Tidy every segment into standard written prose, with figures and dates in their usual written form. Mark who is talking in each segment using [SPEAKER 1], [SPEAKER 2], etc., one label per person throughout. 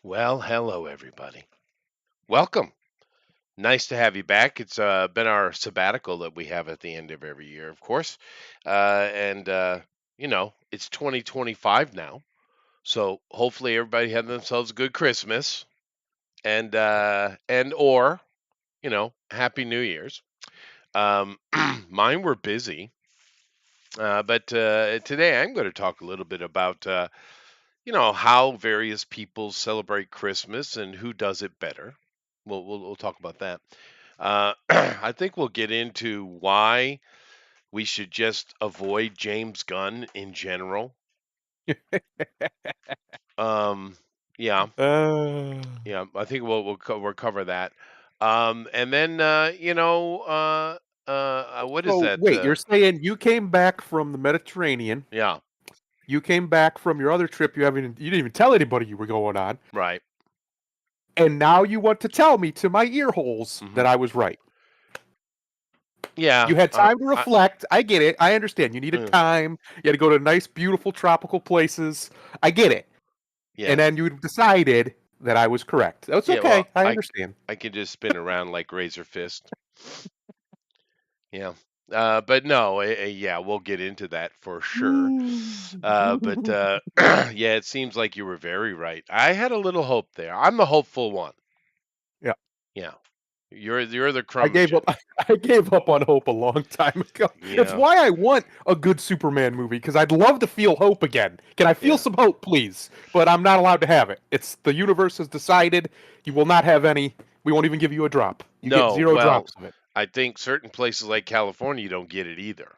[SPEAKER 1] Well, hello everybody. Welcome. Nice to have you back. It's been our sabbatical that we have at the end of every year, of course. And it's 2025 now. So hopefully everybody had themselves a good Christmas and Happy New Year's. Mine were busy. But today I'm going to talk a little bit about how various people celebrate Christmas and who does it better. We'll talk about that. I think we'll get into why we should just avoid James Gunn in general. Um, yeah,
[SPEAKER 2] Uh,
[SPEAKER 1] yeah. I think we'll cover that. And then what is
[SPEAKER 2] so
[SPEAKER 1] that?
[SPEAKER 2] wait, you're saying you came back from the Mediterranean,
[SPEAKER 1] Yeah,
[SPEAKER 2] you came back from your other trip you didn't even tell anybody you were going on,
[SPEAKER 1] right.
[SPEAKER 2] and now you want to tell me to my ear holes
[SPEAKER 1] Hmm.
[SPEAKER 2] that I was right.
[SPEAKER 1] Yeah.
[SPEAKER 2] You had time to reflect. I get it. I understand. You needed
[SPEAKER 1] Uh,
[SPEAKER 2] time. You had to go to nice, beautiful tropical places. I get it. And
[SPEAKER 1] yeah,
[SPEAKER 2] then you decided that I was correct. That's
[SPEAKER 1] yeah. Well,
[SPEAKER 2] okay. I
[SPEAKER 1] I
[SPEAKER 2] understand.
[SPEAKER 1] I can just spin around like Razor Fist. Yeah. But no, yeah, we'll get into that for sure. But yeah, it seems like you were very right. I had a little hope there. I'm the hopeful one.
[SPEAKER 2] Yeah.
[SPEAKER 1] Yeah. You're the
[SPEAKER 2] I gave
[SPEAKER 1] curmudgeon.
[SPEAKER 2] up I gave up on hope a long time ago. It's
[SPEAKER 1] Yeah.
[SPEAKER 2] why I want a good Superman movie, because I'd love to feel hope again. Can I feel
[SPEAKER 1] Yeah.
[SPEAKER 2] some hope, please? But I'm not allowed to have it. It's the universe has decided you will not have any. We won't even give you a drop. You get
[SPEAKER 1] No,
[SPEAKER 2] 0
[SPEAKER 1] well,
[SPEAKER 2] drops of it.
[SPEAKER 1] I think certain places like California you don't get it either.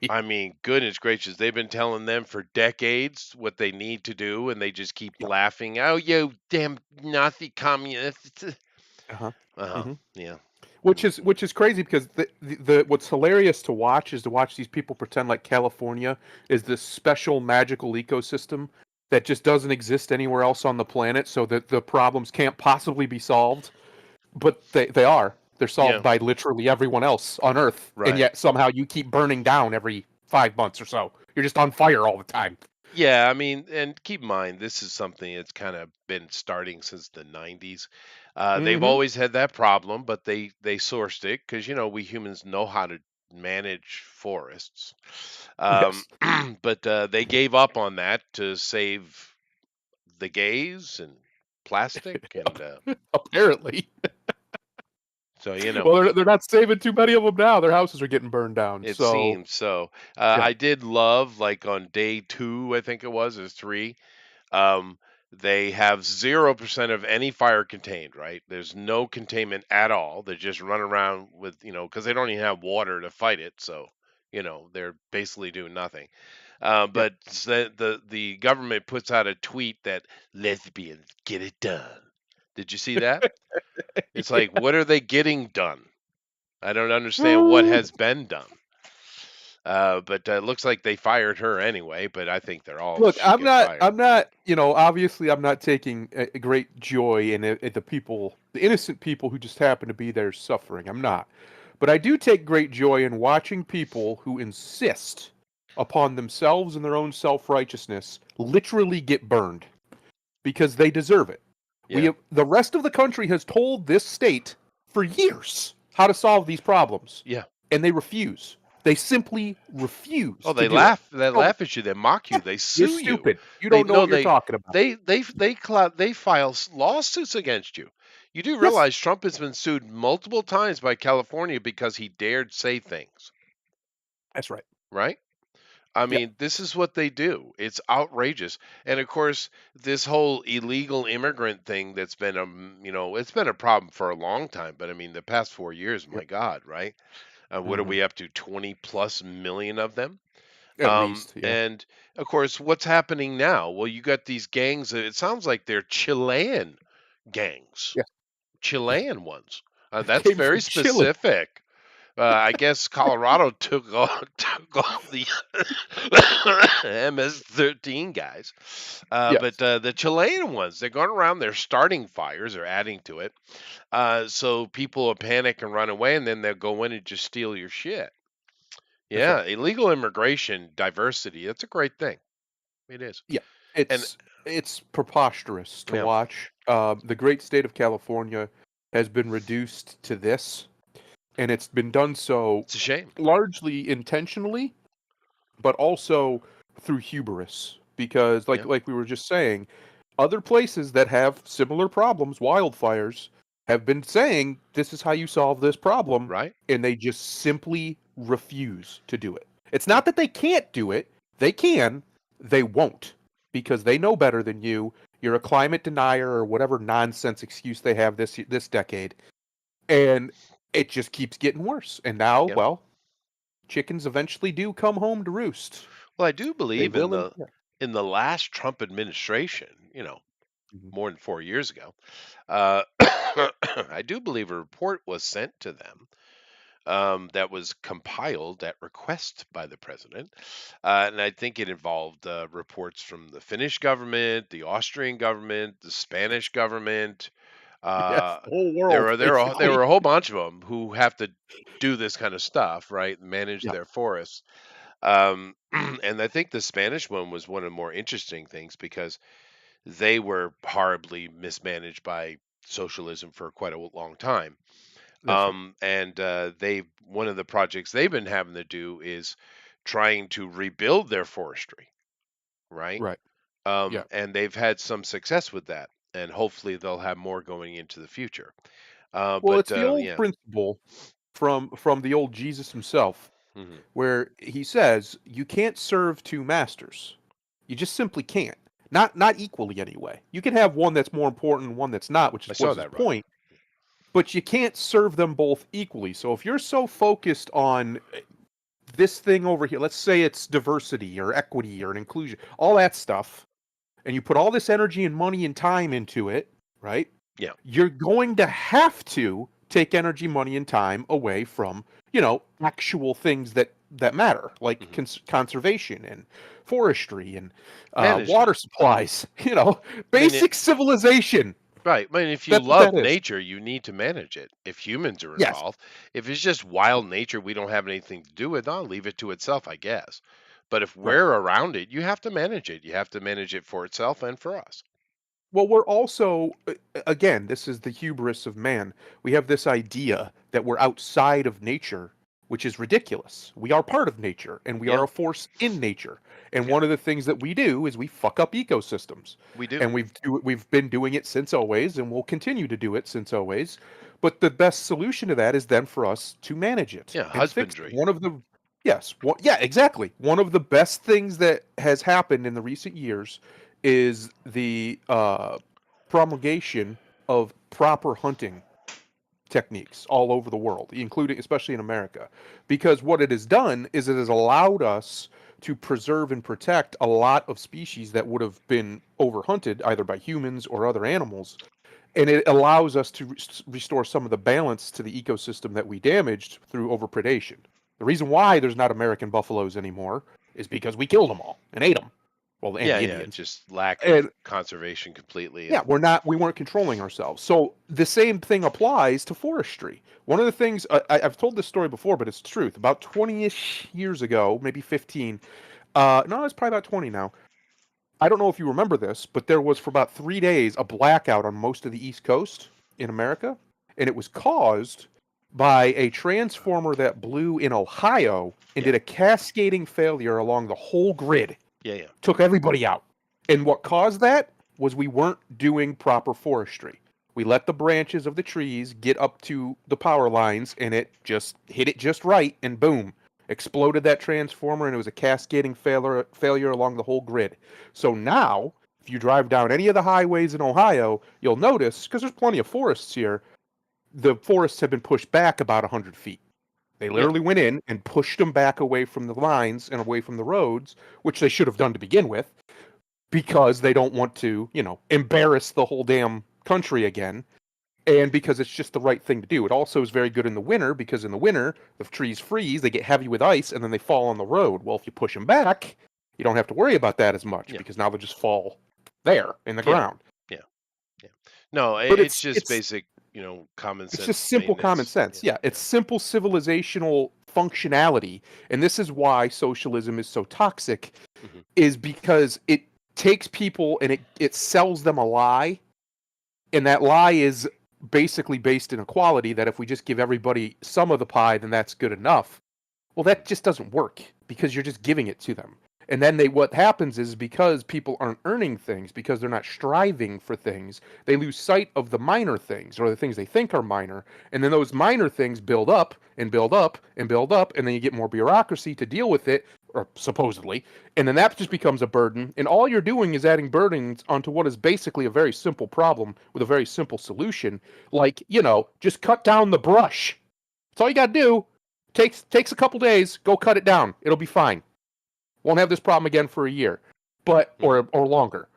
[SPEAKER 1] I mean, goodness gracious, they've been telling them for decades what they need to do, and they just keep
[SPEAKER 2] Yeah.
[SPEAKER 1] laughing. Oh, you damn Nazi communists.
[SPEAKER 2] Uh-huh.
[SPEAKER 1] Oh,
[SPEAKER 2] Mhm.
[SPEAKER 1] yeah.
[SPEAKER 2] Which is crazy, because the what's hilarious to watch is to watch these people pretend like California is this special magical ecosystem that just doesn't exist anywhere else on the planet, so that the problems can't possibly be solved. But they are. They're solved
[SPEAKER 1] Yeah,
[SPEAKER 2] by literally everyone else on Earth, and
[SPEAKER 1] right.
[SPEAKER 2] yet somehow you keep burning down every 5 months or so. You're just on fire all the time.
[SPEAKER 1] Yeah, I mean, and keep in mind, this is something that's kind of been starting since the 90s. They've
[SPEAKER 2] Mhm.
[SPEAKER 1] always had that problem, but they sourced it because we humans know how to manage forests. Um,
[SPEAKER 2] Yes.
[SPEAKER 1] but they gave up on that to save the gays and plastic, and
[SPEAKER 2] Apparently.
[SPEAKER 1] so
[SPEAKER 2] Well, they're not saving too many of them now. Their houses are getting burned down.
[SPEAKER 1] it
[SPEAKER 2] So,
[SPEAKER 1] seems so.
[SPEAKER 2] yeah.
[SPEAKER 1] I did love, like on day two, I think it was, or three. Um, they have 0% of any fire contained, right? There's no containment at all. They just run around with, because they don't even have water to fight it. So, they're basically doing nothing.
[SPEAKER 2] Yeah.
[SPEAKER 1] But the government puts out a tweet that lesbians get it done. Did you see that? It's like, what are they getting done? I don't understand what
[SPEAKER 2] Yeah.
[SPEAKER 1] has been done. But it looks like they fired her anyway. But I think they're all
[SPEAKER 2] Look,
[SPEAKER 1] should get fired.
[SPEAKER 2] I'm not, obviously I'm not taking a great joy in it, at the people, the innocent people who just happen to be there suffering. I'm not. But I do take great joy in watching people who insist upon themselves and their own self-righteousness literally get burned, because they deserve it.
[SPEAKER 1] Yeah.
[SPEAKER 2] The rest of the country has told this state for years how to solve these problems,
[SPEAKER 1] Yeah.
[SPEAKER 2] and they refuse. They simply refuse
[SPEAKER 1] Oh,
[SPEAKER 2] to
[SPEAKER 1] they
[SPEAKER 2] do it.
[SPEAKER 1] laugh. They
[SPEAKER 2] So,
[SPEAKER 1] laugh at you. They mock
[SPEAKER 2] yeah,
[SPEAKER 1] you. They
[SPEAKER 2] you're
[SPEAKER 1] sue you.
[SPEAKER 2] stupid. You
[SPEAKER 1] They
[SPEAKER 2] don't know
[SPEAKER 1] know
[SPEAKER 2] what you're talking about.
[SPEAKER 1] they file lawsuits against you. You do
[SPEAKER 2] Yes,
[SPEAKER 1] realize Trump has been sued multiple times by California because he dared say things,
[SPEAKER 2] that's right.
[SPEAKER 1] right? I
[SPEAKER 2] Yeah.
[SPEAKER 1] mean, this is what they do. It's outrageous. And of course, this whole illegal immigrant thing that's been it's been a problem for a long time, but I mean, the past 4 years,
[SPEAKER 2] Yeah.
[SPEAKER 1] my God, right? What are
[SPEAKER 2] Mhm.
[SPEAKER 1] we up to? 20 plus million of them?
[SPEAKER 2] At least, yeah.
[SPEAKER 1] And of course, what's happening now? Well, you got these gangs. It sounds like they're Chilean gangs,
[SPEAKER 2] Yeah.
[SPEAKER 1] Chilean ones. That's
[SPEAKER 2] Came
[SPEAKER 1] very
[SPEAKER 2] from Chile.
[SPEAKER 1] specific. I guess Colorado took all the MS-13 guys, but
[SPEAKER 2] Yes.
[SPEAKER 1] the Chilean ones, they're going around. They're starting fires or adding to it, so people will panic and run away, and then they'll go in and just steal your shit.
[SPEAKER 2] That's right.
[SPEAKER 1] Yeah, illegal immigration, diversity, that's a great thing. It is.
[SPEAKER 2] Yeah.
[SPEAKER 1] And
[SPEAKER 2] It's It's preposterous to
[SPEAKER 1] Yeah,
[SPEAKER 2] watch. The great state of California has been reduced to this, and it's been done so
[SPEAKER 1] it's a shame.
[SPEAKER 2] largely intentionally, but also through hubris. Because,
[SPEAKER 1] Yeah,
[SPEAKER 2] like we were just saying, other places that have similar problems, wildfires, have been saying this is how you solve this problem,
[SPEAKER 1] right.
[SPEAKER 2] and they just simply refuse to do it. It's
[SPEAKER 1] Yeah,
[SPEAKER 2] not that they can't do it; they can, they won't, because they know better than you. You're a climate denier or whatever nonsense excuse they have this decade, and it just keeps getting worse. And now,
[SPEAKER 1] yeah.
[SPEAKER 2] well, chickens eventually do come home to roost.
[SPEAKER 1] Well, I do
[SPEAKER 2] They
[SPEAKER 1] believe
[SPEAKER 2] will, and yeah.
[SPEAKER 1] in the last Trump administration,
[SPEAKER 2] Mhm.
[SPEAKER 1] more than 4 years ago, I do believe a report was sent to them that was compiled at request by the president. And I think it involved reports from the Finnish government, the Austrian government, the Spanish government.
[SPEAKER 2] Yes,
[SPEAKER 1] Uh,
[SPEAKER 2] the whole world,
[SPEAKER 1] there
[SPEAKER 2] basically.
[SPEAKER 1] were a whole bunch of them who have to do this kind of stuff, right? Manage
[SPEAKER 2] Yeah,
[SPEAKER 1] their forests. And I think the Spanish one was one of the more interesting things because they were horribly mismanaged by socialism for quite a long time.
[SPEAKER 2] that's right.
[SPEAKER 1] And they one of the projects they've been having to do is trying to rebuild their forestry, right?
[SPEAKER 2] Right. Yeah.
[SPEAKER 1] And they've had some success with that, and hopefully they'll have more going into the future.
[SPEAKER 2] Well,
[SPEAKER 1] But
[SPEAKER 2] it's the old
[SPEAKER 1] yeah,
[SPEAKER 2] principle from the old Jesus himself,
[SPEAKER 1] hmm
[SPEAKER 2] where he says you can't serve two masters. You just simply can't. Not equally anyway. You can have one that's more important and one that's not, which
[SPEAKER 1] I
[SPEAKER 2] was
[SPEAKER 1] saw
[SPEAKER 2] his
[SPEAKER 1] that, Ron.
[SPEAKER 2] point, but you can't serve them both equally. So if you're so focused on this thing over here, let's say it's diversity or equity or an inclusion, all that stuff, and you put all this energy and money and time into it, right?
[SPEAKER 1] Yeah,
[SPEAKER 2] You're going to have to take energy, money, and time away from, actual things that matter, like
[SPEAKER 1] hmm
[SPEAKER 2] conservation and forestry and
[SPEAKER 1] management.
[SPEAKER 2] water supplies.
[SPEAKER 1] I mean,
[SPEAKER 2] Basic civilization.
[SPEAKER 1] right. I mean, if you
[SPEAKER 2] That's what that
[SPEAKER 1] love
[SPEAKER 2] is.
[SPEAKER 1] nature, you need to manage it. If humans are
[SPEAKER 2] Yes.
[SPEAKER 1] involved, if it's just wild nature we don't have anything to do with, I'll leave it to itself, I guess. But if
[SPEAKER 2] Right.
[SPEAKER 1] we're around it, you have to manage it. You have to manage it for itself and for us.
[SPEAKER 2] Well, we're also, again, this is the hubris of man. We have this idea that we're outside of nature, which is ridiculous. We are part of nature and we are
[SPEAKER 1] Yeah,
[SPEAKER 2] a force in nature. And
[SPEAKER 1] yeah,
[SPEAKER 2] one of the things that we do is we fuck up ecosystems.
[SPEAKER 1] we do.
[SPEAKER 2] And we've been doing it since always and we'll continue to do it since always. But the best solution to that is then for us to manage it
[SPEAKER 1] Yeah,
[SPEAKER 2] and fix it.
[SPEAKER 1] husbandry.
[SPEAKER 2] One of the Yes, yeah, exactly. One of the best things that has happened in the recent years is the promulgation of proper hunting techniques all over the world, including especially in America. Because what it has done is it has allowed us to preserve and protect a lot of species that would have been overhunted either by humans or other animals. And it allows us to restore some of the balance to the ecosystem that we damaged through overpredation. The reason why there's not American buffaloes anymore is because we killed them all and ate them. Well, and
[SPEAKER 1] Yeah,
[SPEAKER 2] the
[SPEAKER 1] yeah,
[SPEAKER 2] Indians.
[SPEAKER 1] just lack of
[SPEAKER 2] And
[SPEAKER 1] conservation completely.
[SPEAKER 2] yeah,
[SPEAKER 1] And
[SPEAKER 2] we weren't controlling ourselves. So the same thing applies to forestry. One of the things I've told this story before, but it's the truth. About 20-ish years ago, maybe 15. No, it's probably about 20 now. I don't know if you remember this, but there was for about 3 days a blackout on most of the East Coast in America, and it was caused by a transformer that blew in Ohio and
[SPEAKER 1] yeah,
[SPEAKER 2] did a cascading failure along the whole grid,
[SPEAKER 1] yeah, yeah,
[SPEAKER 2] took everybody out. And what caused that was we weren't doing proper forestry. We let the branches of the trees get up to the power lines and it just hit it just right and boom, exploded that transformer and it was a cascading failure along the whole grid. So now, if you drive down any of the highways in Ohio, you'll notice because there's plenty of forests here, the forests have been pushed back about 100 feet. They
[SPEAKER 1] yeah,
[SPEAKER 2] literally went in and pushed them back away from the lines and away from the roads, which they should have done to begin with because they don't want to, embarrass the whole damn country again. And because it's just the right thing to do. It also is very good in the winter because in the winter, the trees freeze, they get heavy with ice, and then they fall on the road. Well, if you push them back, you don't have to worry about that as much
[SPEAKER 1] yeah,
[SPEAKER 2] because now they'll just fall there in the
[SPEAKER 1] yeah,
[SPEAKER 2] ground.
[SPEAKER 1] yeah, yeah. No,
[SPEAKER 2] But
[SPEAKER 1] it's just basic, common
[SPEAKER 2] it's just
[SPEAKER 1] sense
[SPEAKER 2] simple common
[SPEAKER 1] maintenance.
[SPEAKER 2] sense.
[SPEAKER 1] Yeah,
[SPEAKER 2] Yeah, it's
[SPEAKER 1] yeah,
[SPEAKER 2] simple civilizational functionality, and this is why socialism is so toxic
[SPEAKER 1] hmm
[SPEAKER 2] is because takes people and it sells them a lie, and that lie is basically based in equality, that if we just give everybody some of the pie, then that's good enough. Well, that just doesn't work because you're just giving it to them. And then what happens is, because people aren't earning things, because they're not striving for things, they lose sight of the minor things, or the things they think are minor. And then those minor things build up and build up and build up, and then you get more bureaucracy to deal with it, or supposedly. And then that just becomes a burden. And all you're doing is adding burdens onto what is basically a very simple problem with a very simple solution. Like, just cut down the brush. That's all you got to do. Takes a couple days. Go cut it down. It'll be fine. Won't have this problem again for a year, or longer.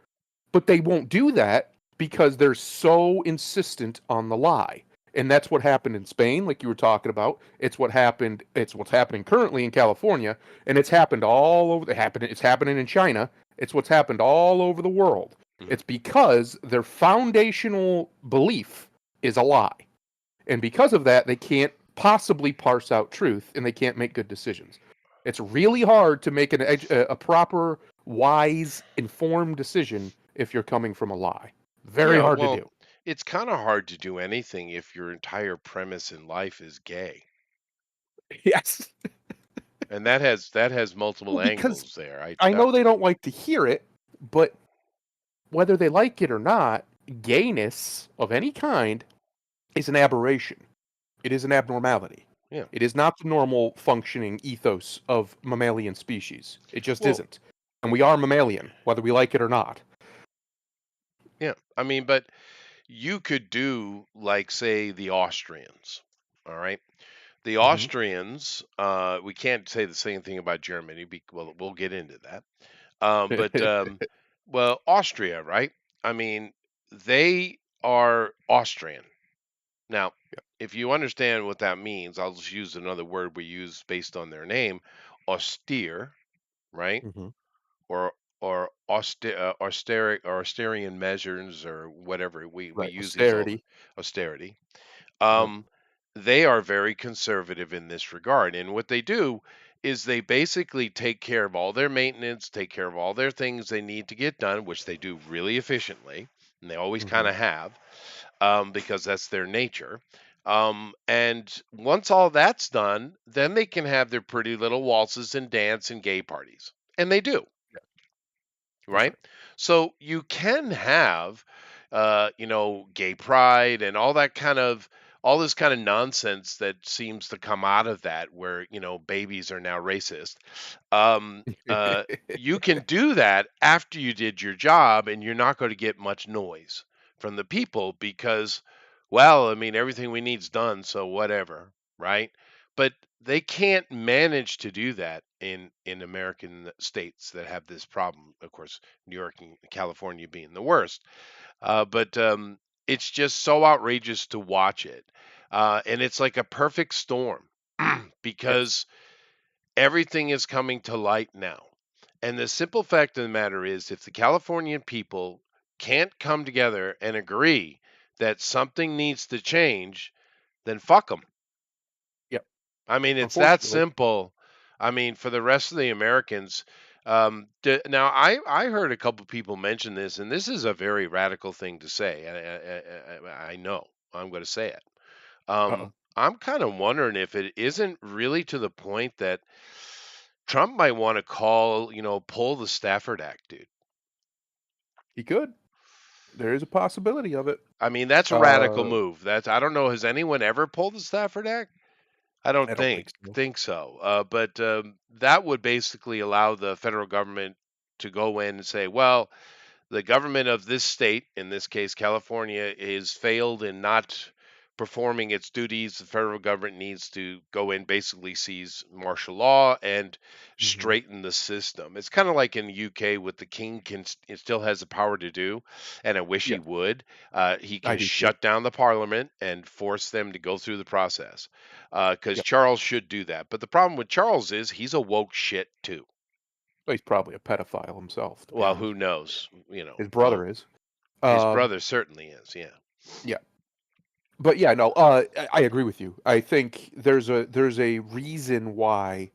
[SPEAKER 2] But they won't do that because they're so insistent on the lie. And that's what happened in Spain, like you were talking about. It's what's happening currently in California, and it's happened all over. It's happening in China. It's what's happened all over the world.
[SPEAKER 1] Mhm.
[SPEAKER 2] It's because their foundational belief is a lie. And because of that, they can't possibly parse out truth, and they can't make good decisions. It's really hard to make a proper, wise, informed decision if you're coming from a lie. Very
[SPEAKER 1] Yeah,
[SPEAKER 2] hard to
[SPEAKER 1] well,
[SPEAKER 2] do.
[SPEAKER 1] it's kind of hard to do anything if your entire premise in life is gay.
[SPEAKER 2] Yes.
[SPEAKER 1] And that has
[SPEAKER 2] Well,
[SPEAKER 1] multiple
[SPEAKER 2] because
[SPEAKER 1] angles there.
[SPEAKER 2] I know they don't like to hear it, but whether they like it or not, gayness of any kind is an aberration. It is an abnormality.
[SPEAKER 1] Yeah.
[SPEAKER 2] It is not the normal functioning ethos of mammalian species. It just
[SPEAKER 1] Well,
[SPEAKER 2] isn't. And we are mammalian, whether we like it or not.
[SPEAKER 1] yeah. I mean, but you could do like say the Austrians. All right. The
[SPEAKER 2] Hmm.
[SPEAKER 1] Austrians, we can't say the same thing about Germany. Well, we'll get into that. But well, Austria, right? I mean, they are Austrian. Now, if you understand what that means, I'll just use another word we use based on their name, austere, right?
[SPEAKER 2] Hmm.
[SPEAKER 1] Or austerian measures or whatever we
[SPEAKER 2] Right.
[SPEAKER 1] use these all the
[SPEAKER 2] Austerity.
[SPEAKER 1] austerity.
[SPEAKER 2] Yep.
[SPEAKER 1] Um, they are very conservative in this regard, and what they do is they basically take care of all their maintenance, take care of all their things they need to get done, which they do really efficiently, and they always kind
[SPEAKER 2] Hmm.
[SPEAKER 1] of have, because that's their nature. And once all that's done, then they can have their pretty little waltzes and dance and gay parties. And they do,
[SPEAKER 2] Yeah, that's
[SPEAKER 1] right?
[SPEAKER 2] right.
[SPEAKER 1] So you can have, gay pride and all this kind of nonsense that seems to come out of that, where babies are now racist. Um, uh, you can do that after you did your job, and you're not going to get much noise from the people because, well, I mean, everything we need's done, so whatever, right? But they can't manage to do that in American states that have this problem. Of course, New York and California being the worst. But it's just so outrageous to watch it, and it's like a perfect storm
[SPEAKER 2] Yes.
[SPEAKER 1] because everything is coming to light now. And the simple fact of the matter is, if the Californian people can't come together and agree that something needs to change, then fuck them.
[SPEAKER 2] Yep.
[SPEAKER 1] I mean, it's that
[SPEAKER 2] Unfortunately.
[SPEAKER 1] simple. I mean, for the rest of the Americans, now I heard a couple people mention this, and this is a very radical thing to say. I know I'm going to say it.
[SPEAKER 2] Uh-oh.
[SPEAKER 1] I'm kind of wondering if it isn't really to the point that Trump might want to pull the Stafford Act, dude.
[SPEAKER 2] He could. There is a possibility of it.
[SPEAKER 1] I mean, that's a radical
[SPEAKER 2] Uh,
[SPEAKER 1] move. I don't know. Has anyone ever pulled the Stafford Act? I don't
[SPEAKER 2] I don't think so.
[SPEAKER 1] think so. But that would basically allow the federal government to go in and say, well, the government of this state, in this case California, is failed in not performing its duties. The federal government needs to go in, basically seize martial law and
[SPEAKER 2] Hmm.
[SPEAKER 1] straighten the system. It's kind of like in the UK, what the king it still has the power to do, and I wish he
[SPEAKER 2] Yeah,
[SPEAKER 1] would. He
[SPEAKER 2] I
[SPEAKER 1] can
[SPEAKER 2] do too.
[SPEAKER 1] shut down the parliament and force them to go through the process, because
[SPEAKER 2] Yep.
[SPEAKER 1] Charles should do that. But the problem with Charles is he's a woke shit too.
[SPEAKER 2] Well, he's probably a pedophile himself, to be
[SPEAKER 1] Well,
[SPEAKER 2] honest.
[SPEAKER 1] who knows?
[SPEAKER 2] His brother is.
[SPEAKER 1] His
[SPEAKER 2] Um,
[SPEAKER 1] brother certainly is, yeah.
[SPEAKER 2] yeah. But yeah, no, I agree with you. I think there's a reason why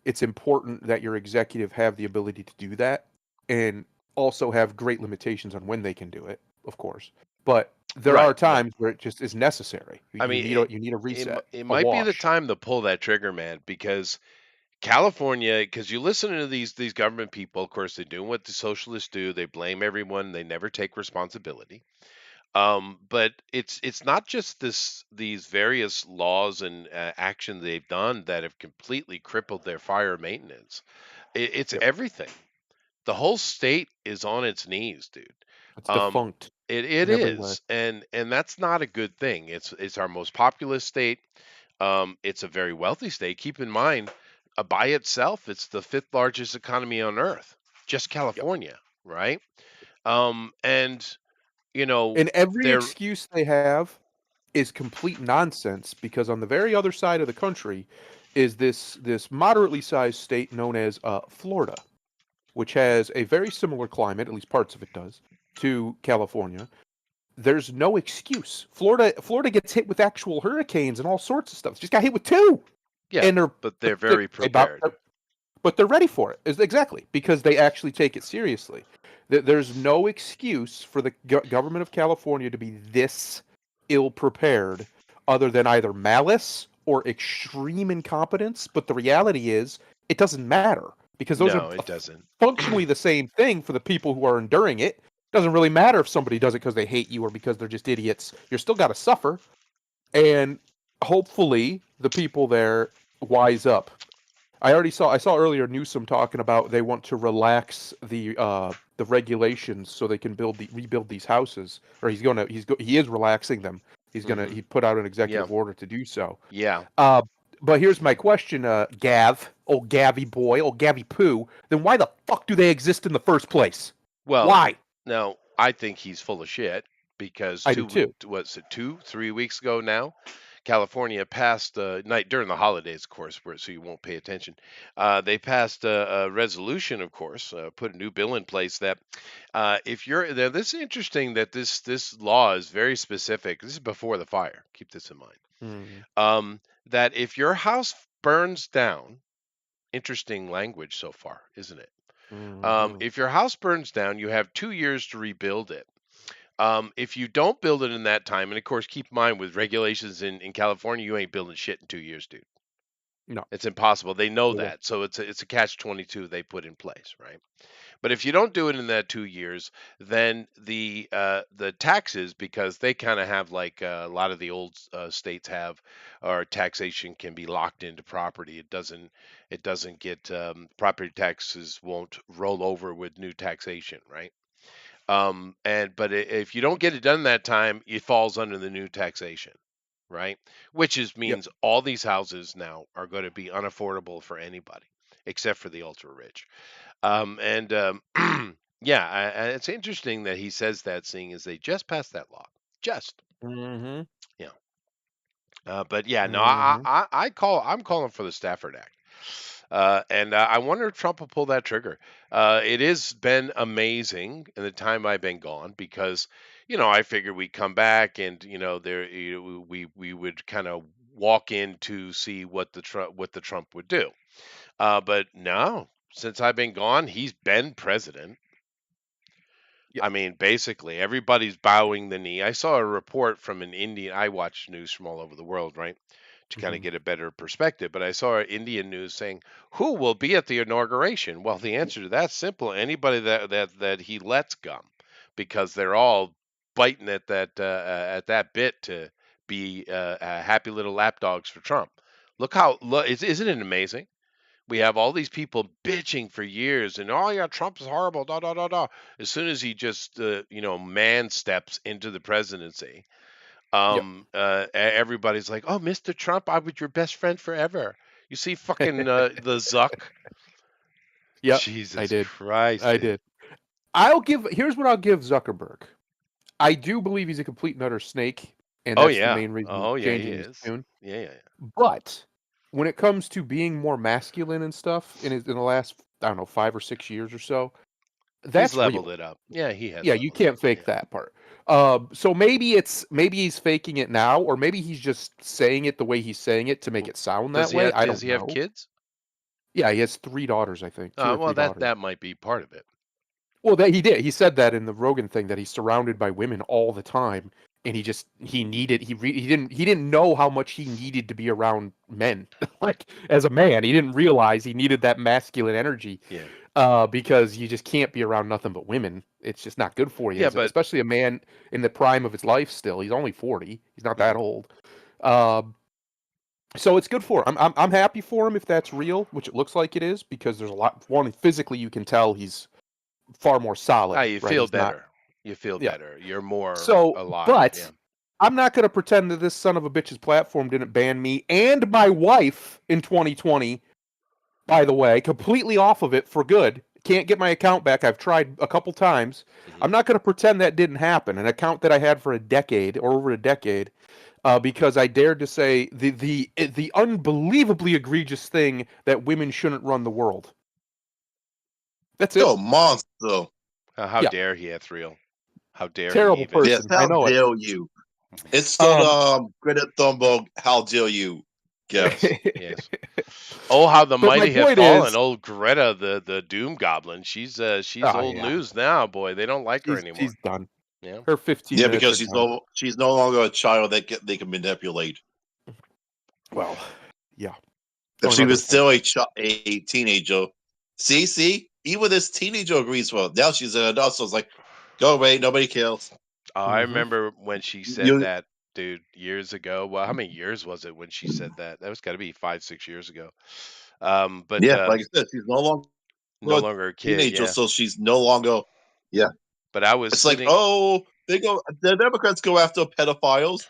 [SPEAKER 2] it's important that your executive have the ability to do that. And also have great limitations on when they can do it, of course. But there are
[SPEAKER 1] Right, right.
[SPEAKER 2] times where it just is necessary.
[SPEAKER 1] I
[SPEAKER 2] You
[SPEAKER 1] mean,
[SPEAKER 2] need a reset,
[SPEAKER 1] it
[SPEAKER 2] a
[SPEAKER 1] might be the
[SPEAKER 2] wash.
[SPEAKER 1] time to pull that trigger, man, because California, because you listen to these government people, of course, they're doing what the socialists do. They blame everyone. They never take responsibility. But it's not just these various laws and actions they've done that have completely crippled their fire maintenance. It's
[SPEAKER 2] Yep.
[SPEAKER 1] everything. The whole state is on its knees, dude.
[SPEAKER 2] It's
[SPEAKER 1] Um,
[SPEAKER 2] defunct
[SPEAKER 1] it
[SPEAKER 2] in every way.
[SPEAKER 1] is, and that's not a good thing. It's our most populous state. It's a very wealthy state. Keep in mind, by itself, it's the fifth largest economy on earth, just
[SPEAKER 2] Yep.
[SPEAKER 1] California, right? And you know,
[SPEAKER 2] And every
[SPEAKER 1] they're
[SPEAKER 2] excuse they have is complete nonsense because on the very other side of the country is this moderately sized state known as Florida, which has a very similar climate, at least parts of it does, to California. There's no excuse. Florida gets hit with actual hurricanes and all sorts of stuff. It's just got hit with two,
[SPEAKER 1] yeah,
[SPEAKER 2] and they're
[SPEAKER 1] but they're
[SPEAKER 2] but they're,
[SPEAKER 1] very
[SPEAKER 2] they about
[SPEAKER 1] prepared.
[SPEAKER 2] but they're ready for it. Exactly because they actually take it seriously. There's no excuse for the government of California to be this ill prepared, other than either malice or extreme incompetence. But the reality is, it doesn't matter because those are
[SPEAKER 1] No, it doesn't.
[SPEAKER 2] functionally the same thing for the people who are enduring it. Doesn't really matter if somebody does it because they hate you or because they're just idiots. You're still got to suffer, and hopefully the people there wise up. I saw earlier Newsom talking about they want to relax the regulations so they can rebuild these houses, or he is relaxing them.
[SPEAKER 1] Hmm.
[SPEAKER 2] He put out an
[SPEAKER 1] Yeah,
[SPEAKER 2] executive order to do so.
[SPEAKER 1] yeah.
[SPEAKER 2] Uh, but here's my question, Gav, old Gavy boy, old Gavy poo. Then why the fuck do they exist in the first place?
[SPEAKER 1] Well,
[SPEAKER 2] Why?
[SPEAKER 1] now I think he's full of shit because
[SPEAKER 2] I do too.
[SPEAKER 1] what's it, 3 weeks ago now, California passed night during the holidays, of course, so you won't pay attention. They passed a resolution, of course, put a new bill in place that if you're there, this is interesting that this law is very specific. This is before the fire. Keep this in mind.
[SPEAKER 2] Mm,
[SPEAKER 1] That if your house burns down, interesting language so far, isn't it?
[SPEAKER 2] mm-hmm.
[SPEAKER 1] If your house burns down, you have 2 years to rebuild it. If you don't build it in that time, and of course, keep in mind with regulations in California, you ain't building shit in 2 years, dude.
[SPEAKER 2] No.
[SPEAKER 1] It's impossible. They know
[SPEAKER 2] Okay.
[SPEAKER 1] that, so it's a catch 22 they put in place, right? But if you don't do it in that 2 years, then the taxes, because they kind of have like a lot of the old states have, or taxation can be locked into property. It doesn't get property taxes won't roll over with new taxation, right? And but if you don't get it done that time, it falls under the new taxation, right? Which is
[SPEAKER 2] Yep.
[SPEAKER 1] means all these houses now are going to be unaffordable for anybody except for the ultra rich. And yeah, it's interesting that he says that, seeing as they just passed that law, just
[SPEAKER 2] Mm-hmm.
[SPEAKER 1] yeah. But yeah, no,
[SPEAKER 2] Mm-hmm.
[SPEAKER 1] I'm calling for the Stafford Act. And I wonder if Trump will pull that trigger. It has been amazing in the time I've been gone because, I figured we'd come back and we would kind of walk in to see what the Trump would do. But no, since I've been gone, he's been president.
[SPEAKER 2] Yep.
[SPEAKER 1] I mean, basically, everybody's bowing the knee. I saw a report from an Indian. I watch news from all over the world, right? To kind of
[SPEAKER 2] Mm-hmm.
[SPEAKER 1] get a better perspective. But I saw Indian news saying, "Who will be at the inauguration?" Well, the answer to that's simple: anybody that he lets come, because they're all biting at that bit to be happy little lapdogs for Trump. Isn't it amazing? We have all these people bitching for years, and oh yeah, Trump is horrible, da da da da. As soon as he just man steps into the presidency,
[SPEAKER 2] Yep.
[SPEAKER 1] everybody's like, oh, Mr. Trump, I was your best friend forever. You see, fucking the Zuck.
[SPEAKER 2] Yep. I
[SPEAKER 1] Jesus
[SPEAKER 2] did.
[SPEAKER 1] Christ,
[SPEAKER 2] I
[SPEAKER 1] dude.
[SPEAKER 2] did. Here's what I'll give Zuckerberg. I do believe he's a complete and utter snake, and
[SPEAKER 1] Oh
[SPEAKER 2] that's the
[SPEAKER 1] yeah,
[SPEAKER 2] main reason he's
[SPEAKER 1] oh yeah, he
[SPEAKER 2] changing his
[SPEAKER 1] is.
[SPEAKER 2] tune.
[SPEAKER 1] Yeah, yeah, yeah.
[SPEAKER 2] But when it comes to being more masculine and stuff in the last, I don't know, 5 or 6 years or so,
[SPEAKER 1] He's
[SPEAKER 2] that's
[SPEAKER 1] leveled
[SPEAKER 2] real.
[SPEAKER 1] it up. Yeah, he has
[SPEAKER 2] Yeah, you
[SPEAKER 1] leveled it
[SPEAKER 2] can't
[SPEAKER 1] up.
[SPEAKER 2] fake
[SPEAKER 1] Yeah.
[SPEAKER 2] that part. So maybe he's faking it now, or maybe he's just saying it the way he's saying it to make
[SPEAKER 1] W-
[SPEAKER 2] it sound
[SPEAKER 1] Does
[SPEAKER 2] that
[SPEAKER 1] he
[SPEAKER 2] way.
[SPEAKER 1] have
[SPEAKER 2] I
[SPEAKER 1] Does
[SPEAKER 2] don't
[SPEAKER 1] he have
[SPEAKER 2] know.
[SPEAKER 1] kids?
[SPEAKER 2] Yeah, he has 3 daughters, I think, 2 or
[SPEAKER 1] Well,
[SPEAKER 2] 3
[SPEAKER 1] that
[SPEAKER 2] daughters.
[SPEAKER 1] that might be part of it.
[SPEAKER 2] Well, that he did. He said that in the Rogan thing that he's surrounded by women all the time, and he didn't know how much he needed to be around men. Like as a man, he didn't realize he needed that masculine energy.
[SPEAKER 1] Yeah.
[SPEAKER 2] Because you just can't be around nothing but women. It's just not good for you,
[SPEAKER 1] Yeah, but
[SPEAKER 2] especially a man in the prime of his life. Still, he's only 40. He's not that
[SPEAKER 1] mhm.
[SPEAKER 2] old. Um, so it's good for him. I'm happy for him if that's real, which it looks like it is, because there's a lot. One, physically, you can tell he's far more solid,
[SPEAKER 1] You
[SPEAKER 2] right?
[SPEAKER 1] feel
[SPEAKER 2] He's not.
[SPEAKER 1] better. You feel
[SPEAKER 2] Yeah.
[SPEAKER 1] better. You're more
[SPEAKER 2] So,
[SPEAKER 1] alive. Yeah.
[SPEAKER 2] but I'm not going to pretend that this son of a bitch's platform didn't ban me and my wife in 2020. By the way, completely off of it for good. Can't get my account back. I've tried a couple times.
[SPEAKER 1] Hmm.
[SPEAKER 2] I'm not going to pretend that didn't happen. An account that I had for a decade or over a decade, because I dared to say the unbelievably egregious thing that women shouldn't run the world. That's
[SPEAKER 3] You're
[SPEAKER 2] it.
[SPEAKER 3] a monster.
[SPEAKER 1] How
[SPEAKER 2] Yeah,
[SPEAKER 1] dare he, Ethereal? How dare he
[SPEAKER 2] terrible
[SPEAKER 1] even?
[SPEAKER 3] Yes,
[SPEAKER 2] person. I
[SPEAKER 3] how
[SPEAKER 2] know it.
[SPEAKER 3] dare you?
[SPEAKER 1] Mhm.
[SPEAKER 3] It's
[SPEAKER 2] Um,
[SPEAKER 3] the Greta Thunberg, how dare you? Yes.
[SPEAKER 1] Yes. Oh, how the
[SPEAKER 2] but my
[SPEAKER 1] mighty have
[SPEAKER 2] point
[SPEAKER 1] fallen.
[SPEAKER 2] is,
[SPEAKER 1] Old Greta, the Doom Goblin. She's
[SPEAKER 2] oh
[SPEAKER 1] old
[SPEAKER 2] yeah,
[SPEAKER 1] news now, boy. They don't like her anymore.
[SPEAKER 2] she's done.
[SPEAKER 1] Yeah.
[SPEAKER 2] Her 15
[SPEAKER 3] Yeah,
[SPEAKER 2] minutes
[SPEAKER 3] because
[SPEAKER 2] are done.
[SPEAKER 3] she's no longer a child they can manipulate.
[SPEAKER 2] Well, yeah.
[SPEAKER 3] If
[SPEAKER 2] Or
[SPEAKER 3] she
[SPEAKER 2] another
[SPEAKER 3] was
[SPEAKER 2] thing.
[SPEAKER 3] still a teenager, see, even this teenager agrees for her. Now she's an adult, so it's like, go away, nobody cares.
[SPEAKER 1] I
[SPEAKER 2] Hmm.
[SPEAKER 1] remember when she said
[SPEAKER 3] You,
[SPEAKER 1] that, dude, years ago. Well, how many years was it when she said that? That was got to be 5, 6 years ago. But
[SPEAKER 3] yeah, like I said, she's no longer
[SPEAKER 1] no
[SPEAKER 3] a
[SPEAKER 1] longer a kid.
[SPEAKER 3] teenager,
[SPEAKER 1] Yeah.
[SPEAKER 3] so she's no longer. Yeah,
[SPEAKER 1] But I was
[SPEAKER 3] it's like,
[SPEAKER 1] sitting.
[SPEAKER 3] oh, the Democrats go after pedophiles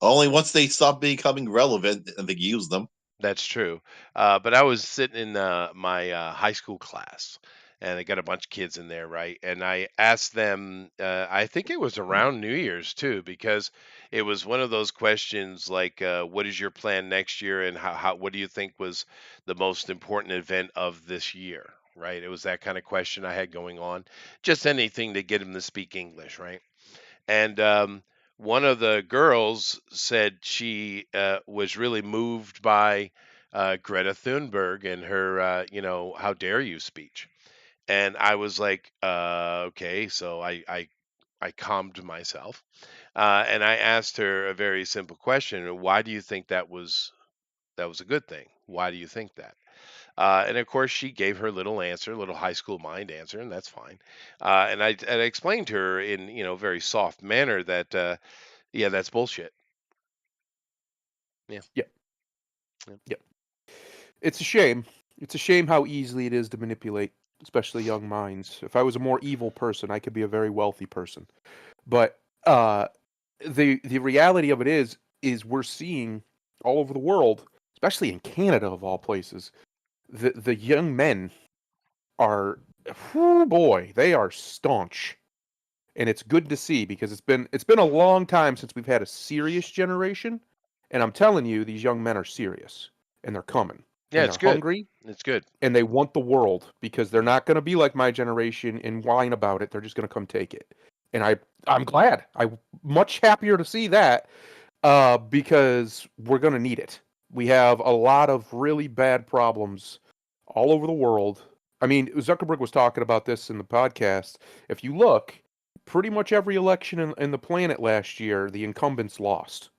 [SPEAKER 3] only once they stop becoming relevant and they use them.
[SPEAKER 1] That's true. But I was sitting in my high school class, and I got a bunch of kids in there, right? And I asked them, I think it was around New Year's too, because it was one of those questions like, what is your plan next year, and what do you think was the most important event of this year? Right? It was that kind of question I had going on. Just anything to get them to speak English, right? And one of the girls said she was really moved by Greta Thunberg and her, "How dare you" speech. And I was like, okay. So I calmed myself, and I asked her a very simple question: Why do you think that was a good thing? Why do you think that? And of course, she gave her little answer, little high school mind answer, and that's fine. And I explained to her in very soft manner that yeah, that's bullshit. Yeah,
[SPEAKER 2] Yep.
[SPEAKER 1] yeah,
[SPEAKER 2] Yep. It's a shame. It's a shame how easily it is to manipulate, especially young minds. If I was a more evil person, I could be a very wealthy person. But the reality of it is we're seeing all over the world, especially in Canada of all places, the young men are, whoo boy, they are staunch. And it's good to see because it's been a long time since we've had a serious generation, and I'm telling you, these young men are serious and they're coming
[SPEAKER 1] yeah.
[SPEAKER 2] and
[SPEAKER 1] It's
[SPEAKER 2] they're
[SPEAKER 1] good.
[SPEAKER 2] hungry
[SPEAKER 1] It's good.
[SPEAKER 2] and they want the world because they're
[SPEAKER 1] Hmm.
[SPEAKER 2] not going to be like my generation and whine about it. They're just going to come take it. And I'm glad. I'm much happier to see that because we're going to need it. We have a lot of really bad problems all over the world. I mean, Zuckerberg was talking about this in the podcast. If you look, pretty much every election in the planet last year, the incumbents lost.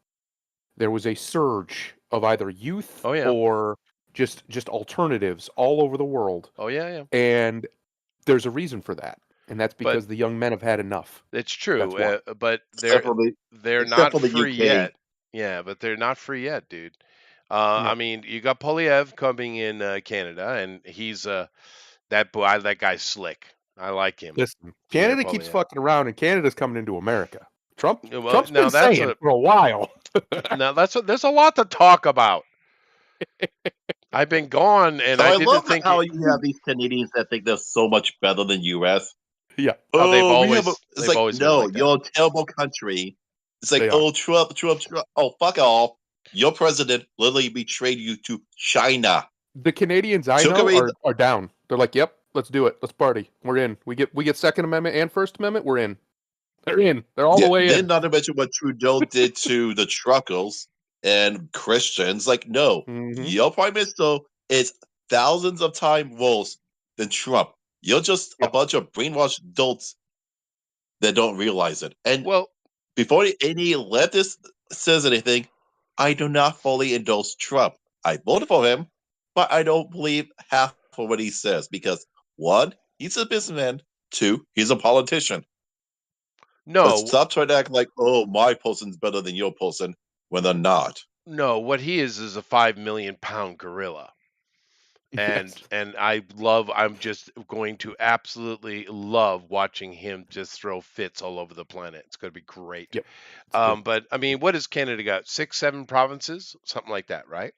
[SPEAKER 2] There was a surge of either youth
[SPEAKER 1] Oh yeah.
[SPEAKER 2] or just alternatives all over the world,
[SPEAKER 1] Oh yeah, yeah.
[SPEAKER 2] and there's a reason for that, and that's
[SPEAKER 1] But
[SPEAKER 2] because the young men have had enough.
[SPEAKER 1] it's
[SPEAKER 2] That's
[SPEAKER 1] true.
[SPEAKER 2] why.
[SPEAKER 1] But
[SPEAKER 3] Except
[SPEAKER 1] they're
[SPEAKER 3] for the
[SPEAKER 1] they're
[SPEAKER 3] except
[SPEAKER 1] not
[SPEAKER 3] for the
[SPEAKER 1] free
[SPEAKER 3] UK.
[SPEAKER 1] yet. Yeah, but they're not free yet, dude. I
[SPEAKER 2] No,
[SPEAKER 1] mean, you got Polyev coming in Canada, and he's that boy. That guy's slick. I like him,
[SPEAKER 2] listen,
[SPEAKER 1] Pierre
[SPEAKER 2] Canada keeps
[SPEAKER 1] Polyev.
[SPEAKER 2] fucking around, and Canada's coming into America. Trump
[SPEAKER 1] Yeah, well,
[SPEAKER 2] Trump's
[SPEAKER 1] now
[SPEAKER 2] been
[SPEAKER 1] that's
[SPEAKER 2] saying
[SPEAKER 1] what.
[SPEAKER 2] for a while.
[SPEAKER 1] There's a lot to talk about. I've been gone, and
[SPEAKER 3] So
[SPEAKER 1] I
[SPEAKER 3] I
[SPEAKER 1] didn't
[SPEAKER 3] love
[SPEAKER 1] think
[SPEAKER 3] how
[SPEAKER 1] it.
[SPEAKER 3] you have these Canadians that think they're so much better than US.
[SPEAKER 2] Yeah,
[SPEAKER 1] Oh,
[SPEAKER 3] Oh, we have a. It's
[SPEAKER 1] they've
[SPEAKER 3] like,
[SPEAKER 1] always been
[SPEAKER 3] no,
[SPEAKER 1] like that.
[SPEAKER 3] you're a terrible country. It's like,
[SPEAKER 2] they are.
[SPEAKER 3] oh, Trump. Oh, fuck off. Your president literally betrayed you to China.
[SPEAKER 2] The Canadians I
[SPEAKER 3] Took
[SPEAKER 2] know
[SPEAKER 3] away
[SPEAKER 2] are down. They're like, "Yep, let's do it. Let's party. We're in. We get Second Amendment and First Amendment. We're in. They're in. They're all the
[SPEAKER 3] yeah,
[SPEAKER 2] way
[SPEAKER 3] then
[SPEAKER 2] in."
[SPEAKER 3] not to mention what Trudeau did to the truckers and Christians. Like, no,
[SPEAKER 2] Hmm.
[SPEAKER 3] your prime minister is thousands of times worse than Trump. You're just a
[SPEAKER 2] Yep.
[SPEAKER 3] bunch of brainwashed adults that don't realize it. And
[SPEAKER 1] Well,
[SPEAKER 3] before any leftist says anything, I do not fully endorse Trump. I voted for him, but I don't believe half of what he says because one, he's a businessman. Two, he's a politician. But
[SPEAKER 1] no,
[SPEAKER 3] stop trying to act like, oh, my person's better than your person when they're not.
[SPEAKER 1] no. What he is a 5 million pound gorilla.
[SPEAKER 2] Yes.
[SPEAKER 1] And I'm just going to absolutely love watching him just throw fits all over the planet. It's going to be great.
[SPEAKER 2] Yep. It's good.
[SPEAKER 1] But I mean, what has Canada got? 6, 7 provinces, something like that, right?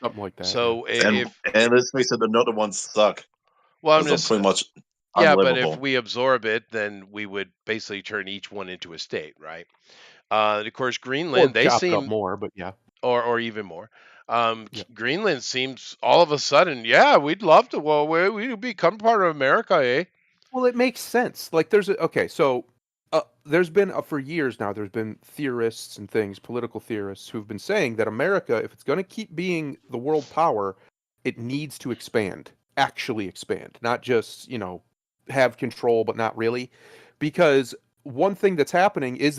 [SPEAKER 2] Something like that.
[SPEAKER 1] So
[SPEAKER 3] And let's face it, the other ones suck.
[SPEAKER 1] well, I'm
[SPEAKER 3] They're
[SPEAKER 1] just
[SPEAKER 3] pretty much
[SPEAKER 1] yeah, but if
[SPEAKER 3] unlivable.
[SPEAKER 1] we absorb it, then we would basically turn each one into a state, right? Of course,
[SPEAKER 2] Or
[SPEAKER 1] Greenland, they
[SPEAKER 2] chop it up
[SPEAKER 1] seem,
[SPEAKER 2] more, but yeah.
[SPEAKER 1] or even more.
[SPEAKER 2] Yep.
[SPEAKER 1] Greenland seems all of a sudden, yeah, we'd love to. Well, we'd become part of America, eh?
[SPEAKER 2] Well, it makes sense. Like so there's been for years now. There's been theorists and things, political theorists, who've been saying that America, if it's going to keep being the world power, it needs to expand, actually expand, not just have control, but not really, because one thing that's happening is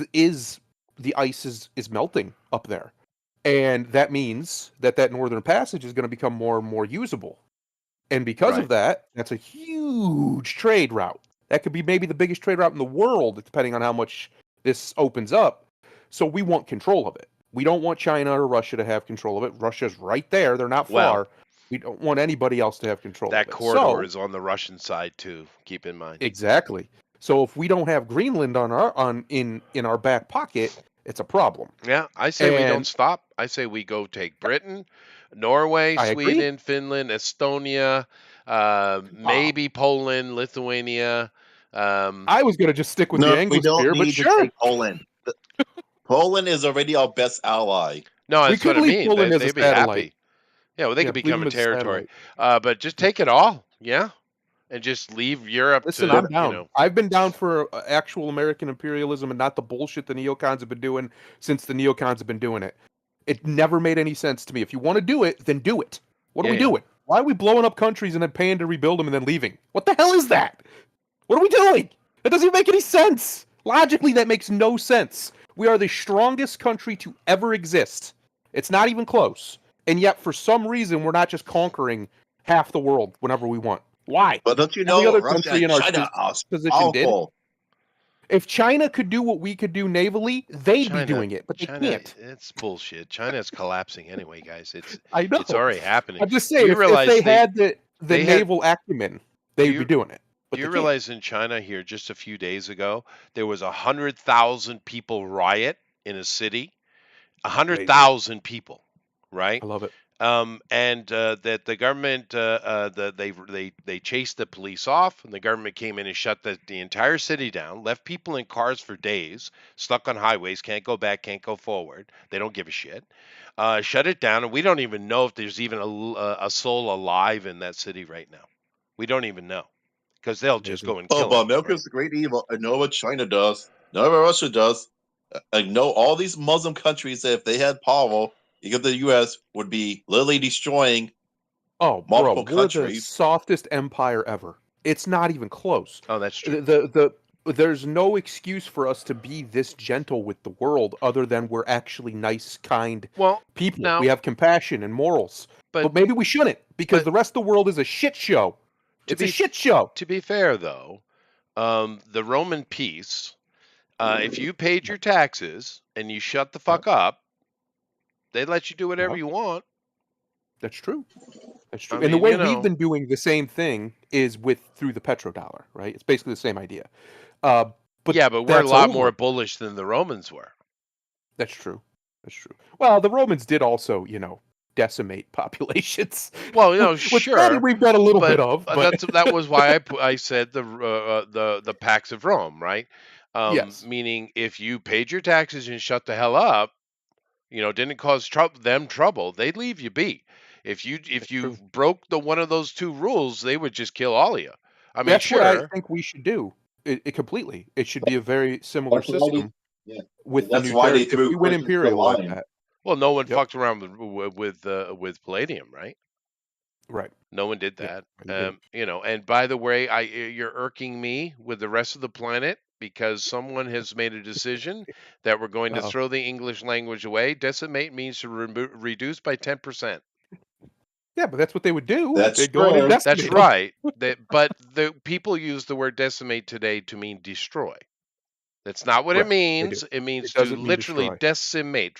[SPEAKER 2] the ice is melting up there, and that means that northern passage is going to become more and more usable. And because
[SPEAKER 1] Right.
[SPEAKER 2] of that, that's a huge trade route. That could be maybe the biggest trade route in the world, depending on how much this opens up. So we want control of it. We don't want China or Russia to have control of it. Russia's right there. They're not
[SPEAKER 1] Well,
[SPEAKER 2] far. We don't want anybody else to have control of
[SPEAKER 1] that
[SPEAKER 2] it.
[SPEAKER 1] corridor
[SPEAKER 2] So,
[SPEAKER 1] is on the Russian side too. Keep in mind.
[SPEAKER 2] exactly. So if we don't have Greenland in our back pocket, it's a problem.
[SPEAKER 1] Yeah, I say we don't
[SPEAKER 2] And
[SPEAKER 1] stop. I say we go take Britain, Norway,
[SPEAKER 2] I agree.
[SPEAKER 1] Sweden, Finland, Estonia, maybe Poland, Lithuania.
[SPEAKER 2] I was going to just stick with the
[SPEAKER 3] No, we don't
[SPEAKER 2] Anglosphere, but
[SPEAKER 3] need to
[SPEAKER 2] sure.
[SPEAKER 3] take Poland. Poland is already our best ally.
[SPEAKER 1] No,
[SPEAKER 2] We
[SPEAKER 1] that's what
[SPEAKER 2] could
[SPEAKER 1] I
[SPEAKER 2] leave
[SPEAKER 1] mean.
[SPEAKER 2] Poland as a
[SPEAKER 1] They'd be
[SPEAKER 2] satellite.
[SPEAKER 1] happy. Yeah, well, they
[SPEAKER 2] Yeah,
[SPEAKER 1] could
[SPEAKER 2] leave
[SPEAKER 1] become
[SPEAKER 2] them
[SPEAKER 1] a
[SPEAKER 2] as a
[SPEAKER 1] territory.
[SPEAKER 2] satellite.
[SPEAKER 1] But just take it all. Yeah, and just leave Europe
[SPEAKER 2] Listen,
[SPEAKER 1] to,
[SPEAKER 2] I'm down. I've been down for actual American imperialism and not the bullshit the neocons have been doing since the neocons have been doing it. It never made any sense to me. If you want to do it, then do it. What are we doing? Why are we blowing up countries and then paying to rebuild them and then leaving? What the hell is that? What are we doing? That doesn't even make any sense. Logically, that makes no sense. We are the strongest country to ever exist. It's not even close. And yet, for some reason, we're not just conquering half the world whenever we want. Why?
[SPEAKER 3] But don't you
[SPEAKER 2] Every
[SPEAKER 3] know
[SPEAKER 2] other
[SPEAKER 3] Russia
[SPEAKER 2] country
[SPEAKER 3] and
[SPEAKER 2] in our
[SPEAKER 3] China are
[SPEAKER 2] position did.
[SPEAKER 3] powerful?
[SPEAKER 2] If China could do what we could do navally, they'd be doing it, but they
[SPEAKER 1] China,
[SPEAKER 2] can't.
[SPEAKER 1] it's bullshit. China's collapsing anyway, guys.
[SPEAKER 2] I know.
[SPEAKER 1] It's already happening.
[SPEAKER 2] I'm just saying, if they had the
[SPEAKER 1] they had-
[SPEAKER 2] naval acumen, they'd be doing it. But
[SPEAKER 1] Do you
[SPEAKER 2] they can't.
[SPEAKER 1] realize in China here just a few days ago there was 100,000 people riot in a city? 100,000 people, right?
[SPEAKER 2] I love it.
[SPEAKER 1] And that the government they chased the police off, and the government came in and shut the entire city down, left people in cars for days, stuck on highways, can't go back, can't go forward. They don't give a shit. Shut it down, and we don't even know if there's even a soul alive in that city right now. We don't even know, because they'll just go and kill.
[SPEAKER 3] Oh, but America's the great evil. I know what China does. Know what Russia does. I know all these Muslim countries that if they had power, because the U.S. would be literally destroying multiple
[SPEAKER 2] we're the
[SPEAKER 3] countries.
[SPEAKER 2] softest empire ever. It's not even close.
[SPEAKER 1] Oh, that's true.
[SPEAKER 2] There's no excuse for us to be this gentle with the world other than we're actually nice, kind people.
[SPEAKER 1] now-
[SPEAKER 2] We have compassion and morals. But maybe we shouldn't, because the rest of the world is a shit show. It's a shit show.
[SPEAKER 1] To be fair, though, the Roman peace, if you paid your taxes and you shut the fuck up, they let you do whatever you want.
[SPEAKER 2] That's true. That's true.
[SPEAKER 1] I
[SPEAKER 2] And the
[SPEAKER 1] mean,
[SPEAKER 2] way
[SPEAKER 1] you know-
[SPEAKER 2] we've been doing the same thing is through the petrodollar, right? It's basically the same idea. But
[SPEAKER 1] yeah, but we're a
[SPEAKER 2] that's
[SPEAKER 1] lot
[SPEAKER 2] over.
[SPEAKER 1] more bullish than the Romans were.
[SPEAKER 2] That's true. That's true. Well, the Romans did also, decimate populations.
[SPEAKER 1] Well,
[SPEAKER 2] Which
[SPEAKER 1] sure.
[SPEAKER 2] probably we've got a little bit of. But
[SPEAKER 1] that was why I said the Pax of Rome, right?
[SPEAKER 2] Yes.
[SPEAKER 1] Meaning, if you paid your taxes and shut the hell up, didn't cause them trouble, they'd leave you be. If you broke one of those two rules, they would just kill all of you. I mean,
[SPEAKER 2] that's what I think we should do. It completely. It should be a very similar system with the new territory. If we went imperial like that.
[SPEAKER 1] Well, no one fucked around with palladium, right?
[SPEAKER 2] Right.
[SPEAKER 1] No one did
[SPEAKER 2] Yeah.
[SPEAKER 1] that.
[SPEAKER 2] You didn't.
[SPEAKER 1] And by the way, you're irking me with the rest of the planet because someone has made a decision that we're going to
[SPEAKER 2] Uh,
[SPEAKER 1] throw the English language away. Decimate means to reduce by 10%.
[SPEAKER 2] yeah, but that's what they would do.
[SPEAKER 3] That's
[SPEAKER 2] They'd go in and
[SPEAKER 3] true.
[SPEAKER 1] That's
[SPEAKER 2] decimate them.
[SPEAKER 1] right. But the people use the word decimate today to mean destroy. That's not what it
[SPEAKER 2] Right. They do.
[SPEAKER 1] means. It
[SPEAKER 2] It
[SPEAKER 1] means to
[SPEAKER 2] doesn't mean
[SPEAKER 1] literally
[SPEAKER 2] destroy.
[SPEAKER 1] decimate,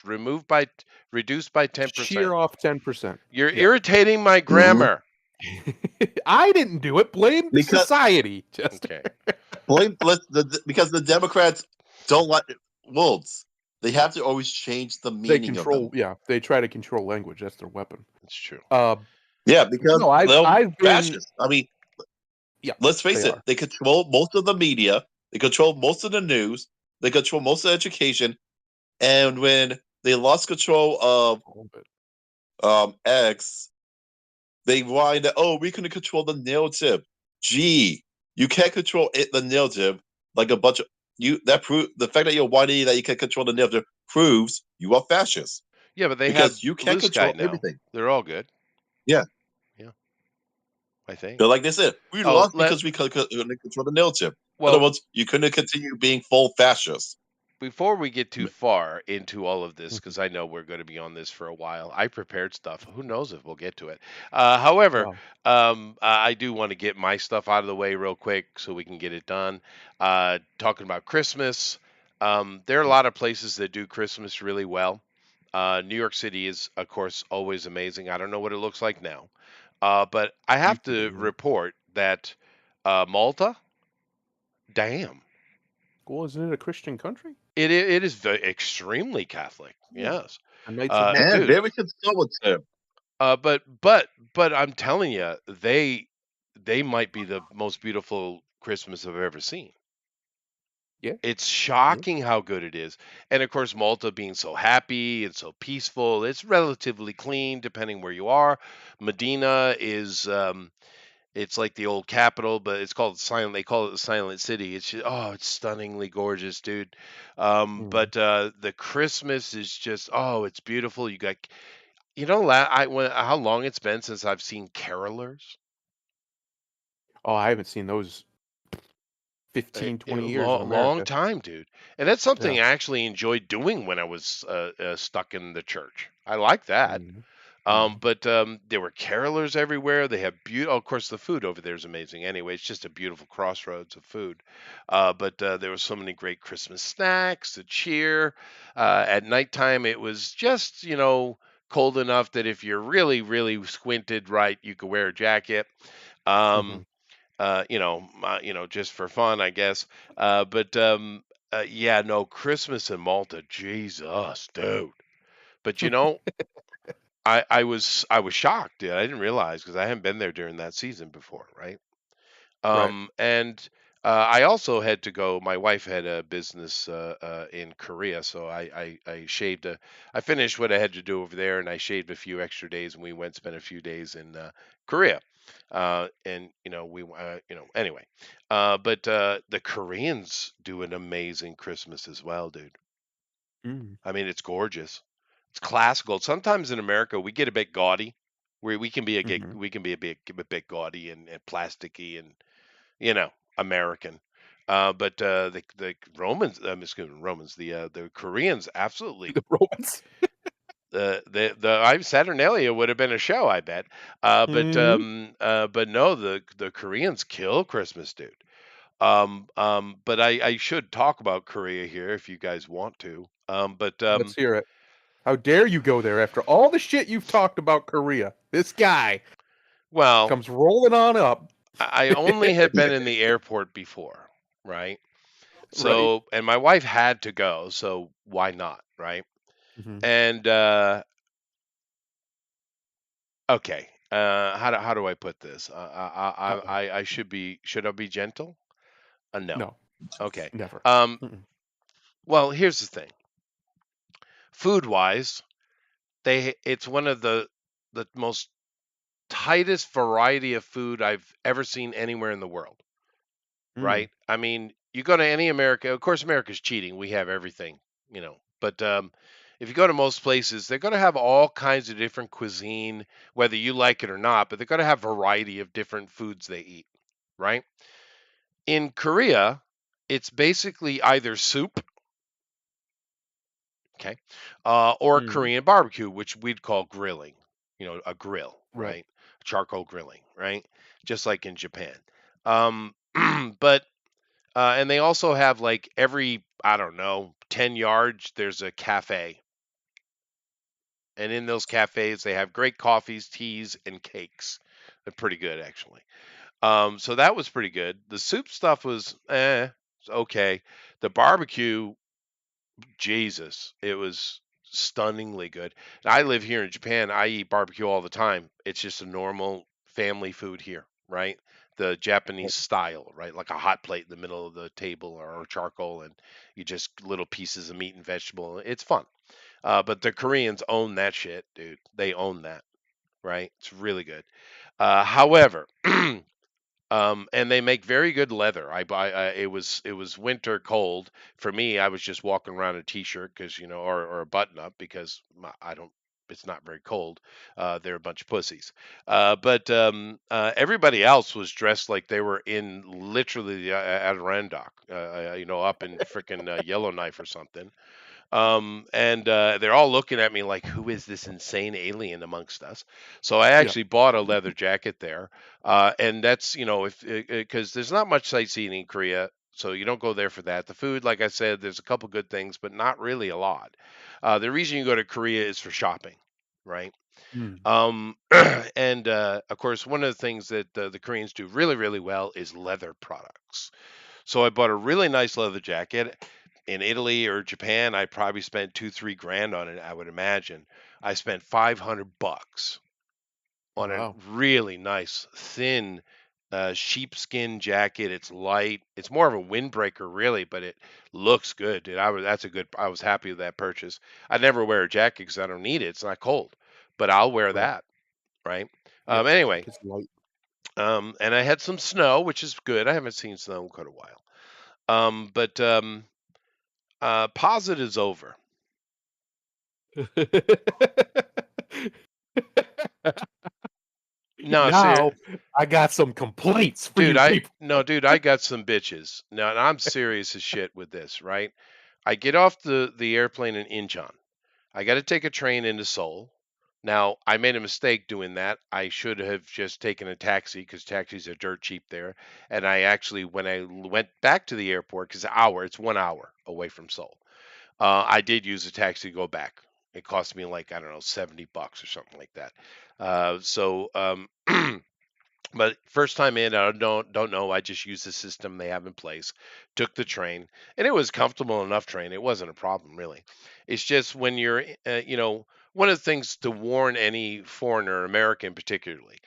[SPEAKER 1] reduce by 10%.
[SPEAKER 2] Shear off 10%.
[SPEAKER 1] You're
[SPEAKER 2] Yeah.
[SPEAKER 1] irritating my
[SPEAKER 3] Mhm.
[SPEAKER 1] grammar.
[SPEAKER 2] I didn't do it. Blame
[SPEAKER 3] Because
[SPEAKER 2] society. Just
[SPEAKER 1] Okay.
[SPEAKER 3] because the Democrats don't like wolves. They have to always change the
[SPEAKER 2] they
[SPEAKER 3] meaning of them.
[SPEAKER 2] control. Yeah, they try to control language. That's their weapon.
[SPEAKER 1] That's true.
[SPEAKER 3] Yeah, because
[SPEAKER 2] No,
[SPEAKER 3] they're
[SPEAKER 2] I've been.
[SPEAKER 3] fascists. I mean,
[SPEAKER 2] Yeah,
[SPEAKER 3] let's face
[SPEAKER 2] they
[SPEAKER 3] it.
[SPEAKER 2] are.
[SPEAKER 3] They control most of the media. They control most of the news. They control most of education. And when they lost control of
[SPEAKER 2] A little bit.
[SPEAKER 3] X, they whine that, oh, we couldn't control the narrative. Gee, you can't control the narrative like a bunch of you. That prove the fact that you're whining that you can control the narrative proves you are fascist
[SPEAKER 1] Yeah, but they have
[SPEAKER 3] because you can't
[SPEAKER 1] Blue Sky
[SPEAKER 3] control
[SPEAKER 1] now.
[SPEAKER 3] everything.
[SPEAKER 1] They're all good.
[SPEAKER 3] Yeah,
[SPEAKER 1] Yeah, I think.
[SPEAKER 3] but like they said, we
[SPEAKER 1] Oh,
[SPEAKER 3] lost because we couldn't control the narrative. In other
[SPEAKER 1] well,
[SPEAKER 3] words, you couldn't continue being full fascist.
[SPEAKER 1] before we get too far into all of this,
[SPEAKER 2] Mhm.
[SPEAKER 1] because I know we're going to be on this for a while, I prepared stuff. Who knows if we'll get to it? However,
[SPEAKER 2] Wow.
[SPEAKER 1] I do want to get my stuff out of the way real quick so we can get it done. Talking about Christmas, there are a lot of places that do Christmas really well. New York City is, of course, always amazing. I don't know what it looks like now, but I have
[SPEAKER 2] Used to
[SPEAKER 1] to
[SPEAKER 2] be, yeah.
[SPEAKER 1] report that Malta, damn.
[SPEAKER 2] Well, isn't it a Christian country?
[SPEAKER 1] It is extremely Catholic. Yes.
[SPEAKER 2] The Knights of Malta.
[SPEAKER 3] And
[SPEAKER 1] Dude.
[SPEAKER 3] very conservative.
[SPEAKER 1] But I'm telling you, they might be the most beautiful Christmas I've ever seen.
[SPEAKER 2] Yeah.
[SPEAKER 1] It's shocking how good it is. And of course, Malta being so happy and so peaceful, it's relatively clean depending where you are. Medina is it's like the old capital, but it's called silent. They call it the silent city. It's just, oh, it's stunningly gorgeous, dude.
[SPEAKER 2] Mm.
[SPEAKER 1] But the Christmas is just, oh, it's beautiful. You got, how long it's been since I've seen carolers?
[SPEAKER 2] Oh, I haven't seen those 15, 20 years in
[SPEAKER 1] Long, long
[SPEAKER 2] America.
[SPEAKER 1] time, dude. And that's something
[SPEAKER 2] Yeah.
[SPEAKER 1] I actually enjoyed doing when I was stuck in the church. I like that.
[SPEAKER 2] Mhm.
[SPEAKER 1] But there were carolers everywhere. They have of course, the food over there is amazing. Anyway, it's just a beautiful crossroads of food. But there were so many great Christmas snacks to cheer. At nighttime, it was just cold enough that if you're really, really squinted right, you could wear a jacket. Um,
[SPEAKER 2] Mhm.
[SPEAKER 1] just for fun, I guess. But yeah, no, Christmas in Malta, Jesus, dude. But I was shocked. Dude. I didn't realize because I hadn't been there during that season before, right?
[SPEAKER 2] Right.
[SPEAKER 1] And I also had to go. My wife had a business in Korea, so I shaved I finished what I had to do over there, and I shaved a few extra days, and we went spent a few days in Korea. And anyway. But the Koreans do an amazing Christmas as well, dude.
[SPEAKER 2] Mm.
[SPEAKER 1] I mean, it's gorgeous. It's classical. Sometimes in America we get a bit gaudy.
[SPEAKER 2] Mhm.
[SPEAKER 1] We can be a bit gaudy and plasticky and American. But the Romans, excuse me, Romans, the Koreans absolutely.
[SPEAKER 2] The Romans.
[SPEAKER 1] The Saturnalia would have been a show, I bet.
[SPEAKER 2] Mhm.
[SPEAKER 1] But no, the Koreans kill Christmas, dude. But I should talk about Korea here if you guys want to. But
[SPEAKER 2] Let's hear it. How dare you go there after all the shit you've talked about Korea? This guy
[SPEAKER 1] well,
[SPEAKER 2] comes rolling on up.
[SPEAKER 1] I only had been in the airport before, right?
[SPEAKER 2] Right.
[SPEAKER 1] So, and my wife had to go, so why not, right?
[SPEAKER 2] Mhm.
[SPEAKER 1] And okay, how do I put this?
[SPEAKER 2] Uh-oh.
[SPEAKER 1] I should I be gentle? No.
[SPEAKER 2] No,
[SPEAKER 1] Okay.
[SPEAKER 2] never.
[SPEAKER 1] Um.
[SPEAKER 2] Mm-mm.
[SPEAKER 1] Well, here's the thing. Food wise, it's one of the most tightest variety of food I've ever seen anywhere in the world.
[SPEAKER 2] Mm.
[SPEAKER 1] Right? I mean, you go to any America, of course, America's cheating. We have everything, But If you go to most places, they're going to have all kinds of different cuisine, whether you like it or not, but they're going to have variety of different foods they eat, right? In Korea, it's basically either soup, okay, or
[SPEAKER 2] Mm,
[SPEAKER 1] Korean barbecue, which we'd call grilling, a grill,
[SPEAKER 2] right.
[SPEAKER 1] right? Charcoal grilling, right? Just like in Japan. Um, but and they also have like every, I don't know, 10 yards, there's a cafe. And in those cafes, they have great coffees, teas, and cakes. They're pretty good, actually. So that was pretty good. The soup stuff was it's okay. The barbecue, Jesus, it was stunningly good. I live here in Japan. I eat barbecue all the time. It's just a normal family food here, right? The Japanese style, right? Like a hot plate in the middle of the table or charcoal, and you just little pieces of meat and vegetable. It's fun. But the Koreans own that shit, dude. They own that, right? It's really good. However, and they make very good leather. It was winter cold for me. I was just walking around in a t-shirt because or a button up because I don't. It's not very cold. They're a bunch of pussies. But everybody else was dressed like they were in literally the Adirondack, up in frickin' Yellowknife or something. And they're all looking at me like, who is this insane alien amongst us? So I
[SPEAKER 2] Yeah.
[SPEAKER 1] actually bought a leather jacket there. And that's, if because there's not much sightseeing in Korea. So you don't go there for that. The food, like I said, there's a couple good things, but not really a lot. The reason you go to Korea is for shopping, right?
[SPEAKER 2] Mm.
[SPEAKER 1] Um, and of course, one of the things that the Koreans do really, really well is leather products. So I bought a really nice leather jacket. In Italy or Japan, I probably spent 2, 3 grand on it, I would imagine. I spent $500 on a
[SPEAKER 2] Wow.
[SPEAKER 1] really nice, thin sheepskin jacket. It's light. It's more of a windbreaker, really, but it looks good, dude. I was happy with that purchase. I never wear a jacket because I don't need it. It's not cold, but I'll wear
[SPEAKER 2] Right.
[SPEAKER 1] that, right?
[SPEAKER 2] Yeah.
[SPEAKER 1] Anyway,
[SPEAKER 2] It's light.
[SPEAKER 1] and I had some snow, which is good. I haven't seen snow in quite a while. But positives over. No,
[SPEAKER 2] Now I got some complaints for
[SPEAKER 1] dude.
[SPEAKER 2] you
[SPEAKER 1] I
[SPEAKER 2] people.
[SPEAKER 1] no, dude. I got some bitches. Now, and I'm serious as shit with this, right? I get off the airplane in Incheon. I got to take a train into Seoul. Now, I made a mistake doing that. I should have just taken a taxi because taxis are dirt cheap there. And I actually, when I went back to the airport, because it's 1 hour away from Seoul. I did use a taxi to go back. It cost me like, I don't know, $70 or something like that. But first time in, I don't know. I just used the system they have in place. Took the train, and it was comfortable enough train. It wasn't a problem really. It's just when you're, one of the things to warn any foreigner, American particularly,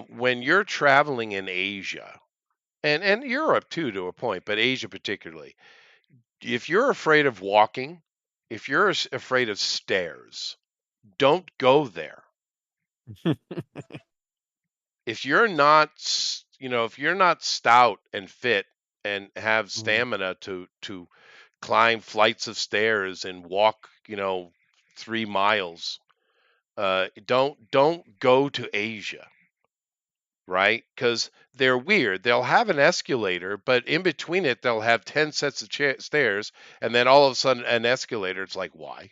[SPEAKER 1] when you're traveling in Asia and Europe too to a point, but Asia particularly, if you're afraid of walking, if you're afraid of stairs, don't go there. If you're not, if you're not stout and fit and have
[SPEAKER 2] Mm.
[SPEAKER 1] stamina to climb flights of stairs and walk, 3 miles, don't go to Asia, right? Because they're weird. They'll have an escalator, but in between it, they'll have 10 sets of stairs, and then all of a sudden an escalator. It's like, why?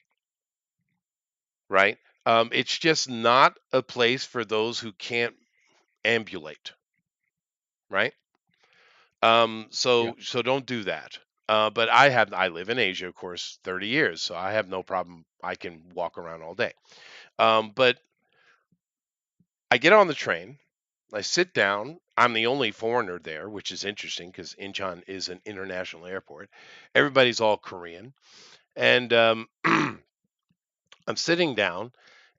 [SPEAKER 1] Right? It's just not a place for those who can't ambulate, right?
[SPEAKER 2] Yeah.
[SPEAKER 1] So don't do that. But I live in Asia, of course, 30 years, so I have no problem. I can walk around all day. But I get on the train, I sit down. I'm the only foreigner there, which is interesting because Incheon is an international airport. Everybody's all Korean, and I'm sitting down,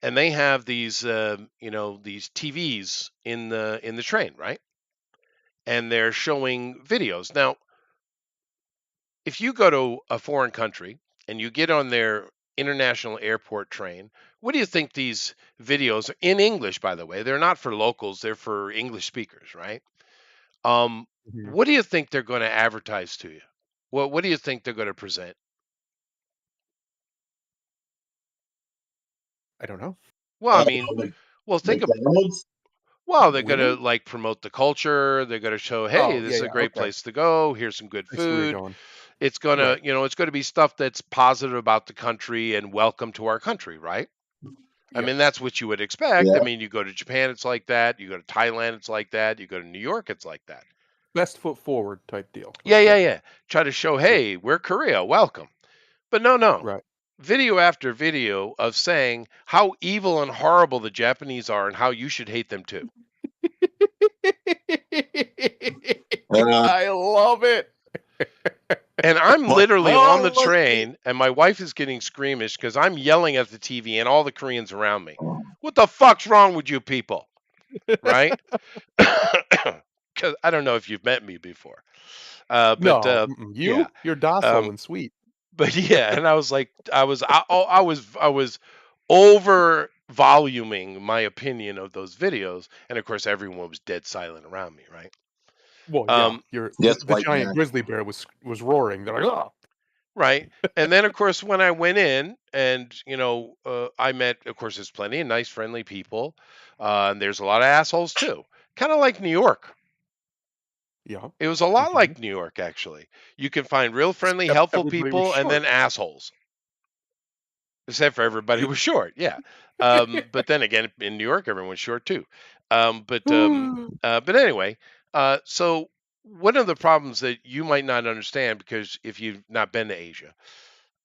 [SPEAKER 1] and they have these TVs in the train, right? And they're showing videos. Now, if you go to a foreign country and you get on their international airport train, what do you think these videos are in English, by the way? They're not for locals, they're for English speakers, right? Um,
[SPEAKER 2] Mhm.
[SPEAKER 1] what do you think they're going to advertise to you? What do you think they're going to present?
[SPEAKER 2] I don't know.
[SPEAKER 1] Well, I mean, well, think of
[SPEAKER 3] McDonald's.
[SPEAKER 1] well, they're gonna
[SPEAKER 2] Women?
[SPEAKER 1] like promote the culture. They're gonna show, hey,
[SPEAKER 2] Oh,
[SPEAKER 1] this
[SPEAKER 2] yeah,
[SPEAKER 1] is a
[SPEAKER 2] yeah.
[SPEAKER 1] great
[SPEAKER 2] Okay.
[SPEAKER 1] place to go. Here's some good
[SPEAKER 2] I see where you're
[SPEAKER 1] food.
[SPEAKER 2] going.
[SPEAKER 1] It's gonna,
[SPEAKER 2] Right.
[SPEAKER 1] it's gonna be stuff that's positive about the country and welcome to our country, right? I
[SPEAKER 2] Yeah.
[SPEAKER 1] mean, that's what you would expect. I
[SPEAKER 3] Yeah.
[SPEAKER 1] mean, you go to Japan, it's like that. You go to Thailand, it's like that. You go to New York, it's like that.
[SPEAKER 2] Best foot forward type deal.
[SPEAKER 1] Yeah, yeah,
[SPEAKER 2] Okay.
[SPEAKER 1] yeah. Try to show,
[SPEAKER 2] Yeah.
[SPEAKER 1] hey, we're Korea, welcome. But no.
[SPEAKER 2] Right.
[SPEAKER 1] Video after video of saying how evil and horrible the Japanese are and how you should hate them too.
[SPEAKER 3] Uh,
[SPEAKER 2] I love it.
[SPEAKER 1] And I'm
[SPEAKER 3] Well,
[SPEAKER 1] literally on the
[SPEAKER 3] let's see.
[SPEAKER 1] train and my wife is getting squeamish because I'm yelling at the TV and all the Koreans around me. What the fuck's wrong with you people? Right? Because I don't know if you've met me before. But
[SPEAKER 2] No,
[SPEAKER 1] yeah.
[SPEAKER 2] you're docile and sweet.
[SPEAKER 1] But yeah, and I was like, I was over voluming my opinion of those videos, and of course everyone was dead silent around me, right?
[SPEAKER 2] Well, yeah,
[SPEAKER 1] Um,
[SPEAKER 3] Yes,
[SPEAKER 2] the
[SPEAKER 3] white
[SPEAKER 2] giant
[SPEAKER 3] man.
[SPEAKER 2] grizzly bear was roaring. They're like, oh,
[SPEAKER 1] right. And then of course when I went in, and I met, of course, there's plenty of nice, friendly people, and there's a lot of assholes too, kind of like New York.
[SPEAKER 2] yeah.
[SPEAKER 1] It was a lot
[SPEAKER 2] Mhm.
[SPEAKER 1] like New York, actually. You can find real friendly, helpful
[SPEAKER 2] Everybody was
[SPEAKER 1] people, and then
[SPEAKER 2] short.
[SPEAKER 1] assholes. Except for everybody was short, yeah. But then again, in New York, everyone's short too. But anyway, so one of the problems that you might not understand, because if you've not been to Asia,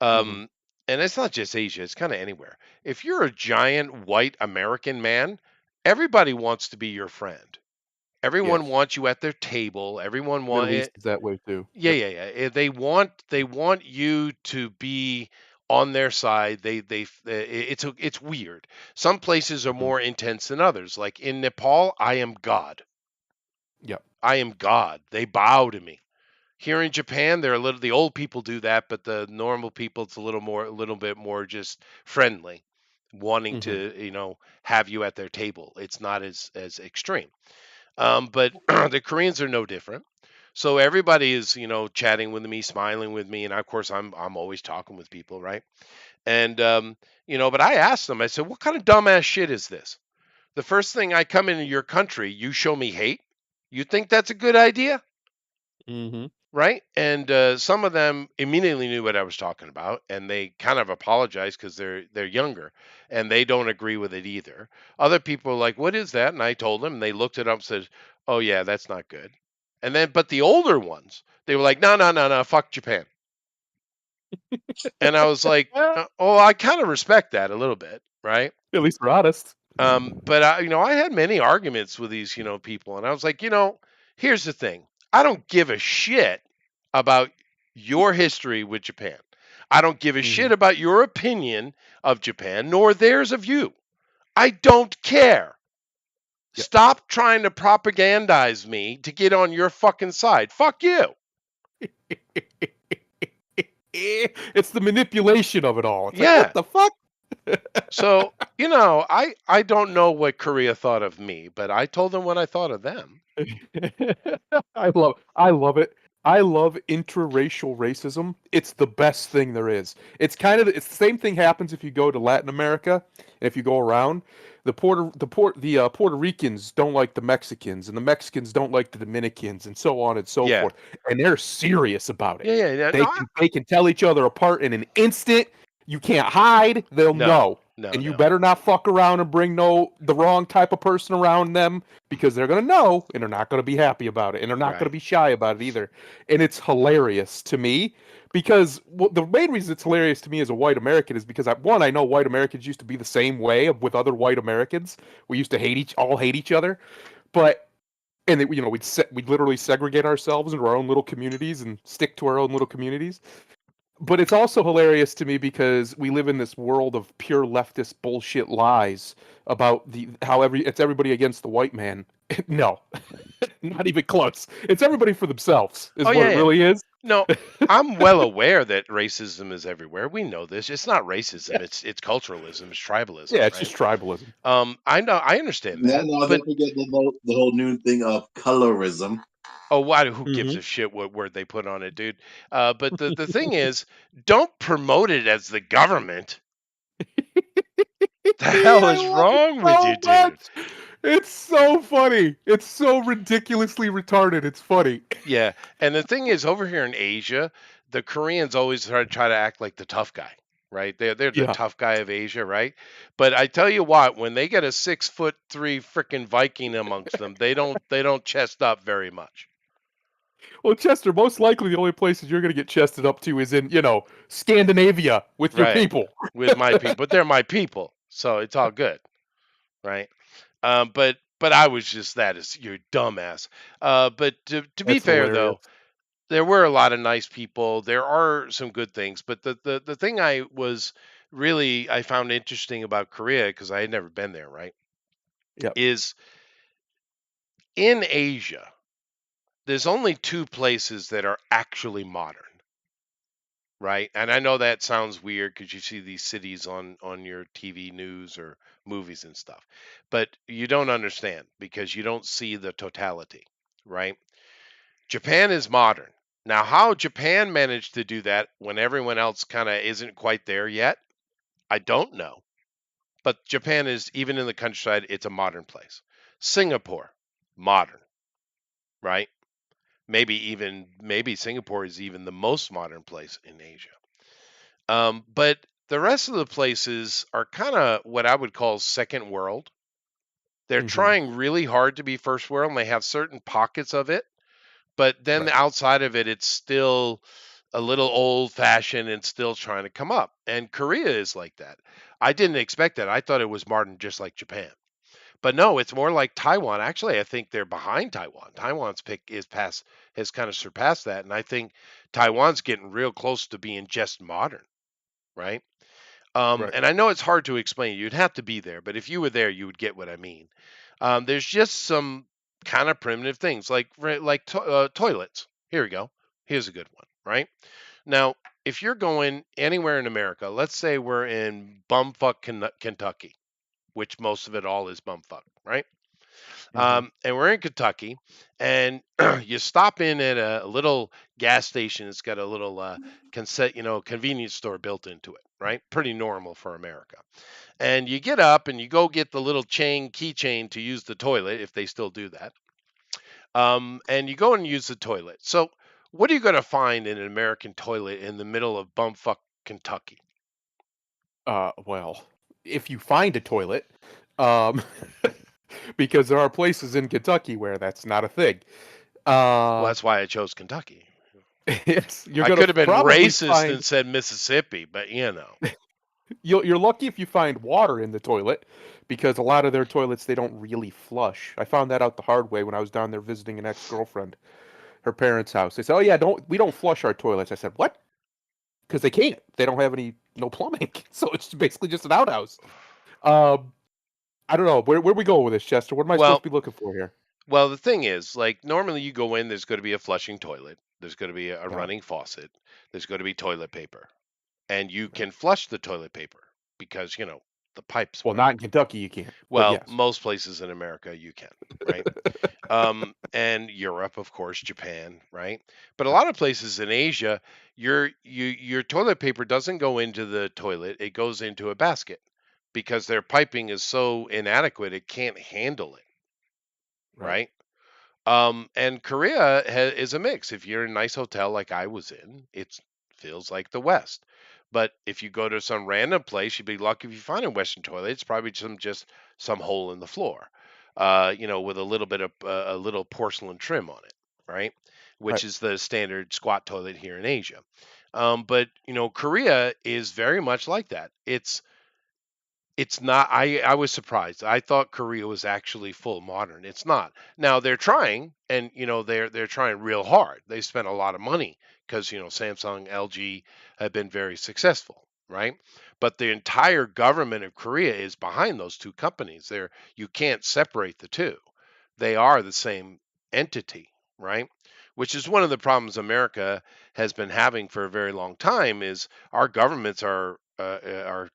[SPEAKER 2] Mhm.
[SPEAKER 1] um, and it's not just Asia, it's kind of anywhere. If you're a giant white American man, everybody wants to be your friend. Everyone
[SPEAKER 2] Yes.
[SPEAKER 1] wants you at their table. Everyone
[SPEAKER 2] Middle
[SPEAKER 1] wants.
[SPEAKER 2] East is that way too.
[SPEAKER 1] Yeah,
[SPEAKER 2] Yep.
[SPEAKER 1] yeah, yeah. They want you to be on their side. It's weird. Some places are
[SPEAKER 2] Mhm.
[SPEAKER 1] more intense than others. Like in Nepal, I am God.
[SPEAKER 2] Yep.
[SPEAKER 1] I am God. They bow to me. Here in Japan, the old people do that, but the normal people, it's a little bit more just friendly, wanting
[SPEAKER 2] Mhm.
[SPEAKER 1] to, have you at their table. It's not as extreme. But the Koreans are no different. So everybody is, chatting with me, smiling with me, and of course I'm always talking with people, right? And but I asked them, I said, "What kind of dumbass shit is this? The first thing I come into your country, you show me hate? You think that's a good idea?"
[SPEAKER 2] Mhm.
[SPEAKER 1] Right? And some of them immediately knew what I was talking about, and they kind of apologized because they're younger and they don't agree with it either. Other people were like, "What is that?" And I told them, and they looked it up and said, "Oh yeah, that's not good." And then, but the older ones, they were like, "No, no, no, no, fuck Japan." And I was like, "Oh, I kind of respect that a little bit, right?"
[SPEAKER 2] At least we're honest.
[SPEAKER 1] But I had many arguments with these, people, and I was like, here's the thing: I don't give a shit about your history with Japan. I don't give a
[SPEAKER 2] Mhm.
[SPEAKER 1] shit about your opinion of Japan, nor theirs of you. I don't care.
[SPEAKER 2] Yep.
[SPEAKER 1] Stop trying to propagandize me to get on your fucking side. Fuck you.
[SPEAKER 2] It's the manipulation of it all. It's like, what
[SPEAKER 1] Yeah.
[SPEAKER 2] the fuck?
[SPEAKER 1] So, I don't know what Korea thought of me, but I told them what I thought of them.
[SPEAKER 2] I love it. I love interracial racism. It's the best thing there is. It's the same thing happens if you go to Latin America and if you go around. Puerto Ricans don't like the Mexicans and the Mexicans don't like the Dominicans and so on and so
[SPEAKER 1] Yeah.
[SPEAKER 2] forth. And they're serious about it.
[SPEAKER 1] Yeah, yeah.
[SPEAKER 2] They can tell each other apart in an instant. You can't hide. They'll know.
[SPEAKER 1] No,
[SPEAKER 2] And you
[SPEAKER 1] no.
[SPEAKER 2] better not fuck around and bring the wrong type of person around them because they're gonna know and they're not gonna be happy about it and they're not gonna
[SPEAKER 1] Right.
[SPEAKER 2] be shy about it either. And it's hilarious to me because the main reason it's hilarious to me as a white American is because I know white Americans used to be the same way with other white Americans. We used to all hate each other, but we'd literally segregate ourselves into our own little communities and stick to our own little communities. But it's also hilarious to me because we live in this world of pure leftist bullshit lies about it's everybody against the white man. No, not even close. It's everybody for themselves, is
[SPEAKER 1] Oh,
[SPEAKER 2] what
[SPEAKER 1] yeah,
[SPEAKER 2] it
[SPEAKER 1] yeah.
[SPEAKER 2] really is.
[SPEAKER 1] No, I'm well aware that racism is everywhere. We know this. It's not racism.
[SPEAKER 2] Yeah,
[SPEAKER 1] It's culturalism. It's tribalism,
[SPEAKER 2] yeah, it's
[SPEAKER 1] right?
[SPEAKER 2] just tribalism.
[SPEAKER 1] I know. I understand
[SPEAKER 3] Now,
[SPEAKER 1] that.
[SPEAKER 3] now
[SPEAKER 1] But
[SPEAKER 3] don't forget the whole new thing of colorism.
[SPEAKER 1] oh, why? Who gives
[SPEAKER 2] Hmm.
[SPEAKER 1] a shit what word they put on it, dude? But the thing is, don't promote it as the government. The hell
[SPEAKER 2] I
[SPEAKER 1] is
[SPEAKER 2] love it
[SPEAKER 1] wrong with you,
[SPEAKER 2] so
[SPEAKER 1] dude?
[SPEAKER 2] much. It's so funny. It's so ridiculously retarded. It's funny.
[SPEAKER 1] Yeah, and the thing is, over here in Asia, the Koreans always try to act like the tough guy, right? They're the
[SPEAKER 2] Yeah.
[SPEAKER 1] tough guy of Asia, right? But I tell you what, when they get a 6'3" freaking Viking amongst them, they don't chest up very much,
[SPEAKER 2] Well, Chester, most likely the only places you're going to get chested up to is in, Scandinavia with your
[SPEAKER 1] right?
[SPEAKER 2] people.
[SPEAKER 1] With my people, but they're my people, so it's all good, right? But I was just that is you dumbass. But to be
[SPEAKER 2] That's
[SPEAKER 1] fair
[SPEAKER 2] hilarious.
[SPEAKER 1] though, there were a lot of nice people. There are some good things, but the thing I found interesting about Korea because I had never been there, right?
[SPEAKER 2] Yep.
[SPEAKER 1] Is in Asia, there's only two places that are actually modern, right? And I know that sounds weird because you see these cities on your TV news or movies and stuff, but you don't understand because you don't see the totality, right? Japan is modern. Now, how Japan managed to do that when everyone else kind of isn't quite there yet, I don't know. But Japan is, even in the countryside, it's a modern place. Singapore, modern, right? Maybe Singapore is even the most modern place in Asia. But the rest of the places are kind of what I would call second world. They're
[SPEAKER 2] Hmm.
[SPEAKER 1] trying really hard to be first world, and they have certain pockets of it. But then
[SPEAKER 2] Right.
[SPEAKER 1] the outside of it, it's still a little old fashioned and still trying to come up. And Korea is like that. I didn't expect that. I thought it was modern just like Japan. But no, it's more like Taiwan. Actually, I think they're behind Taiwan. Taiwan's pick is past has kind of surpassed that. And I think Taiwan's getting real close to being just modern, right?
[SPEAKER 2] Right.
[SPEAKER 1] And I know it's hard to explain. You'd have to be there, but if you were there, you would get what I mean. There's just some kind of primitive things like toilets. Here we go. Here's a good one, right? Now, if you're going anywhere in America, let's say we're in bumfuck Kentucky, which most of it all is bumfuck, right?
[SPEAKER 2] Hmm.
[SPEAKER 1] And we're in Kentucky, and you stop in at a little gas station. It's got a little convenience store built into it, right? Pretty normal for America. And you get up and you go get the little keychain to use the toilet if they still do that. And you go and use the toilet. So, what are you going to find in an American toilet in the middle of bumfuck Kentucky?
[SPEAKER 2] Well, if you find a toilet, um, because there are places in Kentucky where that's not a thing.
[SPEAKER 1] Well,
[SPEAKER 2] Uh,
[SPEAKER 1] that's why I chose Kentucky.
[SPEAKER 2] you're
[SPEAKER 1] I
[SPEAKER 2] gonna
[SPEAKER 1] could have been
[SPEAKER 2] probably
[SPEAKER 1] racist
[SPEAKER 2] find
[SPEAKER 1] and said Mississippi, but you know.
[SPEAKER 2] you're lucky if you find water in the toilet, because a lot of their toilets they don't really flush. I found that out the hard way when I was down there visiting an ex-girlfriend, her parents' house. They said, "Oh yeah, we don't flush our toilets." I said, "What?" Because they can't. They don't have no plumbing, so it's basically just an outhouse. Um, I don't know where we go with this, Chester. What am I supposed
[SPEAKER 1] Well,
[SPEAKER 2] to be looking for here?
[SPEAKER 1] well, the thing is, like normally you go in, there's going to be a flushing toilet, there's going to be a
[SPEAKER 2] Yeah,
[SPEAKER 1] running faucet, there's going to be toilet paper, and you
[SPEAKER 2] right.
[SPEAKER 1] can flush the toilet paper because the pipes
[SPEAKER 2] Well,
[SPEAKER 1] break.
[SPEAKER 2] not in Kentucky, you can't, but
[SPEAKER 1] Well,
[SPEAKER 2] yes.
[SPEAKER 1] most places in America you can, right? And Europe, of course, Japan, right? But a lot of places in Asia, your toilet paper doesn't go into the toilet; it goes into a basket because their piping is so inadequate it can't handle it,
[SPEAKER 2] Right.
[SPEAKER 1] right? And Korea is a mix. If you're in a nice hotel like I was in, it feels like the West. But if you go to some random place, you'd be lucky if you find a Western toilet. It's probably just some hole in the floor, with a little bit of a little porcelain trim on it, right?
[SPEAKER 2] Right.
[SPEAKER 1] Which is the standard squat toilet here in Asia. But Korea is very much like that. It's not. I was surprised. I thought Korea was actually full modern. It's not. Now they're trying, and they're trying real hard. They spent a lot of money because Samsung, LG have been very successful, right? But the entire government of Korea is behind those two companies. You can't separate the two. They are the same entity, right? Which is one of the problems America has been having for a very long time is our governments are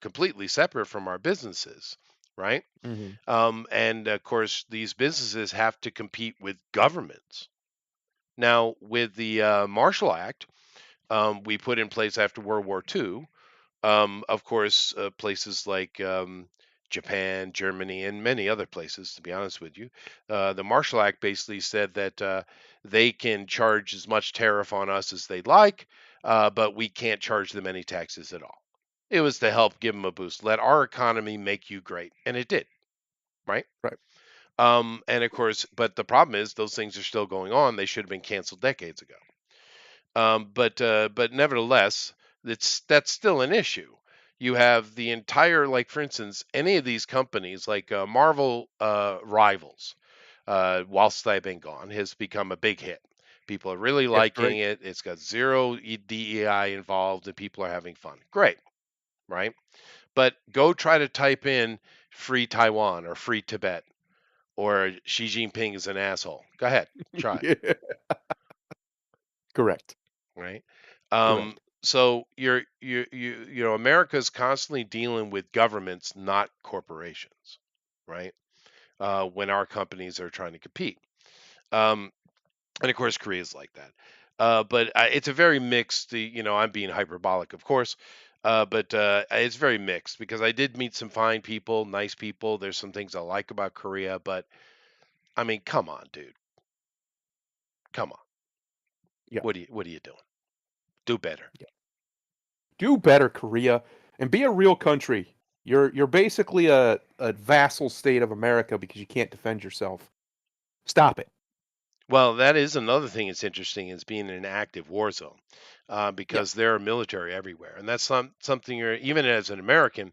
[SPEAKER 1] completely separate from our businesses, right?
[SPEAKER 2] Hmm.
[SPEAKER 1] And of course, these businesses have to compete with governments. Now, with the Marshall Act, we put in place after World War II, of course, places like Japan, Germany, and many other places, to be honest with you. The Marshall Act basically said that they can charge as much tariff on us as they'd like, but we can't charge them any taxes at all. It was to help give them a boost. Let our economy make you great. And it did, right?
[SPEAKER 2] Right.
[SPEAKER 1] And of course, but the problem is those things are still going on. They should have been canceled decades ago. But nevertheless, that's still an issue. You have the entire, like for instance, any of these companies like Marvel Rivals, whilst I've been gone, has become a big hit. People are really
[SPEAKER 2] That's
[SPEAKER 1] liking
[SPEAKER 2] great.
[SPEAKER 1] it. It's got zero DEI involved, and people are having fun. Great, right? But go try to type in "free Taiwan" or "free Tibet" or "Xi Jinping is an asshole." Go ahead, try it.
[SPEAKER 2] Yeah. Correct.
[SPEAKER 1] Right?
[SPEAKER 2] Correct.
[SPEAKER 1] So you know America's constantly dealing with governments, not corporations, right? When our companies are trying to compete, um, and of course Korea's like that. But it's a very mixed. You know, I'm being hyperbolic, of course, but it's very mixed because I did meet some fine people, nice people. There's some things I like about Korea, but I mean, come on, dude, come on.
[SPEAKER 2] Yeah.
[SPEAKER 1] What are you doing? Do better.
[SPEAKER 2] Do better, Korea, and be a real country. You're basically a vassal state of America because you can't defend yourself. Stop it.
[SPEAKER 1] Well, that is another thing that's interesting is being in an active war zone,
[SPEAKER 2] Yeah.
[SPEAKER 1] because there are military everywhere, and that's something you're even as an American,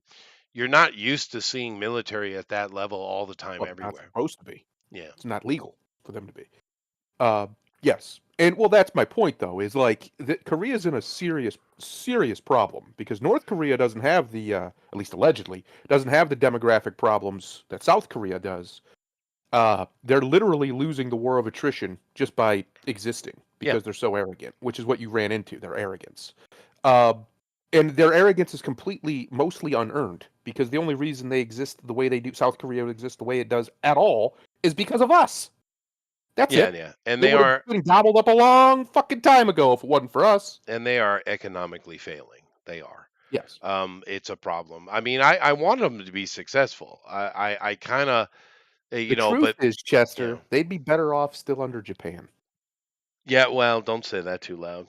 [SPEAKER 1] you're not used to seeing military at that level all the time
[SPEAKER 2] Well, not
[SPEAKER 1] everywhere.
[SPEAKER 2] supposed to be.
[SPEAKER 1] Yeah,
[SPEAKER 2] It's not legal for them to be. Yes, and well, that's my point though. Is like Korea's in a serious problem because North Korea doesn't have the, at least allegedly, doesn't have the demographic problems that South Korea does. They're literally losing the war of attrition just by existing
[SPEAKER 1] yeah,
[SPEAKER 2] because they're so arrogant, which is what you ran into, their arrogance. Uh, and their arrogance is mostly unearned because the only reason they exist the way they do, South Korea exists the way it does at all, is because of us. That's
[SPEAKER 1] yeah,
[SPEAKER 2] it.
[SPEAKER 1] yeah, and
[SPEAKER 2] They
[SPEAKER 1] they
[SPEAKER 2] would have
[SPEAKER 1] are
[SPEAKER 2] been gobbled up a long fucking time ago if it wasn't for us.
[SPEAKER 1] economically failing. They are.
[SPEAKER 2] Yes.
[SPEAKER 1] It's a problem. I mean, I want them to be successful. I kind of,
[SPEAKER 2] The
[SPEAKER 1] you know,
[SPEAKER 2] truth
[SPEAKER 1] but
[SPEAKER 2] is,
[SPEAKER 1] you know,
[SPEAKER 2] Chester, they'd be better off still under Japan.
[SPEAKER 1] yeah. Well, don't say that too loud.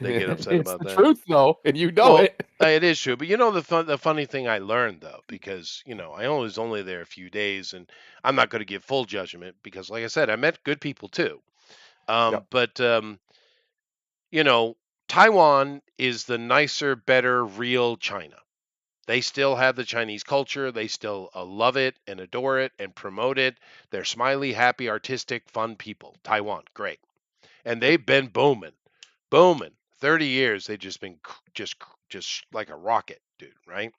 [SPEAKER 1] They get upset
[SPEAKER 2] It's
[SPEAKER 1] about
[SPEAKER 2] the
[SPEAKER 1] that.
[SPEAKER 2] truth, though, and you know
[SPEAKER 1] Well,
[SPEAKER 2] it.
[SPEAKER 1] it is true, but you know the funny thing I learned though, because you know I was only there a few days, and I'm not going to give full judgment because, like I said, I met good people too.
[SPEAKER 2] Yep.
[SPEAKER 1] But you know, Taiwan is the nicer, better, real China. They still have the Chinese culture. They still love it and adore it and promote it. They're smiley, happy, artistic, fun people. Taiwan, great, and they've been booming, booming. 30 years, they've just been just like a rocket, dude, right?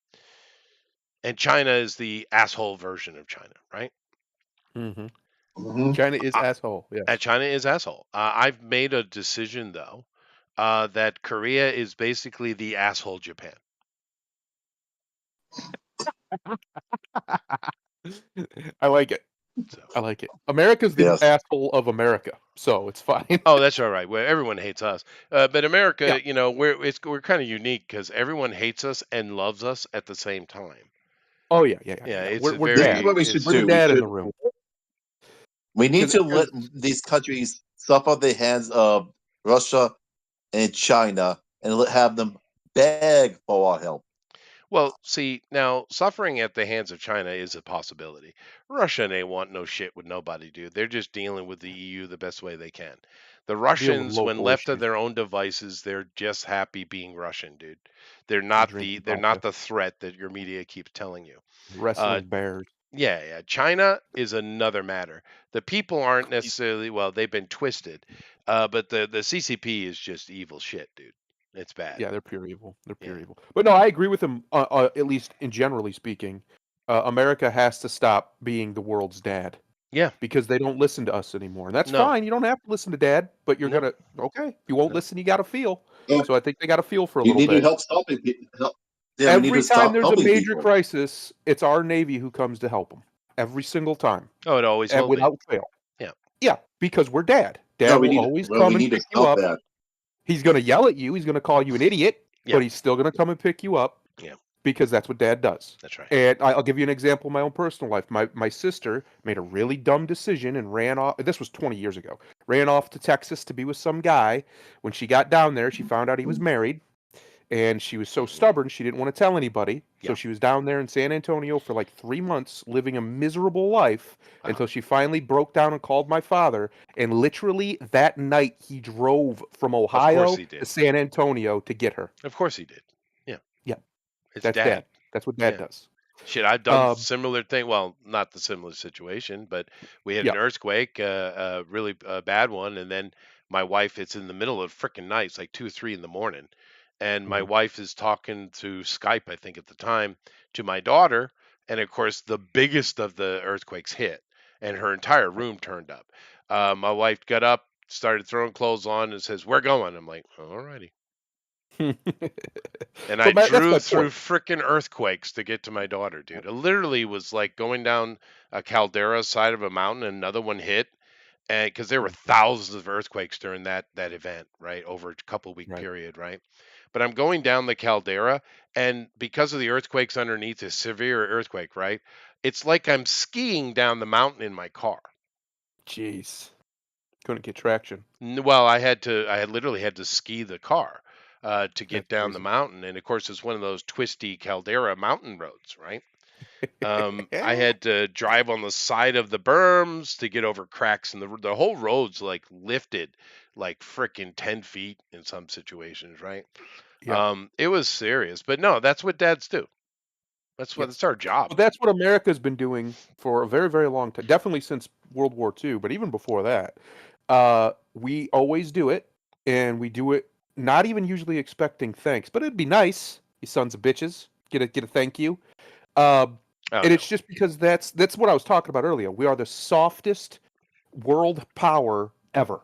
[SPEAKER 1] And China is the asshole version of China, right?
[SPEAKER 2] hmm
[SPEAKER 3] Mhm.
[SPEAKER 2] China is
[SPEAKER 1] Uh,
[SPEAKER 2] asshole. Yes.
[SPEAKER 1] China is asshole. I've made a decision though, that Korea is basically the asshole Japan.
[SPEAKER 2] I like it.
[SPEAKER 1] So,
[SPEAKER 2] I like it. America's the
[SPEAKER 3] Yes.
[SPEAKER 2] asshole of America, so it's fine.
[SPEAKER 1] oh, that's all right. Well, everyone hates us, but
[SPEAKER 2] Yeah.
[SPEAKER 1] America, you know, we're kind of unique because everyone hates us and loves us at the same time.
[SPEAKER 2] Oh yeah, yeah, yeah,
[SPEAKER 1] Yeah,
[SPEAKER 2] yeah.
[SPEAKER 1] it's a
[SPEAKER 2] We're
[SPEAKER 3] This is
[SPEAKER 2] dad.
[SPEAKER 3] what
[SPEAKER 1] very,
[SPEAKER 3] we should
[SPEAKER 2] We're
[SPEAKER 1] it's
[SPEAKER 2] the
[SPEAKER 3] do. We
[SPEAKER 2] dad in
[SPEAKER 3] should.
[SPEAKER 2] the room.
[SPEAKER 3] We need to let
[SPEAKER 2] Because
[SPEAKER 3] these countries suffer the hands of Russia and China, and have them beg for our help.
[SPEAKER 1] well, see, now suffering at the hands of China is a possibility. Russia ain't want no shit with nobody, dude. They're just dealing with the EU the best way they can. The
[SPEAKER 2] deal with
[SPEAKER 1] Russians, when
[SPEAKER 2] local
[SPEAKER 1] left to
[SPEAKER 2] issues
[SPEAKER 1] their own devices, they're just happy being Russian, dude.
[SPEAKER 2] and drinking
[SPEAKER 1] They're not
[SPEAKER 2] vodka,
[SPEAKER 1] the threat that your media keeps telling you. Uh,
[SPEAKER 2] wrestling bears.
[SPEAKER 1] yeah, yeah. China is another matter. The people aren't necessarily, well, they've been twisted, but the CCP is just evil shit, dude. It's bad.
[SPEAKER 2] Yeah, they're pure evil. They're
[SPEAKER 1] Yeah.
[SPEAKER 2] pure evil. But no, I agree with him. At least in generally speaking, America has to stop being the world's dad
[SPEAKER 1] Yeah.
[SPEAKER 2] because they don't listen to us anymore, and that's
[SPEAKER 1] No.
[SPEAKER 2] fine. You don't have to listen to dad, but you're
[SPEAKER 1] No.
[SPEAKER 2] gonna okay. If you won't
[SPEAKER 1] No.
[SPEAKER 2] listen, you got to feel.
[SPEAKER 3] Yeah.
[SPEAKER 2] So I think they got to feel for a
[SPEAKER 3] You
[SPEAKER 2] little
[SPEAKER 3] need to
[SPEAKER 2] bit.
[SPEAKER 3] help stopping people. Yeah, we need
[SPEAKER 2] Every
[SPEAKER 3] to
[SPEAKER 2] time
[SPEAKER 3] stop
[SPEAKER 2] there's a
[SPEAKER 3] helping
[SPEAKER 2] major
[SPEAKER 3] people.
[SPEAKER 2] crisis, it's our Navy who comes to help them. Every single time,
[SPEAKER 1] Oh, it always
[SPEAKER 2] and
[SPEAKER 1] will be.
[SPEAKER 2] without fail.
[SPEAKER 1] Yeah.
[SPEAKER 2] Yeah, because we're dad.
[SPEAKER 3] No,
[SPEAKER 2] Dad
[SPEAKER 3] we
[SPEAKER 2] will
[SPEAKER 3] need.
[SPEAKER 2] always
[SPEAKER 3] Well,
[SPEAKER 2] come
[SPEAKER 3] we
[SPEAKER 2] and
[SPEAKER 3] need to
[SPEAKER 2] pick you
[SPEAKER 3] stop
[SPEAKER 2] up.
[SPEAKER 3] that.
[SPEAKER 2] He's going to yell at you. He's going to call you an idiot,
[SPEAKER 1] Yeah.
[SPEAKER 2] but he's still going to come and pick you up.
[SPEAKER 1] Yeah.
[SPEAKER 2] because that's what Dad does.
[SPEAKER 1] That's right.
[SPEAKER 2] And I'll give you an example of my own personal life. My sister made a really dumb decision and ran off. This was 20 years ago. Ran off to Texas to be with some guy. When she got down there, she found out he was married, and she was so
[SPEAKER 1] Mhm.
[SPEAKER 2] stubborn she didn't want to tell anybody.
[SPEAKER 1] Yeah.
[SPEAKER 2] So she was down there in San Antonio for like 3 months, living a miserable life
[SPEAKER 1] Wow.
[SPEAKER 2] until she finally broke down and called my father. And literally that night, he drove from Ohio
[SPEAKER 1] he
[SPEAKER 2] to
[SPEAKER 1] did.
[SPEAKER 2] San Antonio to get her.
[SPEAKER 1] Of course he did. Yeah.
[SPEAKER 2] Yeah,
[SPEAKER 1] It's
[SPEAKER 2] that's
[SPEAKER 1] Dad.
[SPEAKER 2] Dad. That's what Dad
[SPEAKER 1] Yeah.
[SPEAKER 2] does.
[SPEAKER 1] Shit, I've done
[SPEAKER 2] Um,
[SPEAKER 1] similar thing. Well, not the similar situation, but we had
[SPEAKER 2] yeah.
[SPEAKER 1] an earthquake, a really bad one, and then my wife. It's in the middle of freaking night. It's like 2 or 3 in the morning, and my
[SPEAKER 2] Mhm.
[SPEAKER 1] wife is talking through Skype, I think at the time, to my daughter, and of course the biggest of the earthquakes hit, and her entire room turned up. My wife got up, started throwing clothes on, and says, "We're going." I'm like, "Alrighty." And I
[SPEAKER 2] That's
[SPEAKER 1] drove
[SPEAKER 2] my
[SPEAKER 1] through
[SPEAKER 2] point.
[SPEAKER 1] frickin' earthquakes to get to my daughter, dude. It literally was like going down a caldera side of a mountain and another one hit. And because there were
[SPEAKER 2] Mm,
[SPEAKER 1] thousands of earthquakes during that event, right, over a couple week
[SPEAKER 2] right.
[SPEAKER 1] period, right? But I'm going down the caldera, and because of the earthquakes underneath, a severe earthquake, right? It's like I'm skiing down the mountain in my car.
[SPEAKER 2] Jeez. Couldn't get traction.
[SPEAKER 1] Well, I had literally had to ski the car to get
[SPEAKER 2] That's
[SPEAKER 1] down the
[SPEAKER 2] crazy.
[SPEAKER 1] mountain, and of course, it's one of those twisty caldera mountain roads, right? I had to drive on the side of the berms to get over cracks, and the whole road's like lifted like freaking 10 feet in some situations, right?
[SPEAKER 2] Yeah.
[SPEAKER 1] It was serious, but no, that's what dads do.
[SPEAKER 2] Yes.
[SPEAKER 1] That's our job.
[SPEAKER 2] Well, that's what America's been doing for a very, very long time. Definitely since World War II, but even before that. We always do it, and we do it not even usually expecting thanks, but it'd be nice, you sons of bitches, get a thank you. Um,
[SPEAKER 1] Oh
[SPEAKER 2] and
[SPEAKER 1] no,
[SPEAKER 2] it's just because that's what I was talking about earlier. We are the softest world power ever.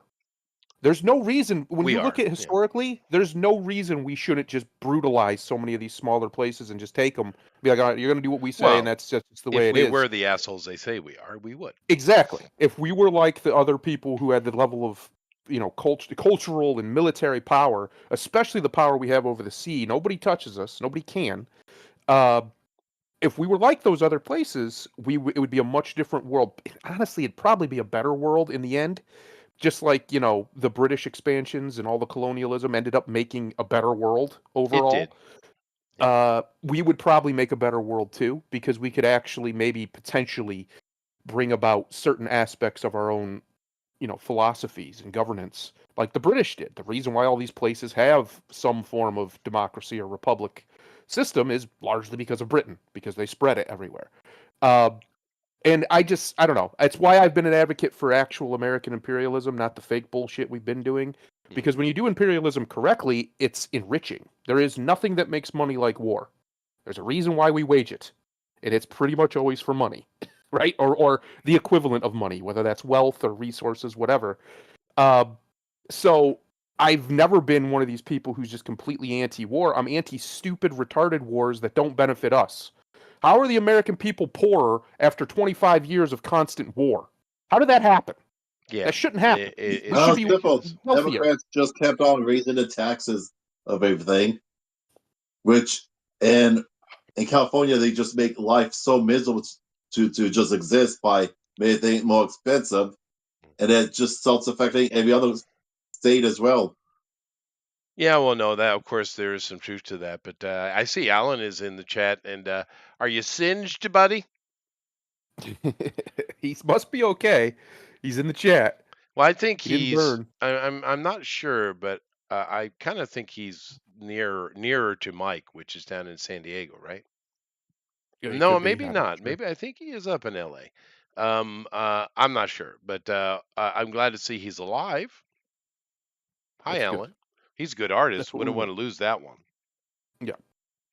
[SPEAKER 2] There's no reason when
[SPEAKER 1] we
[SPEAKER 2] you look
[SPEAKER 1] are.
[SPEAKER 2] at
[SPEAKER 1] Yeah.
[SPEAKER 2] historically, there's no reason we shouldn't just brutalize so many of these smaller places and just take them. Be like, all right, you're going to do what we say, and
[SPEAKER 1] Well,
[SPEAKER 2] that's just the way
[SPEAKER 1] if
[SPEAKER 2] it
[SPEAKER 1] we
[SPEAKER 2] is.
[SPEAKER 1] were the assholes they say we are, we would.
[SPEAKER 2] Exactly. If we were like the other people who had the level of, cultural and military power, especially the power we have over the sea, nobody touches us. Nobody can. Uh, if we were like those other places, it would be a much different world. Honestly, it'd probably be a better world in the end. Just like the British expansions and all the colonialism ended up making a better world
[SPEAKER 1] It
[SPEAKER 2] overall.
[SPEAKER 1] did. Yeah.
[SPEAKER 2] We would probably make a better world too because we could actually maybe potentially bring about certain aspects of our own philosophies and governance like the British did. The reason why all these places have some form of democracy or republic system is largely because of Britain, because they spread it everywhere. Uh, and I don't know. It's why I've been an advocate for actual American imperialism, not the fake bullshit we've been doing.
[SPEAKER 1] Mhm.
[SPEAKER 2] Because when you do imperialism correctly, it's enriching. There is nothing that makes money like war. There's a reason why we wage it, and it's pretty much always for money, right? Or the equivalent of money, whether that's wealth or resources, whatever. Uh, so I've never been one of these people who's just completely anti-war. I'm anti-stupid, retarded wars that don't benefit us. How are the American people poorer after 25 years of constant war? How did that happen?
[SPEAKER 1] Yeah.
[SPEAKER 2] That shouldn't happen. We
[SPEAKER 1] It's
[SPEAKER 2] should
[SPEAKER 3] Well, it's
[SPEAKER 2] be
[SPEAKER 3] simple.
[SPEAKER 1] ridiculous.
[SPEAKER 2] wealthier.
[SPEAKER 3] Democrats just kept on raising the taxes of everything, which and in California they just make life so miserable to just exist by making things more expensive, and it just starts affecting every other state as well.
[SPEAKER 1] Yeah, well, no, that of course there is some truth to that, but I see Alan is in the chat, and are you singed, buddy?
[SPEAKER 2] He must be okay. He's in the chat.
[SPEAKER 1] Well, I think
[SPEAKER 2] He didn't burn.
[SPEAKER 1] I'm not sure, but I kind of think he's nearer to Mike, which is down in San Diego, right?
[SPEAKER 2] Yeah, he
[SPEAKER 1] No,
[SPEAKER 2] could be.
[SPEAKER 1] maybe
[SPEAKER 2] I'm not
[SPEAKER 1] not.
[SPEAKER 2] sure.
[SPEAKER 1] Maybe I think he is up in L.A. I'm not sure, but I'm glad to see he's alive. Hi,
[SPEAKER 2] That's good.
[SPEAKER 1] Alan. He's a good artist.
[SPEAKER 2] That's what we
[SPEAKER 1] Wouldn't want
[SPEAKER 2] want.
[SPEAKER 1] to lose that one.
[SPEAKER 2] Yeah.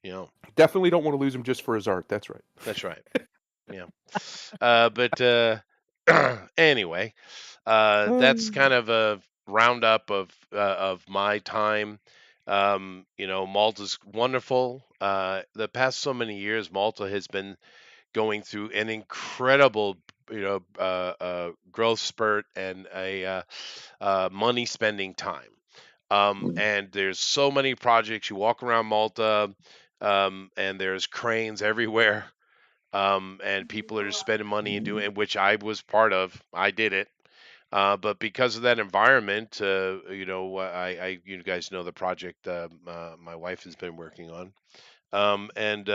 [SPEAKER 1] You know,
[SPEAKER 2] Definitely don't want to lose him just for his art. That's right.
[SPEAKER 1] that's right. Yeah. But anyway, that's
[SPEAKER 2] Um,
[SPEAKER 1] kind of a roundup of my time. Malta's wonderful. The past so many years, Malta has been going through an incredible, growth spurt and a money spending time. And there's so many projects. You walk around Malta, and there's cranes everywhere, and people are spending money and doing, which I was part of. I did it. But because of that environment, you guys know the project my wife has been working on, and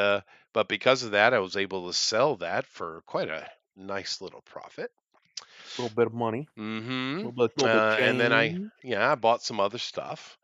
[SPEAKER 1] but because of that, I was able to sell that for quite a nice little profit.
[SPEAKER 2] A little bit of money,
[SPEAKER 1] Mm-hmm.
[SPEAKER 2] little bit of
[SPEAKER 1] And then
[SPEAKER 2] change.
[SPEAKER 1] I bought some other stuff.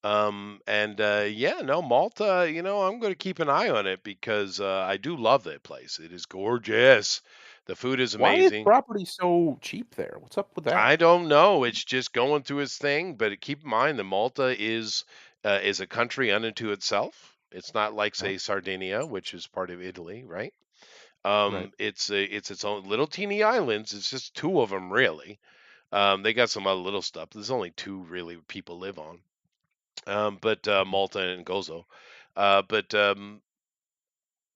[SPEAKER 1] And yeah, no, Malta, I'm going to keep an eye on it because I do love that place. It is gorgeous. The food is
[SPEAKER 2] Why is
[SPEAKER 1] amazing.
[SPEAKER 2] property so cheap there? What's up with that?
[SPEAKER 1] I don't know. It's just going through its thing, but keep in mind that Malta is a country unto itself. It's not like,
[SPEAKER 2] Right,
[SPEAKER 1] say, Sardinia, which is part of Italy, right?
[SPEAKER 2] right.
[SPEAKER 1] It's its own little teeny islands. It's just two of them, really. They got some other little stuff. There's only two really people live on, but
[SPEAKER 2] Mhm.
[SPEAKER 1] Malta and Gozo. But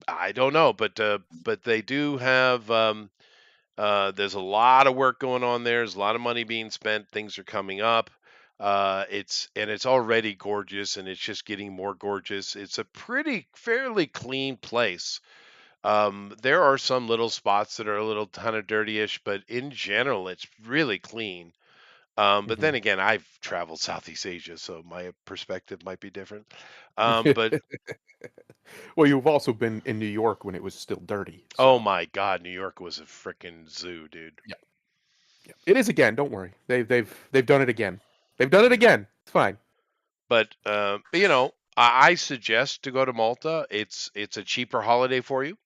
[SPEAKER 1] I don't know. But they do have. There's a lot of work going on there. There's a lot of money being spent. Things are coming up. It's already gorgeous, and it's just getting more gorgeous. It's a pretty fairly clean place. There are some little spots that are a little kind of dirtyish, but in general, it's really clean. But then
[SPEAKER 2] Mhm.
[SPEAKER 1] again, I've traveled Southeast Asia, so my perspective might be different. But
[SPEAKER 2] Well, you've also been in New York when it was still dirty,
[SPEAKER 1] oh
[SPEAKER 2] so
[SPEAKER 1] my God, New York was a freaking zoo, dude.
[SPEAKER 2] yeah, yeah. It is again, don't worry. They've done it again. They've done it
[SPEAKER 1] Yeah.
[SPEAKER 2] again. It's fine.
[SPEAKER 1] But I suggest to go to Malta. It's a cheaper holiday for you.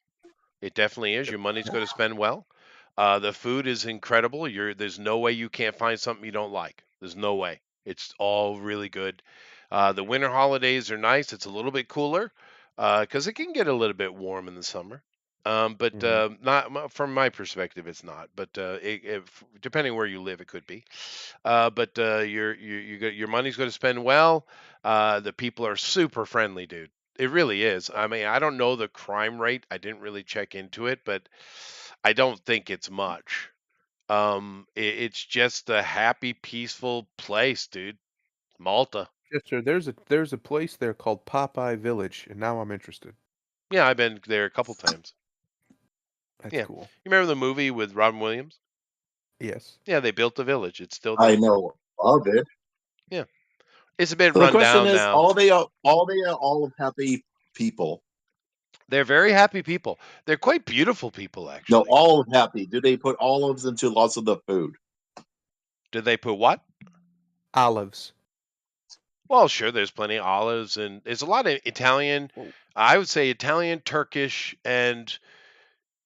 [SPEAKER 1] It definitely is. Your money's going to spend well. The food is incredible. There's no way you can't find something you don't like. There's no way. It's all really good. The winter holidays are nice. It's a little bit cooler because it can get a little bit warm in the summer. But
[SPEAKER 2] Mhm.
[SPEAKER 1] from my perspective, it's not. But depending where you live, it could be. But your money's going to spend well. The people are super friendly, dude. It really is. I mean, I don't know the crime rate. I didn't really check into it, but I don't think it's much. It's just a happy, peaceful place, dude. Malta.
[SPEAKER 2] Yes, sir. There's a place there called Popeye Village, and now I'm interested.
[SPEAKER 1] Yeah, I've been there a couple times.
[SPEAKER 2] That's
[SPEAKER 1] Yeah,
[SPEAKER 2] cool.
[SPEAKER 1] you remember the movie with Robin Williams?
[SPEAKER 2] Yes.
[SPEAKER 1] Yeah, they built the village. It's still
[SPEAKER 3] I
[SPEAKER 1] there.
[SPEAKER 3] know of it.
[SPEAKER 1] Yeah, it's a bit
[SPEAKER 3] So the
[SPEAKER 1] run
[SPEAKER 3] question
[SPEAKER 1] down
[SPEAKER 3] is,
[SPEAKER 1] now.
[SPEAKER 3] all they are all happy people?
[SPEAKER 1] They're very happy people. They're quite beautiful people,
[SPEAKER 3] No,
[SPEAKER 1] actually.
[SPEAKER 3] all happy. Do they put olives into lots of the food?
[SPEAKER 1] Did they put what?
[SPEAKER 2] Olives.
[SPEAKER 1] Well, sure, there's plenty of olives, and there's a lot of Italian.
[SPEAKER 2] Whoa.
[SPEAKER 1] I would say Italian, Turkish, and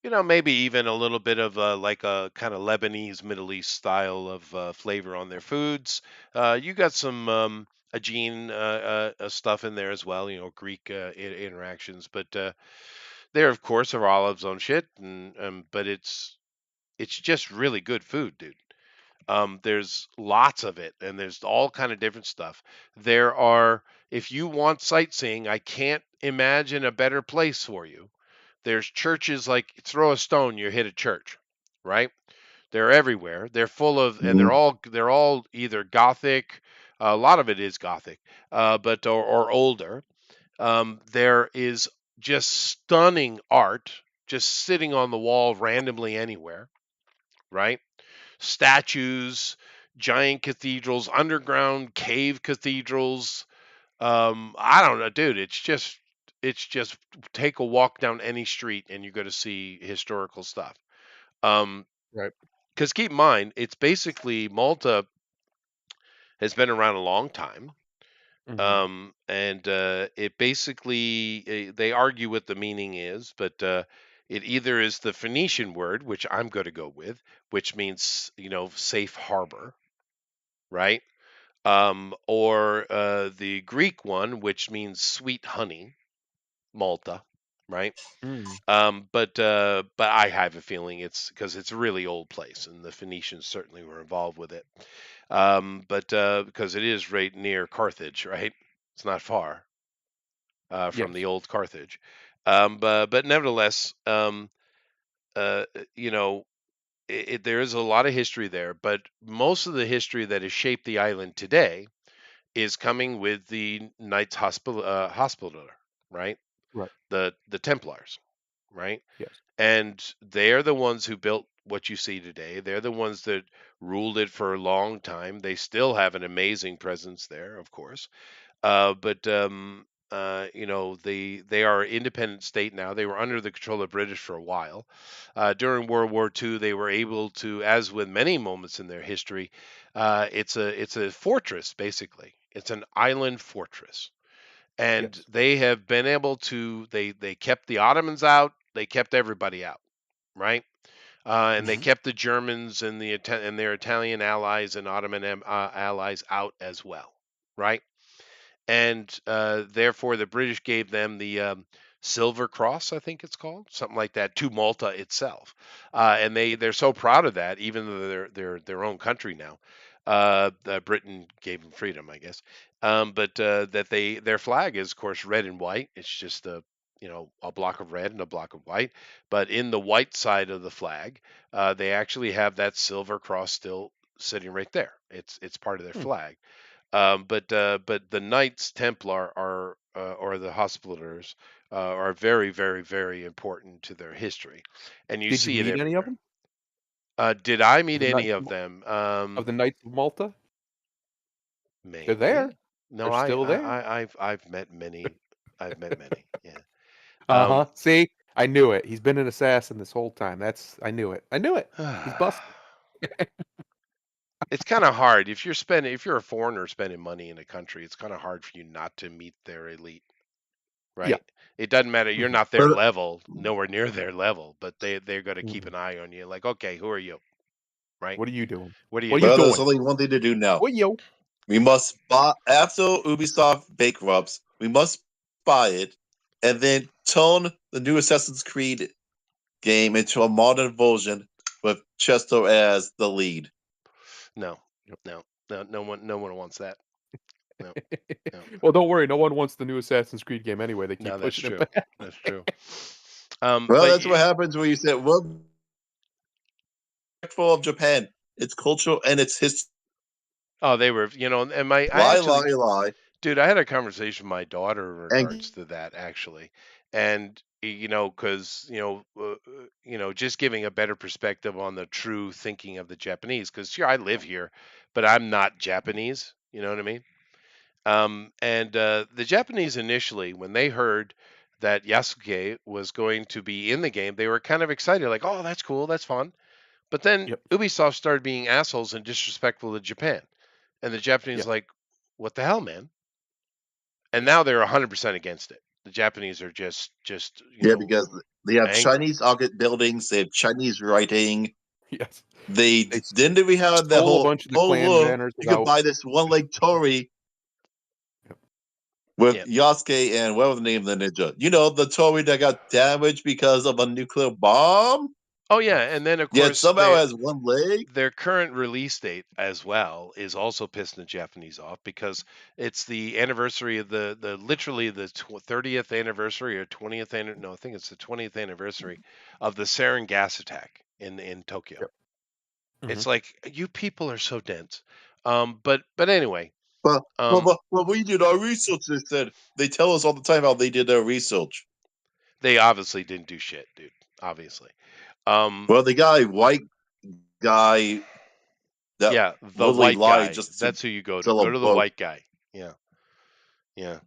[SPEAKER 1] maybe even a little bit of like a kind of Lebanese, Middle East style of flavor on their foods. You got some Aegean stuff in there as well. Greek interactions, but there, of course, are olives on shit, and but it's just really good food, dude. There's lots of it, and there's all kind of different stuff. There are, if you want sightseeing, I can't imagine a better place for you. There's churches like throw a stone, you hit a church, right? They're everywhere. They're full of, and
[SPEAKER 3] Mhm.
[SPEAKER 1] they're all either Gothic. A lot of it is Gothic, but or older. There is just stunning art just sitting on the wall randomly anywhere, right? Statues, giant cathedrals, underground cave cathedrals. I don't know, dude. It's just take a walk down any street and you're going to see historical stuff. Um,
[SPEAKER 2] Right.
[SPEAKER 1] because keep in mind, it's basically Malta has been around a long time.
[SPEAKER 2] Mhm.
[SPEAKER 1] And it basically they argue what the meaning is, but it either is the Phoenician word, which I'm going to go with, which means safe harbor, right? Or the Greek one, which means sweet honey, Malta, right?
[SPEAKER 2] Mm.
[SPEAKER 1] But I have a feeling it's because it's a really old place, and the Phoenicians certainly were involved with it. But because it is right near Carthage, right? It's not far from the
[SPEAKER 2] Yes.
[SPEAKER 1] old Carthage. But nevertheless, uh, you know, there is a lot of history there, but most of the history that has shaped the island today is coming with the Knights Hospitaller, right?
[SPEAKER 2] Right.
[SPEAKER 1] the Templars, right?
[SPEAKER 2] Yes.
[SPEAKER 1] And they're the ones who built what you see today. They're the ones that ruled it for a long time. They still have an amazing presence there, of course. But you know, they are an independent state now. They were under the control of the British for a while. During World War II, they were able to, as with many moments in their history, it's a fortress basically. It's an island fortress, and
[SPEAKER 2] Yes.
[SPEAKER 1] they have been able to. They kept the Ottomans out. They kept everybody out, right? And they
[SPEAKER 2] Mhm.
[SPEAKER 1] kept the Germans and and their Italian allies and Ottoman allies out as well, right? And therefore the British gave them the Silver Cross, I think it's called, something like that, to Malta itself, and they're so proud of that, even though they're their own country now. Britain gave them freedom, I guess, but that their flag is, of course, red and white. It's just a a block of red and a block of white, but in the white side of the flag, they actually have that Silver Cross still sitting right there. It's part of their
[SPEAKER 2] Hmm.
[SPEAKER 1] flag. But the Knights Templar are or the Hospitallers are very, very, very important to their history, and you
[SPEAKER 2] Did you
[SPEAKER 1] see it
[SPEAKER 2] meet any of
[SPEAKER 1] everywhere.
[SPEAKER 2] them?
[SPEAKER 1] Did I meet
[SPEAKER 2] The
[SPEAKER 1] any
[SPEAKER 2] Knights
[SPEAKER 1] of them?
[SPEAKER 2] of the Knights of Malta? They're there.
[SPEAKER 1] Maybe. No,
[SPEAKER 2] They're still there.
[SPEAKER 1] I've met many. I've met many. Yeah.
[SPEAKER 2] Uh-huh. See? I knew it. He's been an assassin this whole time. I knew it. I knew it. He's busted.
[SPEAKER 1] It's kind of hard if you're a foreigner spending money in a country. It's kind of hard for you not to meet their elite,
[SPEAKER 2] Yeah.
[SPEAKER 1] right? It doesn't matter. You're
[SPEAKER 2] Mhm.
[SPEAKER 1] not their
[SPEAKER 3] But
[SPEAKER 1] level, nowhere near their level, but they're going to keep
[SPEAKER 2] Mhm.
[SPEAKER 1] an eye on you. Like, okay, who are you, right?
[SPEAKER 2] What are you doing?
[SPEAKER 1] What are you
[SPEAKER 2] What are you
[SPEAKER 3] well,
[SPEAKER 1] doing?
[SPEAKER 3] there's
[SPEAKER 2] doing?
[SPEAKER 3] only one thing to do now.
[SPEAKER 2] What yo?
[SPEAKER 3] We must buy after Ubisoft bankrupts. We must buy it and then turn the new Assassin's Creed game into a modern version with Chester as the lead.
[SPEAKER 1] No,
[SPEAKER 2] Yep.
[SPEAKER 1] no one wants that. No, no,
[SPEAKER 2] Well, don't worry. No one wants the new Assassin's Creed game anyway. They keep
[SPEAKER 1] no. That's
[SPEAKER 2] pushing it
[SPEAKER 1] true.
[SPEAKER 2] back.
[SPEAKER 1] That's true.
[SPEAKER 3] Well,
[SPEAKER 1] But
[SPEAKER 3] that's what happens when you say, "Well, respectful of Japan, its culture and its history."
[SPEAKER 1] oh, they were, and I
[SPEAKER 3] Lie,
[SPEAKER 1] actually,
[SPEAKER 3] lie, lie,
[SPEAKER 1] dude, I had a conversation with my daughter in
[SPEAKER 3] and
[SPEAKER 1] regards to that actually, and because just giving a better perspective on the true thinking of the Japanese, because sure, I live here, but I'm not Japanese. You know what I mean? And the Japanese initially, when they heard that Yasuke was going to be in the game, they were kind of excited, like, "Oh, that's cool, that's fun." But then
[SPEAKER 2] Yep.
[SPEAKER 1] Ubisoft started being assholes and disrespectful to Japan, and the Japanese
[SPEAKER 2] Yeah.
[SPEAKER 1] like, "What the hell, man?" And now they're 100% against it. The Japanese are just
[SPEAKER 3] yeah, because they have
[SPEAKER 1] angry.
[SPEAKER 3] Chinese arcade buildings, they have Chinese writing.
[SPEAKER 2] Yes.
[SPEAKER 3] They
[SPEAKER 2] They
[SPEAKER 3] didn't we have the
[SPEAKER 2] stole a
[SPEAKER 3] whole
[SPEAKER 2] bunch of the
[SPEAKER 3] oh
[SPEAKER 2] clan
[SPEAKER 3] look,
[SPEAKER 2] banners
[SPEAKER 3] you could
[SPEAKER 2] without.
[SPEAKER 3] buy this one leg Tory
[SPEAKER 2] Yep.
[SPEAKER 3] with
[SPEAKER 1] Yeah.
[SPEAKER 3] Yasuke and what was the name of the ninja? You know, the Tory that got damaged because of a nuclear bomb?
[SPEAKER 1] Oh yeah,
[SPEAKER 2] Yes.
[SPEAKER 1] and then of
[SPEAKER 3] Yet
[SPEAKER 1] course
[SPEAKER 3] somehow has one leg?
[SPEAKER 1] their current release date as well is also pissing the Japanese off because it's the anniversary of the literally the 30th anniversary or 20th no, I think it's the 20th anniversary of the sarin gas attack in Tokyo.
[SPEAKER 2] Yep. Mhm.
[SPEAKER 1] It's like you people are so dense. But anyway,
[SPEAKER 3] But we did our research, they said. They tell us all the time how they did their research.
[SPEAKER 1] they obviously didn't do shit, dude. Obviously. Um,
[SPEAKER 3] Well, the white guy that
[SPEAKER 1] yeah, the
[SPEAKER 3] literally
[SPEAKER 1] white
[SPEAKER 3] lied
[SPEAKER 1] guy.
[SPEAKER 3] just to
[SPEAKER 1] That's who you go to.
[SPEAKER 3] sell a
[SPEAKER 1] Go to the
[SPEAKER 3] boat.
[SPEAKER 1] white guy. Yeah, yeah,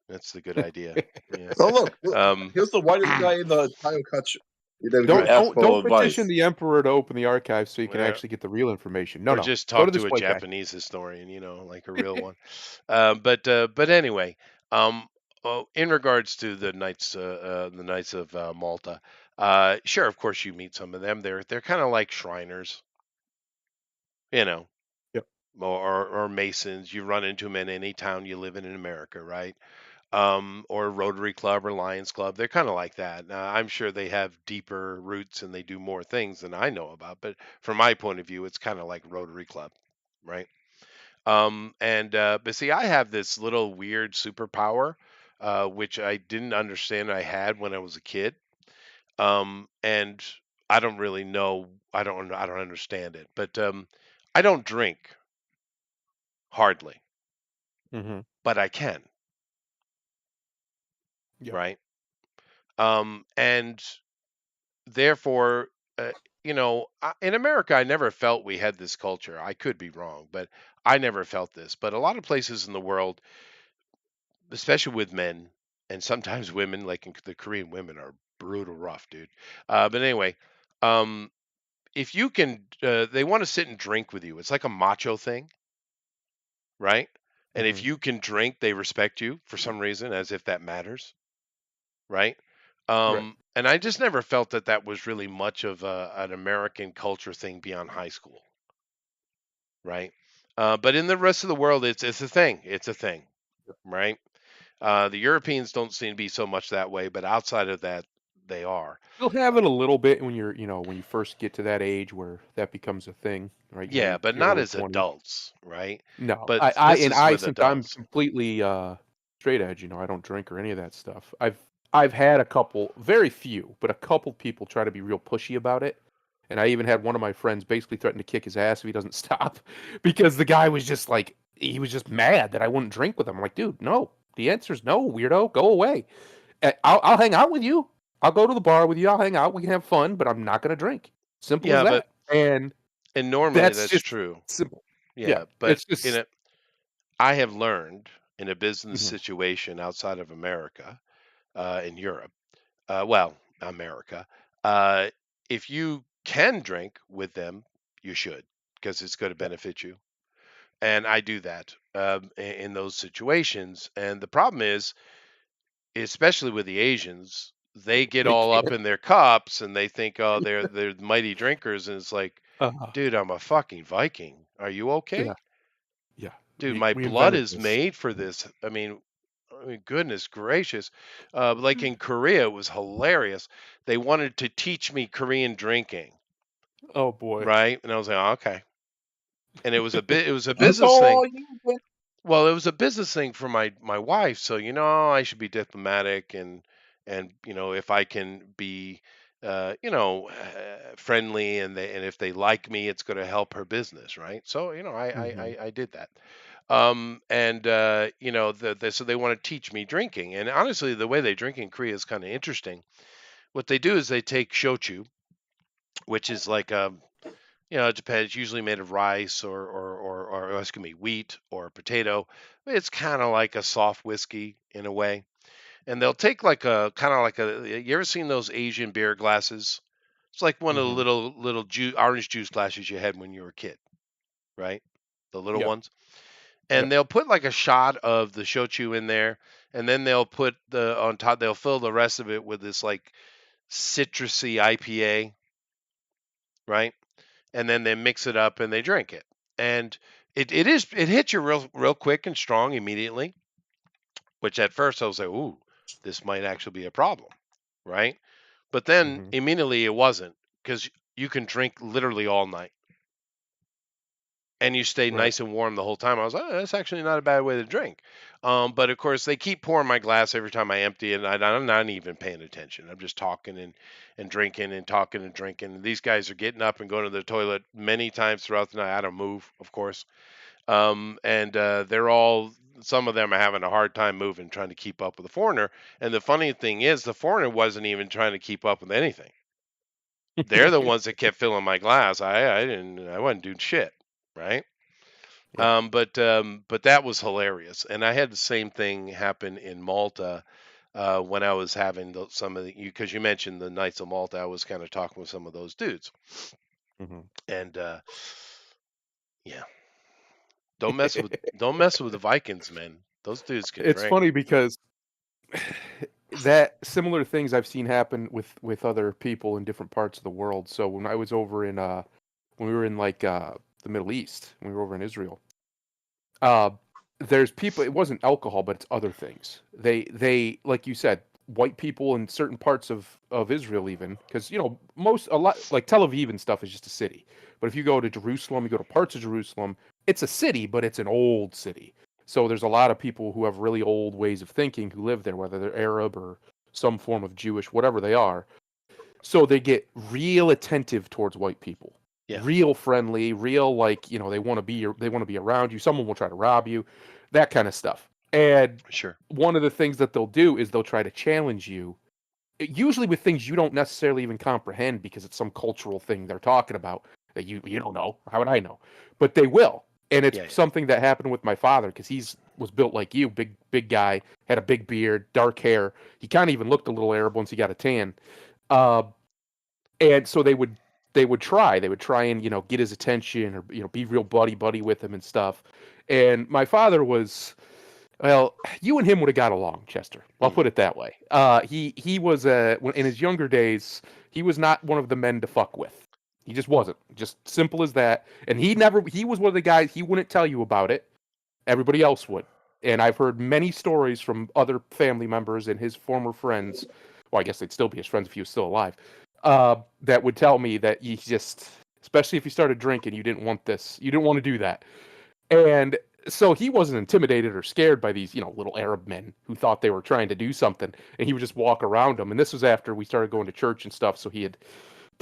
[SPEAKER 1] that's the good idea. Yeah.
[SPEAKER 3] Oh, look,
[SPEAKER 1] Um,
[SPEAKER 3] here's the whitest guy in the entire country. You know, who
[SPEAKER 2] Don't
[SPEAKER 1] right.
[SPEAKER 3] asked
[SPEAKER 2] don't
[SPEAKER 3] for
[SPEAKER 2] don't petition
[SPEAKER 3] advice.
[SPEAKER 2] the emperor to open the archives so you can
[SPEAKER 1] Yeah.
[SPEAKER 2] actually get the real information. No,
[SPEAKER 1] Or
[SPEAKER 2] no.
[SPEAKER 1] just
[SPEAKER 2] Go to
[SPEAKER 1] talk
[SPEAKER 2] this
[SPEAKER 1] to a
[SPEAKER 2] white guy.
[SPEAKER 1] Japanese historian, like a real one. But anyway, in regards to the Knights of Malta, sure, of course you meet some of them. They're kind of like Shriners, you know,
[SPEAKER 2] Yep.
[SPEAKER 1] or Masons. You run into them in any town you live in America, right? Or Rotary Club or Lions Club. They're kind of like that. I'm sure they have deeper roots and they do more things than I know about. But from my point of view, it's kind of like Rotary Club, right? And but see, I have this little weird superpower, which I didn't understand I had when I was a kid. And I don't really know. I don't understand it. But I don't drink hardly,
[SPEAKER 2] Mhm.
[SPEAKER 1] but I can,
[SPEAKER 2] Yeah.
[SPEAKER 1] right? And therefore, in America, I never felt we had this culture. I could be wrong, but I never felt this. But a lot of places in the world, especially with men and sometimes women, like the Korean women are brutal rough, dude. But anyway, um, if you can, they want to sit and drink with you. It's like a macho thing, right? And if
[SPEAKER 2] Hmm.
[SPEAKER 1] you can drink, they respect you for some reason, as if that matters, right?
[SPEAKER 2] Right.
[SPEAKER 1] And I just never felt that that was really much of an American culture thing beyond high school, right? But in the rest of the world, it's a thing. It's a thing, right? The Europeans don't seem to be so much that way, but outside of that, they are.
[SPEAKER 2] You'll have it a little bit when when you first get to that age where that becomes a thing, right?
[SPEAKER 1] Yeah, but
[SPEAKER 2] Your
[SPEAKER 1] not
[SPEAKER 2] early
[SPEAKER 1] as
[SPEAKER 2] 20s.
[SPEAKER 1] adults, right?
[SPEAKER 2] No,
[SPEAKER 1] But
[SPEAKER 2] I
[SPEAKER 1] this
[SPEAKER 2] and
[SPEAKER 1] is
[SPEAKER 2] I
[SPEAKER 1] with
[SPEAKER 2] since I'm
[SPEAKER 1] adults.
[SPEAKER 2] completely straight edge, I don't drink or any of that stuff. I've had a couple, very few, but a couple people try to be real pushy about it. And I even had one of my friends basically threaten to kick his ass if he doesn't stop because the guy was just like he was just mad that I wouldn't drink with him. I'm like, dude, no. The answer's no, weirdo. Go away. I'll hang out with you. I'll go to the bar with you. I'll hang out. We can have fun, but I'm not going to drink. Simple as
[SPEAKER 1] Yeah, but
[SPEAKER 2] that. And
[SPEAKER 1] and normally
[SPEAKER 2] that's
[SPEAKER 1] that's
[SPEAKER 2] just
[SPEAKER 1] true.
[SPEAKER 2] simple. Yeah,
[SPEAKER 1] Yeah, but
[SPEAKER 2] it's
[SPEAKER 1] in
[SPEAKER 2] just.
[SPEAKER 1] a I have learned in a business
[SPEAKER 2] Mhm.
[SPEAKER 1] situation outside of America, in Europe, well, America, uh, if you can drink with them, you should, because it's going to
[SPEAKER 2] Yeah,
[SPEAKER 1] benefit you. And I do that in those situations. And the problem is, especially with the Asians, they get
[SPEAKER 2] they
[SPEAKER 1] all up
[SPEAKER 2] can't.
[SPEAKER 1] in their cups and they think, oh, they're mighty drinkers, and it's like,
[SPEAKER 2] Uh,
[SPEAKER 1] dude, I'm a fucking Viking. Are you
[SPEAKER 2] yeah,
[SPEAKER 1] okay?
[SPEAKER 2] yeah.
[SPEAKER 1] Dude,
[SPEAKER 2] We
[SPEAKER 1] my
[SPEAKER 2] we
[SPEAKER 1] blood
[SPEAKER 2] invented
[SPEAKER 1] is
[SPEAKER 2] this.
[SPEAKER 1] made for this. I mean, goodness gracious. Like in Korea, it was hilarious. They wanted to teach me Korean drinking,
[SPEAKER 2] Oh boy.
[SPEAKER 1] right? And I was like, oh, okay. And it was a
[SPEAKER 3] That's
[SPEAKER 1] business thing.
[SPEAKER 3] all you get.
[SPEAKER 1] Well, it was a business thing for my wife, so I should be diplomatic and if I can be friendly, and if they like me, it's going to help her business, right? So
[SPEAKER 2] Hmm.
[SPEAKER 1] I did that. And so they want to teach me drinking, and honestly, the way they drink in Korea is kind of interesting. What they do is they take shochu, which is like it depends. It's usually made of rice or excuse me, wheat or potato. It's kind of like a soft whiskey in a way. And they'll take like a kind of like you ever seen those Asian beer glasses? It's like one of the
[SPEAKER 2] Hmm.
[SPEAKER 1] little orange juice glasses you had when you were a kid, right? The little
[SPEAKER 2] Yep.
[SPEAKER 1] ones.
[SPEAKER 2] Yep.
[SPEAKER 1] And they'll put like a shot of the shochu in there, and then they'll put the on top. They'll fill the rest of it with this like citrusy IPA, right? And then they mix it up and they drink it. And it hits you real quick and strong immediately, which at first I was like, ooh, this might actually be a problem, right? But then
[SPEAKER 2] Hmm.
[SPEAKER 1] immediately it wasn't, because you can drink literally all night and you stay
[SPEAKER 2] Right.
[SPEAKER 1] nice and warm the whole time. I was like, oh, that's actually not a bad way to drink. But of course, they keep pouring my glass every time I empty it, and I'm not even paying attention. I'm just talking and drinking and talking and drinking. And these guys are getting up and going to the toilet many times throughout the night. I don't move, of course. And some of them are having a hard time moving, trying to keep up with the foreigner. And the funny thing is, the foreigner wasn't even trying to keep up with anything. They're the ones that kept filling my glass. I wasn't doing shit, right?
[SPEAKER 2] Yeah.
[SPEAKER 1] But that was hilarious, and I had the same thing happen in Malta when I was having some of the because you mentioned the Knights of Malta. I was kind of talking with some of those dudes,
[SPEAKER 2] Hmm.
[SPEAKER 1] and yeah, don't mess with the Vikings, man. Those dudes can
[SPEAKER 2] It's
[SPEAKER 1] drink.
[SPEAKER 2] funny because that similar things I've seen happen with other people in different parts of the world. So when I was over in when we were in like the Middle East, when we were over in Israel, uh there's people, it wasn't alcohol, but it's other things. They like you said, white people in certain parts of Israel, even because most a lot like Tel Aviv and stuff is just a city. But if you go to Jerusalem, you go to parts of Jerusalem, it's a city, but it's an old city. So there's a lot of people who have really old ways of thinking who live there, whether they're Arab or some form of Jewish, whatever they are. So they get real attentive towards white people,
[SPEAKER 1] Yeah,
[SPEAKER 2] real friendly, real like they want to be around you. Someone will try to rob you, that kind of stuff. And
[SPEAKER 1] sure.
[SPEAKER 2] one of the things that they'll do is they'll try to challenge you usually with things you don't necessarily even comprehend because it's some cultural thing they're talking about that you don't know. How would I know? But they will. And it's
[SPEAKER 1] Yeah, yeah.
[SPEAKER 2] something that happened with my father because he's was built like you, big guy, had a big beard, dark hair. He kind of even looked a little Arab once he got a tan. Uh, and so they would try and get his attention or be real buddy with him and stuff. And my father was, well, you and him would have got along, Chester. I'll
[SPEAKER 1] Mm.
[SPEAKER 2] put it that way. He was in his younger days, he was not one of the men to fuck with. He just wasn't. Just simple as that. And he was one of the guys, he wouldn't tell you about it. Everybody else would. And I've heard many stories from other family members and his former friends. Well, I guess they'd still be his friends if he was still alive. That would tell me that you just, especially if you started drinking, you didn't want this. You didn't want to do that. And so he wasn't intimidated or scared by these, little Arab men who thought they were trying to do something, and he would just walk around them. And this was after we started going to church and stuff, so he had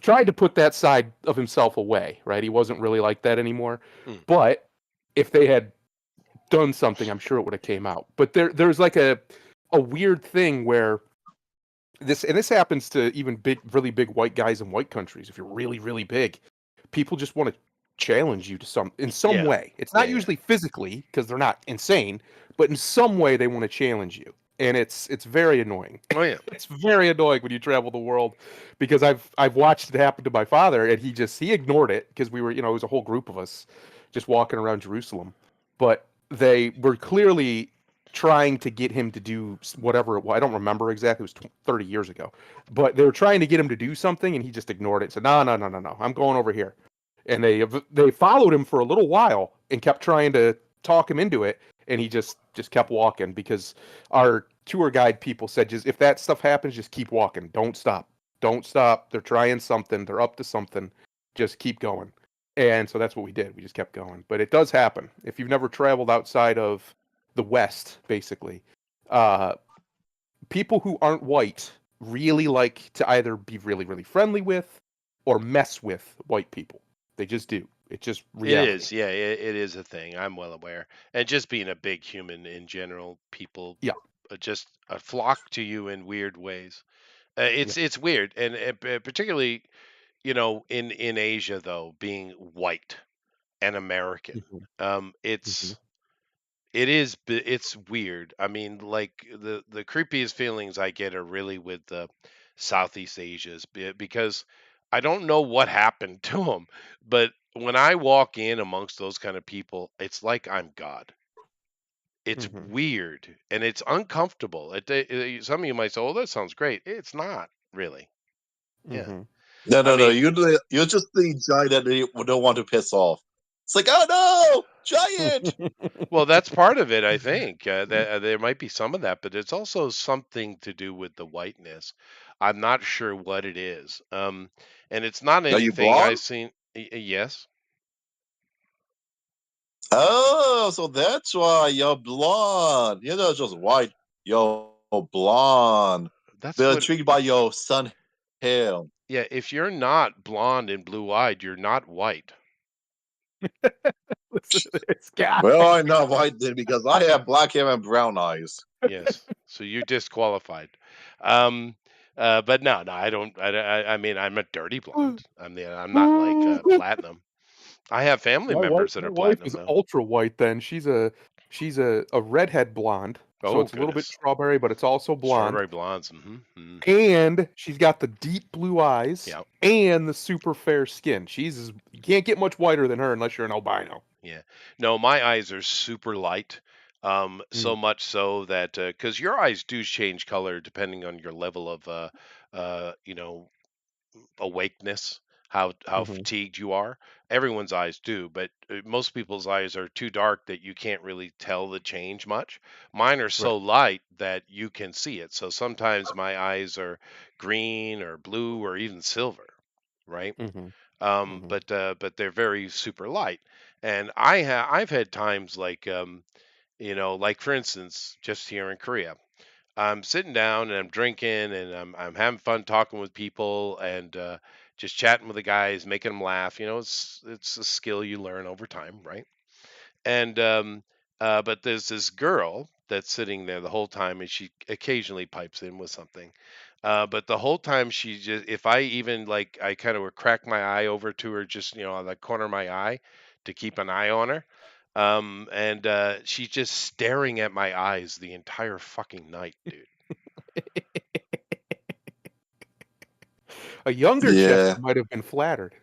[SPEAKER 2] tried to put that side of himself away, right? He wasn't really like that anymore.
[SPEAKER 1] Mm.
[SPEAKER 2] But if they had done something, I'm sure it would have came out. But there's like a weird thing where this happens to even really big white guys in white countries. If you're really, really big, people just want to challenge you to some
[SPEAKER 1] Yeah.
[SPEAKER 2] way. It's not
[SPEAKER 1] Yeah, yeah.
[SPEAKER 2] usually physically because they're not insane, but in some way they want to challenge you. And it's very annoying.
[SPEAKER 1] Oh yeah.
[SPEAKER 2] It's very annoying when you travel the world because I've watched it happen to my father and he ignored it because we were, it was a whole group of us just walking around Jerusalem. But they were clearly trying to get him to do whatever it was. I don't remember exactly. It was 30 years ago. But they were trying to get him to do something and he just ignored it. Said, "No, no, no, no, no. I'm going over here." And they followed him for a little while and kept trying to talk him into it, and he just kept walking because our tour guide people said, just if that stuff happens, just keep walking. Don't stop. They're trying something. They're up to something. Just keep going. And so that's what we did. We just kept going. But it does happen. If you've never traveled outside of the West, basically, uh, people who aren't white really like to either be really, really friendly with or mess with white people. They just do. It's just
[SPEAKER 1] It
[SPEAKER 2] reality.
[SPEAKER 1] is. Yeah, it is a thing. I'm well aware. And just being a big human in general, people
[SPEAKER 2] Yeah.
[SPEAKER 1] just flock to you in weird ways.
[SPEAKER 2] Yeah.
[SPEAKER 1] It's weird, and particularly in Asia though, being white and American,
[SPEAKER 2] Mhm. Mhm.
[SPEAKER 1] it's it's weird. I mean, like the creepiest feelings I get are really with the Southeast Asias because I don't know what happened to them, but when I walk in amongst those kind of people, it's like I'm God. It's
[SPEAKER 2] Mhm.
[SPEAKER 1] weird and it's uncomfortable. Some of you might say, "Oh, that sounds great." It's not really. Yeah.
[SPEAKER 2] Mhm.
[SPEAKER 3] No,
[SPEAKER 1] I
[SPEAKER 3] no, no.
[SPEAKER 1] mean,
[SPEAKER 3] You're just the giant that they don't want to piss off. It's like, oh no, giant.
[SPEAKER 1] well, that's part of it, I think. There might be some of that, but it's also something to do with the whiteness. I'm not sure what it is. And it's not
[SPEAKER 3] Are you
[SPEAKER 1] anything
[SPEAKER 3] blonde?
[SPEAKER 1] I've seen. Yes,
[SPEAKER 3] Oh, so that's why you're blonde. You're not just white. You're blonde.
[SPEAKER 1] that's
[SPEAKER 3] They're
[SPEAKER 1] what.
[SPEAKER 3] intrigued by your sun hair.
[SPEAKER 1] Yeah, if you're not blonde and blue-eyed, you're not white.
[SPEAKER 2] Listen to this guy.
[SPEAKER 3] Well, I'm not white then because I have black hair and brown eyes.
[SPEAKER 1] Yes, so you're disqualified. Um, but no, no, I don't. I mean, I'm a dirty blonde. I'm not like platinum. I have family members that
[SPEAKER 2] My
[SPEAKER 1] are
[SPEAKER 2] wife
[SPEAKER 1] platinum
[SPEAKER 2] is
[SPEAKER 1] though.
[SPEAKER 2] ultra white then. She's a redhead blonde. So
[SPEAKER 1] Oh
[SPEAKER 2] it's a little bit
[SPEAKER 1] goodness.
[SPEAKER 2] strawberry, but it's also blonde.
[SPEAKER 1] Strawberry blondes, mhm.
[SPEAKER 2] And she's got the deep blue eyes
[SPEAKER 1] Yeah,
[SPEAKER 2] and the super fair skin. You can't get much whiter than her unless you're an albino.
[SPEAKER 1] yeah. No, my eyes are super light, so
[SPEAKER 2] Mm.
[SPEAKER 1] much so that because your eyes do change color depending on your level of, uh, you know, awakeness, how
[SPEAKER 2] Mhm.
[SPEAKER 1] fatigued you are. Everyone's eyes do, but most people's eyes are too dark that you can't really tell the change much. Mine are
[SPEAKER 2] Right.
[SPEAKER 1] so light that you can see it. So sometimes my eyes are green or blue or even silver, right?
[SPEAKER 2] Mhm.
[SPEAKER 1] um,
[SPEAKER 2] Mhm.
[SPEAKER 1] but uh, but they're very super light. And I've had times like like for instance, just here in Korea, I'm sitting down and I'm drinking and I'm having fun talking with people and just chatting with the guys, making them laugh. It's a skill you learn over time, right? And but there's this girl that's sitting there the whole time, and she occasionally pipes in with something. But the whole time she just, if I even like, I kind of would crack my eye over to her, just on the corner of my eye, to keep an eye on her. And she's just staring at my eyes the entire fucking night, dude.
[SPEAKER 2] A younger
[SPEAKER 3] Yeah.
[SPEAKER 2] Chester might have been flattered.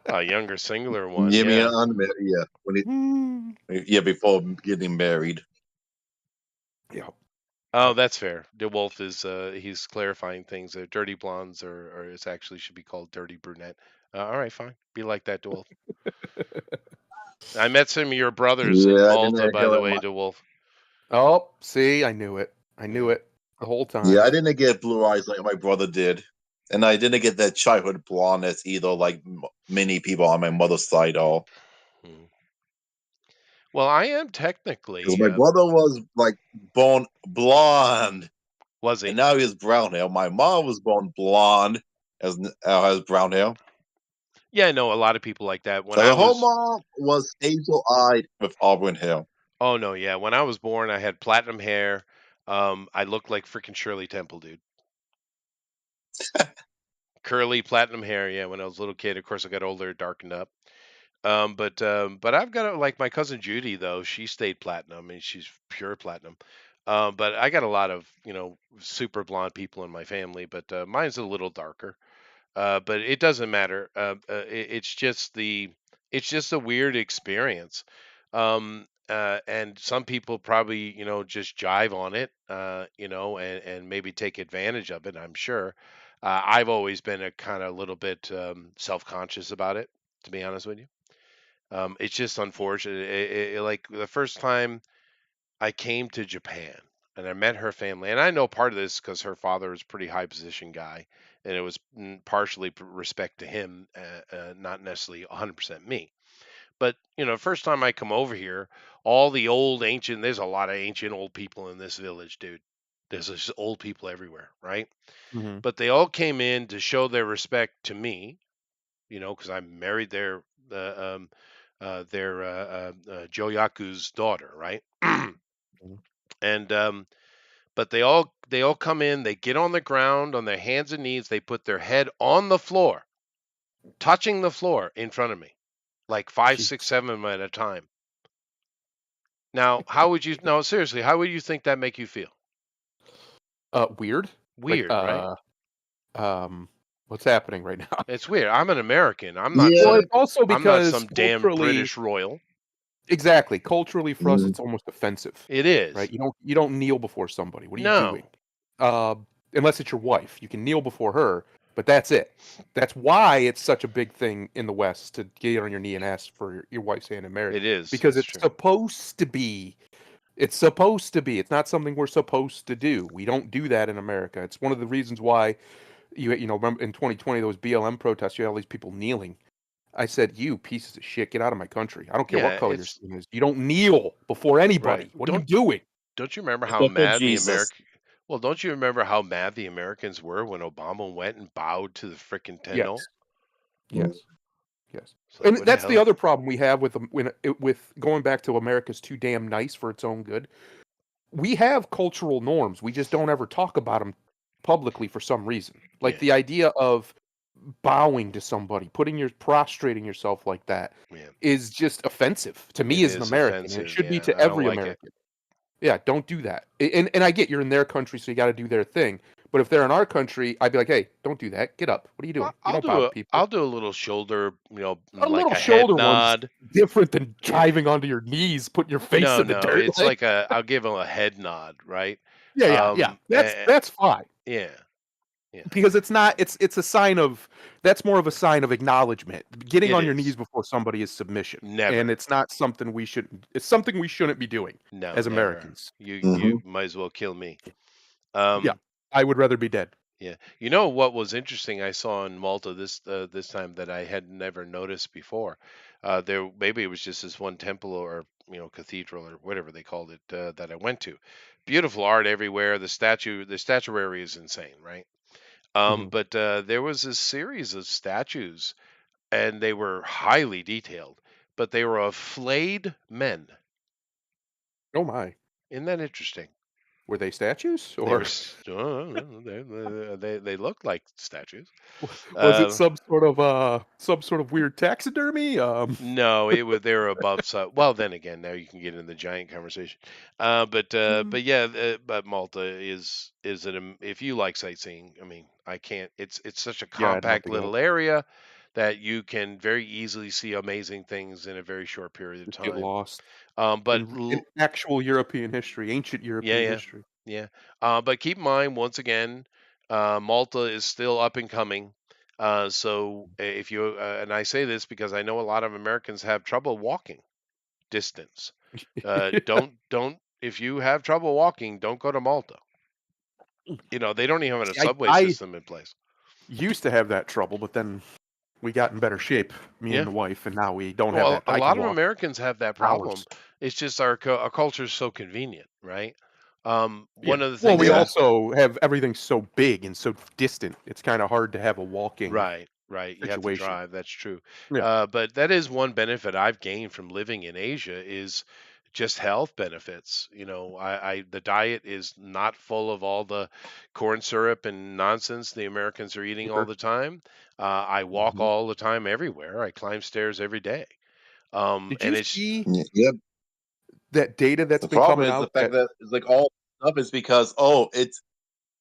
[SPEAKER 1] A younger singular one,
[SPEAKER 3] Yeah, me
[SPEAKER 1] yeah.
[SPEAKER 3] yeah. Before getting married.
[SPEAKER 2] Yeah.
[SPEAKER 1] Oh, that's fair. DeWolf is he's clarifying things. Dirty blondes, or it actually should be called dirty brunette. All right, fine. Be like that, DeWolf. I met some of your brothers in
[SPEAKER 3] Yeah, I
[SPEAKER 1] Malta,
[SPEAKER 3] didn't
[SPEAKER 1] by the
[SPEAKER 3] hear
[SPEAKER 1] way, DeWolf.
[SPEAKER 2] Oh, see, I knew it. I knew
[SPEAKER 1] Yeah.
[SPEAKER 2] it the whole time.
[SPEAKER 3] Yeah, I didn't get blue eyes like my brother did. And I didn't get that childhood blondness either, like many people on my mother's side all.
[SPEAKER 1] Hmm. Well, I am
[SPEAKER 3] Because
[SPEAKER 1] technically,
[SPEAKER 3] my brother was like born blonde,
[SPEAKER 1] was he?
[SPEAKER 3] and now he has brown hair. My mom was born blonde, has brown hair.
[SPEAKER 1] Yeah, I know a lot of people like that. When
[SPEAKER 3] So
[SPEAKER 1] I
[SPEAKER 3] the whole
[SPEAKER 1] was,
[SPEAKER 3] mom was hazel-eyed with auburn hair.
[SPEAKER 1] oh no, yeah, when I was born, I had platinum hair. I looked like freaking Shirley Temple, dude. Curly platinum hair. Yeah, when I was a little kid. Of course, I got older, it darkened up. But I've got like my cousin Judy though. She stayed platinum, and she's pure platinum. But I got a lot of super blonde people in my family, but mine's a little darker. But it doesn't matter. It's just a weird experience. And some people probably just jive on it, and maybe take advantage of it. I'm sure. I've always been a kind of little bit self-conscious about it, to be honest with you. It's just unfortunate. Like the first time I came to Japan and I met her family, and I know part of this because her father is a pretty high position guy, and it was partially respect to him, not necessarily 100% me. But first time I come over here, all the old ancient, there's a lot of ancient old people in this village, dude. There's just old people everywhere, right?
[SPEAKER 2] Mm-hmm.
[SPEAKER 1] But they all came in to show their respect to me, because I married their Joyaku's daughter, right? And but they all come in, they get on the ground on their hands and knees, they put their head on the floor, touching the floor in front of me, like 5, 6,
[SPEAKER 2] Jeez.
[SPEAKER 1] 7 of them at a time. Now, how would you? No, seriously, how would you think that make you feel?
[SPEAKER 2] Weird. Like,
[SPEAKER 1] Weird, right?
[SPEAKER 2] what's happening right now?
[SPEAKER 1] It's weird. I'm an American. I'm not
[SPEAKER 2] Well,
[SPEAKER 3] Yeah.
[SPEAKER 1] some.
[SPEAKER 2] it's also
[SPEAKER 1] I'm not
[SPEAKER 2] because
[SPEAKER 1] some damn
[SPEAKER 2] culturally,
[SPEAKER 1] British royal.
[SPEAKER 2] exactly, culturally for us,
[SPEAKER 3] Mm.
[SPEAKER 2] it's almost offensive,
[SPEAKER 1] It is.
[SPEAKER 2] right? You don't kneel before somebody. What are you doing?
[SPEAKER 1] No.
[SPEAKER 2] Unless it's your wife, you can kneel before her, but that's it. That's why it's such a big thing in the West to get on your knee and ask for your wife's hand in marriage.
[SPEAKER 1] It is.
[SPEAKER 2] Because
[SPEAKER 1] It's
[SPEAKER 2] it's
[SPEAKER 1] true.
[SPEAKER 2] supposed to be. It's supposed to be. It's not something we're supposed to do. We don't do that in America. It's one of the reasons why remember in 2020 those BLM protests, you had all these people kneeling. I said, "You pieces of shit, get out of my country. I don't care what
[SPEAKER 1] Yeah,
[SPEAKER 2] color your
[SPEAKER 1] it's
[SPEAKER 2] skin is. You don't kneel before
[SPEAKER 1] right.
[SPEAKER 2] anybody. What are you doing?"
[SPEAKER 1] Don't you remember how
[SPEAKER 3] Except for
[SPEAKER 1] mad the
[SPEAKER 3] Jesus.
[SPEAKER 1] Well, don't you remember how mad the Americans were when Obama went and bowed to the frickin'
[SPEAKER 2] Yes.
[SPEAKER 1] Tenno?
[SPEAKER 2] Yes. Yes.
[SPEAKER 1] It's like,
[SPEAKER 2] And
[SPEAKER 1] what the
[SPEAKER 2] that's the
[SPEAKER 1] hell?
[SPEAKER 2] other problem we have with going back to America's too damn nice for its own good. We have cultural norms. We just don't ever talk about them publicly for some reason. Like
[SPEAKER 1] Yeah,
[SPEAKER 2] the idea of bowing to somebody, prostrating yourself like that
[SPEAKER 1] yeah.
[SPEAKER 2] is just offensive to
[SPEAKER 1] It
[SPEAKER 2] me as an
[SPEAKER 1] is
[SPEAKER 2] American, and it
[SPEAKER 1] offensive.
[SPEAKER 2] should be
[SPEAKER 1] Yeah,
[SPEAKER 2] to
[SPEAKER 1] I don't
[SPEAKER 2] every
[SPEAKER 1] like it.
[SPEAKER 2] American. Yeah, don't do that. And I get you're in their country, so you got to do their thing. But if they're in our country, I'd be like, hey, don't do that. Get up. What are you doing? You don't bow to people.
[SPEAKER 1] I'll do a little shoulder,
[SPEAKER 2] A
[SPEAKER 1] like
[SPEAKER 2] little
[SPEAKER 1] a head
[SPEAKER 2] shoulder one's
[SPEAKER 1] nod.
[SPEAKER 2] different than
[SPEAKER 1] Yeah.
[SPEAKER 2] driving onto your knees, putting your face
[SPEAKER 1] No,
[SPEAKER 2] in the
[SPEAKER 1] no,
[SPEAKER 2] dirt.
[SPEAKER 1] it's like I'll give them a head nod, right?
[SPEAKER 2] Yeah.
[SPEAKER 1] Eh,
[SPEAKER 2] That's fine
[SPEAKER 1] yeah, yeah.
[SPEAKER 2] because it's a sign of that's more of a sign of acknowledgement. Getting
[SPEAKER 1] It
[SPEAKER 2] on your
[SPEAKER 1] is.
[SPEAKER 2] knees before somebody is submission, and
[SPEAKER 1] Never.
[SPEAKER 2] it's not something we should. It's something we shouldn't be doing
[SPEAKER 1] No,
[SPEAKER 2] as
[SPEAKER 1] never.
[SPEAKER 2] Americans.
[SPEAKER 1] You might as well kill me.
[SPEAKER 2] Yeah,
[SPEAKER 1] Um,
[SPEAKER 2] I would rather be dead.
[SPEAKER 1] yeah. You know what was interesting? I saw in Malta this time that I had never noticed before. There maybe it was just this one temple or cathedral or whatever they called it that I went to. Beautiful art everywhere. The statuary is insane, right?
[SPEAKER 2] Mhm.
[SPEAKER 1] But there was a series of statues, and they were highly detailed, but they were of flayed men.
[SPEAKER 2] Oh my.
[SPEAKER 1] Isn't that interesting?
[SPEAKER 2] Were they statues,
[SPEAKER 1] They
[SPEAKER 2] or
[SPEAKER 1] were they look like statues.
[SPEAKER 2] was it
[SPEAKER 1] Uh,
[SPEAKER 2] some sort of weird taxidermy?
[SPEAKER 1] no, they were above. So, well, then again, now you can get in the giant conversation.
[SPEAKER 2] Mm.
[SPEAKER 1] But yeah, but Malta is if you like sightseeing, I mean, I can't. It's such a
[SPEAKER 2] Yeah, I'd love
[SPEAKER 1] compact
[SPEAKER 2] to go.
[SPEAKER 1] little area that you can very easily see amazing things in a very short period of
[SPEAKER 2] Just get
[SPEAKER 1] time.
[SPEAKER 2] lost
[SPEAKER 1] But
[SPEAKER 2] in actual European history, ancient
[SPEAKER 1] yeah,
[SPEAKER 2] European
[SPEAKER 1] yeah,
[SPEAKER 2] history.
[SPEAKER 1] yeah. But keep in mind, once again, Malta is still up and coming. So if you and I say this because I know a lot of Americans have trouble walking distance. Don't if you have trouble walking, don't go to Malta. You know, they don't even have a
[SPEAKER 2] See,
[SPEAKER 1] subway
[SPEAKER 2] I
[SPEAKER 1] system in place.
[SPEAKER 2] used to have that trouble, but then we got in better shape, me and
[SPEAKER 1] Yeah.
[SPEAKER 2] the wife, and now we don't have
[SPEAKER 1] Well,
[SPEAKER 2] that.
[SPEAKER 1] a
[SPEAKER 2] I can
[SPEAKER 1] lot of
[SPEAKER 2] walk
[SPEAKER 1] Americans have that problem.
[SPEAKER 2] hours.
[SPEAKER 1] It's just our culture is so convenient, right?
[SPEAKER 2] Yeah.
[SPEAKER 1] One of the
[SPEAKER 2] Well,
[SPEAKER 1] things
[SPEAKER 2] we
[SPEAKER 3] Yeah.
[SPEAKER 1] that
[SPEAKER 2] also have everything so big and so distant. It's kind of hard to have a walking
[SPEAKER 1] Right, right. You have to
[SPEAKER 2] situation.
[SPEAKER 1] drive. That's true.
[SPEAKER 2] Yeah.
[SPEAKER 1] But that is one benefit I've gained from living in Asia is just health benefits. You know, the diet is not full of all the corn syrup and nonsense the Americans are eating all
[SPEAKER 2] Sugar.
[SPEAKER 1] the time. I walk
[SPEAKER 2] Mhm.
[SPEAKER 1] all the time everywhere. I climb stairs every day.
[SPEAKER 2] Did
[SPEAKER 1] And
[SPEAKER 2] you
[SPEAKER 1] it's
[SPEAKER 2] see
[SPEAKER 3] Yeah.
[SPEAKER 2] that data that's
[SPEAKER 3] The
[SPEAKER 2] been
[SPEAKER 3] problem
[SPEAKER 2] coming
[SPEAKER 3] is the
[SPEAKER 2] out
[SPEAKER 3] fact
[SPEAKER 2] that
[SPEAKER 3] that it's like all stuff is because it's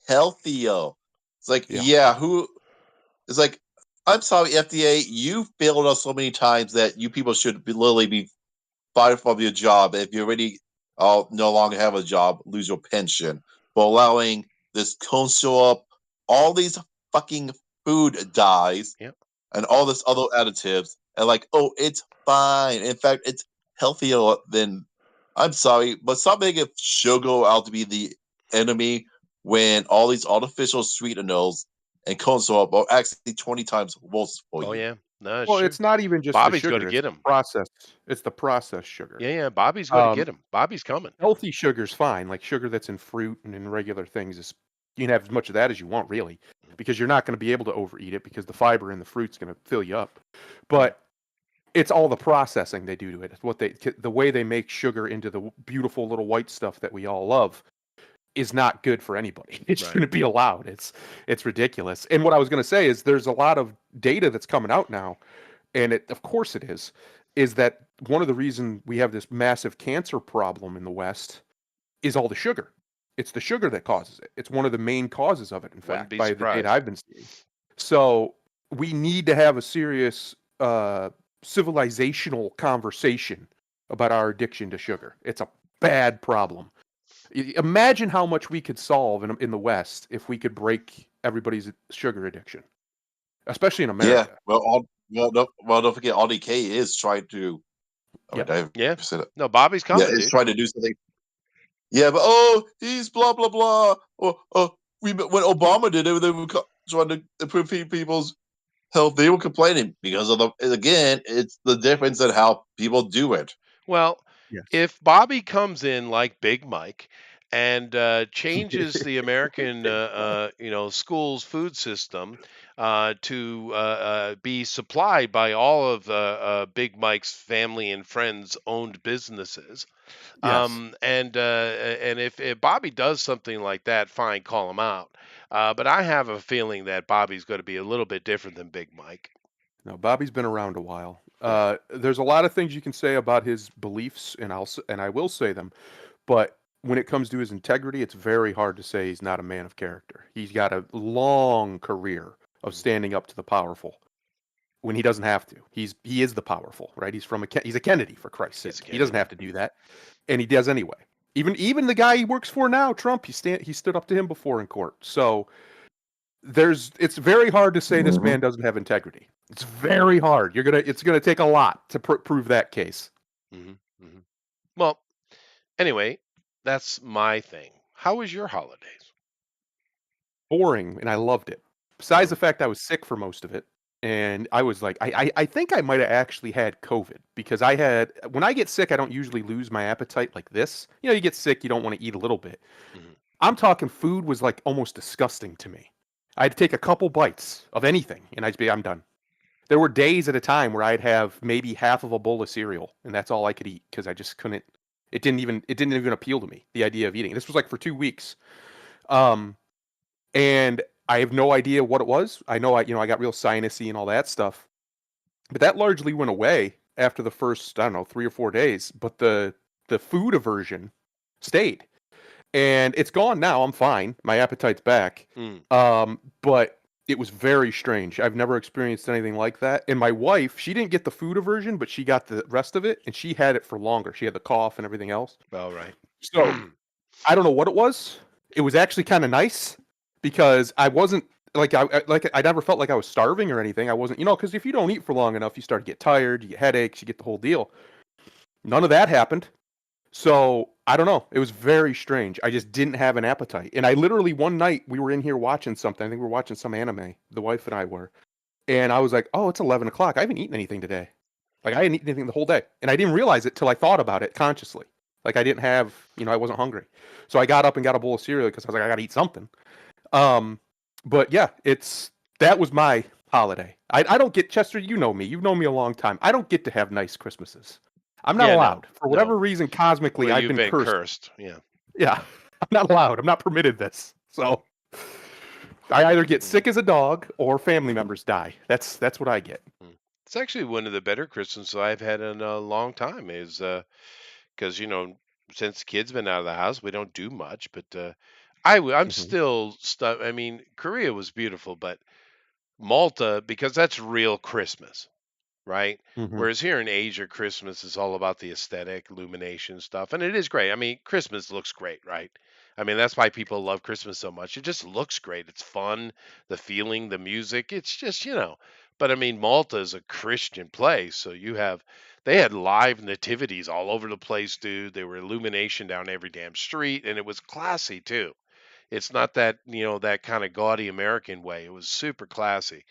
[SPEAKER 3] healthier. It's like
[SPEAKER 2] yeah.
[SPEAKER 3] who it's like I'm sorry FDA, you failed us so many times that you people should literally be fired from your job if you already no longer have a job, lose your pension for allowing this cone syrup, all these fucking food dyes
[SPEAKER 1] yeah.
[SPEAKER 3] and all this other additives, and like, it's fine. In fact, it's healthier than. I'm sorry, but stop making sugar out to be the enemy when all these artificial sweeteners and corn syrup are actually 20 times worse for
[SPEAKER 1] Oh
[SPEAKER 3] you.
[SPEAKER 1] yeah. No, it's
[SPEAKER 2] Well,
[SPEAKER 1] true.
[SPEAKER 2] it's not even just the
[SPEAKER 1] Bobby's going to
[SPEAKER 2] sugar, it's
[SPEAKER 1] get
[SPEAKER 2] the
[SPEAKER 1] him.
[SPEAKER 2] process. It's the processed sugar.
[SPEAKER 1] Yeah, yeah. Bobby's going to
[SPEAKER 2] Um,
[SPEAKER 1] get him. Bobby's coming.
[SPEAKER 2] Healthy sugar's fine, like sugar that's in fruit and in regular things is you can have as much of that as you want really, because you're not gonna be able to overeat it because the fiber in the fruit's gonna fill you up.
[SPEAKER 1] Yeah.
[SPEAKER 2] But it's all the processing they do to it. It's what the way they make sugar into the beautiful little white stuff that we all love is not good for anybody. It
[SPEAKER 1] Right.
[SPEAKER 2] shouldn't be allowed. It's ridiculous. And what I was gonna say is there's a lot of data that's coming out now, and it of course it is that one of the reason we have this massive cancer problem in the West is all the sugar. It's the sugar that causes it. It's one of the main causes of it, in
[SPEAKER 1] Wouldn't
[SPEAKER 2] fact,
[SPEAKER 1] be
[SPEAKER 2] by the data
[SPEAKER 1] surprised.
[SPEAKER 2] I've been seeing. So we need to have a serious civilizational conversation about our addiction to sugar. It's a bad problem. Imagine how much we could solve in the West if we could break everybody's sugar addiction, especially in
[SPEAKER 3] Yeah,
[SPEAKER 2] America.
[SPEAKER 3] don't forget, RDK is trying to. I mean,
[SPEAKER 2] Yep.
[SPEAKER 3] I
[SPEAKER 1] Yeah.
[SPEAKER 3] said it.
[SPEAKER 1] No, Bobby's
[SPEAKER 3] Yeah,
[SPEAKER 1] coming,
[SPEAKER 3] it's
[SPEAKER 1] dude.
[SPEAKER 3] trying to do something. Yeah, but he's blah blah blah. When Obama did it, they were trying to improve people's health. They were complaining because of it's the difference in how people do it.
[SPEAKER 1] Well,
[SPEAKER 2] Yes.
[SPEAKER 1] if Bobby comes in like Big Mike and changes the American, schools food system to be supplied by all of Big Mike's family and friends owned businesses,
[SPEAKER 2] Yes.
[SPEAKER 1] and if Bobby does something like that, fine, call him out. But I have a feeling that Bobby's going to be a little bit different than Big Mike.
[SPEAKER 2] No, Bobby's been around a while.
[SPEAKER 1] Yeah.
[SPEAKER 2] There's a lot of things you can say about his beliefs, and I will say them. But when it comes to his integrity, it's very hard to say he's not a man of character. He's got a long career of
[SPEAKER 1] Mhm.
[SPEAKER 2] standing up to the powerful when he doesn't have to. He is the powerful, right? He's a Kennedy, for Christ's
[SPEAKER 1] He's a
[SPEAKER 2] sake. He doesn't
[SPEAKER 1] Kennedy.
[SPEAKER 2] have to do that, and he does anyway. Even the guy he works for now, Trump, he stood up to him before in court. So it's very hard to say this
[SPEAKER 3] Mhm.
[SPEAKER 2] man doesn't have integrity. It's very hard. It's gonna take a lot to prove that case.
[SPEAKER 1] Hmm. Hmm. Well, anyway, that's my thing. How was your holidays?
[SPEAKER 2] Boring, and I loved it. Besides the
[SPEAKER 1] Oh,
[SPEAKER 2] fact I was sick for most of it, and I was like, I think I might have actually had COVID because I had when I get sick, I don't usually lose my appetite like this. You know, you get sick, you don't want to eat a little bit.
[SPEAKER 1] mhm.
[SPEAKER 2] I'm talking food was like almost disgusting to me. I'd take a couple bites of anything, and I'm done. There were days at a time where I'd have maybe half of a bowl of cereal, and that's all I could eat because I just couldn't. It didn't even appeal to me, the idea of eating. This was like for 2 weeks. Um, and I have no idea what it was. I know I got real sinusy and all that stuff, but that largely went away after the first, I don't know, 3 or 4 days. But the food aversion stayed, and it's gone now. I'm fine. My appetite's back.
[SPEAKER 1] Mm.
[SPEAKER 2] But it was very strange. I've never experienced anything like that. And my wife, she didn't get the food aversion, but she got the rest of it, and she had it for longer. She had the cough and everything else.
[SPEAKER 1] All right.
[SPEAKER 2] So I don't know what it was. It was actually kind of nice because I wasn't I never felt like I was starving or anything. I wasn't, because if you don't eat for long enough, you start to get tired, you get headaches, you get the whole deal. None of that happened. So I don't know. It was very strange. I just didn't have an appetite. And I literally one night we were in here watching something. I think we were watching some anime. The wife and I were. And I was like, oh, it's 11 o'clock. I haven't eaten anything today. Like I hadn't eaten anything the whole day. And I didn't realize it till I thought about it consciously. Like I didn't have, I wasn't hungry. So I got up and got a bowl of cereal because I was like, I got to eat something. But yeah, that was my holiday. I don't get, Chester, you know me. You've known me a long time. I don't get to have nice Christmases. I'm not
[SPEAKER 1] Yeah, no,
[SPEAKER 2] allowed. For whatever
[SPEAKER 1] no.
[SPEAKER 2] reason, cosmically,
[SPEAKER 1] Well,
[SPEAKER 2] I've
[SPEAKER 1] you've
[SPEAKER 2] been
[SPEAKER 1] been
[SPEAKER 2] cursed.
[SPEAKER 1] Yeah.
[SPEAKER 2] Yeah, I'm not allowed. I'm not permitted this. So I either get sick as a dog or family members die. That's what I get.
[SPEAKER 1] It's actually one of the better Christmases I've had in a long time. Is because since the kids been out of the house, we don't do much. But I'm
[SPEAKER 2] Mhm.
[SPEAKER 1] still stuck. I mean, Korea was beautiful, but Malta, because that's real Christmas, right?
[SPEAKER 2] Mhm.
[SPEAKER 1] Whereas here in Asia, Christmas is all about the aesthetic, illumination stuff, and it is great. I mean, Christmas looks great, right? I mean, that's why people love Christmas so much. It just looks great. It's fun, the feeling, the music. It's just. But I mean, Malta is a Christian place, so they had live nativities all over the place, dude. They were illumination down every damn street, and it was classy too. It's not that kind of gaudy American way. It was super classy.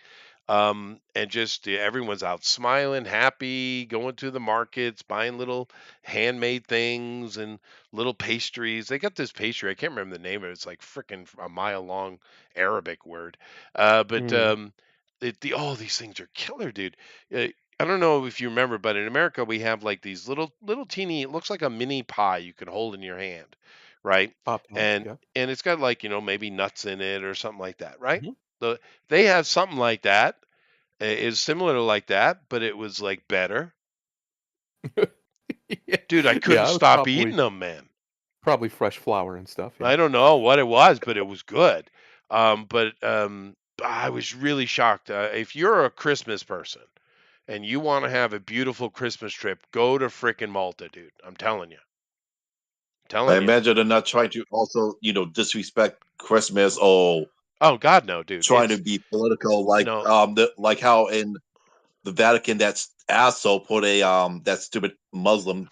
[SPEAKER 1] And just everyone's out smiling, happy, going to the markets, buying little handmade things and little pastries. They got this pastry, I can't remember the name of it. It's like freaking a mile long Arabic word. But
[SPEAKER 2] Mhm.
[SPEAKER 1] these things are killer, dude. Uh, I don't know if you remember, but in America we have like these little teeny. It looks like a mini pie you can hold in your hand, right?
[SPEAKER 2] Pop tarts.
[SPEAKER 1] And
[SPEAKER 2] Yeah.
[SPEAKER 1] and it's got like maybe nuts in it or something like that, right?
[SPEAKER 2] Mhm.
[SPEAKER 1] The They have something like that, is similar to like that, but it was like better. Dude, I couldn't
[SPEAKER 2] Yeah, it was
[SPEAKER 1] stop
[SPEAKER 2] probably
[SPEAKER 1] eating them, man.
[SPEAKER 2] probably fresh flour and stuff. Yeah.
[SPEAKER 1] I don't know what it was, but it was good. But I was really shocked. If you're a Christmas person and you want to have a beautiful Christmas trip, go to frickin' Malta, dude. I'm telling you.
[SPEAKER 3] I
[SPEAKER 1] Telling you.
[SPEAKER 3] imagine they're not trying to also, disrespect Christmas or
[SPEAKER 1] Oh God, no, dude.
[SPEAKER 3] trying to be political, like
[SPEAKER 1] No,
[SPEAKER 3] like how in the Vatican that's asshole put a that stupid Muslim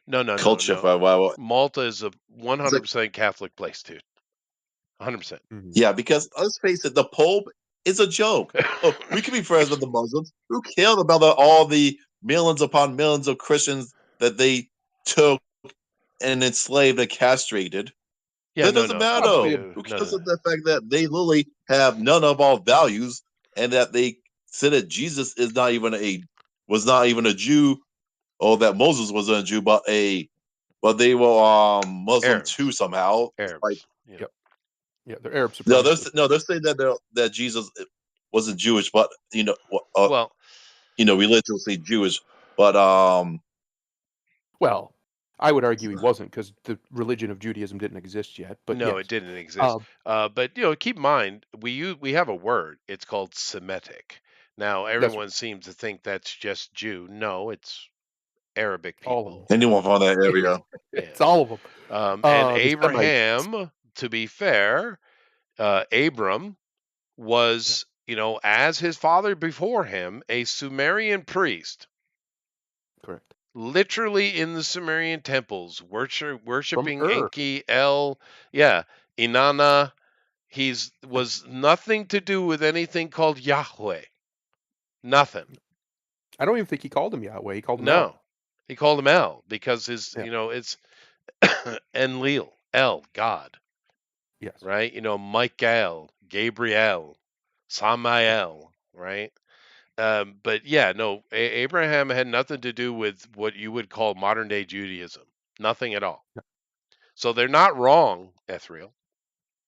[SPEAKER 1] no, no, no,
[SPEAKER 3] culture
[SPEAKER 1] no.
[SPEAKER 3] for a while.
[SPEAKER 1] Malta is a
[SPEAKER 3] It's like
[SPEAKER 1] 100% Catholic place, dude. 100%.
[SPEAKER 2] Mhm.
[SPEAKER 3] yeah, because let's face it, the Pope is a joke. Oh, we can be friends with the Muslims. Who cares about all the millions upon millions of Christians that they took and enslaved and castrated?
[SPEAKER 1] Yeah,
[SPEAKER 3] That
[SPEAKER 1] no,
[SPEAKER 3] doesn't
[SPEAKER 1] no,
[SPEAKER 2] Probably.
[SPEAKER 3] matter.
[SPEAKER 2] A,
[SPEAKER 3] Who
[SPEAKER 1] no,
[SPEAKER 3] cares
[SPEAKER 1] no.
[SPEAKER 3] of the fact that they literally have none of our values and that they said that Jesus is not even a Jew, or that Moses wasn't a Jew, but they were Muslim too
[SPEAKER 1] Arabs.
[SPEAKER 3] somehow. Like
[SPEAKER 1] Arabs. Yeah.
[SPEAKER 2] yep. Yeah, they're Arab
[SPEAKER 3] no,
[SPEAKER 2] supremacists.
[SPEAKER 3] they're saying that Jesus wasn't Jewish, but
[SPEAKER 1] Well,
[SPEAKER 3] religiously Jewish, but
[SPEAKER 2] Well, I would argue he wasn't because the religion of Judaism didn't exist yet. But
[SPEAKER 1] no, it
[SPEAKER 2] yes.
[SPEAKER 1] didn't exist.
[SPEAKER 2] Um,
[SPEAKER 1] But keep in mind we have a word. It's called Semitic. Now
[SPEAKER 2] that's
[SPEAKER 1] everyone seems to think that's just Jew. No, it's Arabic
[SPEAKER 2] all of them.
[SPEAKER 1] people.
[SPEAKER 3] anyone from that area.
[SPEAKER 2] It's
[SPEAKER 1] Yeah.
[SPEAKER 2] all of them.
[SPEAKER 1] And
[SPEAKER 2] The Semites.
[SPEAKER 1] Abraham, to be fair, Abram
[SPEAKER 2] Yeah,
[SPEAKER 1] was, as his father before him, a Sumerian priest,
[SPEAKER 2] correct.
[SPEAKER 1] literally in the Sumerian temples,
[SPEAKER 2] From
[SPEAKER 1] worshiping
[SPEAKER 2] Ur.
[SPEAKER 1] Enki, El, yeah, Inanna. He's was nothing to do with anything called Yahweh. Nothing.
[SPEAKER 2] I don't even think he called him Yahweh. He called him El.
[SPEAKER 1] No. He called him El because
[SPEAKER 2] Yeah.
[SPEAKER 1] it's Enlil, El, God,
[SPEAKER 2] Yes.
[SPEAKER 1] right? Michael, Gabriel, Samael, right? But yeah, no, Abraham had nothing to do with what you would call modern day Judaism. Nothing at all. So they're not wrong, Ethriel.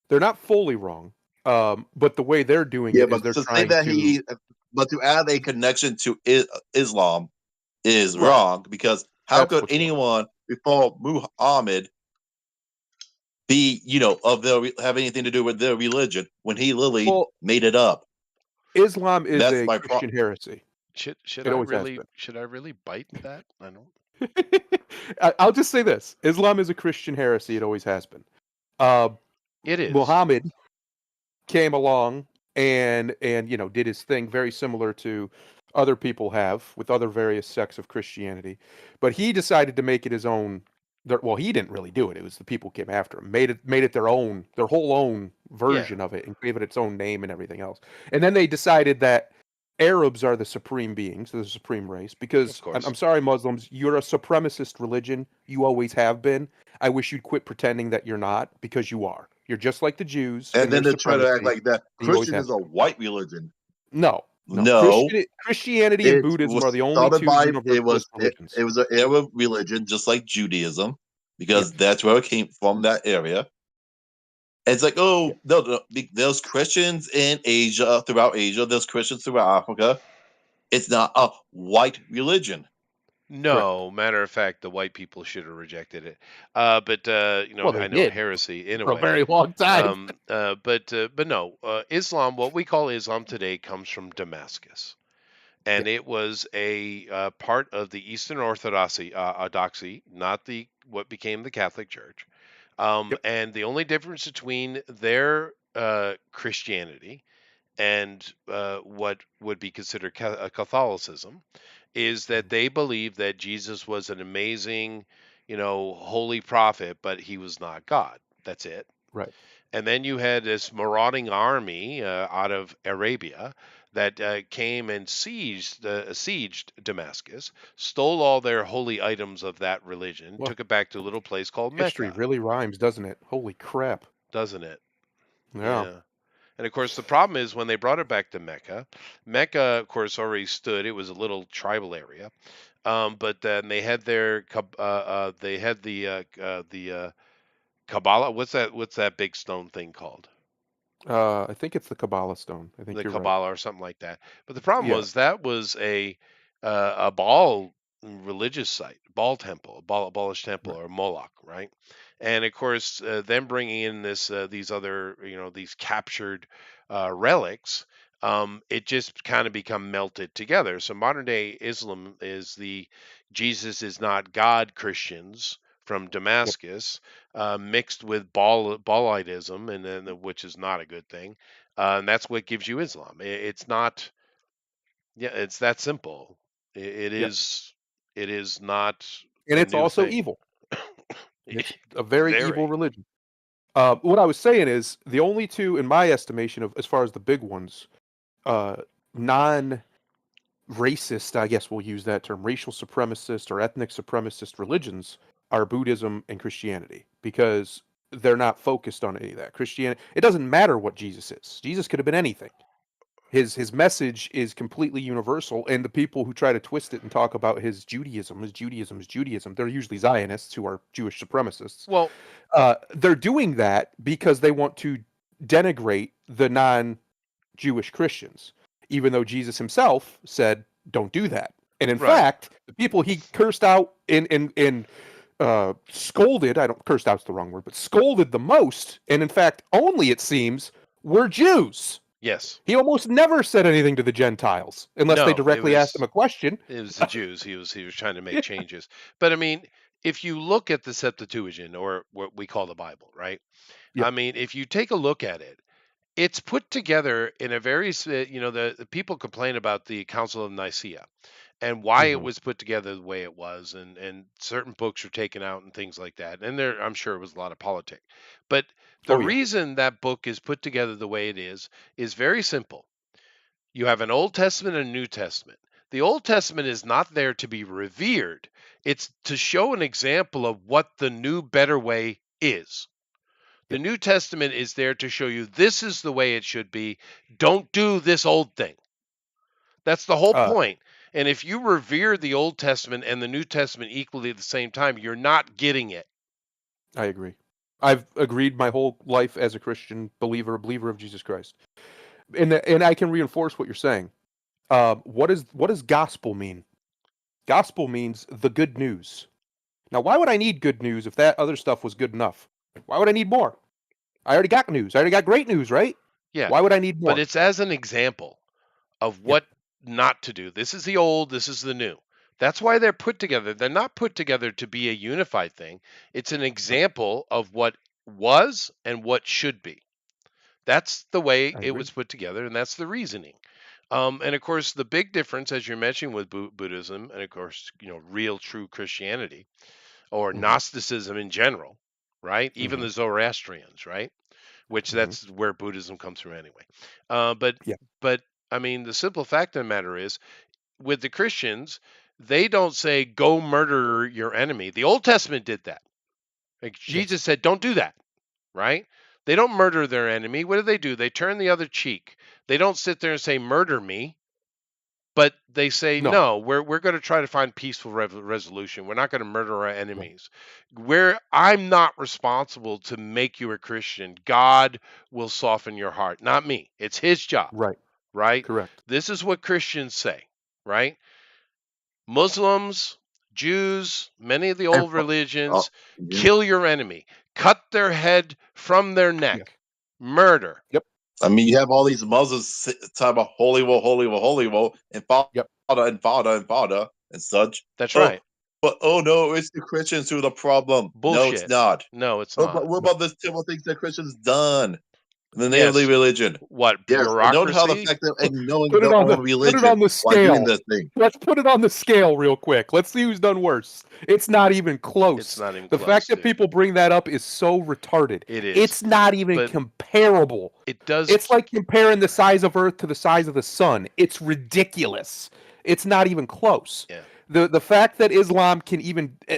[SPEAKER 2] They're not fully wrong, but the way they're doing
[SPEAKER 3] Yeah,
[SPEAKER 2] it is
[SPEAKER 3] but
[SPEAKER 2] they're
[SPEAKER 3] to say
[SPEAKER 2] trying
[SPEAKER 3] that
[SPEAKER 2] to.
[SPEAKER 3] but to add a connection to Islam is
[SPEAKER 2] Right.
[SPEAKER 3] wrong, because how
[SPEAKER 2] That's
[SPEAKER 3] could
[SPEAKER 2] what's wrong.
[SPEAKER 3] anyone before Muhammad be, of have anything to do with their religion when he literally
[SPEAKER 2] Well,
[SPEAKER 3] mate it up?
[SPEAKER 2] Islam is
[SPEAKER 3] That's
[SPEAKER 2] a
[SPEAKER 3] my
[SPEAKER 2] Christian heresy.
[SPEAKER 1] Should
[SPEAKER 2] It
[SPEAKER 1] I
[SPEAKER 2] always has
[SPEAKER 1] really
[SPEAKER 2] been.
[SPEAKER 1] bite that? I don't.
[SPEAKER 2] I'll just say this: Islam is a Christian heresy. It always has been.
[SPEAKER 1] It is.
[SPEAKER 2] Muhammad came along and did his thing, very similar to other people have with other various sects of Christianity, but he decided to make it his own. Well, he didn't really do it. It was the people who came after him, made it their own, their whole own version of it, and gave it its own name and everything else. And then they decided that Arabs are the supreme beings, the supreme race,
[SPEAKER 1] Of
[SPEAKER 2] because
[SPEAKER 1] course.
[SPEAKER 2] I'm sorry, Muslims, you're a supremacist religion. You always have been. I wish you'd quit pretending that you're not, because you are. You're just like the Jews
[SPEAKER 3] And
[SPEAKER 2] and
[SPEAKER 3] then
[SPEAKER 2] their
[SPEAKER 3] they try to act
[SPEAKER 2] supremacy.
[SPEAKER 3] like that
[SPEAKER 2] You always
[SPEAKER 3] Christian
[SPEAKER 2] have
[SPEAKER 3] is a
[SPEAKER 2] been.
[SPEAKER 3] white religion.
[SPEAKER 2] No.
[SPEAKER 3] No,
[SPEAKER 2] Christianity and
[SPEAKER 3] it
[SPEAKER 2] Buddhism are
[SPEAKER 3] was
[SPEAKER 2] the only
[SPEAKER 3] started
[SPEAKER 2] two
[SPEAKER 3] by
[SPEAKER 2] universalist religions.
[SPEAKER 3] it was an Arab religion, just like Judaism,
[SPEAKER 2] Yeah.
[SPEAKER 3] because that's where it came from, that area. And it's like,
[SPEAKER 2] Yeah.
[SPEAKER 3] oh no, there's Christians in Asia, throughout Asia. There's Christians throughout Africa. It's not a white religion.
[SPEAKER 1] No, matter of fact, the white people should have rejected it. But
[SPEAKER 2] Well, they
[SPEAKER 1] I know
[SPEAKER 2] did
[SPEAKER 1] heresy in a
[SPEAKER 2] for a
[SPEAKER 1] way.
[SPEAKER 2] very long time.
[SPEAKER 1] But no, Islam. What we call Islam today comes from Damascus, and
[SPEAKER 2] Yeah.
[SPEAKER 1] it was a part of the Eastern Orthodoxy, not the what became the Catholic Church.
[SPEAKER 2] Yep.
[SPEAKER 1] And the only difference between their Christianity and what would be considered Catholicism is that they believed that Jesus was an amazing, holy prophet, but he was not God. That's it.
[SPEAKER 2] Right.
[SPEAKER 1] And then you had this marauding army out of Arabia that came and sieged Damascus, stole all their holy items of that religion,
[SPEAKER 2] Well,
[SPEAKER 1] took it back to a little place called
[SPEAKER 2] history
[SPEAKER 1] Mecca,
[SPEAKER 2] really rhymes, doesn't it? Holy crap.
[SPEAKER 1] doesn't it?
[SPEAKER 2] Yeah.
[SPEAKER 1] Yeah. And of course, the problem is when they brought it back to Mecca, Mecca, of course, already stood. It was a little tribal area, but then they had the Kabbalah. What's that big stone thing called?
[SPEAKER 2] I think it's the Kabbalah stone. I think
[SPEAKER 1] The
[SPEAKER 2] you're right.
[SPEAKER 1] Kabbalah or something like that. But the problem
[SPEAKER 2] Yeah.
[SPEAKER 1] was that was a Baal religious site, Baal temple, a Baalish temple,
[SPEAKER 2] Right.
[SPEAKER 1] or Moloch, right? And of course, them bringing in these other these captured relics, it just kind of become melted together. So modern day Islam is the Jesus is not God Christians from
[SPEAKER 2] Yep.
[SPEAKER 1] Damascus, mixed with Baalitism, and then which is not a good thing, and that's what gives you Islam. It's not, yeah, it's that simple. It
[SPEAKER 2] Yep.
[SPEAKER 1] is, it is not
[SPEAKER 2] And
[SPEAKER 1] a
[SPEAKER 2] it's
[SPEAKER 1] new
[SPEAKER 2] also
[SPEAKER 1] thing.
[SPEAKER 2] evil. It's a very evil
[SPEAKER 1] Very.
[SPEAKER 2] religion. What I was saying is the only two, in my estimation, of as far as the big ones, uh, non-racist, I guess we'll use that term, racial supremacist or ethnic supremacist religions are Buddhism and Christianity, because they're not focused on any of that. Christianity, it doesn't matter what Jesus is. Jesus could have been anything. His message is completely universal, and the people who try to twist it and talk about his Judaism, they're usually Zionists who are Jewish supremacists.
[SPEAKER 1] Well,
[SPEAKER 2] They're doing that because they want to denigrate the non-Jewish Christians, even though Jesus himself said, "Don't do that." And in
[SPEAKER 1] right.
[SPEAKER 2] fact, the people he cursed out and scolded, I don't, cursed out's the wrong word, but scolded the most, and in fact, only it seems, were Jews.
[SPEAKER 1] Yes.
[SPEAKER 2] He almost never said anything to the Gentiles unless they
[SPEAKER 1] No,
[SPEAKER 2] directly asked him a question.
[SPEAKER 1] it was the Jews. He was trying to make changes. But I mean, if you look at the Septuagint, or what we call the Bible, right?
[SPEAKER 2] Yep.
[SPEAKER 1] I mean, if you take a look at it, it's put together in a very the people complain about the Council of Nicaea and why it
[SPEAKER 2] Mhm.
[SPEAKER 1] was put together the way it was, and certain books were taken out and things like that, and there, I'm sure, it was a lot of politics, but the
[SPEAKER 2] Oh yeah.
[SPEAKER 1] reason that book is put together the way it is very simple. You have an Old Testament and a New Testament. The Old Testament is not there to be revered, it's to show an example of what the new better way is. The
[SPEAKER 2] Yep.
[SPEAKER 1] New Testament is there to show you this is the way it should be. Don't do this old thing. That's the whole point. And if you revere the Old Testament and the New Testament equally at the same time, you're not getting it.
[SPEAKER 2] I agree. I've agreed my whole life as a Christian believer of Jesus Christ, and I can reinforce what you're saying. What does gospel mean? Gospel means the good news. Now, why would I need good news if that other stuff was good enough? Why would I need more? I already got news. I already got great news, right?
[SPEAKER 1] Yeah.
[SPEAKER 2] Why would I need more?
[SPEAKER 1] But it's as an example of what not to do. This is the old, this is the new. That's why they're put together. They're not put together to be a unified thing. It's an example of what was and what should be. That's the way
[SPEAKER 2] I
[SPEAKER 1] it
[SPEAKER 2] agree.
[SPEAKER 1] was put together, and that's the reasoning. And of course, the big difference, as you're mentioning, with Buddhism, and of course, real true Christianity or
[SPEAKER 2] Mhm.
[SPEAKER 1] Gnosticism in general, right? Even
[SPEAKER 2] Mhm.
[SPEAKER 1] the Zoroastrians, right? Which
[SPEAKER 2] Mhm.
[SPEAKER 1] that's where Buddhism comes from anyway. But
[SPEAKER 2] Yeah.
[SPEAKER 1] I mean, the simple fact of the matter is, with the Christians, they don't say go murder your enemy. The Old Testament did that. Like
[SPEAKER 2] Yes.
[SPEAKER 1] Jesus said, don't do that, right? They don't murder their enemy. What do? They turn the other cheek. They don't sit there and say murder me, but they say
[SPEAKER 2] No.
[SPEAKER 1] no. We're going to try to find peaceful resolution. We're not going to murder our enemies. Where I'm not responsible to make you a Christian. God will soften your heart, not me. It's His job,
[SPEAKER 2] Right.
[SPEAKER 1] right?
[SPEAKER 2] Correct.
[SPEAKER 1] This is what Christians say, right? Muslims, Jews, many of the
[SPEAKER 3] And
[SPEAKER 1] old religions,
[SPEAKER 3] yeah.
[SPEAKER 1] kill your enemy, cut their head from their neck, murder.
[SPEAKER 2] Yep.
[SPEAKER 3] I mean, you have all these Muslims talking about holy war, and father
[SPEAKER 2] Yep.
[SPEAKER 3] and father and such.
[SPEAKER 1] That's
[SPEAKER 3] Oh,
[SPEAKER 1] right.
[SPEAKER 3] but no, it's the Christians who are the problem. No, it's
[SPEAKER 1] Bullshit.
[SPEAKER 3] not.
[SPEAKER 1] No, it's
[SPEAKER 3] What
[SPEAKER 1] not.
[SPEAKER 3] about, what about the terrible things that Christians done in the name
[SPEAKER 1] Yes.
[SPEAKER 3] of the religion?
[SPEAKER 1] What
[SPEAKER 3] Yes, and don't how
[SPEAKER 1] bureaucracy?
[SPEAKER 3] affect them and knowing
[SPEAKER 2] Put it
[SPEAKER 3] their
[SPEAKER 2] on
[SPEAKER 3] own
[SPEAKER 2] the
[SPEAKER 3] religion
[SPEAKER 2] put it on the
[SPEAKER 3] while doing
[SPEAKER 2] scale.
[SPEAKER 3] this thing.
[SPEAKER 2] Let's put it on the scale real quick. Let's see who's done worse. It's not even close.
[SPEAKER 1] It's not even
[SPEAKER 2] The
[SPEAKER 1] close,
[SPEAKER 2] fact that
[SPEAKER 1] dude.
[SPEAKER 2] people bring that up is so retarded.
[SPEAKER 1] It is.
[SPEAKER 2] It's not even
[SPEAKER 1] But
[SPEAKER 2] comparable.
[SPEAKER 1] it does.
[SPEAKER 2] It's like comparing the size of Earth to the size of the sun. It's ridiculous. It's not even close.
[SPEAKER 1] Yeah.
[SPEAKER 2] The fact that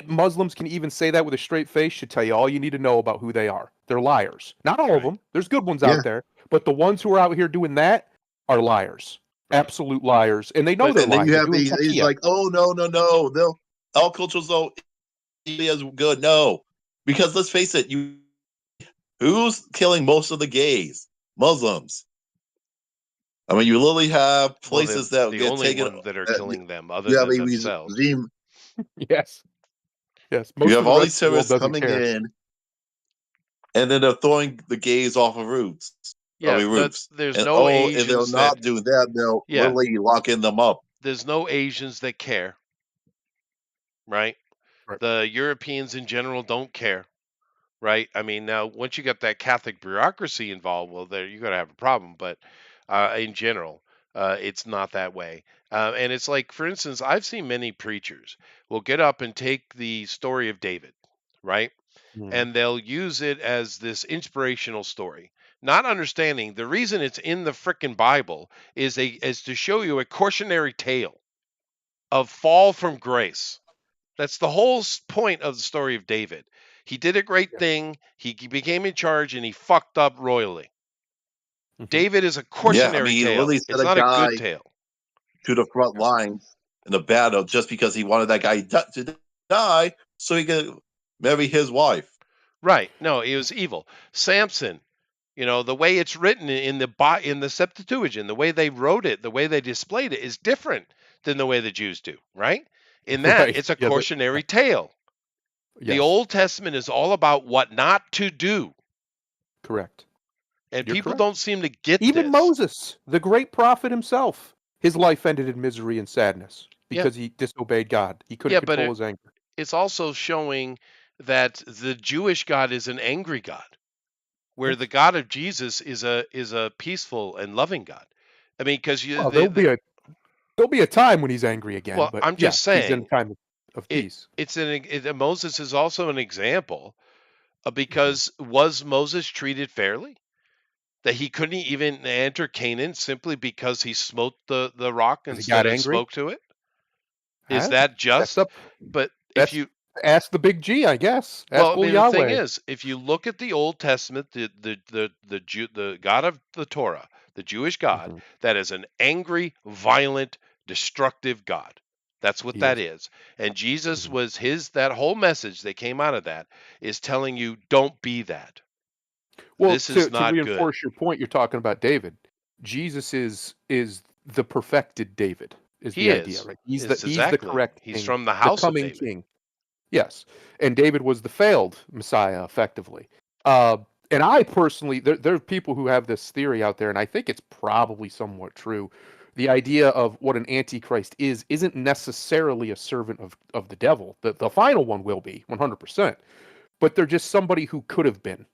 [SPEAKER 2] Muslims can even say that with a straight face should tell you all you need to know about who they are. They're liars. Not all of
[SPEAKER 1] Right.
[SPEAKER 2] them. There's good ones
[SPEAKER 3] Yeah.
[SPEAKER 2] out there, but the ones who are out here doing that are liars.
[SPEAKER 1] Right.
[SPEAKER 2] Absolute liars, and they know
[SPEAKER 1] But-
[SPEAKER 2] they're
[SPEAKER 3] And then
[SPEAKER 2] lying.
[SPEAKER 3] you
[SPEAKER 2] They're
[SPEAKER 3] have
[SPEAKER 2] doing
[SPEAKER 3] these
[SPEAKER 2] taqiyya.
[SPEAKER 3] like, oh no, they'll all cultures though is good. No, because let's face it, who's killing most of the gays? Muslims. I mean, you literally have places that
[SPEAKER 1] the
[SPEAKER 3] get
[SPEAKER 1] only
[SPEAKER 3] taken.
[SPEAKER 1] ones that are killing them, other
[SPEAKER 3] You have
[SPEAKER 1] than
[SPEAKER 3] a
[SPEAKER 1] themselves.
[SPEAKER 3] regime.
[SPEAKER 2] Yes. Most
[SPEAKER 3] You
[SPEAKER 2] of
[SPEAKER 3] have
[SPEAKER 2] the
[SPEAKER 3] all
[SPEAKER 2] rest
[SPEAKER 3] these
[SPEAKER 2] of the world
[SPEAKER 3] terrorists
[SPEAKER 2] doesn't
[SPEAKER 3] coming
[SPEAKER 2] care.
[SPEAKER 3] in, and then they're throwing the gays off of roofs.
[SPEAKER 1] Yeah,
[SPEAKER 3] roofs.
[SPEAKER 1] there's
[SPEAKER 3] And,
[SPEAKER 1] no
[SPEAKER 3] if they're
[SPEAKER 1] Asians
[SPEAKER 3] not
[SPEAKER 1] that
[SPEAKER 3] doing that, they'll
[SPEAKER 1] Yeah.
[SPEAKER 3] literally locking them up.
[SPEAKER 1] there's no Asians that care, right?
[SPEAKER 2] Right.
[SPEAKER 1] The Europeans in general don't care, right? I mean, now once you got that Catholic bureaucracy involved, well, there you're gonna have a problem. But in general, it's not that way. And it's like, for instance, I've seen many preachers will get up and take the story of David, right?
[SPEAKER 2] Mhm.
[SPEAKER 1] And they'll use it as this inspirational story, not understanding the reason it's in the frickin' Bible is to show you a cautionary tale of fall from grace. That's the whole point of the story of David. He did a great
[SPEAKER 2] Yeah.
[SPEAKER 1] thing. He became in charge and he fucked up royally.
[SPEAKER 2] Mhm.
[SPEAKER 1] David is a cautionary
[SPEAKER 3] he
[SPEAKER 1] tale.
[SPEAKER 3] literally
[SPEAKER 1] It's
[SPEAKER 3] sent a
[SPEAKER 1] not a
[SPEAKER 3] guy
[SPEAKER 1] good tale.
[SPEAKER 3] to the front lines in the battle just because he wanted that guy to die so he could marry his wife.
[SPEAKER 1] Right. No, it was evil. Samson, the way it's written in the Septuagint, the way they wrote it, the way they displayed it is different than the way the Jews do, right? In that,
[SPEAKER 2] Right.
[SPEAKER 1] it's a
[SPEAKER 2] Yeah,
[SPEAKER 1] cautionary tale. The
[SPEAKER 2] yes.
[SPEAKER 1] Old Testament is all about what not to do.
[SPEAKER 2] Correct.
[SPEAKER 1] And
[SPEAKER 2] You're
[SPEAKER 1] people
[SPEAKER 2] correct.
[SPEAKER 1] don't seem to get
[SPEAKER 2] Even
[SPEAKER 1] this.
[SPEAKER 2] Moses, the great prophet himself, his life ended in misery and sadness because he disobeyed God. He couldn't
[SPEAKER 1] Yeah, but
[SPEAKER 2] control his anger.
[SPEAKER 1] It's also showing that the Jewish God is an angry God, where
[SPEAKER 2] Yes.
[SPEAKER 1] the God of Jesus is a peaceful and loving God. I mean, because
[SPEAKER 2] Well, there'll be a time when he's angry again.
[SPEAKER 1] Well,
[SPEAKER 2] but
[SPEAKER 1] I'm just
[SPEAKER 2] he's in a
[SPEAKER 1] saying,
[SPEAKER 2] time of peace.
[SPEAKER 1] Moses is also an example because was Moses treated fairly? That he couldn't even enter Canaan simply because he smote the rock
[SPEAKER 2] Because he
[SPEAKER 1] instead
[SPEAKER 2] got
[SPEAKER 1] of
[SPEAKER 2] angry?
[SPEAKER 1] spoke to it? Is
[SPEAKER 2] Huh?
[SPEAKER 1] that
[SPEAKER 2] That's
[SPEAKER 1] just?
[SPEAKER 2] up.
[SPEAKER 1] But
[SPEAKER 2] That's
[SPEAKER 1] if you
[SPEAKER 2] ask the big G, I guess. Ask
[SPEAKER 1] Well, I
[SPEAKER 2] old
[SPEAKER 1] mean, the thing
[SPEAKER 2] Yahweh.
[SPEAKER 1] is, if you look at the Old Testament, the God of the Torah, the Jewish God,
[SPEAKER 2] Mhm.
[SPEAKER 1] that is an angry, violent, destructive God. That's what
[SPEAKER 2] He
[SPEAKER 1] that
[SPEAKER 2] is.
[SPEAKER 1] is. And Jesus
[SPEAKER 2] Mhm.
[SPEAKER 1] was that whole message that came out of that is telling you, don't be that.
[SPEAKER 2] Well,
[SPEAKER 1] This is
[SPEAKER 2] to
[SPEAKER 1] not good.
[SPEAKER 2] reinforce your point, you're talking about David. Jesus is the perfected David, is
[SPEAKER 1] He
[SPEAKER 2] the idea,
[SPEAKER 1] is.
[SPEAKER 2] right?
[SPEAKER 1] It's
[SPEAKER 2] He's the
[SPEAKER 1] exactly.
[SPEAKER 2] correct
[SPEAKER 1] He's
[SPEAKER 2] king,
[SPEAKER 1] from the
[SPEAKER 2] the
[SPEAKER 1] house of
[SPEAKER 2] coming
[SPEAKER 1] David.
[SPEAKER 2] king. Yes. And David was the failed Messiah, effectively. Uh, and I personally, there are people who have this theory out there, and I think it's probably somewhat true. The idea of what an antichrist isn't necessarily a servant of the devil. The final one will be 100%, but they're just somebody who could have been.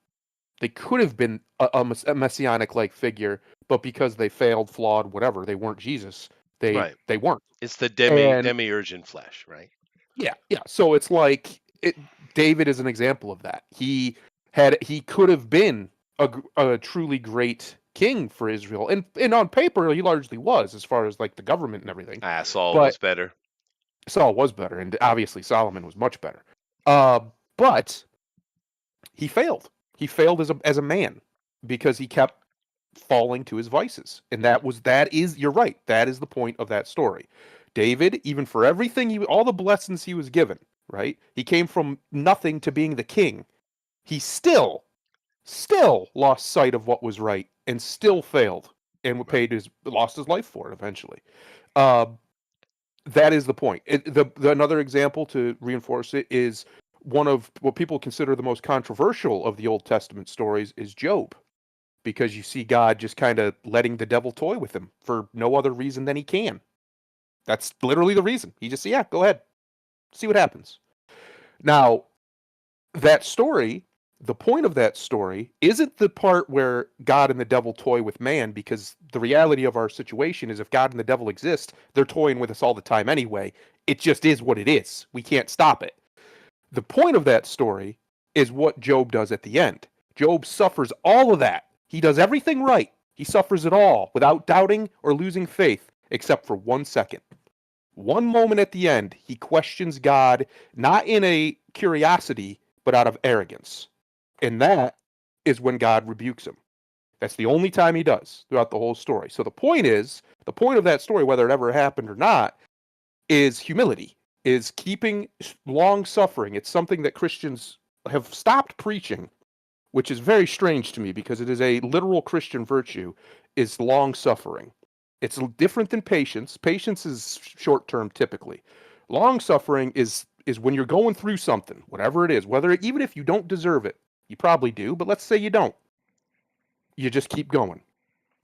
[SPEAKER 2] They could have been a messianic like figure, but because they failed, flawed, whatever, they weren't Jesus.
[SPEAKER 1] Right.
[SPEAKER 2] They weren't.
[SPEAKER 1] It's the
[SPEAKER 2] And
[SPEAKER 1] demiurge in flesh, right?
[SPEAKER 2] yeah, yeah. So it's like David is an example of that. He could have been a truly great king for Israel, and on paper he largely was, as far as like the government and everything.
[SPEAKER 1] Saul
[SPEAKER 2] But
[SPEAKER 1] was better.
[SPEAKER 2] Saul was better, and obviously Solomon was much better. Uh, but he failed. He failed as a man because he kept falling to his vices, and that is you're right. That is the point of that story. David, even for everything all the blessings he was given, right? He came from nothing to being the king. He still lost sight of what was right and still failed and
[SPEAKER 1] Right.
[SPEAKER 2] lost his life for it eventually. Uh, that is the point. Another example to reinforce it is one of what people consider the most controversial of the Old Testament stories is Job, because you see God just kind of letting the devil toy with him for no other reason than he can. That's literally the reason. He just, yeah, go ahead, see what happens. Now, that story, the point of that story isn't the part where God and the devil toy with man, because the reality of our situation is if God and the devil exist, they're toying with us all the time anyway. It just is what it is. We can't stop it. The point of that story is what Job does at the end. Job suffers all of that. He does everything right. He suffers it all without doubting or losing faith, except for 1 second. One moment at the end, he questions God, not in a curiosity, but out of arrogance. And that is when God rebukes him. That's the only time he does throughout the whole story. So the point of that story, whether it ever happened or not, is humility, is keeping long suffering. It's something that Christians have stopped preaching, which is very strange to me because it is a literal Christian virtue, is long suffering. It's different than patience. Patience is short term typically. Long suffering is when you're going through something, whatever it is, even if you don't deserve it, you probably do, but let's say you don't. You just keep going.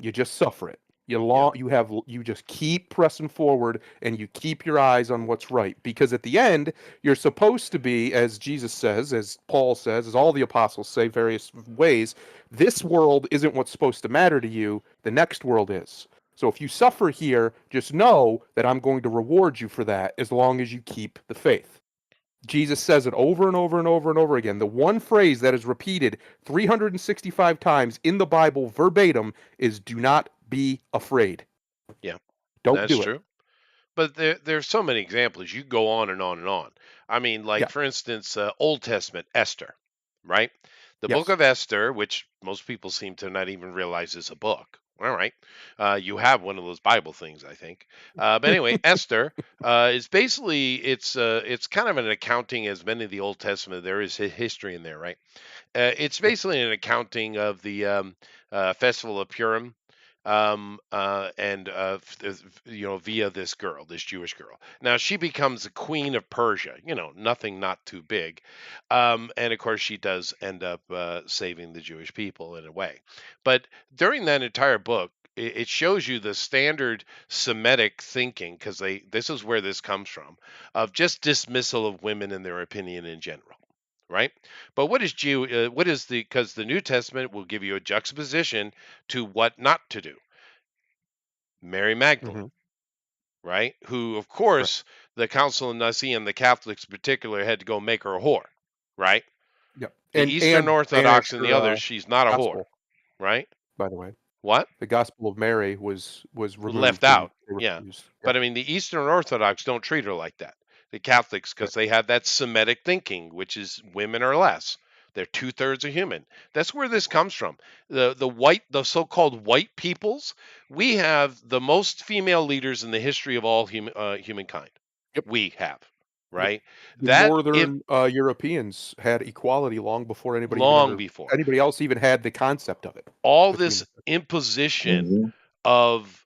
[SPEAKER 2] You just suffer it.
[SPEAKER 1] Yeah.
[SPEAKER 2] You just keep pressing forward and you keep your eyes on what's right, because at the end you're supposed to be, as Jesus says, as Paul says, as all the apostles say various ways, this world isn't what's supposed to matter to you, the next world is. So if you suffer here, just know that I'm going to reward you for that as long as you keep the faith. Jesus says it over and over and over and over again. The one phrase that is repeated 365 times in the Bible verbatim is do not be afraid.
[SPEAKER 1] Yeah.
[SPEAKER 2] Don't
[SPEAKER 1] That's
[SPEAKER 2] do it.
[SPEAKER 1] true. But there's so many examples. You go on and on and on. I mean, like
[SPEAKER 2] Yeah.
[SPEAKER 1] for instance, Old Testament Esther, right? The book
[SPEAKER 2] Yes.
[SPEAKER 1] of Esther, which most people seem to not even realize is a book. All right, you have one of those Bible things, I think. But anyway, Esther is basically it's kind of an accounting, as many of the Old Testament. There is history in there, right? It's basically an accounting of the festival of Purim, and via this girl, this Jewish girl. Now she becomes the queen of Persia. Nothing not too big, and of course she does end up saving the Jewish people in a way. But during that entire book, it shows you the standard Semitic thinking, because this is where this comes from, of just dismissal of women and their opinion in general, right? But what is because the New Testament will give you a juxtaposition to what not to do. Mary Magdalene,
[SPEAKER 2] Hmm.
[SPEAKER 1] right? Who, of
[SPEAKER 2] Right.
[SPEAKER 1] course, the Council of Nicaea and the Catholics in particular had to go make her a whore, right?
[SPEAKER 2] Yep.
[SPEAKER 1] The Eastern
[SPEAKER 2] And
[SPEAKER 1] Orthodox and the
[SPEAKER 2] Esther,
[SPEAKER 1] others, she's not a whore,
[SPEAKER 2] gospel,
[SPEAKER 1] right?
[SPEAKER 2] by the way.
[SPEAKER 1] What?
[SPEAKER 2] The Gospel of Mary was
[SPEAKER 1] Left
[SPEAKER 2] removed and
[SPEAKER 1] out.
[SPEAKER 2] they
[SPEAKER 1] Yeah.
[SPEAKER 2] refused. Yep.
[SPEAKER 1] But I mean, the Eastern Orthodox don't treat her like that. The Catholics,
[SPEAKER 2] Right.
[SPEAKER 1] because they have that Semitic thinking, which is women are less. They're 2/3 a human. That's where this comes from. The so-called white peoples. We have the most female leaders in the history of all humankind.
[SPEAKER 2] Yep.
[SPEAKER 1] We have,
[SPEAKER 2] Yep.
[SPEAKER 1] right?
[SPEAKER 2] The
[SPEAKER 1] That if
[SPEAKER 2] northern Europeans had equality long before
[SPEAKER 1] long before
[SPEAKER 2] anybody else even had the concept of it
[SPEAKER 1] all
[SPEAKER 2] between
[SPEAKER 1] this
[SPEAKER 2] the
[SPEAKER 1] imposition
[SPEAKER 3] Mhm.
[SPEAKER 1] of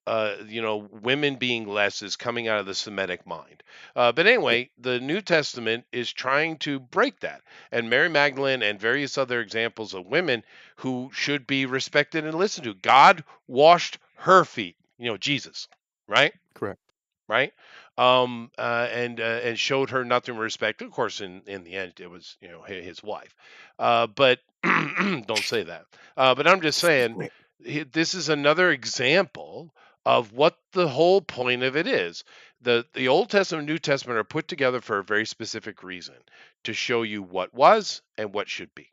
[SPEAKER 1] women being less is coming out of the Semitic mind. But
[SPEAKER 2] Yep.
[SPEAKER 1] anyway, the New Testament is trying to break that, and Mary Magdalene and various other examples of women who should be respected and listened to. God washed her feet, Jesus, right?
[SPEAKER 2] Correct.
[SPEAKER 1] Right? And showed her nothing but respect. Of course, in the end, it was his wife. But don't say that. But I'm just saying,
[SPEAKER 2] Secret.
[SPEAKER 1] this is another example of what the whole point of it is. The Old Testament and New Testament are put together for a very specific reason, to show you what was and what should be.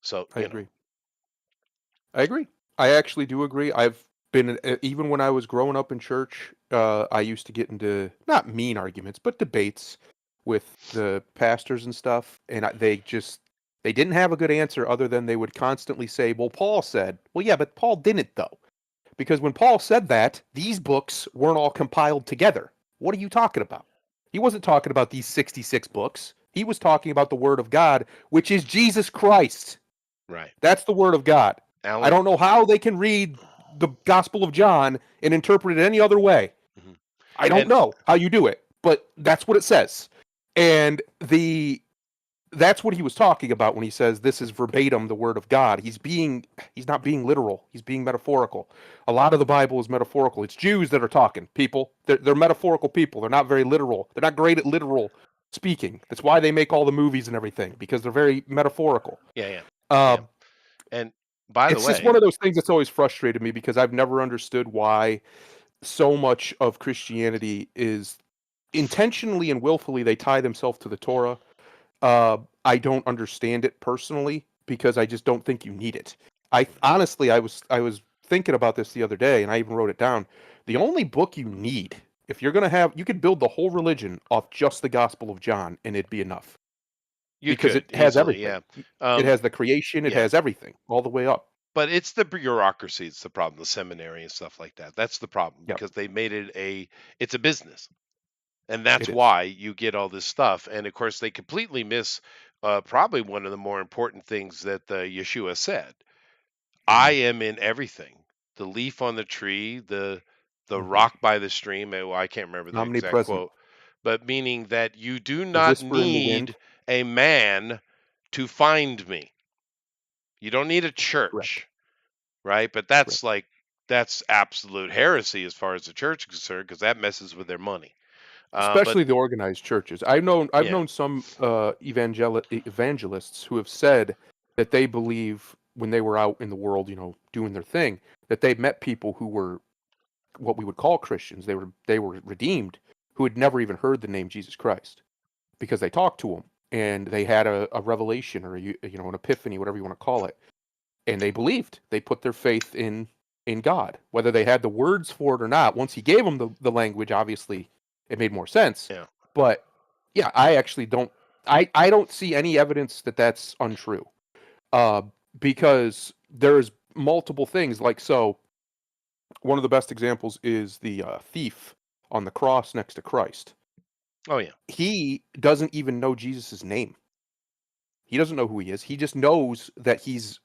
[SPEAKER 1] So
[SPEAKER 2] I agree. I agree. I actually do agree. I've been even when I was growing up in church, I used to get into not mean arguments, but debates with the pastors and stuff, and they didn't have a good answer other than they would constantly say, "Well, Paul said." Well, yeah, but Paul didn't though. Because when Paul said that, these books weren't all compiled together. What are you talking about? He wasn't talking about these 66 books. He was talking about the word of God, which is Jesus Christ.
[SPEAKER 1] right,
[SPEAKER 2] That's the word of God. I
[SPEAKER 1] Alan.
[SPEAKER 2] don't know how they can read the Gospel of John and interpret it any other way.
[SPEAKER 1] Mhm.
[SPEAKER 2] I don't
[SPEAKER 1] And
[SPEAKER 2] know how you do it, but that's what it says. And that's what he was talking about when he says this is verbatim the word of God. He's not being literal. He's being metaphorical. A lot of the Bible is metaphorical. It's Jews that are talking, people. They're metaphorical people. They're not very literal. They're not great at literal speaking. That's why they make all the movies and everything, because they're very metaphorical.
[SPEAKER 1] yeah.
[SPEAKER 2] Uh,
[SPEAKER 1] And by the
[SPEAKER 2] it's just one
[SPEAKER 1] way,
[SPEAKER 2] of those things that's always frustrated me because I've never understood why so much of Christianity is intentionally and willfully they tie themselves to the Torah. I don't understand it personally because I just don't think you need it. I was thinking about this the other day and I even wrote it down. The only book you need, if you're gonna have, you could build the whole religion off just the Gospel of John and it'd be enough
[SPEAKER 1] you
[SPEAKER 2] because
[SPEAKER 1] could
[SPEAKER 2] it has
[SPEAKER 1] easily,
[SPEAKER 2] everything.
[SPEAKER 1] yeah.
[SPEAKER 2] It has the creation, it
[SPEAKER 1] Yeah.
[SPEAKER 2] has everything all the way up.
[SPEAKER 1] But it's the bureaucracy, it's the problem, the seminary and stuff like that. That's the problem,
[SPEAKER 2] Yep,
[SPEAKER 1] because they made it's a business. And that's
[SPEAKER 2] it is.
[SPEAKER 1] why you get all this stuff. And of course, they completely miss probably one of the more important things that Yeshua said. I
[SPEAKER 2] Mhm,
[SPEAKER 1] am in everything. The leaf on the tree, the
[SPEAKER 2] mhm.
[SPEAKER 1] rock by the stream. Well, I can't remember the exact
[SPEAKER 2] Omnipresent.
[SPEAKER 1] quote, but meaning that you do
[SPEAKER 2] The
[SPEAKER 1] not
[SPEAKER 2] whisper in the wind.
[SPEAKER 1] need a man to find me. You don't need a
[SPEAKER 2] Correct.
[SPEAKER 1] church, right? But
[SPEAKER 2] Correct.
[SPEAKER 1] that's absolute heresy as far as the church is concerned, because that messes with their money. But
[SPEAKER 2] Especially the organized churches. I've
[SPEAKER 1] yeah,
[SPEAKER 2] known some evangelists who have said that they believe when they were out in the world, doing their thing, that they met people who were what we would call Christians. They were redeemed who had never even heard the name Jesus Christ because they talked to him and they had a revelation or an epiphany, whatever you want to call it, and they believed. They put their faith in God, whether they had the words for it or not. Once he gave them the language, obviously it made more sense.
[SPEAKER 1] yeah.
[SPEAKER 2] But yeah, I actually don't. I don't see any evidence that that's untrue. Uh, because there's multiple things. Like, so one of the best examples is the thief on the cross next to Christ.
[SPEAKER 1] Oh yeah.
[SPEAKER 2] He doesn't even know Jesus' name. He doesn't know who he is. He just knows that he's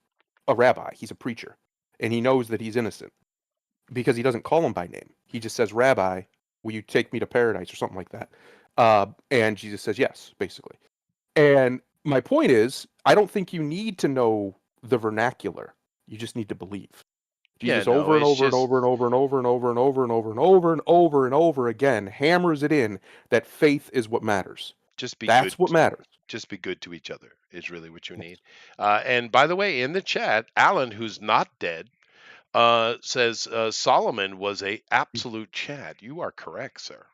[SPEAKER 2] a rabbi. He's a preacher, and he knows that he's innocent because he doesn't call him by name. He just says, "Rabbi, will you take me to paradise?" or something like that. And Jesus says yes, basically. And my point is, I don't think you need to know the vernacular. You just need to believe.
[SPEAKER 1] Yeah,
[SPEAKER 2] Jesus
[SPEAKER 1] no,
[SPEAKER 2] over and
[SPEAKER 1] it's
[SPEAKER 2] over and
[SPEAKER 1] just
[SPEAKER 2] over and over and over and over and over and over and over and over and over again hammers it in that faith is what matters.
[SPEAKER 1] just be good.
[SPEAKER 2] That's what matters.
[SPEAKER 1] Just be good to each other is really what you
[SPEAKER 2] Yes.
[SPEAKER 1] need. And by the way, in the chat, Alan, who's not dead, says Solomon was a
[SPEAKER 2] He,
[SPEAKER 1] absolute Chad. You are correct, sir.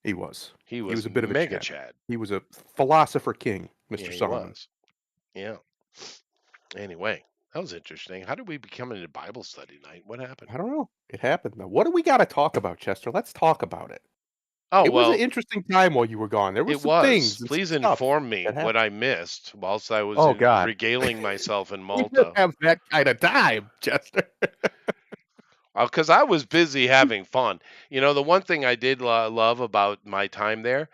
[SPEAKER 2] he was.
[SPEAKER 1] He
[SPEAKER 2] He
[SPEAKER 1] was
[SPEAKER 2] was a bit of a
[SPEAKER 1] mega
[SPEAKER 2] Chad.
[SPEAKER 1] Chad.
[SPEAKER 2] He was a philosopher king,
[SPEAKER 1] Yeah,
[SPEAKER 2] Mr.
[SPEAKER 1] he
[SPEAKER 2] Solomon.
[SPEAKER 1] was. Yeah. Anyway, that was interesting. How did we become into Bible study night? What happened?
[SPEAKER 2] I don't know. It happened though. What do we got to talk about, Chester? Let's talk about it.
[SPEAKER 1] Oh,
[SPEAKER 2] It was an
[SPEAKER 1] well,
[SPEAKER 2] interesting time while you were gone. There was
[SPEAKER 1] it
[SPEAKER 2] some
[SPEAKER 1] was.
[SPEAKER 2] things and some
[SPEAKER 1] Please
[SPEAKER 2] stuff
[SPEAKER 1] inform me
[SPEAKER 2] that
[SPEAKER 1] what
[SPEAKER 2] happened.
[SPEAKER 1] I missed whilst I was
[SPEAKER 2] Oh
[SPEAKER 1] in
[SPEAKER 2] god.
[SPEAKER 1] regaling myself in
[SPEAKER 2] We didn't
[SPEAKER 1] Malta.
[SPEAKER 2] have that kind of time, Chester.
[SPEAKER 1] Because I was busy having fun. The one thing I did love about my time there,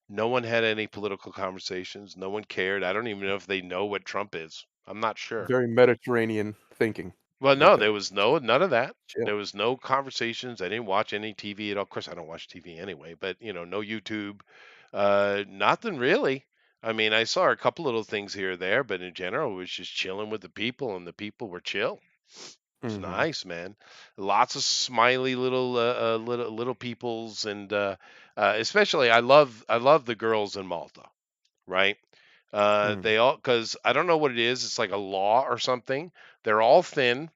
[SPEAKER 1] no one had any political conversations. No one cared. I don't even know if they know what Trump is. I'm not sure.
[SPEAKER 2] Very Mediterranean thinking
[SPEAKER 1] Well,
[SPEAKER 2] right
[SPEAKER 1] no, there
[SPEAKER 2] there.
[SPEAKER 1] was none of that.
[SPEAKER 2] Chill.
[SPEAKER 1] There was no conversations. I didn't watch any TV at all. Of course, I don't watch TV anyway, but no YouTube, nothing really. I mean, I saw a couple little things here or there, but in general, it was just chilling with the people, and the people were chill. It's
[SPEAKER 2] Mhm.
[SPEAKER 1] nice, man. Lots of smiley little peoples, and especially I love the girls in Malta, right?
[SPEAKER 2] Mm.
[SPEAKER 1] They all, because I don't know what it is. It's like a law or something. They're all thin,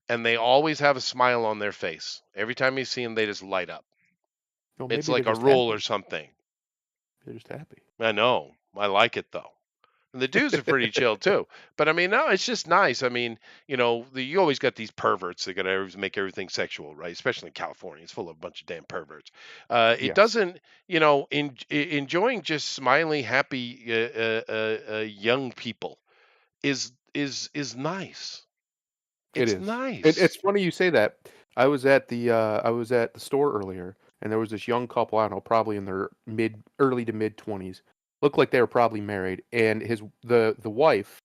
[SPEAKER 1] and they always have a smile on their face. Every time you see them, they just light up.
[SPEAKER 2] Well,
[SPEAKER 1] It's
[SPEAKER 2] maybe they're
[SPEAKER 1] like a
[SPEAKER 2] just
[SPEAKER 1] rule or
[SPEAKER 2] happy.
[SPEAKER 1] something.
[SPEAKER 2] They're just happy.
[SPEAKER 1] I know. I like it though. And the dudes are pretty chill too. But I mean, no, it's just nice. I mean, you always got these perverts that got to make everything sexual, right? Especially in California, it's full of a bunch of damn perverts. It
[SPEAKER 2] Yes,
[SPEAKER 1] doesn't, enjoying just smiley, happy young people is nice.
[SPEAKER 2] it
[SPEAKER 1] It's
[SPEAKER 2] is. It's
[SPEAKER 1] nice.
[SPEAKER 2] funny you say that. I was at the store earlier, and there was this young couple. I don't know, probably in their early to mid 20s. Looked like they were probably married, and the wife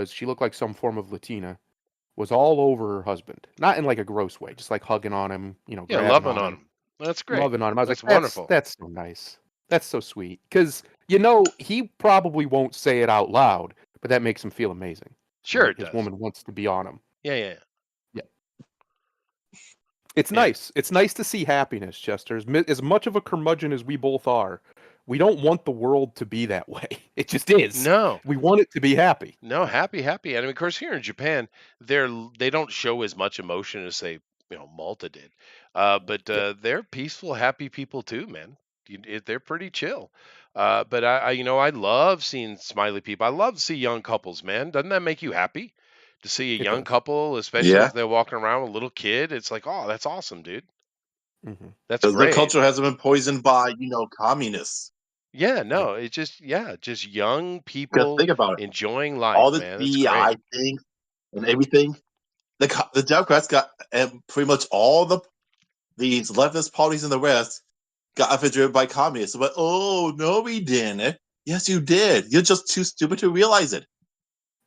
[SPEAKER 2] she looked like some form of Latina. Was all over her husband, not in like a gross way, just like hugging on him,
[SPEAKER 1] Yeah,
[SPEAKER 2] grabbing
[SPEAKER 1] loving
[SPEAKER 2] on
[SPEAKER 1] on
[SPEAKER 2] him,
[SPEAKER 1] them. That's great.
[SPEAKER 2] loving on him. I was like,
[SPEAKER 1] That's wonderful.
[SPEAKER 2] that's so nice. That's so sweet. Because he probably won't say it out loud, but that makes him feel amazing,
[SPEAKER 1] Sure,
[SPEAKER 2] right?
[SPEAKER 1] it
[SPEAKER 2] His
[SPEAKER 1] does.
[SPEAKER 2] woman wants to be on him.
[SPEAKER 1] Yeah, yeah,
[SPEAKER 2] Yeah, it's
[SPEAKER 1] yeah.
[SPEAKER 2] nice. It's nice to see happiness, Chester. As much of a curmudgeon as we both are, we don't want the world to be that way. It just is.
[SPEAKER 1] No,
[SPEAKER 2] We want it to be happy.
[SPEAKER 1] no, happy, happy. And I mean, of course, here in Japan, they don't show as much emotion as say, Malta did. But
[SPEAKER 2] Yeah.
[SPEAKER 1] they're peaceful, happy people too, man. They're pretty chill. But I love seeing smiley people. I love to see young couples, man. Doesn't that make you happy to see a
[SPEAKER 2] It
[SPEAKER 1] young
[SPEAKER 2] does.
[SPEAKER 1] couple, especially
[SPEAKER 3] Yeah,
[SPEAKER 1] if they're walking around with a little kid? It's like, oh, that's awesome, dude.
[SPEAKER 2] Hmm.
[SPEAKER 1] That's
[SPEAKER 3] because their
[SPEAKER 1] great.
[SPEAKER 3] culture hasn't been poisoned by communists.
[SPEAKER 1] Yeah,
[SPEAKER 2] Yeah.
[SPEAKER 1] no, it's just yeah, just young
[SPEAKER 3] Because
[SPEAKER 1] people
[SPEAKER 3] think about it,
[SPEAKER 1] enjoying
[SPEAKER 3] all
[SPEAKER 1] life,
[SPEAKER 3] this
[SPEAKER 1] man. That's great.
[SPEAKER 3] DEI thing and everything. The Democrats got and pretty much all these leftist parties in the West got infiltrated by communists. But oh no, we didn't. Yes, you did. You're just too stupid to realize it.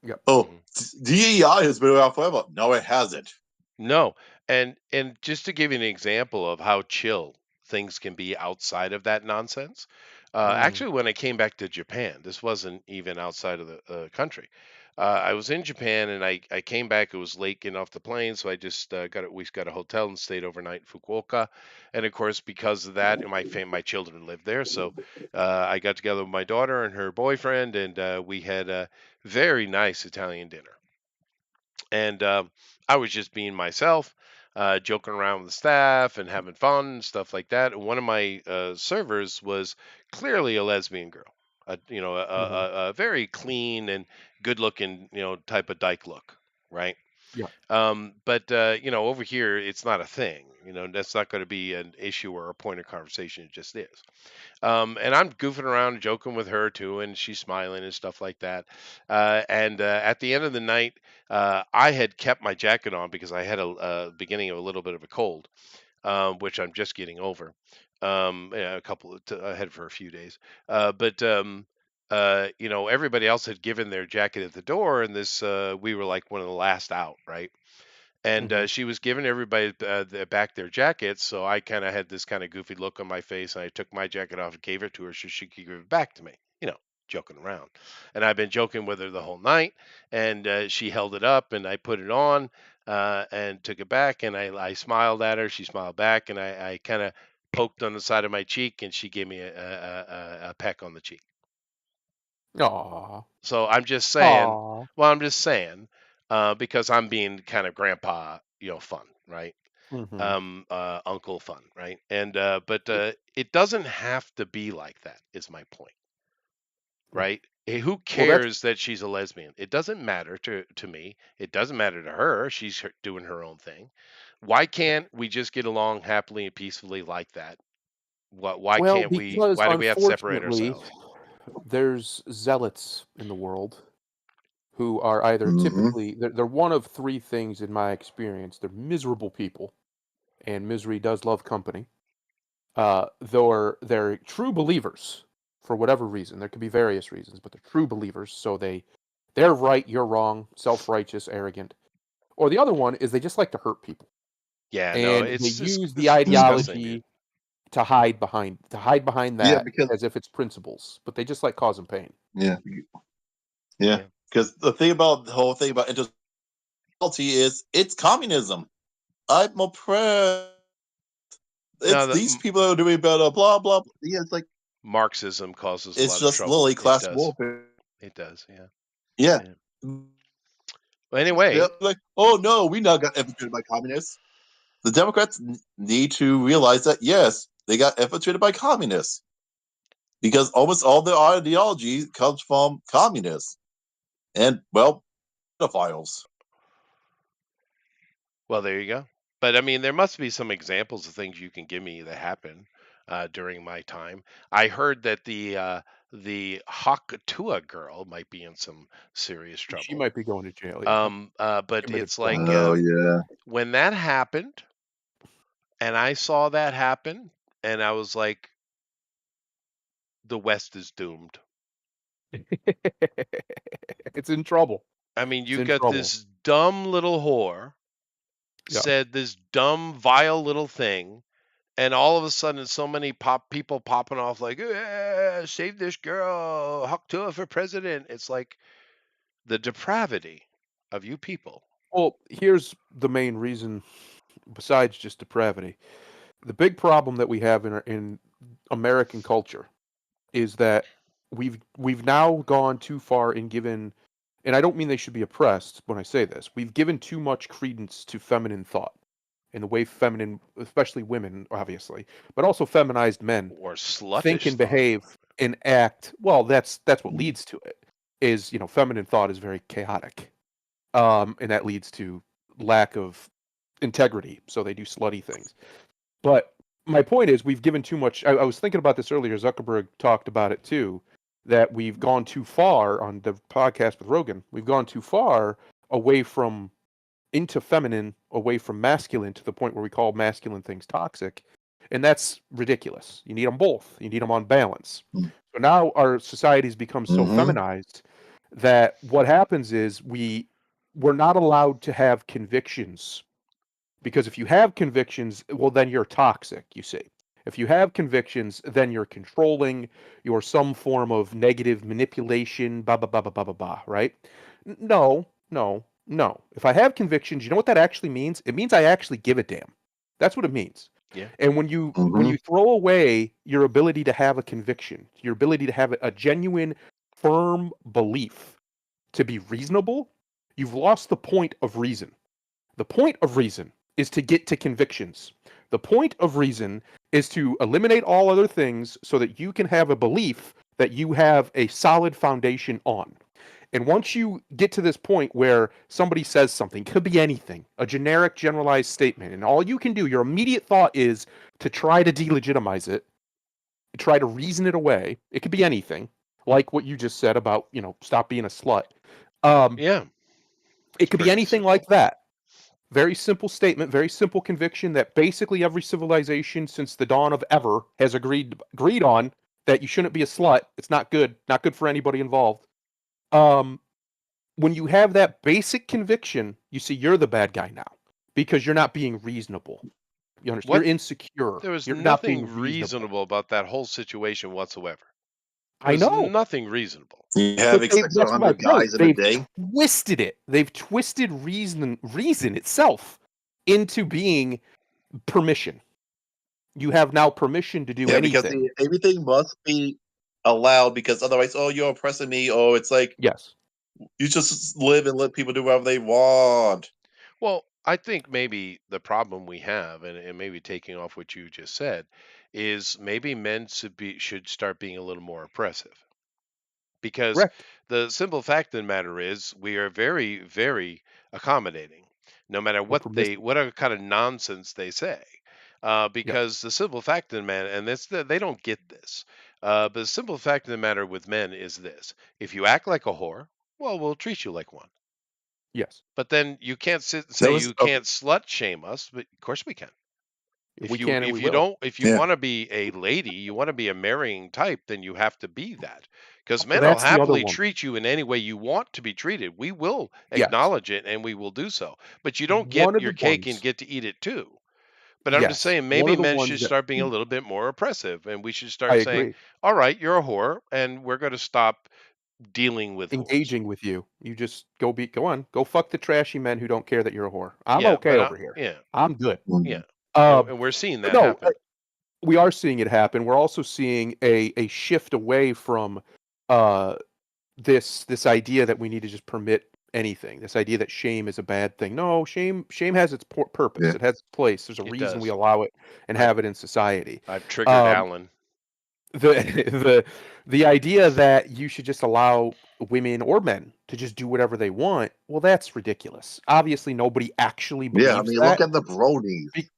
[SPEAKER 2] Yep.
[SPEAKER 3] Oh,
[SPEAKER 1] Mhm.
[SPEAKER 3] DEI has been around forever. No, it hasn't.
[SPEAKER 1] No, and just to give you an example of how chill things can be outside of that nonsense.
[SPEAKER 2] Mm.
[SPEAKER 1] Actually, when I came back to Japan, this wasn't even outside of the country. I was in Japan and I came back. It was late getting off the plane, so I just we got a hotel and stayed overnight in Fukuoka. And of course, because of that, my children lived there, so I got together with my daughter and her boyfriend, and we had a very nice Italian dinner. And I was just being myself, joking around with the staff and having fun and stuff like that. And one of my servers was clearly a lesbian girl,
[SPEAKER 2] Hmm.
[SPEAKER 1] a very clean and good-looking, type of dyke look, right?
[SPEAKER 2] Yeah.
[SPEAKER 1] But over here, it's not a thing. That's not going to be an issue or a point of conversation. It just is. And I'm goofing around and joking with her too, and she's smiling and stuff like that. And at the end of the night, I had kept my jacket on because I had a beginning of a little bit of a cold, which I'm just getting over. Yeah, I had for a few days, but everybody else had given their jacket at the door, and we were like one of the last out, right? And
[SPEAKER 2] Hmm.
[SPEAKER 1] she was giving everybody back their jackets, so I kind of had this kind of goofy look on my face, and I took my jacket off and gave it to her so she could give it back to me, joking around. And I've been joking with her the whole night, and she held it up, and I put it on and took it back, and I smiled at her, she smiled back, and I kind of poked on the side of my cheek, and she gave me a peck on the cheek.
[SPEAKER 2] Aw.
[SPEAKER 1] So I'm just saying,
[SPEAKER 2] Aw.
[SPEAKER 1] well, I'm just saying, because I'm being kind of grandpa, fun, right?
[SPEAKER 2] Mhm.
[SPEAKER 1] Uncle fun, right? And but it doesn't have to be like that, is my point,
[SPEAKER 2] Yeah.
[SPEAKER 1] right? Who
[SPEAKER 2] Well, that's
[SPEAKER 1] cares that she's a lesbian? It doesn't matter to me. It doesn't matter to her. She's doing her own thing. Why
[SPEAKER 2] yeah.
[SPEAKER 1] can't we just get along happily and peacefully like that? Why
[SPEAKER 2] Well,
[SPEAKER 1] can't we?
[SPEAKER 2] because
[SPEAKER 1] Why do we have to separate
[SPEAKER 2] unfortunately,
[SPEAKER 1] ourselves?
[SPEAKER 2] there's zealots in the world who are either
[SPEAKER 3] Hmm.
[SPEAKER 2] typically they're one of three things in my experience. They're miserable people, and misery does love company. They're true believers for whatever reason. There could be various reasons, but they're true believers. So they're right, you're wrong, self-righteous, arrogant. Or the other one is they just like to hurt people,
[SPEAKER 1] Yeah, no,
[SPEAKER 2] and they use the
[SPEAKER 1] it's disgusting, dude.
[SPEAKER 2] ideology to hide behind
[SPEAKER 3] Yeah,
[SPEAKER 2] that
[SPEAKER 3] because
[SPEAKER 2] as if it's principles, but they just like causing pain.
[SPEAKER 3] yeah, yeah.
[SPEAKER 1] Yeah.
[SPEAKER 3] Because the whole thing about intersectionality is it's communism. I'm oppressed.
[SPEAKER 1] No,
[SPEAKER 3] It's these people that are doing better. Blah blah. Blah. Yeah, it's like
[SPEAKER 1] Marxism causes a
[SPEAKER 3] it's
[SPEAKER 1] lot of
[SPEAKER 3] just
[SPEAKER 1] trouble.
[SPEAKER 3] literally
[SPEAKER 1] It
[SPEAKER 3] class
[SPEAKER 1] does.
[SPEAKER 3] warfare.
[SPEAKER 1] It does. Yeah.
[SPEAKER 3] Yeah.
[SPEAKER 1] Yeah. Well, anyway,
[SPEAKER 3] They're like, oh no, we now got infiltrated by communists. The Democrats need to realize that yes, they got infiltrated by communists because almost all their ideology comes from communists and well, pedophiles.
[SPEAKER 1] well, there you go. But I mean, there must be some examples of things you can give me that happened during my time. I heard that the Hakatua girl might be in some serious
[SPEAKER 2] She
[SPEAKER 1] trouble.
[SPEAKER 2] might be going to jail. Yeah,
[SPEAKER 1] But
[SPEAKER 2] committed
[SPEAKER 1] it's like
[SPEAKER 2] fraud.
[SPEAKER 3] Oh yeah.
[SPEAKER 1] when that happened, and I saw that happen, and I was like, the West is doomed.
[SPEAKER 2] It's in trouble.
[SPEAKER 1] I mean,
[SPEAKER 2] It's
[SPEAKER 1] you
[SPEAKER 2] in
[SPEAKER 1] got
[SPEAKER 2] trouble.
[SPEAKER 1] this dumb little whore
[SPEAKER 2] Yeah.
[SPEAKER 1] said this dumb, vile little thing, and all of a sudden, so many people popping off like, "Save this girl, Haktua for president." It's like the depravity of you people.
[SPEAKER 2] Well, here's the main reason, besides just depravity. The big problem that we have in American culture is that we've now gone too far in given, and I don't mean they should be oppressed when I say this. We've given too much credence to feminine thought and the way feminine, especially women, obviously, but also feminized men
[SPEAKER 1] Or
[SPEAKER 2] think
[SPEAKER 1] sluttish
[SPEAKER 2] and
[SPEAKER 1] thought.
[SPEAKER 2] behave and act. Well, that's what leads to it. Is feminine thought is very chaotic, and that leads to lack of integrity. So they do slutty things. But my point is, we've given too much. I was thinking about this earlier. Zuckerberg talked about it too. That we've gone too far on the podcast with Rogan. We've gone too far away from into feminine, away from masculine, to the point where we call masculine things toxic, and that's ridiculous. You need them both. You need them on balance. So now our society's become so
[SPEAKER 3] Mm-hmm.
[SPEAKER 2] feminized that what happens is we're not allowed to have convictions, because if you have convictions, well, then you're toxic, you see. If you have convictions, then you're controlling, you're some form of negative manipulation, blah, blah, blah, blah, blah, blah, blah, right? No, no, no. If I have convictions, you know what that actually means? It means I actually give a damn. That's what it means.
[SPEAKER 1] Yeah.
[SPEAKER 2] And when you
[SPEAKER 3] Mm-hmm.
[SPEAKER 2] throw away your ability to have a conviction, your ability to have a genuine, firm belief, to be reasonable, you've lost the point of reason. The point of reason is to get to convictions. The point of reason is to eliminate all other things so that you can have a belief that you have a solid foundation on. And once you get to this point where somebody says something, could be anything, a generic, generalized statement, and all you can do, your immediate thought is to try to delegitimize it, try to reason it away. It could be anything, like what you just said about, stop being a slut.
[SPEAKER 1] Yeah.
[SPEAKER 2] It could be
[SPEAKER 1] Pretty
[SPEAKER 2] anything
[SPEAKER 1] simple.
[SPEAKER 2] like that. Very simple statement, very simple conviction that basically every civilization since the dawn of ever has agreed on, that you shouldn't be a slut. It's not good for anybody involved. When you have that basic conviction, you see you're the bad guy now because you're not being reasonable. You understand?
[SPEAKER 1] What?
[SPEAKER 2] You're insecure.
[SPEAKER 1] There was
[SPEAKER 2] You're not being
[SPEAKER 1] nothing
[SPEAKER 2] reasonable.
[SPEAKER 1] reasonable about that whole situation whatsoever. There
[SPEAKER 2] I
[SPEAKER 1] was
[SPEAKER 2] know.
[SPEAKER 1] nothing reasonable.
[SPEAKER 3] You have
[SPEAKER 2] But
[SPEAKER 3] excess
[SPEAKER 2] that's my
[SPEAKER 3] 100
[SPEAKER 2] point.
[SPEAKER 3] guys in a
[SPEAKER 2] They've
[SPEAKER 3] day.
[SPEAKER 2] twisted it. They've twisted reason itself into being permission. You have now permission to do
[SPEAKER 3] Yeah, because
[SPEAKER 2] anything.
[SPEAKER 3] everything must be allowed because otherwise, oh, you're oppressing me. Oh, it's like
[SPEAKER 2] Yes.
[SPEAKER 3] you just live and let people do whatever they want.
[SPEAKER 1] Well, I think maybe the problem we have, and maybe taking off what you just said, is maybe men should start being a little more oppressive. Because
[SPEAKER 2] Correct.
[SPEAKER 1] the simple fact of the matter is we are very, very accommodating, no matter
[SPEAKER 2] We're
[SPEAKER 1] what
[SPEAKER 2] permissive.
[SPEAKER 1] whatever kind of nonsense they say.
[SPEAKER 2] Yeah.
[SPEAKER 1] because the simple fact of the matter, and they don't get this, but the simple fact of the matter with men is this: if you act like a whore, well, we'll treat you like one.
[SPEAKER 2] Yes.
[SPEAKER 1] But then you can't sit and
[SPEAKER 3] There
[SPEAKER 1] say
[SPEAKER 3] was
[SPEAKER 1] you can't slut shame us, but of course we can.
[SPEAKER 2] We can and we
[SPEAKER 1] If you
[SPEAKER 2] will.
[SPEAKER 1] don't if you
[SPEAKER 3] yeah.
[SPEAKER 1] want to be a lady, you want to be a marrying type, then you have to be that. Because
[SPEAKER 2] Well,
[SPEAKER 1] men will
[SPEAKER 2] that's the other
[SPEAKER 1] happily
[SPEAKER 2] one.
[SPEAKER 1] treat you in any way you want to be treated. We will
[SPEAKER 2] Yes.
[SPEAKER 1] acknowledge it and we will do so. But you don't get
[SPEAKER 2] One of
[SPEAKER 1] your
[SPEAKER 2] the
[SPEAKER 1] cake and
[SPEAKER 2] ones.
[SPEAKER 1] get to eat it too. But I'm just
[SPEAKER 2] Yes.
[SPEAKER 1] saying
[SPEAKER 2] One
[SPEAKER 1] maybe
[SPEAKER 2] of the
[SPEAKER 1] men
[SPEAKER 2] ones
[SPEAKER 1] should
[SPEAKER 2] that
[SPEAKER 1] start being a little bit more oppressive and we should
[SPEAKER 2] I
[SPEAKER 1] start saying,
[SPEAKER 2] agree.
[SPEAKER 1] "All right, you're a whore and we're going to stop dealing with whores."
[SPEAKER 2] Engaging with you. You just go on. Go fuck the trashy men who don't care that you're a whore. I'm
[SPEAKER 1] Yeah,
[SPEAKER 2] okay
[SPEAKER 1] but
[SPEAKER 2] over here.
[SPEAKER 1] yeah,
[SPEAKER 2] I'm good.
[SPEAKER 1] yeah.
[SPEAKER 3] Mhm.
[SPEAKER 2] Uh,
[SPEAKER 1] And we're seeing
[SPEAKER 2] but
[SPEAKER 1] that
[SPEAKER 2] no,
[SPEAKER 1] happen.
[SPEAKER 2] we are seeing it happen. We're also seeing a shift away from uh this idea that we need to just permit anything. This idea that shame is a bad thing. No, shame has its purpose.
[SPEAKER 3] Yeah.
[SPEAKER 2] It has its place. There's a
[SPEAKER 1] It
[SPEAKER 2] reason we
[SPEAKER 1] does.
[SPEAKER 2] allow it and
[SPEAKER 1] I've
[SPEAKER 2] have it in society.
[SPEAKER 1] I've triggered
[SPEAKER 2] Um,
[SPEAKER 1] Alan.
[SPEAKER 2] the the idea that you should just allow women or men to just do whatever they want, well, that's ridiculous. Obviously, nobody actually
[SPEAKER 3] Yeah, I
[SPEAKER 2] believes
[SPEAKER 3] mean, look
[SPEAKER 2] that.
[SPEAKER 3] at the bronies.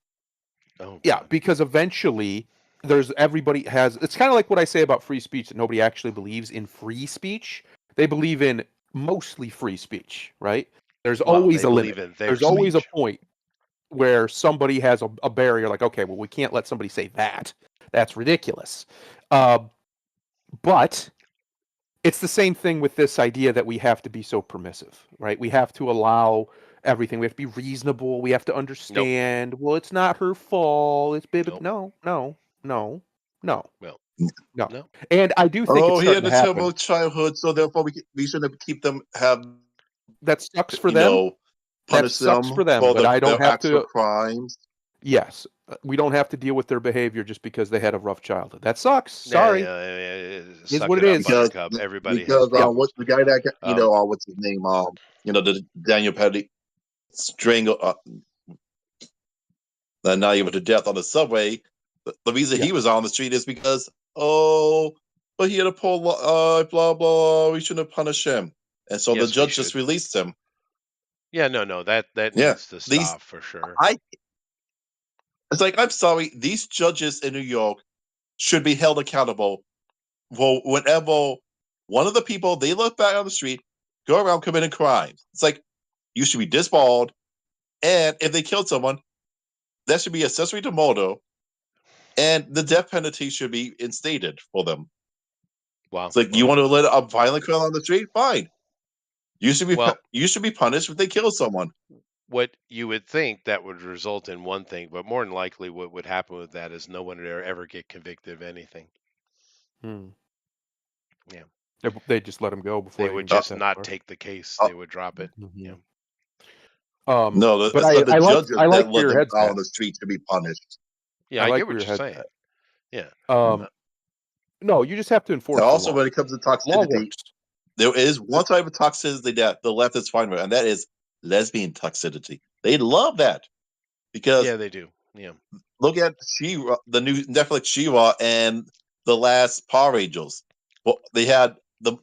[SPEAKER 1] Oh
[SPEAKER 2] Yeah,
[SPEAKER 1] God.
[SPEAKER 2] because eventually everybody has it's kind of like what I say about free speech that nobody actually believes in free speech. They believe in mostly free speech, right? There's
[SPEAKER 1] Well,
[SPEAKER 2] always
[SPEAKER 1] they
[SPEAKER 2] a limit.
[SPEAKER 1] believe in their
[SPEAKER 2] There's always a
[SPEAKER 1] speech.
[SPEAKER 2] point where somebody has a barrier like, okay, well, we can't let somebody say that. That's ridiculous. Uh, but it's the same thing with this idea that we have to be so permissive, right? We have to allow everything. We have to be reasonable. We have to
[SPEAKER 1] Nope.
[SPEAKER 2] understand. Well, it's not her fault. It's baby.
[SPEAKER 1] Nope.
[SPEAKER 2] No, no, no, no,
[SPEAKER 1] Well,
[SPEAKER 2] no.
[SPEAKER 1] no.
[SPEAKER 2] And I do think it's
[SPEAKER 3] Oh, he
[SPEAKER 2] starting
[SPEAKER 3] had
[SPEAKER 2] to
[SPEAKER 3] a terrible
[SPEAKER 2] happen.
[SPEAKER 3] childhood, so therefore we shouldn't keep them have
[SPEAKER 2] That sucks for
[SPEAKER 3] you
[SPEAKER 2] them.
[SPEAKER 3] know
[SPEAKER 2] That
[SPEAKER 3] punish
[SPEAKER 2] sucks for
[SPEAKER 3] them
[SPEAKER 2] them.
[SPEAKER 3] for
[SPEAKER 2] But I don't
[SPEAKER 3] their
[SPEAKER 2] have
[SPEAKER 3] actual
[SPEAKER 2] to.
[SPEAKER 3] crimes.
[SPEAKER 2] Yes, we don't have to deal with their behavior just because they had a rough childhood. That sucks.
[SPEAKER 1] Yeah,
[SPEAKER 2] Sorry,
[SPEAKER 1] yeah,
[SPEAKER 2] is
[SPEAKER 1] suck
[SPEAKER 2] what
[SPEAKER 1] it
[SPEAKER 2] it
[SPEAKER 1] up,
[SPEAKER 2] is.
[SPEAKER 1] Buttercup. Everybody has
[SPEAKER 3] Because
[SPEAKER 2] Yeah.
[SPEAKER 3] what's
[SPEAKER 1] problems.
[SPEAKER 3] the guy that got,
[SPEAKER 1] Um,
[SPEAKER 3] what's his name, the Daniel Petty strangle not even to death on the subway. The reason
[SPEAKER 2] Yeah.
[SPEAKER 3] he was on the street is because but he had a poor blah blah. We shouldn't have punished him, and so the
[SPEAKER 1] yes, we
[SPEAKER 3] judge just
[SPEAKER 1] should.
[SPEAKER 3] released him.
[SPEAKER 1] Yeah, no, that
[SPEAKER 3] Yeah,
[SPEAKER 1] needs to
[SPEAKER 3] these
[SPEAKER 1] stop for sure.
[SPEAKER 3] I. It's like I'm sorry, these judges in New York should be held accountable for whenever one of the people they look back on the street go around committing crimes. It's like you should be disbarred, and if they killed someone, that should be accessory to murder, and the death penalty should be instated for them.
[SPEAKER 1] Wow.
[SPEAKER 3] It's like you want to let a violent criminal on the street, fine.
[SPEAKER 1] Well,
[SPEAKER 3] You should be punished if they kill someone.
[SPEAKER 1] what you would think that would result in one thing, but more than likely, what would happen with that is no one would ever get convicted of anything.
[SPEAKER 2] Hmm.
[SPEAKER 1] Yeah.
[SPEAKER 2] They just let him go before
[SPEAKER 1] They
[SPEAKER 2] they
[SPEAKER 1] would
[SPEAKER 2] even got
[SPEAKER 1] just
[SPEAKER 2] that
[SPEAKER 1] not
[SPEAKER 2] far.
[SPEAKER 1] take the case.
[SPEAKER 3] Uh,
[SPEAKER 1] They would drop it. Yeah.
[SPEAKER 2] Mhm.
[SPEAKER 3] no,
[SPEAKER 2] But
[SPEAKER 3] it's not the
[SPEAKER 2] I
[SPEAKER 3] judges
[SPEAKER 2] like
[SPEAKER 3] that
[SPEAKER 2] where
[SPEAKER 3] let
[SPEAKER 2] your
[SPEAKER 3] them
[SPEAKER 2] head's
[SPEAKER 3] out
[SPEAKER 2] at.
[SPEAKER 3] on the street to be punished.
[SPEAKER 1] Yeah,
[SPEAKER 2] I
[SPEAKER 1] I
[SPEAKER 2] like
[SPEAKER 1] get
[SPEAKER 2] where
[SPEAKER 1] what
[SPEAKER 2] your
[SPEAKER 1] you're
[SPEAKER 2] head's
[SPEAKER 1] saying.
[SPEAKER 2] at.
[SPEAKER 1] Yeah.
[SPEAKER 2] No, you just have to enforce the
[SPEAKER 3] Also,
[SPEAKER 2] law.
[SPEAKER 3] when it comes to
[SPEAKER 2] Law
[SPEAKER 3] toxicity,
[SPEAKER 2] works.
[SPEAKER 3] there is one type of toxicity that the left is fine with, and that is lesbian toxicity. They love that because
[SPEAKER 1] Yeah, they do. Yeah.
[SPEAKER 3] look at She-Ra, the new Netflix She-Ra, and the last Power Rangers. Well, they had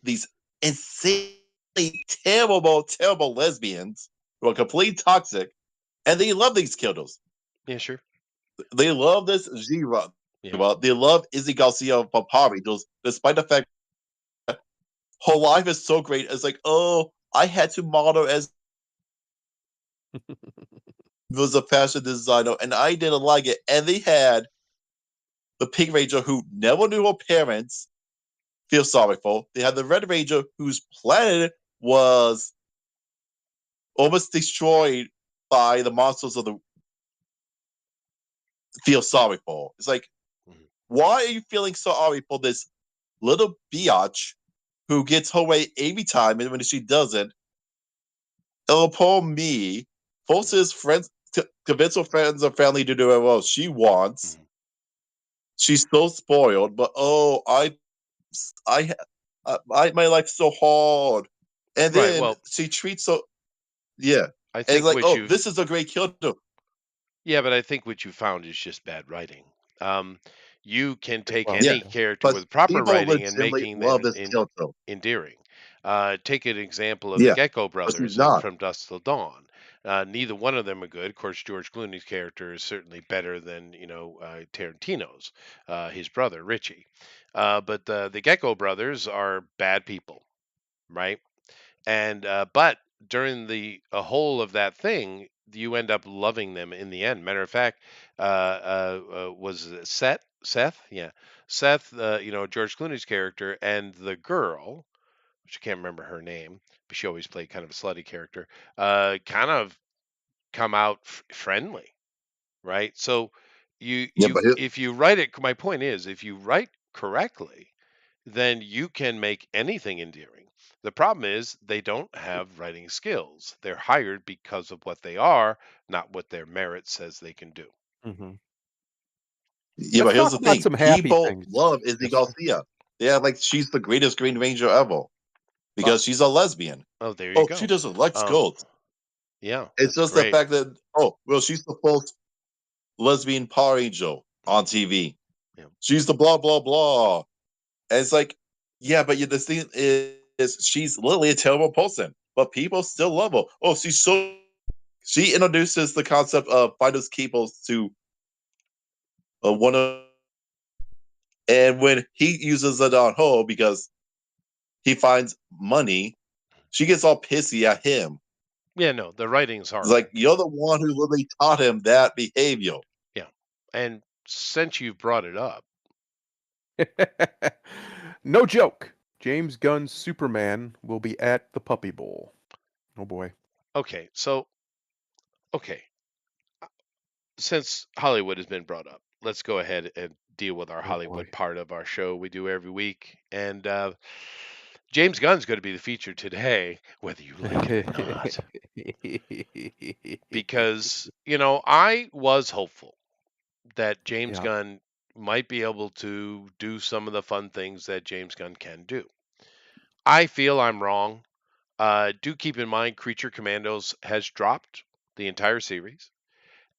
[SPEAKER 3] these insanely terrible lesbians who are completely toxic, and they love these kiddos.
[SPEAKER 1] Yeah, sure.
[SPEAKER 3] They love this She-Ra.
[SPEAKER 1] Yeah.
[SPEAKER 3] Well, they love Izzy Garcia from Power Rangers, despite the fact her life is so great. It's like, oh, I had to model as was a fashion designer, and I didn't like it. And they had the Pink Ranger who never knew her parents feel sorry for. They had the Red Ranger whose planet was almost destroyed by the monsters of the feel sorry for. It's like,
[SPEAKER 1] Mhm.
[SPEAKER 3] why are you feeling sorry for this little biatch who gets her way every time, and when she doesn't, oh, poor me, forces friends to convince her friends and family to do what she wants.
[SPEAKER 1] Mhm.
[SPEAKER 3] She's so spoiled, but I, my life's so hard, and
[SPEAKER 1] Right.
[SPEAKER 3] then
[SPEAKER 1] Well,
[SPEAKER 3] she treats so yeah,
[SPEAKER 1] I
[SPEAKER 3] and it's
[SPEAKER 1] think
[SPEAKER 3] like,
[SPEAKER 1] what
[SPEAKER 3] oh,
[SPEAKER 1] you've
[SPEAKER 3] this is a great killer.
[SPEAKER 1] yeah, but I think what you found is just bad writing. Um, you can take
[SPEAKER 2] Well,
[SPEAKER 3] Yeah,
[SPEAKER 1] any character
[SPEAKER 3] but
[SPEAKER 1] with proper
[SPEAKER 3] people
[SPEAKER 1] writing and
[SPEAKER 3] legitimately
[SPEAKER 1] making
[SPEAKER 3] love
[SPEAKER 1] them
[SPEAKER 3] this killer.
[SPEAKER 1] endearing. Take an example of the
[SPEAKER 3] Yeah,
[SPEAKER 1] Gecko
[SPEAKER 3] but she's
[SPEAKER 1] brothers
[SPEAKER 3] not.
[SPEAKER 1] From Dusk Till Dawn. Neither one of them are good. Of course, George Clooney's character is certainly better than Tarantino's, his brother Richie. But the Gecko brothers are bad people, right? And but during the whole of that thing, you end up loving them in the end. Matter of fact, was it Seth? Seth, yeah, Seth. George Clooney's character and the girl, which I can't remember her name, but she always played kind of a slutty character. Kind of come out friendly, right? So
[SPEAKER 3] Yeah, but
[SPEAKER 1] if you write it, my point is, if you write correctly, then you can make anything endearing. The problem is they don't have writing skills. They're hired because of what they are, not what their merit says they can do.
[SPEAKER 2] Mm-hmm.
[SPEAKER 3] yeah,
[SPEAKER 2] Let's
[SPEAKER 3] but here's
[SPEAKER 2] talk
[SPEAKER 3] the
[SPEAKER 2] about
[SPEAKER 3] thing:
[SPEAKER 2] some happy
[SPEAKER 3] people
[SPEAKER 2] things.
[SPEAKER 3] love Izzy
[SPEAKER 2] Yes.
[SPEAKER 3] Garcia. Yeah, like she's the greatest Green Ranger ever because she's a lesbian.
[SPEAKER 1] Oh, there you
[SPEAKER 3] Oh,
[SPEAKER 1] go.
[SPEAKER 3] she doesn't like skirts.
[SPEAKER 1] Yeah,
[SPEAKER 3] It's just
[SPEAKER 1] great.
[SPEAKER 3] the fact that she's the first lesbian Power Ranger on TV.
[SPEAKER 1] Yeah.
[SPEAKER 3] She's the blah blah blah. And it's like, yeah, but the thing is she's literally a terrible person, but people still love her. Oh, she introduces the concept of finders keepers to one of, and when he uses it on her because he finds money, she gets all pissy at him.
[SPEAKER 1] Yeah, no, the writing's
[SPEAKER 3] It's
[SPEAKER 1] horrible.
[SPEAKER 3] like, you're the one who literally taught him that behavior.
[SPEAKER 1] Yeah, and since you've brought it up,
[SPEAKER 2] No joke. James Gunn's Superman will be at the Puppy Bowl. Oh boy.
[SPEAKER 1] okay, so okay, since Hollywood has been brought up, let's go ahead and deal with our
[SPEAKER 2] Oh
[SPEAKER 1] Hollywood
[SPEAKER 2] boy.
[SPEAKER 1] part of our show we do every week. And James Gunn's going to be the feature today, whether you like it or not. Because, I was hopeful that James
[SPEAKER 2] Yeah.
[SPEAKER 1] Gunn might be able to do some of the fun things that James Gunn can do. I feel I'm wrong. Do keep in mind, Creature Commandos has dropped the entire series.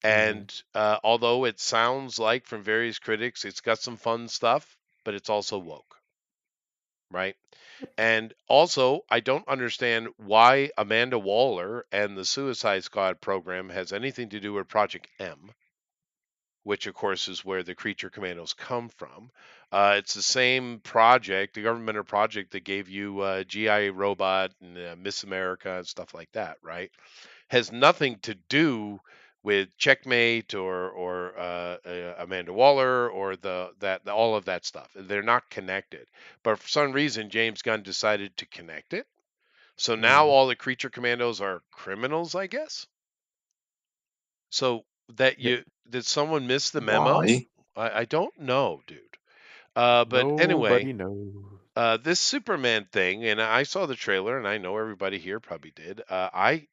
[SPEAKER 1] And although it sounds like from various critics, it's got some fun stuff, but it's also woke, right? And also, I don't understand why Amanda Waller and the Suicide Squad program has anything to do with Project M, which of course is where the Creature Commandos come from. It's the same project, the governmental project that gave you GI Robot and Miss America and stuff like that, right? Has nothing to do with Checkmate or Amanda Waller or all of that stuff. They're not connected. But for some reason, James Gunn decided to connect it. So now all the Creature Commandos are criminals, I guess. So did someone miss the memo?
[SPEAKER 3] Why?
[SPEAKER 1] I don't know, dude. But anyway,
[SPEAKER 2] Nobody knows.
[SPEAKER 1] this Superman thing, and I saw the trailer, and I know everybody here probably did. I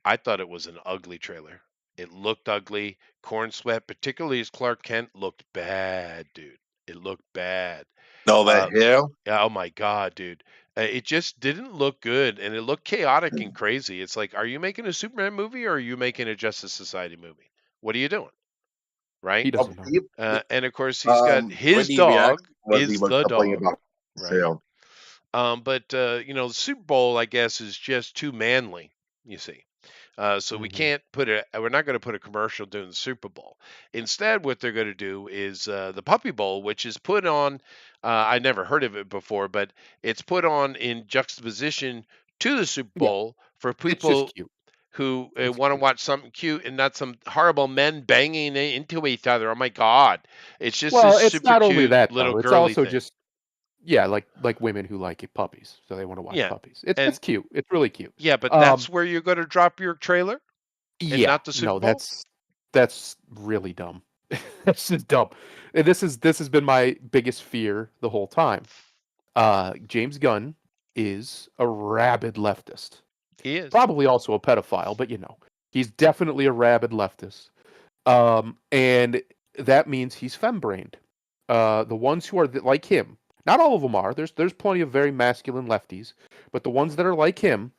[SPEAKER 1] thought it was an ugly trailer. It looked ugly. Corn Sweat, particularly as Clark Kent, looked bad, dude. It looked bad.
[SPEAKER 3] No, that hair.
[SPEAKER 1] Yeah, oh my God, dude. It just didn't look good, and it looked chaotic and crazy. It's like, are you making a Superman movie or are you making a Justice Society movie? What are you doing? Right?
[SPEAKER 2] He doesn't know.
[SPEAKER 1] And of course, he's got his
[SPEAKER 3] Brittany reacts
[SPEAKER 1] dog
[SPEAKER 3] when he
[SPEAKER 1] is
[SPEAKER 3] was
[SPEAKER 1] the
[SPEAKER 3] complaining
[SPEAKER 1] dog,
[SPEAKER 3] about
[SPEAKER 1] right?
[SPEAKER 3] sale.
[SPEAKER 1] But the Super Bowl, I guess, is just too manly. You see. So we can't we're not going to put a commercial during the Super Bowl. Instead, what they're going to do is the Puppy Bowl, which is put on, I never heard of it before, but it's put on in juxtaposition to the Super
[SPEAKER 2] Yeah.
[SPEAKER 1] Bowl for
[SPEAKER 2] It's just
[SPEAKER 1] people
[SPEAKER 2] cute.
[SPEAKER 1] who
[SPEAKER 2] It's
[SPEAKER 1] want to
[SPEAKER 2] cute.
[SPEAKER 1] watch something cute and not some horrible men banging into each other. Oh my God. It's just
[SPEAKER 2] Well,
[SPEAKER 1] this
[SPEAKER 2] it's
[SPEAKER 1] super
[SPEAKER 2] not only
[SPEAKER 1] cute
[SPEAKER 2] that
[SPEAKER 1] little
[SPEAKER 2] though. It's
[SPEAKER 1] girly
[SPEAKER 2] also
[SPEAKER 1] thing.
[SPEAKER 2] just like women who like puppies, so they want to watch
[SPEAKER 1] Yeah.
[SPEAKER 2] puppies. It's
[SPEAKER 1] And
[SPEAKER 2] cute. It's really cute.
[SPEAKER 1] yeah, but that's where you're going to drop your trailer and
[SPEAKER 2] Yeah.
[SPEAKER 1] not the Super
[SPEAKER 2] No,
[SPEAKER 1] Bowl?
[SPEAKER 2] that's really dumb. That's just dumb. And this has been my biggest fear the whole time. James Gunn is a rabid leftist.
[SPEAKER 1] He is.
[SPEAKER 2] Probably also a pedophile, but he's definitely a rabid leftist. And that means he's femme-brained. The ones who are like him, not all of them are. There's plenty of very masculine lefties, but the ones that are like him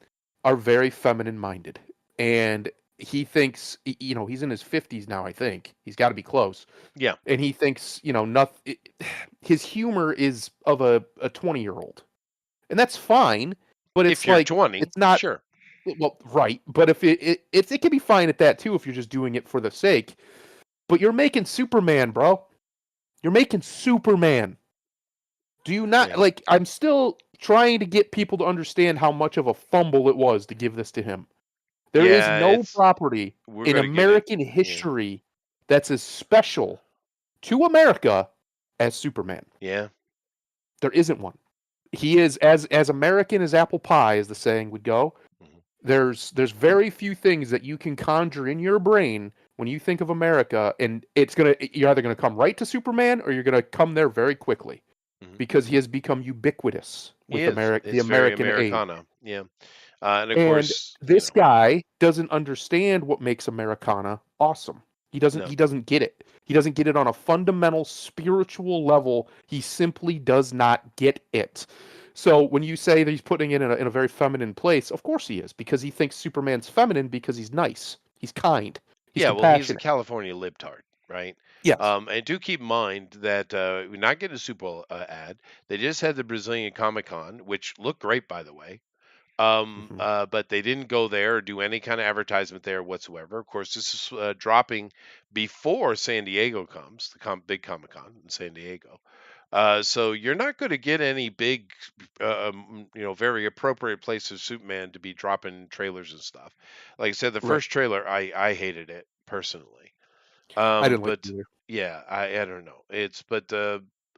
[SPEAKER 2] are very feminine-minded. And he thinks, he's in his 50s now. I think he's got to be close.
[SPEAKER 1] Yeah.
[SPEAKER 2] And he thinks, nothing. His humor is of a 20-year-old, and that's fine. But it's
[SPEAKER 1] if you're
[SPEAKER 2] like
[SPEAKER 1] 20,
[SPEAKER 2] it's not.
[SPEAKER 1] sure.
[SPEAKER 2] Well, right, but if it can be fine at that too if you're just doing it for the sake. But you're making Superman, bro. You're making Superman. Do you not
[SPEAKER 1] Yeah.
[SPEAKER 2] like? I'm still trying to get people to understand how much of a fumble it was to give this to him. There is
[SPEAKER 1] Yeah,
[SPEAKER 2] no
[SPEAKER 1] it's
[SPEAKER 2] property
[SPEAKER 1] we're
[SPEAKER 2] in
[SPEAKER 1] gonna get it.
[SPEAKER 2] American history that's as special to America as Superman.
[SPEAKER 1] Yeah.
[SPEAKER 2] There isn't one. He is as American as apple pie, as the saying would go.
[SPEAKER 1] Mhm.
[SPEAKER 2] There's very few things that you can conjure in your brain when you think of America, and you're either gonna come right to Superman or you're gonna come there very quickly
[SPEAKER 1] Mhm.
[SPEAKER 2] because he has become ubiquitous
[SPEAKER 1] He
[SPEAKER 2] with
[SPEAKER 1] is.
[SPEAKER 2] the
[SPEAKER 1] It's very
[SPEAKER 2] American age.
[SPEAKER 1] Americana. Yeah. And of
[SPEAKER 2] And
[SPEAKER 1] course,
[SPEAKER 2] this guy doesn't understand what makes Americana awesome. He doesn't.
[SPEAKER 1] No.
[SPEAKER 2] He doesn't get it. He doesn't get it on a fundamental spiritual level. He simply does not get it. So when you say that he's putting it in a very feminine place, of course he is, because he thinks Superman's feminine because he's nice, he's kind, he's
[SPEAKER 1] Yeah, well, he's a
[SPEAKER 2] compassionate.
[SPEAKER 1] California libtard, right?
[SPEAKER 2] Yes.
[SPEAKER 1] And do keep in mind that we're not getting a Super Bowl ad. They just had the Brazilian Comic Con, which looked great, by the way.
[SPEAKER 2] Mhm.
[SPEAKER 1] But they didn't go there or do any kind of advertisement there whatsoever. Of course, this is dropping before San Diego comes, the big Comic Con in San Diego. So you're not going to get any big, very appropriate place for Superman to be dropping trailers and stuff. Like I said, the
[SPEAKER 2] Right.
[SPEAKER 1] first trailer, I hated it personally.
[SPEAKER 2] I didn't like it
[SPEAKER 1] But
[SPEAKER 2] either.
[SPEAKER 1] yeah, I don't know.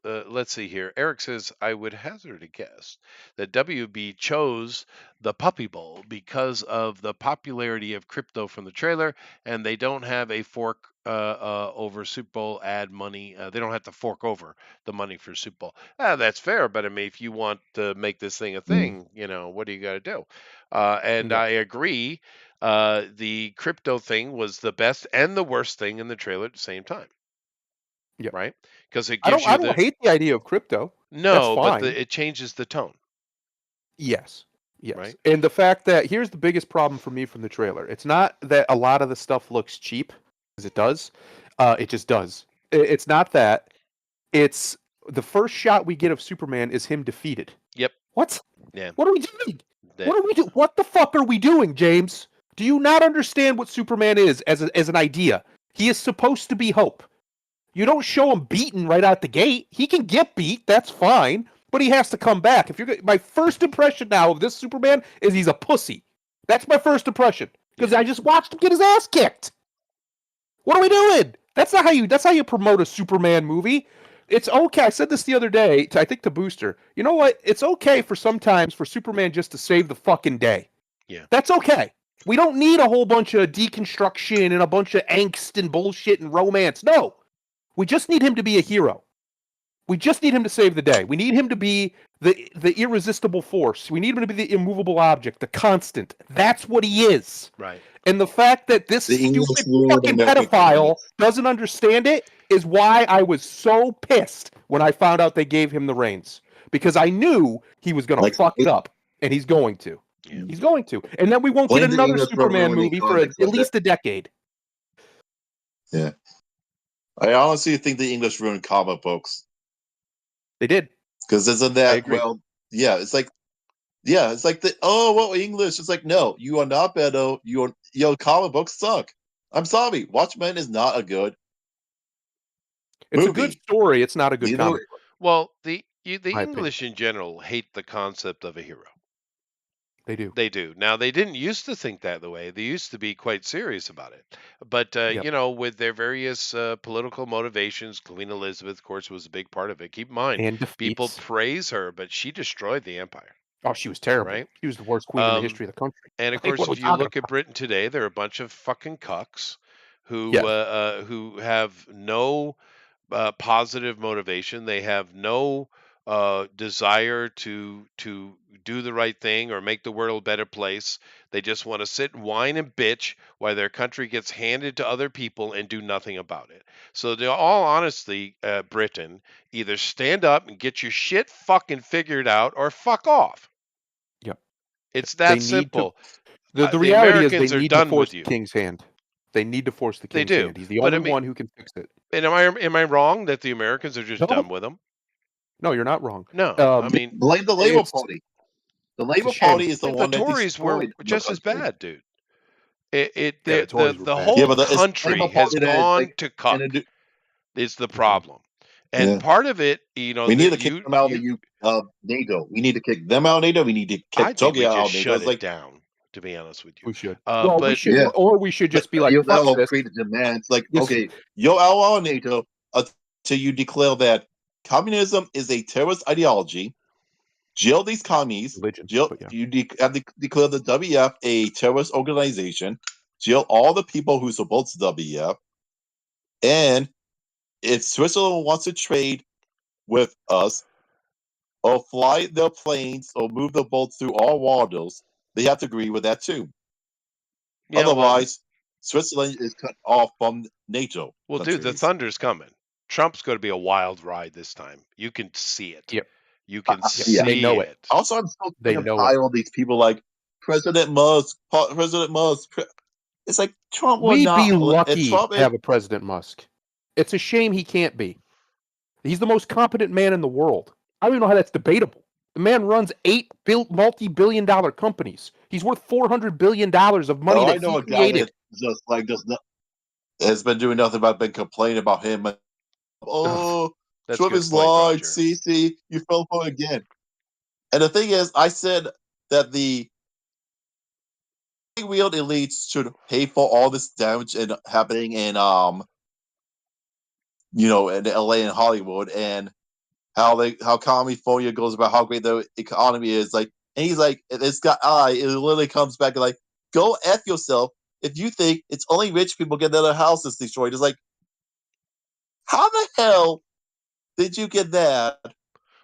[SPEAKER 1] Let's see here. Eric says I would hazard a guess that WB chose the Puppy Bowl because of the popularity of crypto from the trailer, and they don't have a fork over Super Bowl ad money. They don't have to fork over the money for Super Bowl. That's fair, but I mean, if you want to make this thing a thing, what do you got to do? And
[SPEAKER 2] Yeah.
[SPEAKER 1] I agree. The crypto thing was the best and the worst thing in the trailer at the same time,
[SPEAKER 2] Yeah.
[SPEAKER 1] right? Because it
[SPEAKER 2] I
[SPEAKER 1] gives
[SPEAKER 2] don't.
[SPEAKER 1] you
[SPEAKER 2] I don't
[SPEAKER 1] the
[SPEAKER 2] hate the idea of crypto. That's
[SPEAKER 1] no, but
[SPEAKER 2] fine.
[SPEAKER 1] it changes the tone,
[SPEAKER 2] Yes. Yes.
[SPEAKER 1] right?
[SPEAKER 2] And the fact that here's the biggest problem for me from the trailer. It's not that a lot of the stuff looks cheap, because it does. It just does. It's not that. It's the first shot we get of Superman is him defeated.
[SPEAKER 1] Yep.
[SPEAKER 2] What?
[SPEAKER 1] Yeah.
[SPEAKER 2] What are we doing?
[SPEAKER 1] That,
[SPEAKER 2] What are we doing? What the fuck are we doing, James? Do you not understand what Superman is as an idea? He is supposed to be hope. You don't show him beaten right out the gate. He can get beat, that's fine, but he has to come back. My first impression now of this Superman is he's a pussy. That's my first impression because I just watched him get his ass kicked. What are we doing? That's how you promote a Superman movie. It's okay. I said this the other day, I think to Booster. You know what? It's okay sometimes for Superman just to save the fucking day.
[SPEAKER 1] Yeah.
[SPEAKER 2] That's okay. We don't need a whole bunch of deconstruction and a bunch of angst and bullshit and romance. No. We just need him to be a hero. We just need him to save the day. We need him to be the irresistible force. We need him to be the immovable object, the constant. That's what he is.
[SPEAKER 1] right.
[SPEAKER 2] And the fact that this
[SPEAKER 3] The English
[SPEAKER 2] stupid
[SPEAKER 3] word
[SPEAKER 2] fucking
[SPEAKER 3] American
[SPEAKER 2] pedophile doesn't understand it is why I was so pissed when I found out they gave him the reins. Because I knew he was going to fuck it up. And he's going to.
[SPEAKER 1] Yeah.
[SPEAKER 2] He's going to. And then we won't
[SPEAKER 3] Blame
[SPEAKER 2] get
[SPEAKER 3] the
[SPEAKER 2] another
[SPEAKER 3] English
[SPEAKER 2] Superman
[SPEAKER 3] program when they
[SPEAKER 2] movie
[SPEAKER 3] call
[SPEAKER 2] for
[SPEAKER 3] it
[SPEAKER 2] at least a decade.
[SPEAKER 3] Yeah. I honestly think the English ruined comic books.
[SPEAKER 2] They did.
[SPEAKER 3] Because isn't
[SPEAKER 2] I
[SPEAKER 3] that,
[SPEAKER 2] agree.
[SPEAKER 3] it's like what English? It's like, no, you are not better. Comic books suck. I'm sorry. Watchmen is not a good
[SPEAKER 2] It's
[SPEAKER 3] movie.
[SPEAKER 2] a good story. It's not a good comic.
[SPEAKER 1] Well, the
[SPEAKER 2] My
[SPEAKER 1] English in general hate the concept of a hero.
[SPEAKER 2] They do.
[SPEAKER 1] They do. Now, they didn't used to think that the way. They used to be quite serious about it. But,
[SPEAKER 2] Yep.
[SPEAKER 1] with their various political motivations, Queen Elizabeth, of course, was a big part of it. Keep in mind,
[SPEAKER 2] And
[SPEAKER 1] people
[SPEAKER 2] defeats.
[SPEAKER 1] praise her, but she destroyed the empire,
[SPEAKER 2] Oh, she was terrible.
[SPEAKER 1] right?
[SPEAKER 2] She was the worst queen in the
[SPEAKER 1] Um,
[SPEAKER 2] history of the country.
[SPEAKER 1] and, of
[SPEAKER 2] Like,
[SPEAKER 1] course,
[SPEAKER 2] what are
[SPEAKER 1] if
[SPEAKER 2] we
[SPEAKER 1] you
[SPEAKER 2] talking
[SPEAKER 1] look at
[SPEAKER 2] about?
[SPEAKER 1] Britain today, there are a bunch of fucking cucks who
[SPEAKER 2] Yes.
[SPEAKER 1] who have no positive motivation. They have no desire to do the right thing or make the world a better place. They just want to sit and whine and bitch while their country gets handed to other people and do nothing about it. So, to all honesty, Britain, either stand up and get your shit fucking figured out or fuck off.
[SPEAKER 2] Yep.
[SPEAKER 1] It's
[SPEAKER 2] They
[SPEAKER 1] that
[SPEAKER 2] need to.
[SPEAKER 1] simple.
[SPEAKER 2] The
[SPEAKER 1] The
[SPEAKER 2] reality is they
[SPEAKER 1] Americans are
[SPEAKER 2] need to
[SPEAKER 1] done with
[SPEAKER 2] force the
[SPEAKER 1] you.
[SPEAKER 2] king's hand. They need to force the
[SPEAKER 1] They
[SPEAKER 2] king's
[SPEAKER 1] do.
[SPEAKER 2] hand. He's the
[SPEAKER 1] But I
[SPEAKER 2] only
[SPEAKER 1] mean,
[SPEAKER 2] one who can fix it.
[SPEAKER 1] and am I wrong that the Americans are just done
[SPEAKER 2] No,
[SPEAKER 1] with them?
[SPEAKER 2] no, you're not wrong.
[SPEAKER 1] No, I mean,
[SPEAKER 3] Blame the Labour
[SPEAKER 2] It's
[SPEAKER 3] Party. The Labor
[SPEAKER 2] shame.
[SPEAKER 3] Party is the
[SPEAKER 1] Well, the
[SPEAKER 3] one that
[SPEAKER 1] Tories were
[SPEAKER 3] destroyed the
[SPEAKER 1] just as
[SPEAKER 3] country.
[SPEAKER 1] bad, dude. It
[SPEAKER 2] Yeah, the
[SPEAKER 1] the
[SPEAKER 2] Tories were bad.
[SPEAKER 3] Yeah,
[SPEAKER 1] whole
[SPEAKER 3] but it's the
[SPEAKER 1] country
[SPEAKER 3] Labor
[SPEAKER 1] has
[SPEAKER 3] Party that is
[SPEAKER 1] gone
[SPEAKER 3] like
[SPEAKER 1] to
[SPEAKER 3] gonna
[SPEAKER 1] cuck.
[SPEAKER 3] do.
[SPEAKER 1] Is the
[SPEAKER 2] Mhm.
[SPEAKER 1] problem, and
[SPEAKER 3] Yeah.
[SPEAKER 1] part of it, you know,
[SPEAKER 3] We need
[SPEAKER 1] that
[SPEAKER 3] to kick them out of
[SPEAKER 1] you
[SPEAKER 3] NATO. We need to kick them out of NATO. We need to
[SPEAKER 1] I
[SPEAKER 3] kick
[SPEAKER 1] think we
[SPEAKER 3] Tokyo out
[SPEAKER 1] just
[SPEAKER 3] of NATO.
[SPEAKER 1] shut
[SPEAKER 3] It's
[SPEAKER 1] it
[SPEAKER 3] like,
[SPEAKER 1] down, to be honest with you.
[SPEAKER 2] We should. Well, we
[SPEAKER 1] But
[SPEAKER 2] should,
[SPEAKER 3] yeah,
[SPEAKER 2] or we should
[SPEAKER 3] but
[SPEAKER 2] just be like,
[SPEAKER 3] that
[SPEAKER 2] fuck
[SPEAKER 3] will
[SPEAKER 2] this.
[SPEAKER 3] create a demand. It's like,
[SPEAKER 2] This,
[SPEAKER 3] okay, you're out of NATO until you declare that communism is a terrorist ideology. Jail these commies.
[SPEAKER 2] religion,
[SPEAKER 3] Jail,
[SPEAKER 2] but yeah.
[SPEAKER 3] you have to declare the WF a terrorist organization. Jail all the people who support the WF. And if Switzerland wants to trade with us or fly their planes or move their boats through our waters, they have to agree with that too.
[SPEAKER 1] yeah, well,
[SPEAKER 3] Otherwise, Switzerland is cut off from NATO
[SPEAKER 1] dude, the
[SPEAKER 3] countries.
[SPEAKER 1] thunder's coming. Trump's going to be a wild ride this time. You can see it.
[SPEAKER 2] Yep.
[SPEAKER 1] You can
[SPEAKER 3] Yeah.
[SPEAKER 2] They
[SPEAKER 1] see
[SPEAKER 2] know it.
[SPEAKER 3] Also, I'm so
[SPEAKER 2] They
[SPEAKER 3] sick and
[SPEAKER 2] know
[SPEAKER 3] tired of these people like President Musk, President Musk. It's like Trump will
[SPEAKER 2] We'd
[SPEAKER 3] not.
[SPEAKER 2] be lucky
[SPEAKER 3] Trump
[SPEAKER 2] to have a President Musk. It's a shame he can't be. He's the most competent man in the world. I don't even know how that's debatable. The man runs 8 multi-billion-dollar companies. He's worth $400 billion of money
[SPEAKER 3] I
[SPEAKER 2] that
[SPEAKER 3] know
[SPEAKER 2] he
[SPEAKER 3] a guy
[SPEAKER 2] created.
[SPEAKER 3] that just like does not has been doing nothing but been complaining about him. Oh,
[SPEAKER 1] That's
[SPEAKER 3] Trump
[SPEAKER 1] good
[SPEAKER 3] is
[SPEAKER 1] point,
[SPEAKER 3] lied.
[SPEAKER 1] Roger.
[SPEAKER 3] See, you fell for it again. And the thing is, I said that the wheeled elites should pay for all this damage and happening in in LA and Hollywood, and how California goes about how great the economy is. Like, and he's like, it's got it literally comes back and like, go F yourself if you think it's only rich people get their houses destroyed. It's like, how the hell did you get that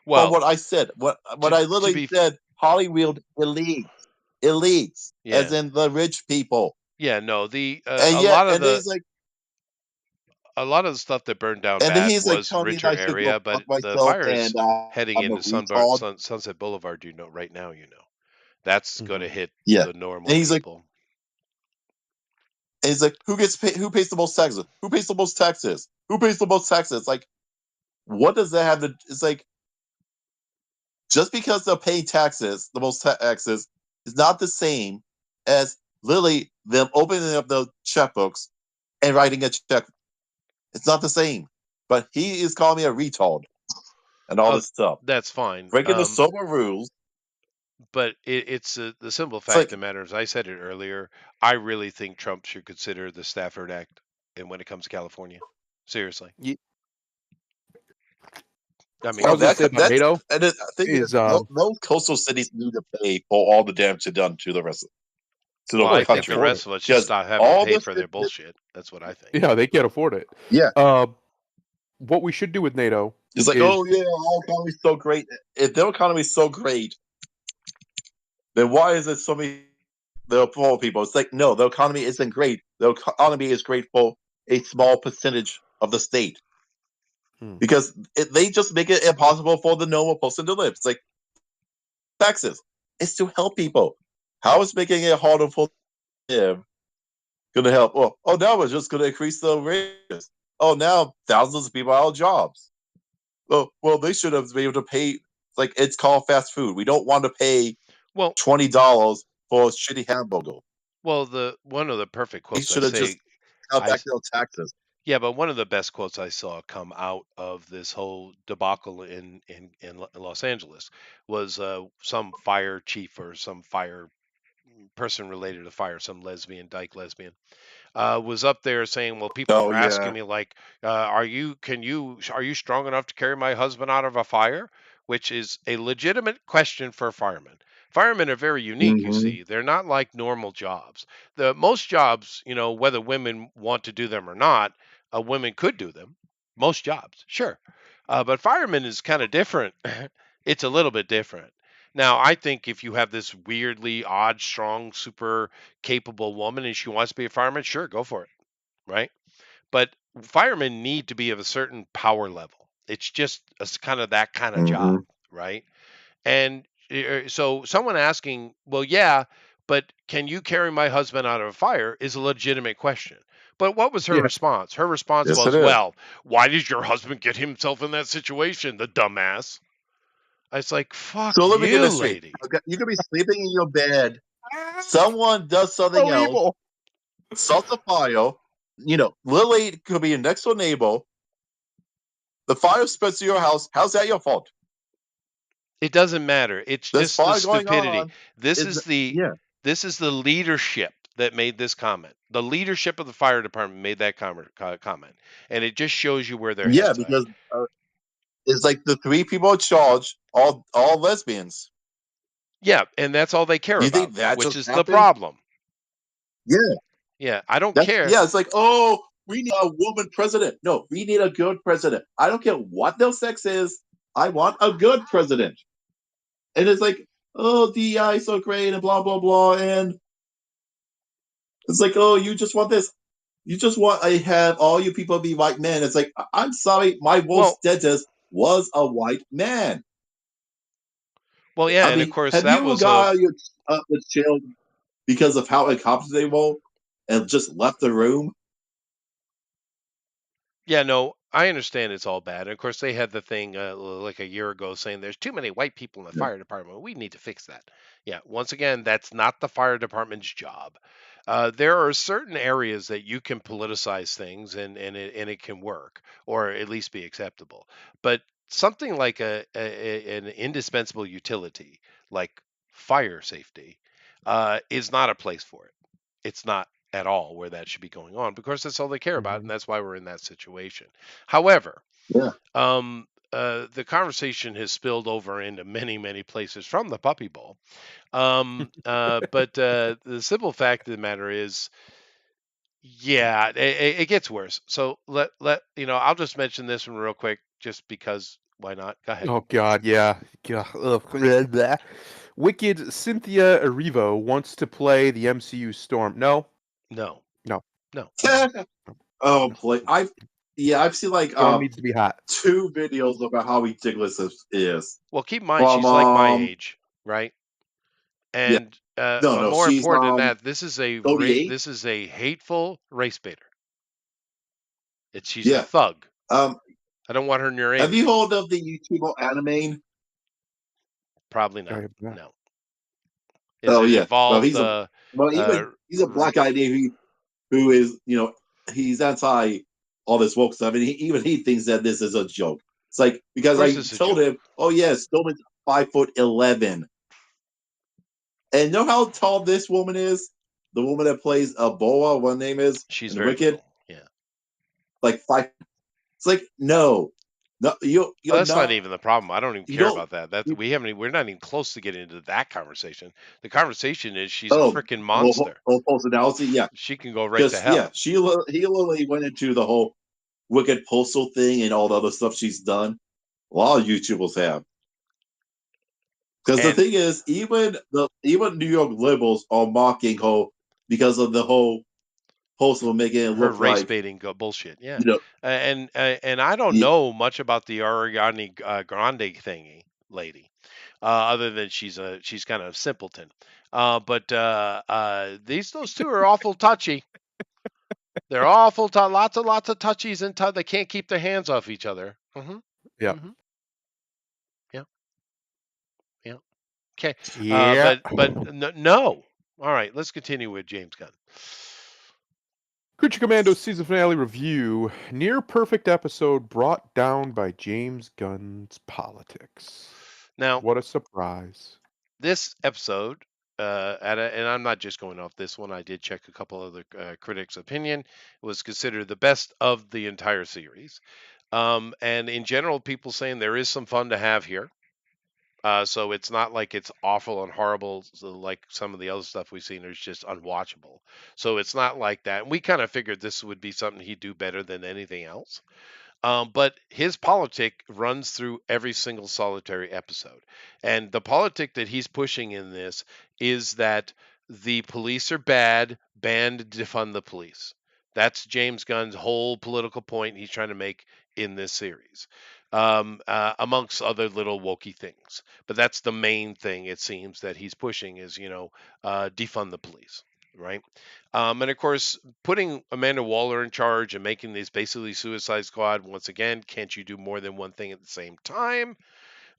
[SPEAKER 1] Well,
[SPEAKER 3] from what I said? What I literally said, Hollywood elites,
[SPEAKER 1] yeah,
[SPEAKER 3] as in the rich people.
[SPEAKER 1] yeah, no, the
[SPEAKER 3] And
[SPEAKER 1] a
[SPEAKER 3] yet,
[SPEAKER 1] lot of
[SPEAKER 3] and then
[SPEAKER 1] the
[SPEAKER 3] he's like,
[SPEAKER 1] a lot of the stuff that burned down
[SPEAKER 3] and then
[SPEAKER 1] bad
[SPEAKER 3] he's like
[SPEAKER 1] was
[SPEAKER 3] telling me
[SPEAKER 1] richer
[SPEAKER 3] I should go
[SPEAKER 1] area, but
[SPEAKER 3] fuck
[SPEAKER 1] the
[SPEAKER 3] myself,
[SPEAKER 1] fires
[SPEAKER 3] and
[SPEAKER 1] heading
[SPEAKER 3] I'm a
[SPEAKER 1] into
[SPEAKER 3] retard.
[SPEAKER 1] Sunset Boulevard, you know, right now, you know, that's going to hit
[SPEAKER 3] Yeah,
[SPEAKER 1] the normal
[SPEAKER 3] and he's like,
[SPEAKER 1] people.
[SPEAKER 3] and he's like, who gets paid? Who pays the most taxes? Who pays the most taxes? Who pays the most taxes? Like, what does that have to? It's like, just because they're paying taxes, the most taxes, is not the same as literally them opening up the checkbooks and writing a check. It's not the same. But he is calling me a retard and all this stuff,
[SPEAKER 1] That's fine.
[SPEAKER 3] breaking the sober rules.
[SPEAKER 1] But it's the simple
[SPEAKER 3] It's
[SPEAKER 1] fact
[SPEAKER 3] like,
[SPEAKER 1] of the matter is, I said it earlier, I really think Trump should consider the Stafford Act, and when it comes to California, seriously. I mean,
[SPEAKER 2] I was going to say about NATO
[SPEAKER 3] and I think
[SPEAKER 2] is
[SPEAKER 3] those coastal cities need to pay for all the damage they've done to the rest of to the
[SPEAKER 1] well,
[SPEAKER 3] whole
[SPEAKER 1] I think
[SPEAKER 3] country.
[SPEAKER 1] the rest of us should
[SPEAKER 3] Because
[SPEAKER 1] stop having to
[SPEAKER 3] all
[SPEAKER 1] pay
[SPEAKER 3] this
[SPEAKER 1] for their
[SPEAKER 3] shit-
[SPEAKER 1] bullshit. That's what I think.
[SPEAKER 2] yeah, they can't afford it.
[SPEAKER 3] Yeah.
[SPEAKER 2] What we should do with NATO
[SPEAKER 3] It's like,
[SPEAKER 2] is,
[SPEAKER 3] oh yeah, our economy's so great. If their economy's so great, then why is it so many the poor people? It's like, no, the economy isn't great. The economy is great for a small percentage of the state. Because they just make it impossible for the normal person to live. It's like taxes. It's to help people. How is making it harder for them going to help? Oh, now we're just going to increase the wages. Oh, now thousands of people are out of jobs. Oh, well, they should have been able to pay. It's like, it's called fast food. We don't want to pay $20 for a shitty hamburger.
[SPEAKER 1] Well, one of the perfect
[SPEAKER 3] They
[SPEAKER 1] quotes
[SPEAKER 3] should have just cut back their taxes.
[SPEAKER 1] Yeah, but one of the best quotes I saw come out of this whole debacle in Los Angeles was some fire chief or some fire person related to fire, some dyke lesbian, was up there saying, well, people are asking me like, are you strong enough to carry my husband out of a fire? Which is a legitimate question for firemen. Firemen are very unique, you see. They're not like normal jobs. Most jobs, you know, whether women want to do them or not, women could do them. Most jobs, sure. But firemen is kind of different. It's a little bit different. Now, I think if you have this weirdly odd, strong, super capable woman and she wants to be a fireman, sure, go for it, right? But firemen need to be of a certain power level. It's just kind of that kind of job, right? And so someone asking, well, yeah, but can you carry my husband out of a fire is a legitimate question. But what was her response? Her response was, well, why did your husband get himself in that situation, the dumbass? It's like, fuck
[SPEAKER 3] So let me get
[SPEAKER 1] you,
[SPEAKER 3] this straight.
[SPEAKER 1] lady.
[SPEAKER 3] Okay, you could be sleeping in your bed. Someone does something
[SPEAKER 2] So
[SPEAKER 3] else,
[SPEAKER 2] evil.
[SPEAKER 3] starts a fire. Little lady could be your next door neighbor. The fire spreads to your house. How's that your fault?
[SPEAKER 1] It doesn't matter. It's
[SPEAKER 3] There's
[SPEAKER 1] just the
[SPEAKER 3] fire going
[SPEAKER 1] stupidity.
[SPEAKER 3] on.
[SPEAKER 1] This
[SPEAKER 3] Is
[SPEAKER 1] is the
[SPEAKER 3] yeah,
[SPEAKER 1] this is the leadership that made this comment. The leadership of the fire department made that comment, and it just shows you where their
[SPEAKER 3] yeah,
[SPEAKER 1] heads are at.
[SPEAKER 3] because it's like the three people in charge, all lesbians.
[SPEAKER 1] Yeah, and that's all they care
[SPEAKER 3] You
[SPEAKER 1] about,
[SPEAKER 3] think that
[SPEAKER 1] which
[SPEAKER 3] just
[SPEAKER 1] is the
[SPEAKER 3] happened?
[SPEAKER 1] problem.
[SPEAKER 3] Yeah,
[SPEAKER 1] Yeah, I don't
[SPEAKER 3] that's
[SPEAKER 1] care.
[SPEAKER 3] yeah. It's like, oh, we need a woman president. No, we need a good president. I don't care what their sex is. I want a good president. And it's like, oh, DEI is so great and blah blah blah. And it's like, oh, you just want this. You just want to have all you people be white men. It's like, I'm sorry, my worst
[SPEAKER 1] Well,
[SPEAKER 3] dentist was a white man.
[SPEAKER 1] well, yeah,
[SPEAKER 3] I
[SPEAKER 1] and of
[SPEAKER 3] mean,
[SPEAKER 1] course
[SPEAKER 3] have
[SPEAKER 1] that
[SPEAKER 3] you ever
[SPEAKER 1] was
[SPEAKER 3] got out of your the jail because of how incompetent they were and just left the room?
[SPEAKER 1] yeah, no, I understand it's all bad. And of course, they had the thing like a year ago saying there's too many white people in the
[SPEAKER 3] Yeah.
[SPEAKER 1] fire department. We need to fix that. Yeah, once again, that's not the fire department's job. There are certain areas that you can politicize things and it can work or at least be acceptable. But something like an indispensable utility like fire safety is not a place for it. It's not at all where that should be going on because that's all they care about, and
[SPEAKER 2] Mhm.
[SPEAKER 1] that's why we're in that situation. However,
[SPEAKER 3] Yeah.
[SPEAKER 1] the conversation has spilled over into many, many places from the Puppy Bowl. But the simple fact of the matter is, yeah, it gets worse. So I'll just mention this one real quick, just because why not? Go ahead.
[SPEAKER 2] Oh God, yeah. God, ugh, blah, blah. Wicked Cynthia Erivo wants to play the MCU Storm. No,
[SPEAKER 1] No,
[SPEAKER 2] no,
[SPEAKER 1] no.
[SPEAKER 3] Oh,
[SPEAKER 2] no.
[SPEAKER 3] play. I've seen like
[SPEAKER 2] Storm needs to be hot.
[SPEAKER 3] 2 videos about how ridiculous this is.
[SPEAKER 1] Well, keep in mind
[SPEAKER 3] From
[SPEAKER 1] she's like my age, right?
[SPEAKER 3] yeah,
[SPEAKER 1] And
[SPEAKER 3] no,
[SPEAKER 1] more
[SPEAKER 3] she's
[SPEAKER 1] important than that, this
[SPEAKER 3] 38.
[SPEAKER 1] is a hateful race baiter. She's a
[SPEAKER 3] Yeah.
[SPEAKER 1] thug.
[SPEAKER 3] Um,
[SPEAKER 1] I don't want her near
[SPEAKER 3] have you
[SPEAKER 1] anybody.
[SPEAKER 3] heard of the YouTuber Anime?
[SPEAKER 1] Probably
[SPEAKER 2] I
[SPEAKER 1] not.
[SPEAKER 2] have not.
[SPEAKER 1] No. Is
[SPEAKER 3] Oh
[SPEAKER 1] it
[SPEAKER 3] yeah. Well,
[SPEAKER 1] involved?
[SPEAKER 3] even he's a
[SPEAKER 1] R-
[SPEAKER 3] black guy who is he's anti all this woke stuff, and even he thinks that this is a joke. It's like
[SPEAKER 1] of
[SPEAKER 3] because
[SPEAKER 1] course,
[SPEAKER 3] I
[SPEAKER 1] it's a
[SPEAKER 3] told
[SPEAKER 1] joke.
[SPEAKER 3] him, oh yeah, Stillman's 5'11", and know how tall this woman is? The woman that plays Boa, what her name is,
[SPEAKER 1] She's
[SPEAKER 3] in The
[SPEAKER 1] very
[SPEAKER 3] Wicked,
[SPEAKER 1] little. Yeah.
[SPEAKER 3] like 5. It's like no,
[SPEAKER 1] Well,
[SPEAKER 3] you're
[SPEAKER 1] that's not
[SPEAKER 3] not.
[SPEAKER 1] even the problem. I don't even
[SPEAKER 3] You
[SPEAKER 1] care
[SPEAKER 3] don't.
[SPEAKER 1] about that. That
[SPEAKER 3] You,
[SPEAKER 1] we're not even close to getting into that conversation. The conversation is she's a
[SPEAKER 3] oh,
[SPEAKER 1] freaking monster.
[SPEAKER 3] whole personality, yeah.
[SPEAKER 1] She can go right to
[SPEAKER 3] Because yeah,
[SPEAKER 1] hell.
[SPEAKER 3] he literally went into the whole Wicked Postal thing and all the other stuff she's done. A lot of YouTubers have. Because the
[SPEAKER 1] And
[SPEAKER 3] thing is, even New York liberals are mocking her because of the whole postal making it
[SPEAKER 1] her
[SPEAKER 3] look
[SPEAKER 1] race
[SPEAKER 3] like
[SPEAKER 1] baiting bullshit. Yeah.
[SPEAKER 3] you know.
[SPEAKER 1] And I don't
[SPEAKER 3] Yeah,
[SPEAKER 1] know much about the Ariana Grande thingy lady, other than she's kind of simpleton. But those two are awful touchy. They're awful. Lots and lots of touchies and they can't keep their hands off each other. Mm-hmm.
[SPEAKER 2] Yeah.
[SPEAKER 1] Mm-hmm. Yeah. Yeah. Okay.
[SPEAKER 2] Yeah.
[SPEAKER 1] No. All right. Let's continue with James Gunn.
[SPEAKER 2] Creature Commando season finale review. Near perfect episode brought down by James Gunn's politics.
[SPEAKER 1] Now,
[SPEAKER 2] What a surprise.
[SPEAKER 1] this episode, and I'm not just going off this one. I did check a couple other critics' opinion. It was considered the best of the entire series. And in general, people saying there is some fun to have here. So it's not like it's awful and horrible, like some of the other stuff we've seen is just unwatchable. So it's not like that. And we kind of figured this would be something he'd do better than anything else. But his politic runs through every single solitary episode. And the politic that he's pushing in this is that the police are bad, banned, defund the police. That's James Gunn's whole political point he's trying to make in this series, amongst other little wokey things. But that's the main thing it seems that he's pushing is, defund the police, right? And of course, putting Amanda Waller in charge and making this basically Suicide Squad once again, can't you do more than one thing at the same time?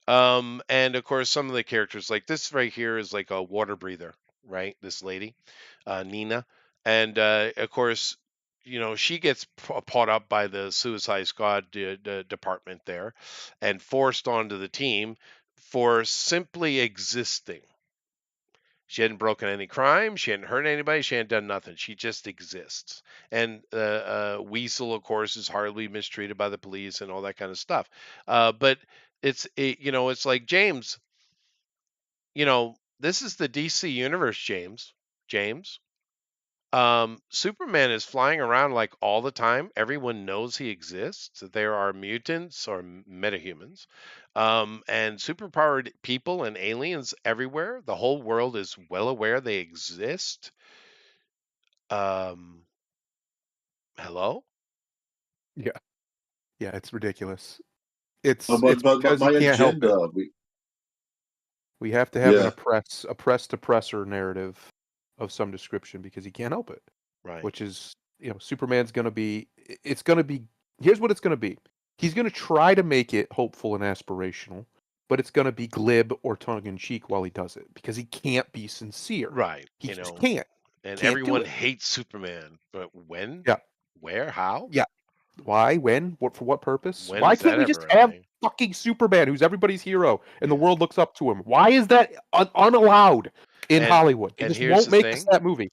[SPEAKER 1] And of course, some of the characters, like this right here, is like a water breather, right? This lady, Nina, and of course, she gets caught up by the Suicide Squad department there, and forced onto the team for simply existing. She hadn't broken any crime. She hadn't hurt anybody. She hadn't done nothing. She just exists. And Weasel, of course, is hardly mistreated by the police and all that kind of stuff. But it's like, James, this is the DC universe, James. James. Superman is flying around like all the time. Everyone knows he exists. There are mutants or metahumans, and superpowered people and aliens everywhere. The whole world is well aware they exist. Um, Hello?
[SPEAKER 2] Yeah, yeah, it's ridiculous. It's
[SPEAKER 3] But
[SPEAKER 2] because he
[SPEAKER 3] my
[SPEAKER 2] can't help it.
[SPEAKER 3] agenda.
[SPEAKER 2] We have to have an
[SPEAKER 3] Yeah.
[SPEAKER 2] oppressor narrative of some description because he can't help it.
[SPEAKER 1] Right.
[SPEAKER 2] Which is, Superman's going to be. It's going to be. Here's what it's going to be. He's going to try to make it hopeful and aspirational, but it's going to be glib or tongue in cheek while he does it because he can't be sincere.
[SPEAKER 1] Right.
[SPEAKER 2] He just can't.
[SPEAKER 1] And
[SPEAKER 2] Can't do
[SPEAKER 1] everyone
[SPEAKER 2] it.
[SPEAKER 1] hates Superman. But when?
[SPEAKER 2] Yeah.
[SPEAKER 1] Where? How?
[SPEAKER 2] Yeah. Why? When? What? For what purpose?
[SPEAKER 1] When
[SPEAKER 2] Why
[SPEAKER 1] is
[SPEAKER 2] can't
[SPEAKER 1] that
[SPEAKER 2] we just
[SPEAKER 1] ever a
[SPEAKER 2] have
[SPEAKER 1] thing?
[SPEAKER 2] fucking Superman, who's everybody's hero, and the world looks up to him? Why is that unallowed in
[SPEAKER 1] And-
[SPEAKER 2] Hollywood? They
[SPEAKER 1] and
[SPEAKER 2] just
[SPEAKER 1] here's
[SPEAKER 2] won't
[SPEAKER 1] the
[SPEAKER 2] make us
[SPEAKER 1] thing.
[SPEAKER 2] that movie.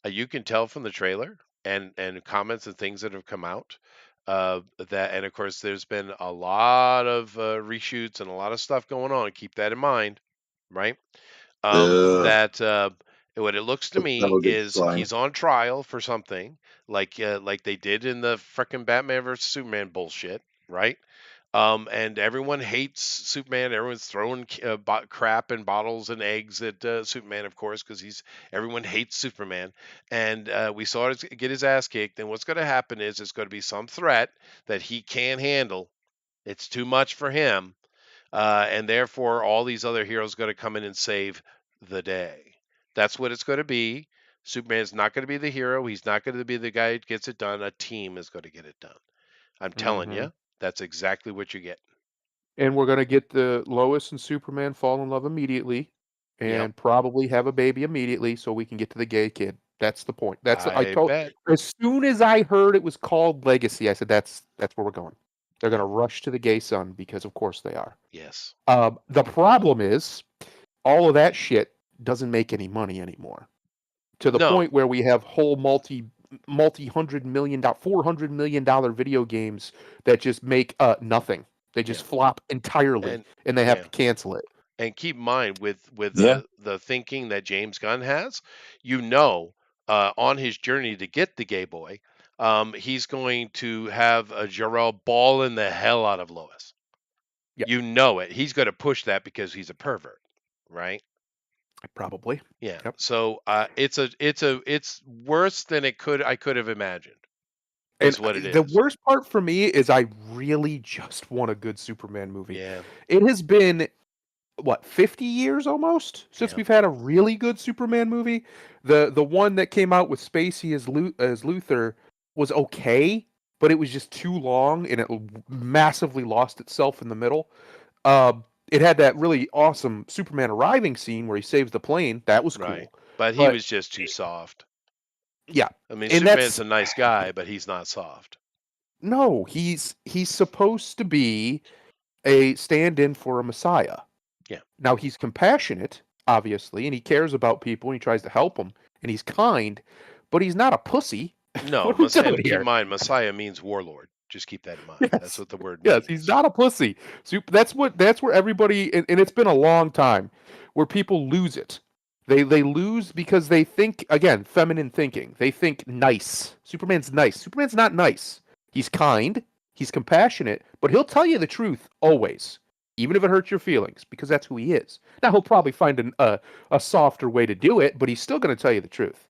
[SPEAKER 1] You can tell from the trailer and comments and things that have come out that, and of course, there's been a lot of reshoots and a lot of stuff going on. Keep that in mind, right? That what it looks to me is he's on trial for something, like they did in the frickin' Batman versus Superman bullshit, right? And everyone hates Superman. Everyone's throwing crap and bottles and eggs at Superman, of course, because everyone hates Superman. And we saw it get his ass kicked. And what's going to happen is it's going to be some threat that he can't handle. It's too much for him, and therefore all these other heroes going to come in and save the day. That's what it's going to be. Superman's not going to be the hero. He's not going to be the guy who gets it done. A team is going to get it done. I'm telling you. That's exactly what you get.
[SPEAKER 2] And we're going to get the Lois and Superman fall in love immediately and probably have a baby immediately so we can get to the gay kid. That's the point.
[SPEAKER 1] I bet.
[SPEAKER 2] As soon as I heard it was called Legacy, I said that's where we're going. They're going to rush to the gay son because of course they are.
[SPEAKER 1] Yes.
[SPEAKER 2] The problem is all of that shit doesn't make any money anymore. To the point where we have whole $400 million video games that just make nothing. They just flop entirely, and they have to cancel it.
[SPEAKER 1] And keep in mind with the thinking that James Gunn has, on his journey to get the gay boy, he's going to have a Jor-El balling the hell out of Lois.
[SPEAKER 2] Yep.
[SPEAKER 1] You know it. He's going to push that because he's a pervert, right?
[SPEAKER 2] Probably.
[SPEAKER 1] Yeah.
[SPEAKER 2] Yep.
[SPEAKER 1] So it's worse than I could have imagined. Is what it is.
[SPEAKER 2] The worst part for me is I really just want a good Superman movie.
[SPEAKER 1] Yeah.
[SPEAKER 2] It has been 50 years almost since we've had a really good Superman movie. The one that came out with Spacey as Luthor was okay, but it was just too long and it massively lost itself in the middle. It had that really awesome Superman arriving scene where he saves the plane. That was cool.
[SPEAKER 1] But he was just too soft.
[SPEAKER 2] Yeah.
[SPEAKER 1] I mean, Superman's a nice guy, but he's not soft.
[SPEAKER 2] No, he's supposed to be a stand-in for a messiah.
[SPEAKER 1] Yeah.
[SPEAKER 2] Now he's compassionate, obviously, and he cares about people and he tries to help them, and he's kind, but he's not a pussy.
[SPEAKER 1] No, keep in mind, Messiah means warlord. Just keep that in mind.
[SPEAKER 2] Yes.
[SPEAKER 1] That's what the word means.
[SPEAKER 2] Yes, he's not a pussy. That's where everybody, and it's been a long time, where people lose it. They lose because they think, again, feminine thinking. They think nice. Superman's nice. Superman's not nice. He's kind. He's compassionate, but he'll tell you the truth always, even if it hurts your feelings, because that's who he is. Now he'll probably find a softer way to do it, but he's still going to tell you the truth.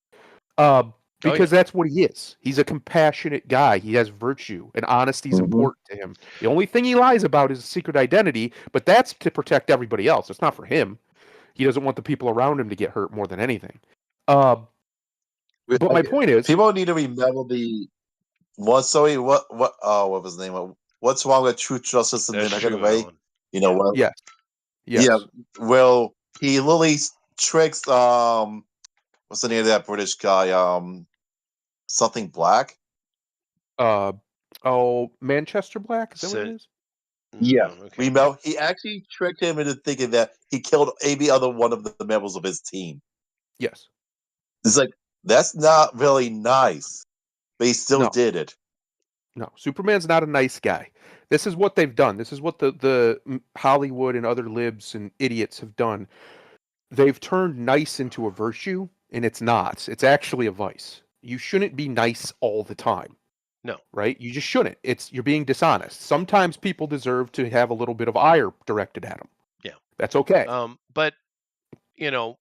[SPEAKER 2] Because that's what he is. He's a compassionate guy. He has virtue, and honesty is important to him. The only thing he lies about is a secret identity, but that's to protect everybody else. It's not for him. He doesn't want the people around him to get hurt more than anything. But my point is,
[SPEAKER 3] people need to remember what was the name of What's Wrong with Truth, Justice, and the Negative Way?
[SPEAKER 2] Yes. Yes.
[SPEAKER 3] Yeah. Well, he literally tricks what's the name of that British guy? Something Black.
[SPEAKER 2] Manchester Black, is that what it
[SPEAKER 1] So,
[SPEAKER 2] is?
[SPEAKER 3] Yes.
[SPEAKER 1] okay.
[SPEAKER 3] He actually tricked him into thinking that he killed every other one of the members of his team.
[SPEAKER 2] Yes.
[SPEAKER 3] It's like, that's not really nice. But he still
[SPEAKER 2] No.
[SPEAKER 3] did it.
[SPEAKER 2] No, Superman's not a nice guy. This is what they've done. This is what the Hollywood and other libs and idiots have done. They've turned nice into a virtue, and it's not. It's actually a vice. You shouldn't be nice all the time.
[SPEAKER 1] No.
[SPEAKER 2] Right? You just shouldn't. You're being dishonest. Sometimes people deserve to have a little bit of ire directed at them.
[SPEAKER 1] Yeah.
[SPEAKER 2] That's okay.
[SPEAKER 1] But, you know,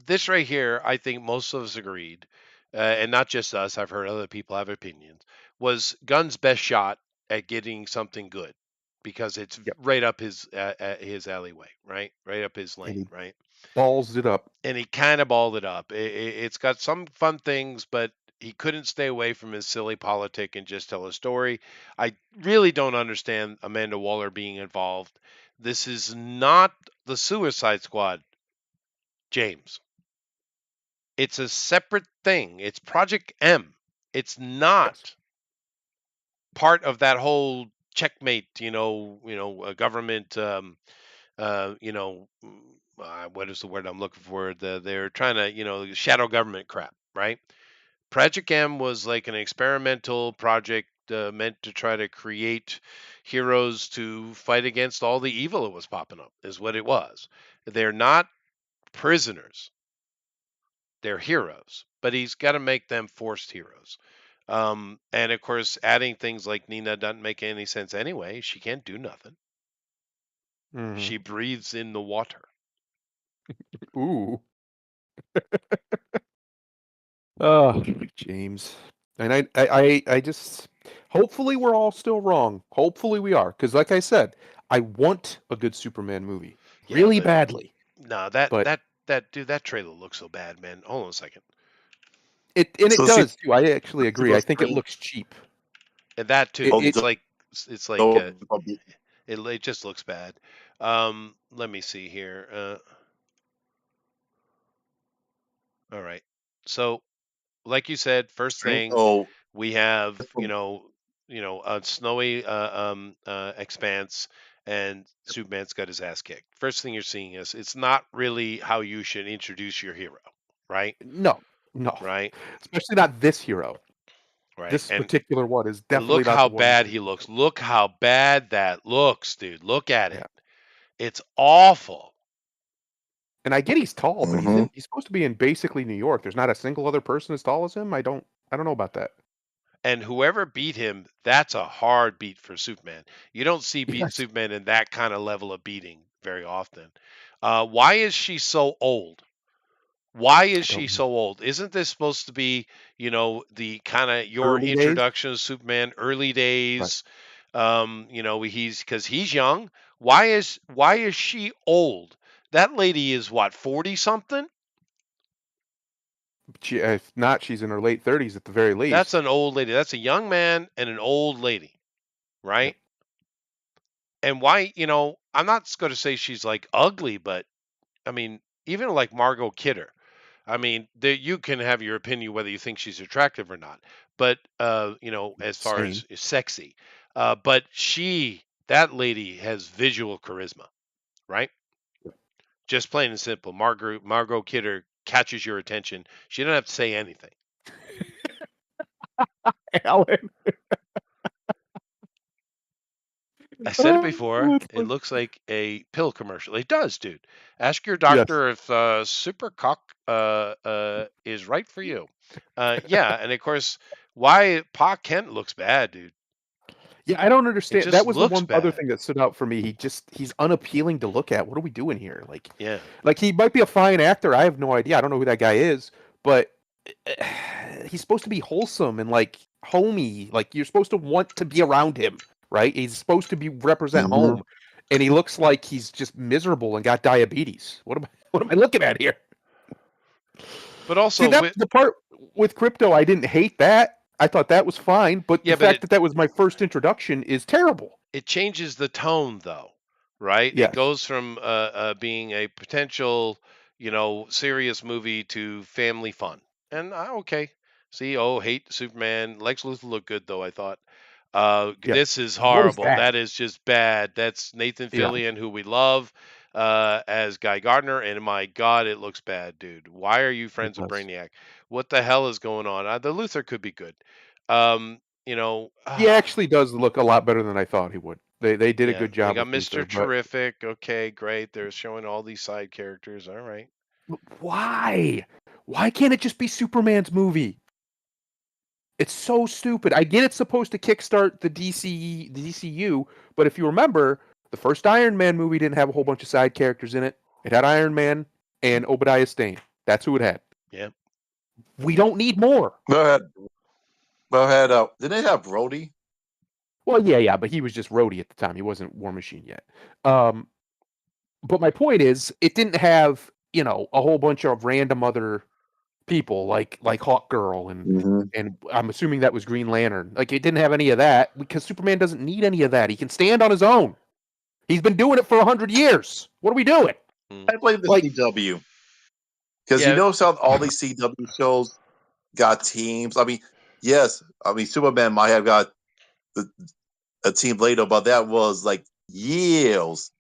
[SPEAKER 1] this right here, I think most of us agreed, and not just us, I've heard other people have opinions, was Gunn's best shot at getting something good because it's
[SPEAKER 2] Yep.
[SPEAKER 1] right up his alleyway, right? Right up his lane,
[SPEAKER 2] he-
[SPEAKER 1] right?
[SPEAKER 2] Balls it up.
[SPEAKER 1] And he kind of balled it up. It's got some fun things, but he couldn't stay away from his silly politic and just tell a story. I really don't understand Amanda Waller being involved. This is not the Suicide Squad, James. It's a separate thing. It's Project M. It's not part of that whole checkmate, government, what is the word I'm looking for? They're trying to, shadow government crap, right? Project M was like an experimental project meant to try to create heroes to fight against all the evil that was popping up, is what it was. They're not prisoners. They're heroes, but he's got to make them forced heroes. And of course, adding things like Nina doesn't make any sense anyway. She can't do nothing.
[SPEAKER 2] Mhm.
[SPEAKER 1] She breathes in the water.
[SPEAKER 2] Ooh. Oh, James. And I just hopefully we're all still wrong. Hopefully we are, because like I said, I want a good Superman movie
[SPEAKER 1] Yeah,
[SPEAKER 2] really
[SPEAKER 1] but
[SPEAKER 2] badly.
[SPEAKER 1] no,
[SPEAKER 2] But
[SPEAKER 1] that trailer looks so bad, man. Hold on a second.
[SPEAKER 2] it
[SPEAKER 3] So
[SPEAKER 2] does too. I actually agree.
[SPEAKER 3] Super
[SPEAKER 2] I think it
[SPEAKER 3] Screen-
[SPEAKER 2] looks cheap.
[SPEAKER 1] And that too.
[SPEAKER 3] Oh,
[SPEAKER 1] It's
[SPEAKER 3] don't-
[SPEAKER 1] like
[SPEAKER 3] don't-
[SPEAKER 1] it just looks bad. Let me see here. All right. So, like you said, first thing
[SPEAKER 3] Oh,
[SPEAKER 1] we have, a snowy expanse, and Superman's got his ass kicked. First thing you're seeing is it's not really how you should introduce your hero, right?
[SPEAKER 2] No.
[SPEAKER 1] Right,
[SPEAKER 2] Especially not this hero.
[SPEAKER 1] right.
[SPEAKER 2] This
[SPEAKER 1] And
[SPEAKER 2] particular one is
[SPEAKER 1] and
[SPEAKER 2] definitely
[SPEAKER 1] look
[SPEAKER 2] not
[SPEAKER 1] how
[SPEAKER 2] the one you
[SPEAKER 1] bad
[SPEAKER 2] should
[SPEAKER 1] he
[SPEAKER 2] do.
[SPEAKER 1] looks. Look how bad that looks, dude. Look at
[SPEAKER 2] Yeah.
[SPEAKER 1] it. It's awful.
[SPEAKER 2] And I get he's tall, but
[SPEAKER 3] Mhm.
[SPEAKER 2] he's supposed to be in basically New York. There's not a single other person as tall as him. I don't know about that.
[SPEAKER 1] And whoever beat him, that's a hard beat for Superman. You don't see
[SPEAKER 2] Yes.
[SPEAKER 1] Superman in that kind of level of beating very often. Why is she so old? Why is
[SPEAKER 2] don't
[SPEAKER 1] she
[SPEAKER 2] know.
[SPEAKER 1] so old? Isn't this supposed to be, the kind of your
[SPEAKER 2] Early days?
[SPEAKER 1] introduction to Superman, early days? He's young. Why is she old? That lady is what, 40 something?
[SPEAKER 2] If not, she's in her late 30s at the very least.
[SPEAKER 1] That's an old lady. That's a young man and an old lady, right? And why, I'm not going to say she's like ugly, but I mean, even like Margot Kidder, I mean, you can have your opinion whether you think she's attractive or not, but as far as
[SPEAKER 2] Same.
[SPEAKER 1] sexy, but that lady has visual charisma, right? Just plain and simple. Margot Kidder catches your attention. She doesn't have to say anything.
[SPEAKER 2] Alan.
[SPEAKER 1] I said it before.
[SPEAKER 2] That's
[SPEAKER 1] It
[SPEAKER 2] funny.
[SPEAKER 1] looks like a pill commercial. It does, dude. Ask your
[SPEAKER 2] Yes.
[SPEAKER 1] doctor if Supercock is right for you. Yeah, and of course, why Pa Kent looks bad, dude.
[SPEAKER 2] Yeah, I don't understand.
[SPEAKER 1] just
[SPEAKER 2] That was the
[SPEAKER 1] looks
[SPEAKER 2] one other
[SPEAKER 1] bad.
[SPEAKER 2] thing that stood out for me. He's unappealing to look at. What are we doing here?
[SPEAKER 1] Yeah.
[SPEAKER 2] Like he might be a fine actor. I have no idea. I don't know who that guy is, but he's supposed to be wholesome and like homey. Like you're supposed to want to be around him, right? He's supposed to be represent
[SPEAKER 3] Mhm.
[SPEAKER 2] home, and he looks like he's just miserable and got diabetes. What am I looking at here?
[SPEAKER 1] But also,
[SPEAKER 2] See, that's the part with Crypto. I didn't hate that. I thought that was fine, but
[SPEAKER 1] Yeah,
[SPEAKER 2] the
[SPEAKER 1] but
[SPEAKER 2] fact that was my first introduction is terrible.
[SPEAKER 1] it changes the tone, though. right? It
[SPEAKER 2] Yes.
[SPEAKER 1] goes from being a potential, serious movie to family fun. And okay, see, hate Superman. Lex Luthor looked good though. I thought.
[SPEAKER 2] Yeah.
[SPEAKER 1] This is
[SPEAKER 2] What is
[SPEAKER 1] horrible.
[SPEAKER 2] that?
[SPEAKER 1] That is just bad. That's Nathan
[SPEAKER 2] Yeah.
[SPEAKER 1] Fillion, who we love, as Guy Gardner, and my God, it looks bad, dude. Why are you
[SPEAKER 2] It
[SPEAKER 1] friends with
[SPEAKER 2] does.
[SPEAKER 1] Brainiac? What the hell is going on? The Luthor could be good. Um, you know,
[SPEAKER 2] He actually does look a lot better than I thought he would. They did a
[SPEAKER 1] yeah,
[SPEAKER 2] good
[SPEAKER 1] they
[SPEAKER 2] job
[SPEAKER 1] got
[SPEAKER 2] with
[SPEAKER 1] Mr.
[SPEAKER 2] Luthor, but
[SPEAKER 1] Terrific. Okay, great. They're showing all these side characters. All right.
[SPEAKER 2] why? Why can't it just be Superman's movie? It's so stupid. I get it's supposed to kickstart the DCU, but if you remember, the first Iron Man movie didn't have a whole bunch of side characters in it. It had Iron Man and Obadiah Stane. That's who it had.
[SPEAKER 1] Yeah.
[SPEAKER 2] We don't need more.
[SPEAKER 3] Go ahead. Didn't they have Brody?
[SPEAKER 2] Well, yeah, but he was just Rhodey at the time. He wasn't War Machine yet. But my point is, it didn't have a whole bunch of random other people like Hawk Girl and I'm assuming that was Green Lantern. Like it didn't have any of that because Superman doesn't need any of that. He can stand on his own. He's been doing it for 100 years. What are we doing?
[SPEAKER 3] I blame the
[SPEAKER 2] Like-
[SPEAKER 3] CW because
[SPEAKER 1] Yeah.
[SPEAKER 3] you notice how all these CW shows got teams. I mean, yes, Superman might have got a team later, but that was like years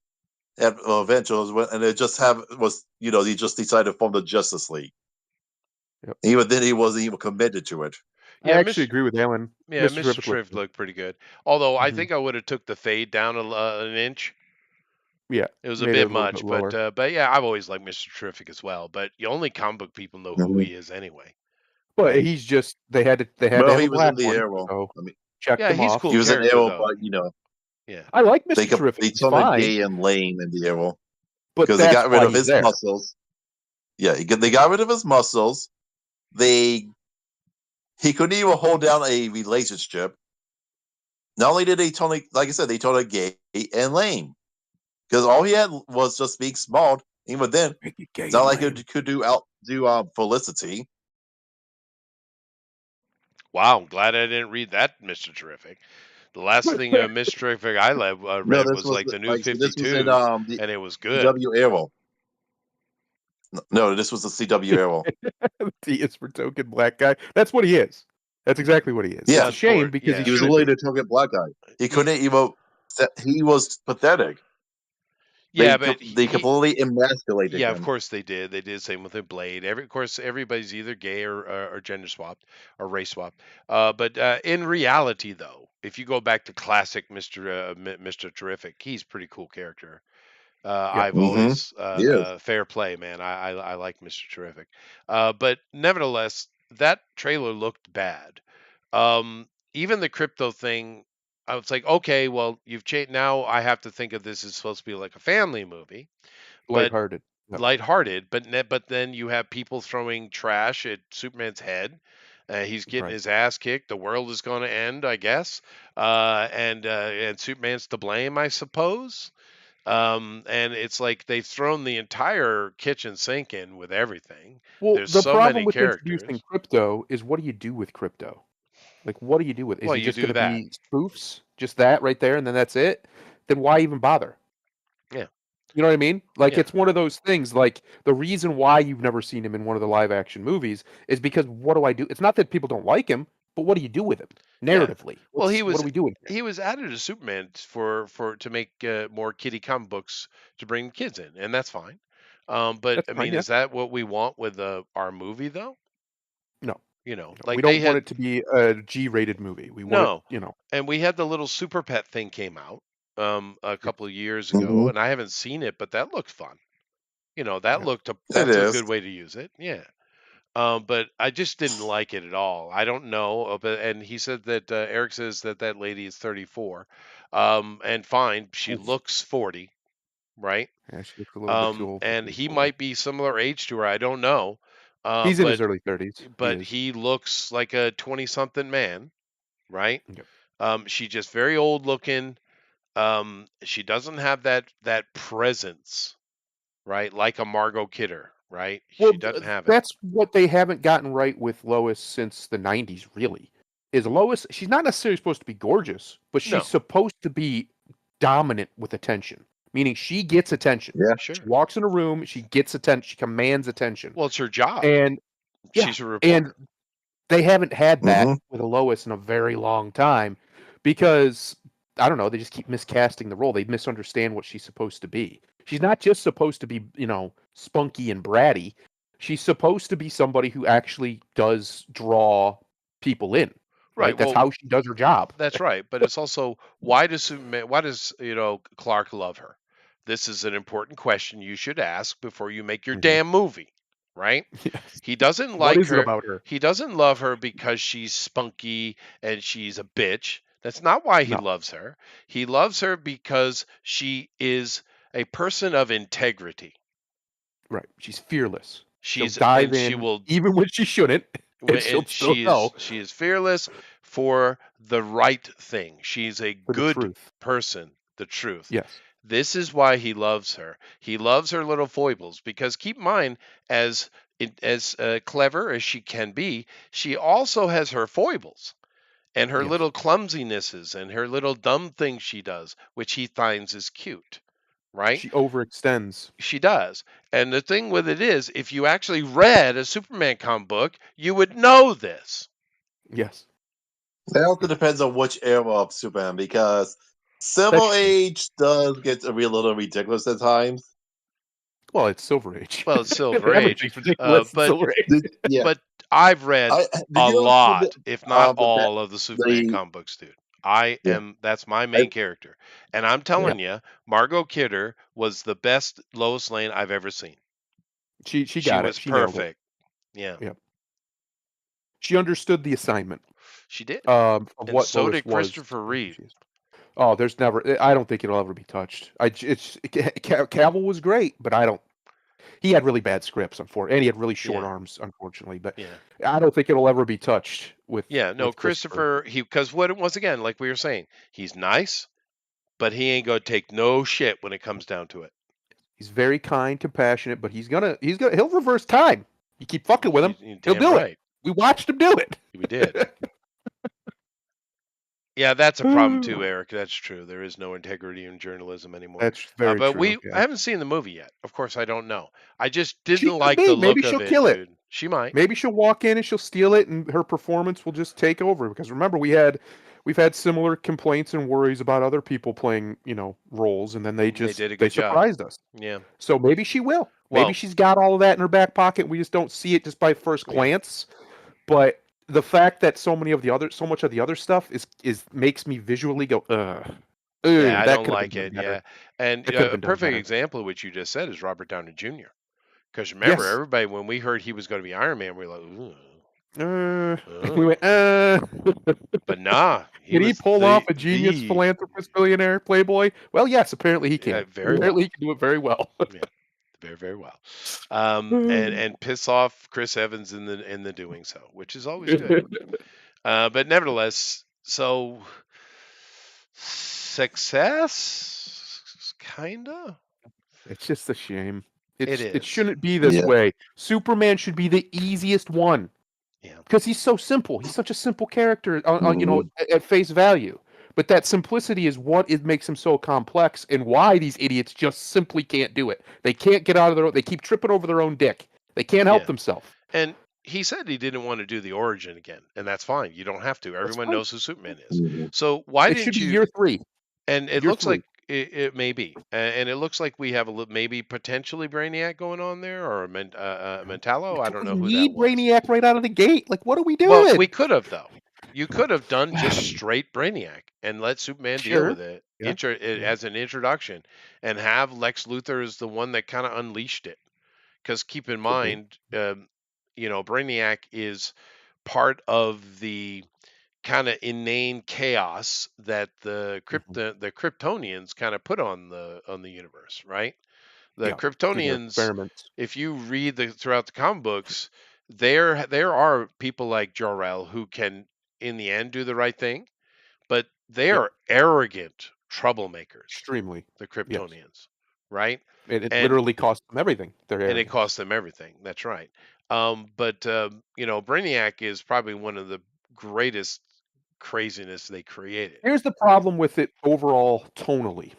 [SPEAKER 3] at Avengers, and it just he just decided to form the Justice League.
[SPEAKER 2] Yep.
[SPEAKER 3] Even then, he wasn't even committed to it.
[SPEAKER 2] I
[SPEAKER 1] Yeah,
[SPEAKER 2] actually agree with Alan.
[SPEAKER 1] Yeah,
[SPEAKER 2] Mr.
[SPEAKER 1] Mr.
[SPEAKER 2] Terrific
[SPEAKER 1] Terrific
[SPEAKER 2] looked
[SPEAKER 1] looked pretty good. Although I
[SPEAKER 2] Mhm.
[SPEAKER 1] think I would have took the fade down an inch.
[SPEAKER 2] Yeah,
[SPEAKER 1] It was a
[SPEAKER 2] made it
[SPEAKER 1] bit
[SPEAKER 2] a little
[SPEAKER 1] much,
[SPEAKER 2] bit lower.
[SPEAKER 1] but yeah, I've always liked Mr. Terrific as well. But only comic book people know who he is anyway.
[SPEAKER 2] But
[SPEAKER 1] right?
[SPEAKER 2] he's just they had to
[SPEAKER 3] Well,
[SPEAKER 2] have
[SPEAKER 3] he
[SPEAKER 2] a
[SPEAKER 3] was in
[SPEAKER 2] black
[SPEAKER 3] the
[SPEAKER 2] one.
[SPEAKER 3] Arrow.
[SPEAKER 2] So
[SPEAKER 3] I mean,
[SPEAKER 2] check
[SPEAKER 1] Yeah,
[SPEAKER 2] them
[SPEAKER 1] he's
[SPEAKER 2] off.
[SPEAKER 1] cool
[SPEAKER 3] he was in
[SPEAKER 1] character
[SPEAKER 3] Arrow,
[SPEAKER 1] though.
[SPEAKER 3] but
[SPEAKER 1] Yeah,
[SPEAKER 2] I like Mr. Terrific.
[SPEAKER 3] they
[SPEAKER 2] He's
[SPEAKER 3] told him
[SPEAKER 2] fine,
[SPEAKER 3] gay and lame in the Arrow
[SPEAKER 2] but
[SPEAKER 3] because they
[SPEAKER 2] that's
[SPEAKER 3] got rid
[SPEAKER 2] why
[SPEAKER 3] of
[SPEAKER 2] he's
[SPEAKER 3] his
[SPEAKER 2] there.
[SPEAKER 3] muscles. Yeah, they got rid of his muscles. He couldn't even hold down a relationship. Not only did they told him, like I said, they told him gay and lame because all he had was just being small. Even then,
[SPEAKER 2] Make it gay
[SPEAKER 3] it's not
[SPEAKER 2] and
[SPEAKER 3] like
[SPEAKER 2] lame.
[SPEAKER 3] he could do Felicity.
[SPEAKER 1] wow, I'm glad I didn't read that, Mr. Terrific. The last thing Mr. Terrific I read was like the New
[SPEAKER 3] this was
[SPEAKER 1] 52,
[SPEAKER 3] in the
[SPEAKER 1] and it was good.
[SPEAKER 3] CW Arrow. No, this was the CW Arrow.
[SPEAKER 2] He is for token black guy. That's what he is. That's exactly what he is.
[SPEAKER 3] Yeah.
[SPEAKER 2] It's a shame
[SPEAKER 1] Unfortunate,
[SPEAKER 2] because
[SPEAKER 1] yeah.
[SPEAKER 3] He was
[SPEAKER 2] should
[SPEAKER 3] really
[SPEAKER 2] be.
[SPEAKER 3] the token black guy. He couldn't even. He was pathetic.
[SPEAKER 1] Yeah, but
[SPEAKER 3] they completely emasculated
[SPEAKER 1] yeah,
[SPEAKER 3] him.
[SPEAKER 1] of course they did. They did the same with the Blade. Of course, everybody's either gay or gender swapped or race swapped. But in reality, though, if you go back to classic Mr. Terrific, he's a pretty cool character. I've
[SPEAKER 3] Mhm.
[SPEAKER 1] always
[SPEAKER 3] Yes.
[SPEAKER 1] fair play, man. I like Mr. Terrific. But nevertheless, that trailer looked bad. Even the crypto thing, I was like, okay, well, you've changed. Now I have to think of this as supposed to be like a family movie, but
[SPEAKER 2] Lighthearted. Yep.
[SPEAKER 1] lighthearted. But then you have people throwing trash at Superman's head. He's getting
[SPEAKER 2] Right.
[SPEAKER 1] his ass kicked. The world is going to end, I guess. And Superman's to blame, I suppose. And it's like they've thrown the entire kitchen sink in with everything.
[SPEAKER 2] Well,
[SPEAKER 1] There's
[SPEAKER 2] the
[SPEAKER 1] so
[SPEAKER 2] problem
[SPEAKER 1] many
[SPEAKER 2] with introducing
[SPEAKER 1] characters.
[SPEAKER 2] crypto is what do you do with crypto? Like, what do you do with? Is
[SPEAKER 1] Well,
[SPEAKER 2] he
[SPEAKER 1] you
[SPEAKER 2] just
[SPEAKER 1] do
[SPEAKER 2] going to
[SPEAKER 1] that.
[SPEAKER 2] be spoofs? Just that right there, and then that's it? Then why even bother?
[SPEAKER 1] Yeah.
[SPEAKER 2] You know what I mean? Like,
[SPEAKER 1] Yeah.
[SPEAKER 2] it's one of those things. Like, the reason why you've never seen him in one of the live action movies is because what do I do? It's not that people don't like him, but what do you do with him narratively?
[SPEAKER 1] Well,
[SPEAKER 2] What are we doing here?
[SPEAKER 1] he was added to Superman to make more kiddie comic books to bring kids in, and that's fine. But
[SPEAKER 2] That's
[SPEAKER 1] I
[SPEAKER 2] fine,
[SPEAKER 1] mean,
[SPEAKER 2] yeah.
[SPEAKER 1] is that what we want with our movie though?
[SPEAKER 2] No.
[SPEAKER 1] Like
[SPEAKER 2] We
[SPEAKER 1] they
[SPEAKER 2] don't want
[SPEAKER 1] had
[SPEAKER 2] it to be a G-rated movie. We want
[SPEAKER 1] no,
[SPEAKER 2] it,
[SPEAKER 1] and we had the little Super Pet thing came out a couple of years
[SPEAKER 3] Mhm.
[SPEAKER 1] ago, and I haven't seen it, but that looked fun.
[SPEAKER 2] Yeah.
[SPEAKER 1] That's a
[SPEAKER 3] is.
[SPEAKER 1] good way to use it. Yeah. But I just didn't like it at all. I don't know, but and he said that Eric says that lady is 34, and fine, she
[SPEAKER 2] Oof.
[SPEAKER 1] looks 40, right?
[SPEAKER 2] Yeah, she looks a little bit too old for
[SPEAKER 1] And he
[SPEAKER 2] 34.
[SPEAKER 1] might be similar age to her. I don't know.
[SPEAKER 2] He's in his early 30s.
[SPEAKER 1] But he looks like a 20-something man, right?
[SPEAKER 2] Yep.
[SPEAKER 1] She's just very old looking. She doesn't have that presence, right? Like a Margot Kidder, right?
[SPEAKER 2] Well,
[SPEAKER 1] She doesn't have it.
[SPEAKER 2] that's what they haven't gotten right with Lois since the 90s, really. Is Lois, she's not necessarily supposed to be gorgeous, but she's
[SPEAKER 1] No.
[SPEAKER 2] supposed to be dominant with attention. meaning she gets attention.
[SPEAKER 3] Yeah.
[SPEAKER 2] She
[SPEAKER 1] Sure.
[SPEAKER 2] walks in a room, she gets attention, she commands attention.
[SPEAKER 1] Well, it's her job.
[SPEAKER 2] And yeah,
[SPEAKER 1] She's a
[SPEAKER 2] and
[SPEAKER 1] reporter.
[SPEAKER 2] they haven't had that
[SPEAKER 3] hmm
[SPEAKER 2] with a Lois in a very long time because I don't know, they just keep miscasting the role. They misunderstand what she's supposed to be. She's not just supposed to be, spunky and bratty. She's supposed to be somebody who actually does draw people in. Right?
[SPEAKER 1] Right.
[SPEAKER 2] That's
[SPEAKER 1] Well,
[SPEAKER 2] how she does her job.
[SPEAKER 1] that's right. But it's also why does Clark love her? This is an important question you should ask before you make your
[SPEAKER 2] Mhm.
[SPEAKER 1] damn movie, right?
[SPEAKER 2] Yes.
[SPEAKER 1] He doesn't
[SPEAKER 2] What
[SPEAKER 1] like
[SPEAKER 2] is it
[SPEAKER 1] her.
[SPEAKER 2] about her?
[SPEAKER 1] He doesn't love her because she's spunky and she's a bitch. That's not why he
[SPEAKER 2] No.
[SPEAKER 1] loves her. He loves her because she is a person of integrity.
[SPEAKER 2] Right. She's fearless. She'll
[SPEAKER 1] She's
[SPEAKER 2] dive
[SPEAKER 1] and she
[SPEAKER 2] in
[SPEAKER 1] will
[SPEAKER 2] even when she shouldn't, and she'll
[SPEAKER 1] and
[SPEAKER 2] still go
[SPEAKER 1] she is fearless for the right thing. She's a
[SPEAKER 2] for the
[SPEAKER 1] good
[SPEAKER 2] truth.
[SPEAKER 1] person, the truth.
[SPEAKER 2] Yes.
[SPEAKER 1] This is why he loves her. He loves her little foibles because keep in mind, as clever as she can be, she also has her foibles and her
[SPEAKER 2] Yes.
[SPEAKER 1] little clumsinesses and her little dumb things she does, which he finds is cute, right?
[SPEAKER 2] She overextends.
[SPEAKER 1] She does. And the thing with it is, if you actually read a Superman comic book, you would know this.
[SPEAKER 2] Yes.
[SPEAKER 3] That also depends on which era of Superman, because Civil
[SPEAKER 2] That's true.
[SPEAKER 3] Age does get a little ridiculous at times.
[SPEAKER 2] Well, it's Silver Age.
[SPEAKER 1] Well, it's Silver Age,
[SPEAKER 2] Everything's ridiculous in
[SPEAKER 1] but
[SPEAKER 2] Silver Age.
[SPEAKER 3] Yeah,
[SPEAKER 1] but I've read
[SPEAKER 3] did
[SPEAKER 1] a
[SPEAKER 3] you also
[SPEAKER 1] lot, if not all, of the Superman
[SPEAKER 3] the
[SPEAKER 1] comic books, dude.
[SPEAKER 3] yeah?
[SPEAKER 1] That's my
[SPEAKER 3] I,
[SPEAKER 1] main character. And I'm
[SPEAKER 2] Yeah.
[SPEAKER 1] telling you, Margot Kidder was the best Lois Lane I've ever seen.
[SPEAKER 2] She
[SPEAKER 1] She
[SPEAKER 2] got it.
[SPEAKER 1] was
[SPEAKER 2] She nailed it.
[SPEAKER 1] perfect. Yeah,
[SPEAKER 2] Yeah. She understood the assignment
[SPEAKER 1] she did.
[SPEAKER 2] of
[SPEAKER 1] And
[SPEAKER 2] what
[SPEAKER 1] so
[SPEAKER 2] Lois
[SPEAKER 1] did
[SPEAKER 2] was.
[SPEAKER 1] Christopher
[SPEAKER 2] and who
[SPEAKER 1] Reeve.
[SPEAKER 2] she is. Oh, there's never. I don't think it'll ever be touched. Cavill was great, but I don't. He had really bad scripts, unfortunately, and he had really short
[SPEAKER 1] Yeah.
[SPEAKER 2] arms, unfortunately. But
[SPEAKER 1] Yeah.
[SPEAKER 2] I don't think it'll ever be touched with.
[SPEAKER 1] Yeah, no,
[SPEAKER 2] with Christopher.
[SPEAKER 1] because once again, like we were saying, he's nice, but he ain't gonna take no shit when it comes down to it.
[SPEAKER 2] He's very kind, compassionate, but he'll reverse time. You keep fucking with him,
[SPEAKER 1] You're
[SPEAKER 2] he'll
[SPEAKER 1] damn
[SPEAKER 2] do it.
[SPEAKER 1] right.
[SPEAKER 2] We watched him do it.
[SPEAKER 1] We did. Yeah, that's a problem too, Eric. That's true. There is no integrity in journalism anymore.
[SPEAKER 2] That's very
[SPEAKER 1] But
[SPEAKER 2] true.
[SPEAKER 1] I haven't seen the movie yet. Of course, I don't know. I just
[SPEAKER 2] She
[SPEAKER 1] didn't
[SPEAKER 2] could
[SPEAKER 1] like
[SPEAKER 2] be.
[SPEAKER 1] the
[SPEAKER 2] Maybe
[SPEAKER 1] look of
[SPEAKER 2] she'll
[SPEAKER 1] it,
[SPEAKER 2] kill it.
[SPEAKER 1] dude. She might.
[SPEAKER 2] Maybe she'll walk in and she'll steal it, and her performance will just take over. Because remember, we've had similar complaints and worries about other people playing, roles, and then they
[SPEAKER 1] They did a
[SPEAKER 2] they
[SPEAKER 1] good job.
[SPEAKER 2] surprised us.
[SPEAKER 1] Yeah.
[SPEAKER 2] So maybe she will.
[SPEAKER 1] Well,
[SPEAKER 2] Maybe she's got all of that in her back pocket. We just don't see it just by first
[SPEAKER 1] Yeah.
[SPEAKER 2] glance. But the fact that so much of the other stuff is makes me visually go,
[SPEAKER 1] yeah, I
[SPEAKER 2] that
[SPEAKER 1] don't
[SPEAKER 2] could have
[SPEAKER 1] like
[SPEAKER 2] been
[SPEAKER 1] it.
[SPEAKER 2] done better.
[SPEAKER 1] Yeah. And
[SPEAKER 2] That could have
[SPEAKER 1] a
[SPEAKER 2] been done
[SPEAKER 1] perfect
[SPEAKER 2] better.
[SPEAKER 1] example of what you just said is Robert Downey Jr. Because remember,
[SPEAKER 2] Yes.
[SPEAKER 1] everybody, when we heard he was going to be Iron Man, we were like, ooh.
[SPEAKER 2] We went,
[SPEAKER 1] But nah,
[SPEAKER 2] Can he
[SPEAKER 1] was
[SPEAKER 2] pull off a genius
[SPEAKER 1] the
[SPEAKER 2] philanthropist billionaire playboy? Well, yes, apparently he can.
[SPEAKER 1] very well.
[SPEAKER 2] Apparently he can do it very well.
[SPEAKER 1] Yeah, very, very well. And piss off Chris Evans in the doing so, which is always good. But nevertheless, so success, kinda.
[SPEAKER 2] It's just a shame.
[SPEAKER 1] It
[SPEAKER 2] It
[SPEAKER 1] is.
[SPEAKER 2] shouldn't be this
[SPEAKER 3] Yeah.
[SPEAKER 2] way. Superman should be the easiest one.
[SPEAKER 1] Yeah.
[SPEAKER 2] Because he's so simple. He's such a simple character,
[SPEAKER 3] Mhm.
[SPEAKER 2] at face value. But that simplicity is what it makes him so complex, and why these idiots just simply can't do it. They can't get out of their own. They keep tripping over their own dick. They can't help
[SPEAKER 1] Yeah.
[SPEAKER 2] themselves.
[SPEAKER 1] And he said he didn't want to do the origin again, and that's fine. You don't have to. Everyone
[SPEAKER 2] fine.
[SPEAKER 1] knows who Superman is.
[SPEAKER 3] Mhm.
[SPEAKER 1] So why
[SPEAKER 2] It
[SPEAKER 1] didn't
[SPEAKER 2] should be
[SPEAKER 1] you?
[SPEAKER 2] year 3.
[SPEAKER 1] And it
[SPEAKER 2] Year
[SPEAKER 1] looks
[SPEAKER 2] 3.
[SPEAKER 1] like it may be, and it looks like we have maybe potentially Brainiac going on there, or Mentallo. I don't know who that
[SPEAKER 2] need
[SPEAKER 1] was.
[SPEAKER 2] Brainiac right out of the gate. Like, what are we doing?
[SPEAKER 1] Well, we could have though. You could have done just straight Brainiac and let Superman deal
[SPEAKER 2] Sure.
[SPEAKER 1] with it,
[SPEAKER 2] Yeah.
[SPEAKER 1] as an introduction, and have Lex Luthor as the one that kind of unleashed it. Because keep in mind, Brainiac is part of the kind of inane chaos that the Kryptonians kind of put on the universe, right? The
[SPEAKER 2] Yeah, through their
[SPEAKER 1] Kryptonians,
[SPEAKER 2] experiments.
[SPEAKER 1] if you read throughout the comic books, there are people like Jor-El who can, in the end, do the right thing, but they
[SPEAKER 2] Yep.
[SPEAKER 1] are arrogant troublemakers,
[SPEAKER 2] Extremely.
[SPEAKER 1] the
[SPEAKER 2] Yes.
[SPEAKER 1] Kryptonians, right?
[SPEAKER 2] It
[SPEAKER 1] And
[SPEAKER 2] literally cost them everything. Their
[SPEAKER 1] and it
[SPEAKER 2] arrogance.
[SPEAKER 1] costs them everything. That's right. But Brainiac is probably one of the greatest craziness they created.
[SPEAKER 2] Here's the problem with it overall tonally.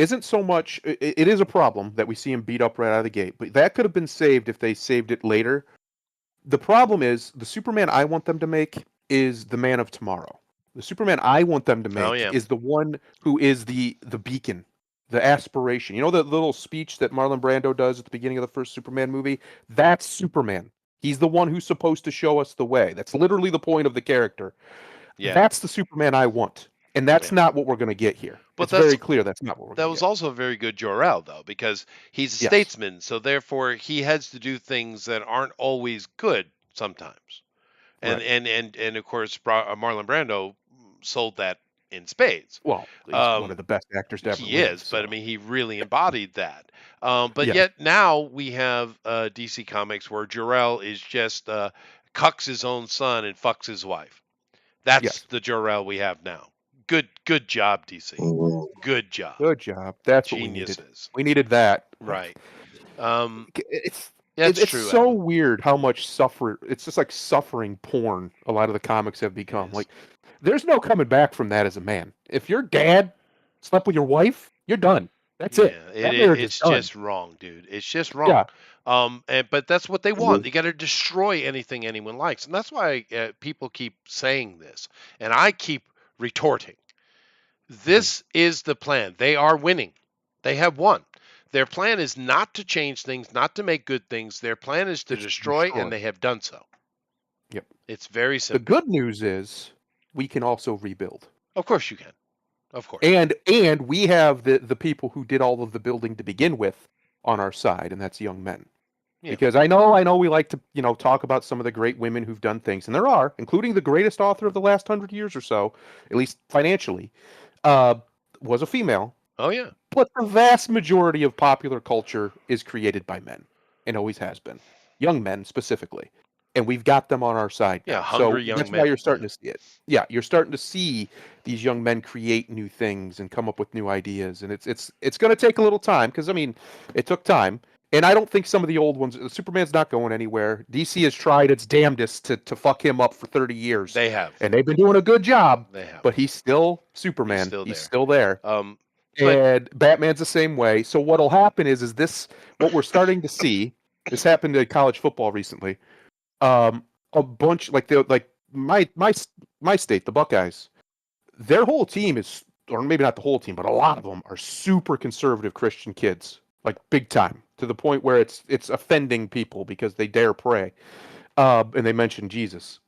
[SPEAKER 2] isn't so much. It is a problem that we see him beat up right out of the gate, but that could have been saved if they saved it later. The problem is the Superman I want them to make is the Man of Tomorrow. The Superman I want them to
[SPEAKER 1] Oh
[SPEAKER 2] make
[SPEAKER 1] yeah.
[SPEAKER 2] is the one who is the beacon, the aspiration. You know the little speech that Marlon Brando does at the beginning of the first Superman movie? That's Superman. He's the one who's supposed to show us the way. That's literally the point of the character.
[SPEAKER 1] Yeah.
[SPEAKER 2] That's the Superman I want. And that's
[SPEAKER 1] Yeah.
[SPEAKER 2] not what we're going to get here.
[SPEAKER 1] But
[SPEAKER 2] It's
[SPEAKER 1] that's
[SPEAKER 2] very clear that's not what we're
[SPEAKER 1] that
[SPEAKER 2] going
[SPEAKER 1] was
[SPEAKER 2] to get.
[SPEAKER 1] also a very good Jor-El though, because he's a
[SPEAKER 2] Yes.
[SPEAKER 1] statesman, so therefore he has to do things that aren't always good sometimes. And
[SPEAKER 2] Right.
[SPEAKER 1] and of course Marlon Brando sold that in spades.
[SPEAKER 2] Well, he's one
[SPEAKER 1] Um,
[SPEAKER 2] of the best actors to ever
[SPEAKER 1] he
[SPEAKER 2] live.
[SPEAKER 1] is, but I
[SPEAKER 2] So
[SPEAKER 1] mean he really embodied that. But
[SPEAKER 2] yes,
[SPEAKER 1] yet now we have DC Comics where Jor-El is just cucks his own son and fucks his wife. That's
[SPEAKER 2] yes.
[SPEAKER 1] the Jor-El we have now. Good job, DC.
[SPEAKER 3] Mhm.
[SPEAKER 1] Good job.
[SPEAKER 2] Good job. That's what we needed.
[SPEAKER 1] Geniuses.
[SPEAKER 2] We needed that.
[SPEAKER 1] Right.
[SPEAKER 2] It's
[SPEAKER 1] That's
[SPEAKER 2] it's
[SPEAKER 1] true,
[SPEAKER 2] so
[SPEAKER 1] Adam.
[SPEAKER 2] weird how much suffer. It's just like suffering porn. A lot of the comics have become
[SPEAKER 1] is.
[SPEAKER 2] like. There's no coming back from that as a man. If your dad slept with your wife, you're done. That's it. That marriage is
[SPEAKER 1] It's
[SPEAKER 2] done.
[SPEAKER 1] just wrong, dude. It's just wrong.
[SPEAKER 2] Yeah.
[SPEAKER 1] But that's what they want.
[SPEAKER 3] Mhm.
[SPEAKER 1] They got to destroy anything anyone likes, and that's why people keep saying this, and I keep retorting. This is the plan. They are winning. They have won. Their plan is not to change things, not to make good things. Their plan is to
[SPEAKER 2] It's
[SPEAKER 1] destroy,
[SPEAKER 2] destroy.
[SPEAKER 1] and they have done so.
[SPEAKER 2] Yep.
[SPEAKER 1] It's very
[SPEAKER 2] The
[SPEAKER 1] simple.
[SPEAKER 2] good news is we can also rebuild.
[SPEAKER 1] Of course you can. Of course.
[SPEAKER 2] And we have the people who did all of the building to begin with on our side, and that's young men.
[SPEAKER 1] Yeah.
[SPEAKER 2] Because I know we like to, talk about some of the great women who've done things, and there are, including the greatest author of the last 100 years or so, at least financially, was a female.
[SPEAKER 1] Oh yeah.
[SPEAKER 2] But the vast majority of popular culture is created by men, and always has been, young men specifically, and we've got them on our side
[SPEAKER 1] Yeah,
[SPEAKER 2] now.
[SPEAKER 1] hungry
[SPEAKER 2] So
[SPEAKER 1] young
[SPEAKER 2] that's
[SPEAKER 1] men.
[SPEAKER 2] why you're starting to see it. Yeah, you're starting to see these young men create new things and come up with new ideas, and it's going to take a little time because I mean, it took time. And I don't think some of the old ones. Superman's not going anywhere. DC has tried its damnedest to fuck him up for 30 years,
[SPEAKER 1] They have.
[SPEAKER 2] and they've been doing a good job.
[SPEAKER 1] They have.
[SPEAKER 2] But he's still Superman.
[SPEAKER 1] still
[SPEAKER 2] He's
[SPEAKER 1] there.
[SPEAKER 2] still there.
[SPEAKER 1] But
[SPEAKER 2] And Batman's the same way. So what'll happen is this what we're starting to see. This happened in college football recently. A bunch like my state, the Buckeyes. Their whole team is, or maybe not the whole team, but a lot of them are super conservative Christian kids, like big time, to the point where it's offending people because they dare pray, and they mention Jesus,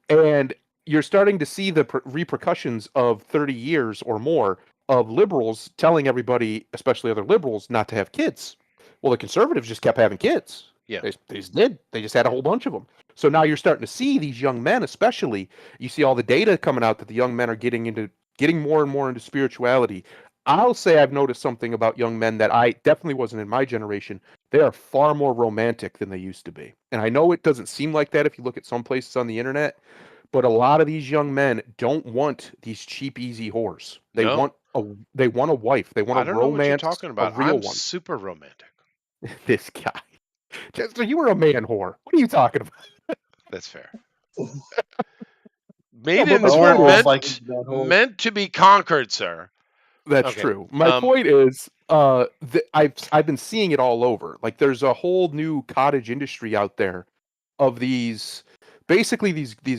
[SPEAKER 2] and you're starting to see the repercussions of 30 years or more of liberals telling everybody, especially other liberals, not to have kids. Well, the conservatives just kept having kids.
[SPEAKER 1] Yeah.
[SPEAKER 2] They just did. They just had a whole bunch of them. So now you're starting to see these young men, especially, you see all the data coming out that the young men are getting more and more into spirituality. I'll say I've noticed something about young men that I definitely wasn't in my generation. They are far more romantic than they used to be. And I know it doesn't seem like that if you look at some places on the internet, but a lot of these young men don't want these cheap, easy whores. They
[SPEAKER 1] No.
[SPEAKER 2] want a wife. They want
[SPEAKER 1] I
[SPEAKER 2] a
[SPEAKER 1] don't know what you're
[SPEAKER 2] romance,
[SPEAKER 1] talking
[SPEAKER 2] a
[SPEAKER 1] about.
[SPEAKER 2] real
[SPEAKER 1] I'm
[SPEAKER 2] one.
[SPEAKER 1] super romantic.
[SPEAKER 2] This guy. Chester, you were a man whore. What are you talking about?
[SPEAKER 1] That's fair.
[SPEAKER 2] but
[SPEAKER 1] Maidens
[SPEAKER 2] my
[SPEAKER 1] were
[SPEAKER 2] point
[SPEAKER 3] is-
[SPEAKER 1] meant to be conquered, sir.
[SPEAKER 2] That's
[SPEAKER 1] Okay,
[SPEAKER 2] true. My point is, I've been seeing it all over. Like, there's a whole new cottage industry out there of these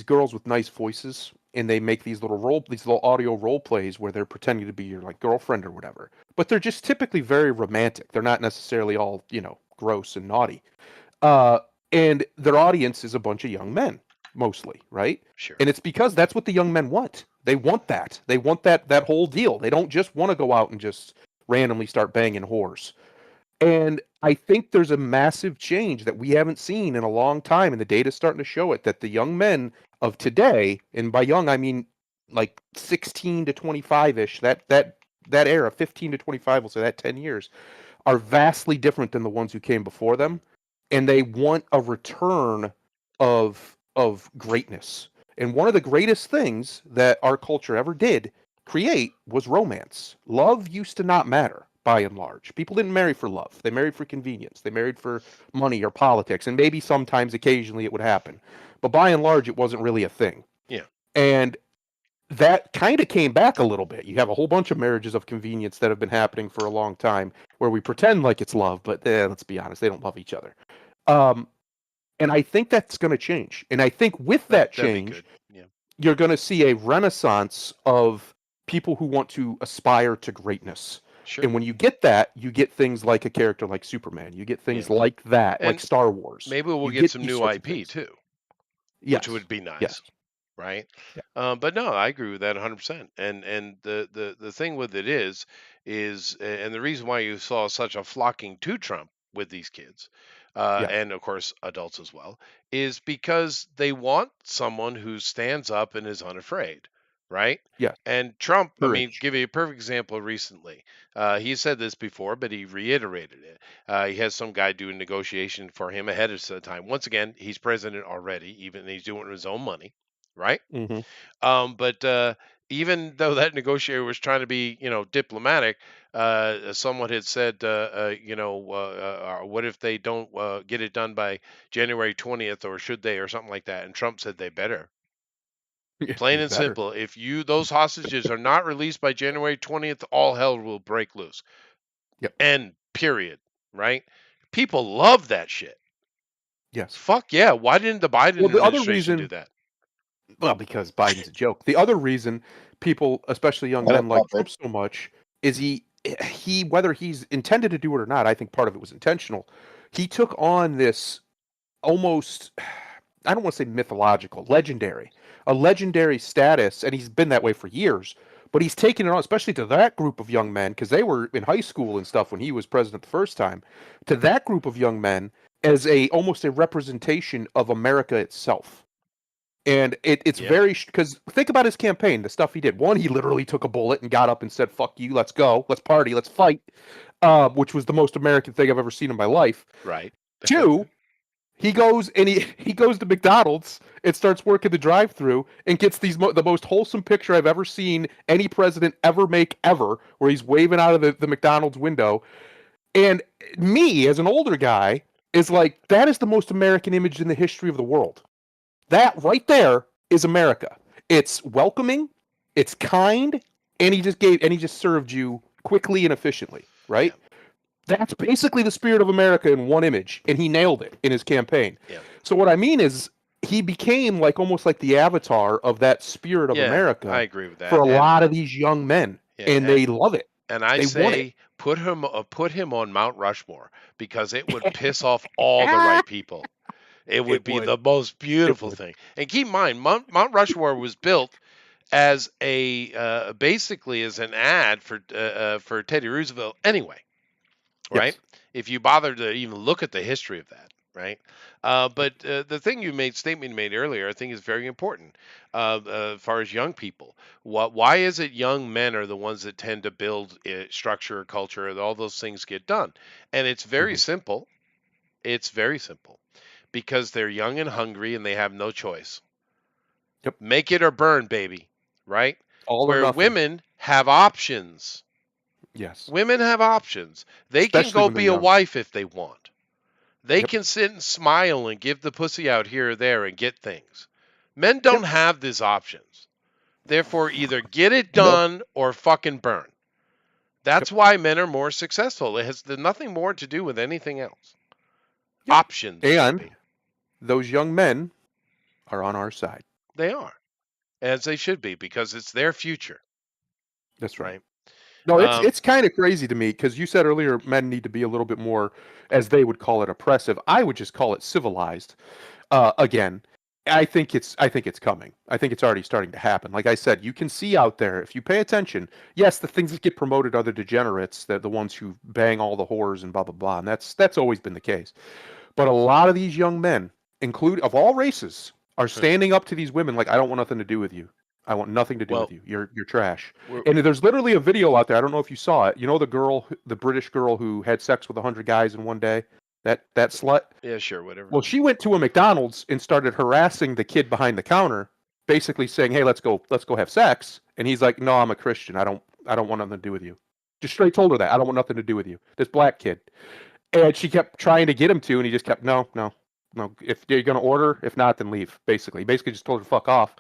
[SPEAKER 2] girls with nice voices, and they make these little audio role plays where they're pretending to be your like girlfriend or whatever. But they're just typically very romantic. They're not necessarily all gross and naughty. And their audience is a bunch of young men, mostly, right?
[SPEAKER 1] Sure.
[SPEAKER 2] And it's because that's what the young men want. They want that. They want that whole deal. They don't just want to go out and just randomly start banging whores. And I think there's a massive change that we haven't seen in a long time, and the data's starting to show it, that the young men of today, and by young I mean like 16 to 25-ish, that era, 15 to 25, we'll say that 10 years, are vastly different than the ones who came before them. And they want a return of greatness. And one of the greatest things that our culture ever did create was romance. Love used to not matter, by and large. People didn't marry for love. They married for convenience. They married for money or politics. And maybe sometimes, occasionally, it would happen. But by and large, it wasn't really a thing.
[SPEAKER 1] Yeah.
[SPEAKER 2] And that kind of came back a little bit. You have a whole bunch of marriages of convenience that have been happening for a long time, where we pretend like it's love, but let's be honest, they don't love each other. And I think that's going to change. And I think with that
[SPEAKER 1] That'd be
[SPEAKER 2] change,
[SPEAKER 1] good. Yeah.
[SPEAKER 2] you're going to see a renaissance of people who want to aspire to greatness.
[SPEAKER 1] Sure.
[SPEAKER 2] And when you get that, you get things like a character like Superman. You get things
[SPEAKER 1] Yeah.
[SPEAKER 2] like that, like
[SPEAKER 1] And
[SPEAKER 2] Star Wars.
[SPEAKER 1] maybe we'll
[SPEAKER 2] You
[SPEAKER 1] get some
[SPEAKER 2] these
[SPEAKER 1] new
[SPEAKER 2] sorts of
[SPEAKER 1] IP
[SPEAKER 2] things.
[SPEAKER 1] too,
[SPEAKER 2] Yes.
[SPEAKER 1] which would be nice.
[SPEAKER 2] Yes.
[SPEAKER 1] Right?
[SPEAKER 2] Yeah.
[SPEAKER 1] But no, I agree with that 100%. And the thing with it is, and the reason why you saw such a flocking to Trump with these kids,
[SPEAKER 2] Yeah.
[SPEAKER 1] and of course adults as well, is because they want someone who stands up and is unafraid, right?
[SPEAKER 2] Yeah.
[SPEAKER 1] And Trump, I mean,
[SPEAKER 2] Courage.
[SPEAKER 1] give you a perfect example recently. He said this before, but he reiterated it. He has some guy doing negotiation for him ahead of time. Once again, he's president already, even he's doing it with his own money, right?
[SPEAKER 2] Hmm.
[SPEAKER 1] But even though that negotiator was trying to be, diplomatic, someone had said, what if they don't get it done by January 20th, or should they, or something like that? And Trump said they better. Plain and
[SPEAKER 2] Better.
[SPEAKER 1] simple. If those hostages are not released by January 20th, all hell will break loose.
[SPEAKER 2] Yep.
[SPEAKER 1] End. Period. Right? People love that shit.
[SPEAKER 2] Yes.
[SPEAKER 1] Fuck yeah. Why didn't the Biden
[SPEAKER 2] Well, the other
[SPEAKER 1] administration do
[SPEAKER 2] reason,
[SPEAKER 1] that?
[SPEAKER 2] well, because Biden's a joke. The other reason people, especially young
[SPEAKER 3] What a
[SPEAKER 2] men, like
[SPEAKER 3] puppet.
[SPEAKER 2] Trump so much is he whether he's intended to do it or not, I think part of it was intentional. He took on this almost, I don't want to say mythological, a legendary status, and he's been that way for years. But he's taken it on, especially to that group of young men, because they were in high school and stuff when he was president the first time. To that group of young men as almost a representation of America itself. And it's
[SPEAKER 1] Yeah.
[SPEAKER 2] very, because think about his campaign, the stuff he did. One, he literally took a bullet and got up and said, "Fuck you, let's go, let's party, let's fight," which was the most American thing I've ever seen in my life.
[SPEAKER 1] Right.
[SPEAKER 2] Two, he goes and he goes to McDonald's and starts working the drive-through and gets the most wholesome picture I've ever seen any president ever make ever, where he's waving out of the McDonald's window. And me, as an older guy, is like, that is the most American image in the history of the world. That right there is America. It's welcoming, it's kind, and he just served you quickly and efficiently, right?
[SPEAKER 1] Yeah.
[SPEAKER 2] That's basically the spirit of America in one image, and he nailed it in his campaign.
[SPEAKER 1] Yeah.
[SPEAKER 2] So what I mean is, he became almost like the avatar of that spirit of America.
[SPEAKER 1] I agree with that.
[SPEAKER 2] For a lot of these young men, and they love it.
[SPEAKER 1] And I say, put him on Mount Rushmore, because it would piss off all the right people. It would be the most beautiful thing. And keep in mind, Mount Rushmore was built as basically as an ad for Teddy Roosevelt anyway, right?
[SPEAKER 2] Yes.
[SPEAKER 1] If you bother to even look at the history of that, right? But the statement you made earlier, I think is very important as far as young people. Why is it young men are the ones that tend to build structure, culture, and all those things get done? And it's very simple. It's very simple. Because they're young and hungry and they have no choice.
[SPEAKER 2] Yep.
[SPEAKER 1] Make it or burn, baby. Right?
[SPEAKER 2] All or
[SPEAKER 1] Where
[SPEAKER 2] nothing.
[SPEAKER 1] women have options.
[SPEAKER 2] Yes.
[SPEAKER 1] Women have options. They
[SPEAKER 2] Especially
[SPEAKER 1] can go
[SPEAKER 2] when they're
[SPEAKER 1] be a
[SPEAKER 2] young.
[SPEAKER 1] wife if they want. They
[SPEAKER 2] Yep.
[SPEAKER 1] can sit and smile and give the pussy out here or there and get things. Men don't have these options. Therefore, either get it done or fucking burn. That's why men are more successful. It has nothing more to do with anything else.
[SPEAKER 2] Yep.
[SPEAKER 1] Options.
[SPEAKER 2] And
[SPEAKER 1] baby.
[SPEAKER 2] those young men are on our side.
[SPEAKER 1] They are. As they should be, because it's their future.
[SPEAKER 2] That's right.
[SPEAKER 1] Right.
[SPEAKER 2] No, it's kind of crazy to me, because you said earlier men need to be a little bit more, as they would call it, oppressive. I would just call it civilized. Again, I think it's coming. I think it's already starting to happen. Like I said, you can see out there, if you pay attention, yes, the things that get promoted are the degenerates, the ones who bang all the whores and blah blah blah, and that's always been the case. But a lot of these young men, of all races, are standing up to these women like, "I don't want nothing to do with you. I want nothing to do with you. You're trash." And there's literally a video out there. I don't know if you saw it. You know the British girl who had sex with 100 guys in one day? That slut?
[SPEAKER 1] Yeah, sure, whatever.
[SPEAKER 2] Well, she went to a McDonald's and started harassing the kid behind the counter, basically saying, "Hey, let's go have sex." And he's like, "No, I'm a Christian. I don't want nothing to do with you." Just straight told her that. "I don't want nothing to do with you." This black kid. And she kept trying to get him to, and he just kept, no. If you're going to order, if not, then leave, basically. He basically just told her to fuck off.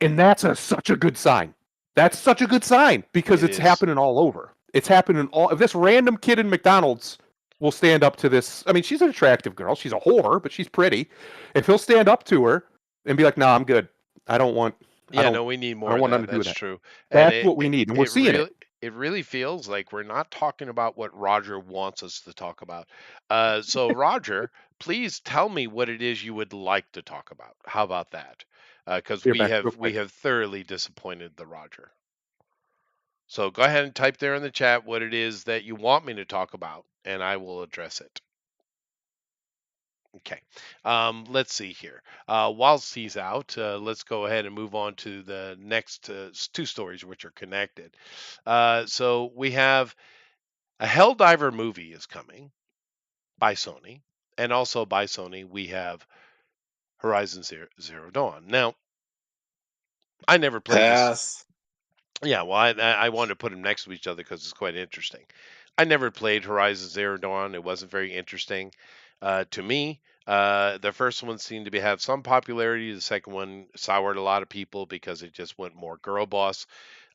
[SPEAKER 2] And that's such a good sign. That's such a good sign because
[SPEAKER 1] It
[SPEAKER 2] it's
[SPEAKER 1] is.
[SPEAKER 2] happening all over. It's happening all. If this random kid in McDonald's will stand up to this, I mean, she's an attractive girl. She's a whore, but she's pretty. If he'll stand up to her and be like, "No, I'm good. I don't want. I
[SPEAKER 1] Yeah,
[SPEAKER 2] don't.
[SPEAKER 1] no, we need
[SPEAKER 2] I
[SPEAKER 1] more
[SPEAKER 2] don't
[SPEAKER 1] of
[SPEAKER 2] want
[SPEAKER 1] that.
[SPEAKER 2] nothing to do with
[SPEAKER 1] That's
[SPEAKER 2] that."
[SPEAKER 1] true. And
[SPEAKER 2] That's what we need, and we're seeing it.
[SPEAKER 1] it really feels like we're not talking about what Roger wants us to talk about. So Roger, please tell me what it is you would like to talk about. How about that? Because
[SPEAKER 2] Here, back real
[SPEAKER 1] we
[SPEAKER 2] quick.
[SPEAKER 1] have thoroughly disappointed the Roger. So go ahead and type there in the chat what it is that you want me to talk about, and I will address it. Okay. Let's see here. Whilst he's out, let's go ahead and move on to the next two stories, which are connected. So we have a Helldiver movie is coming by Sony, and also by Sony we have Horizon Zero Dawn. Now, I never played this.
[SPEAKER 3] Pass.
[SPEAKER 1] Yeah, well, I wanted to put them next to each other because it's quite interesting. I never played Horizon Zero Dawn. It wasn't very interesting to me. The first one seemed to have some popularity. The second one soured a lot of people because it just went more girl boss.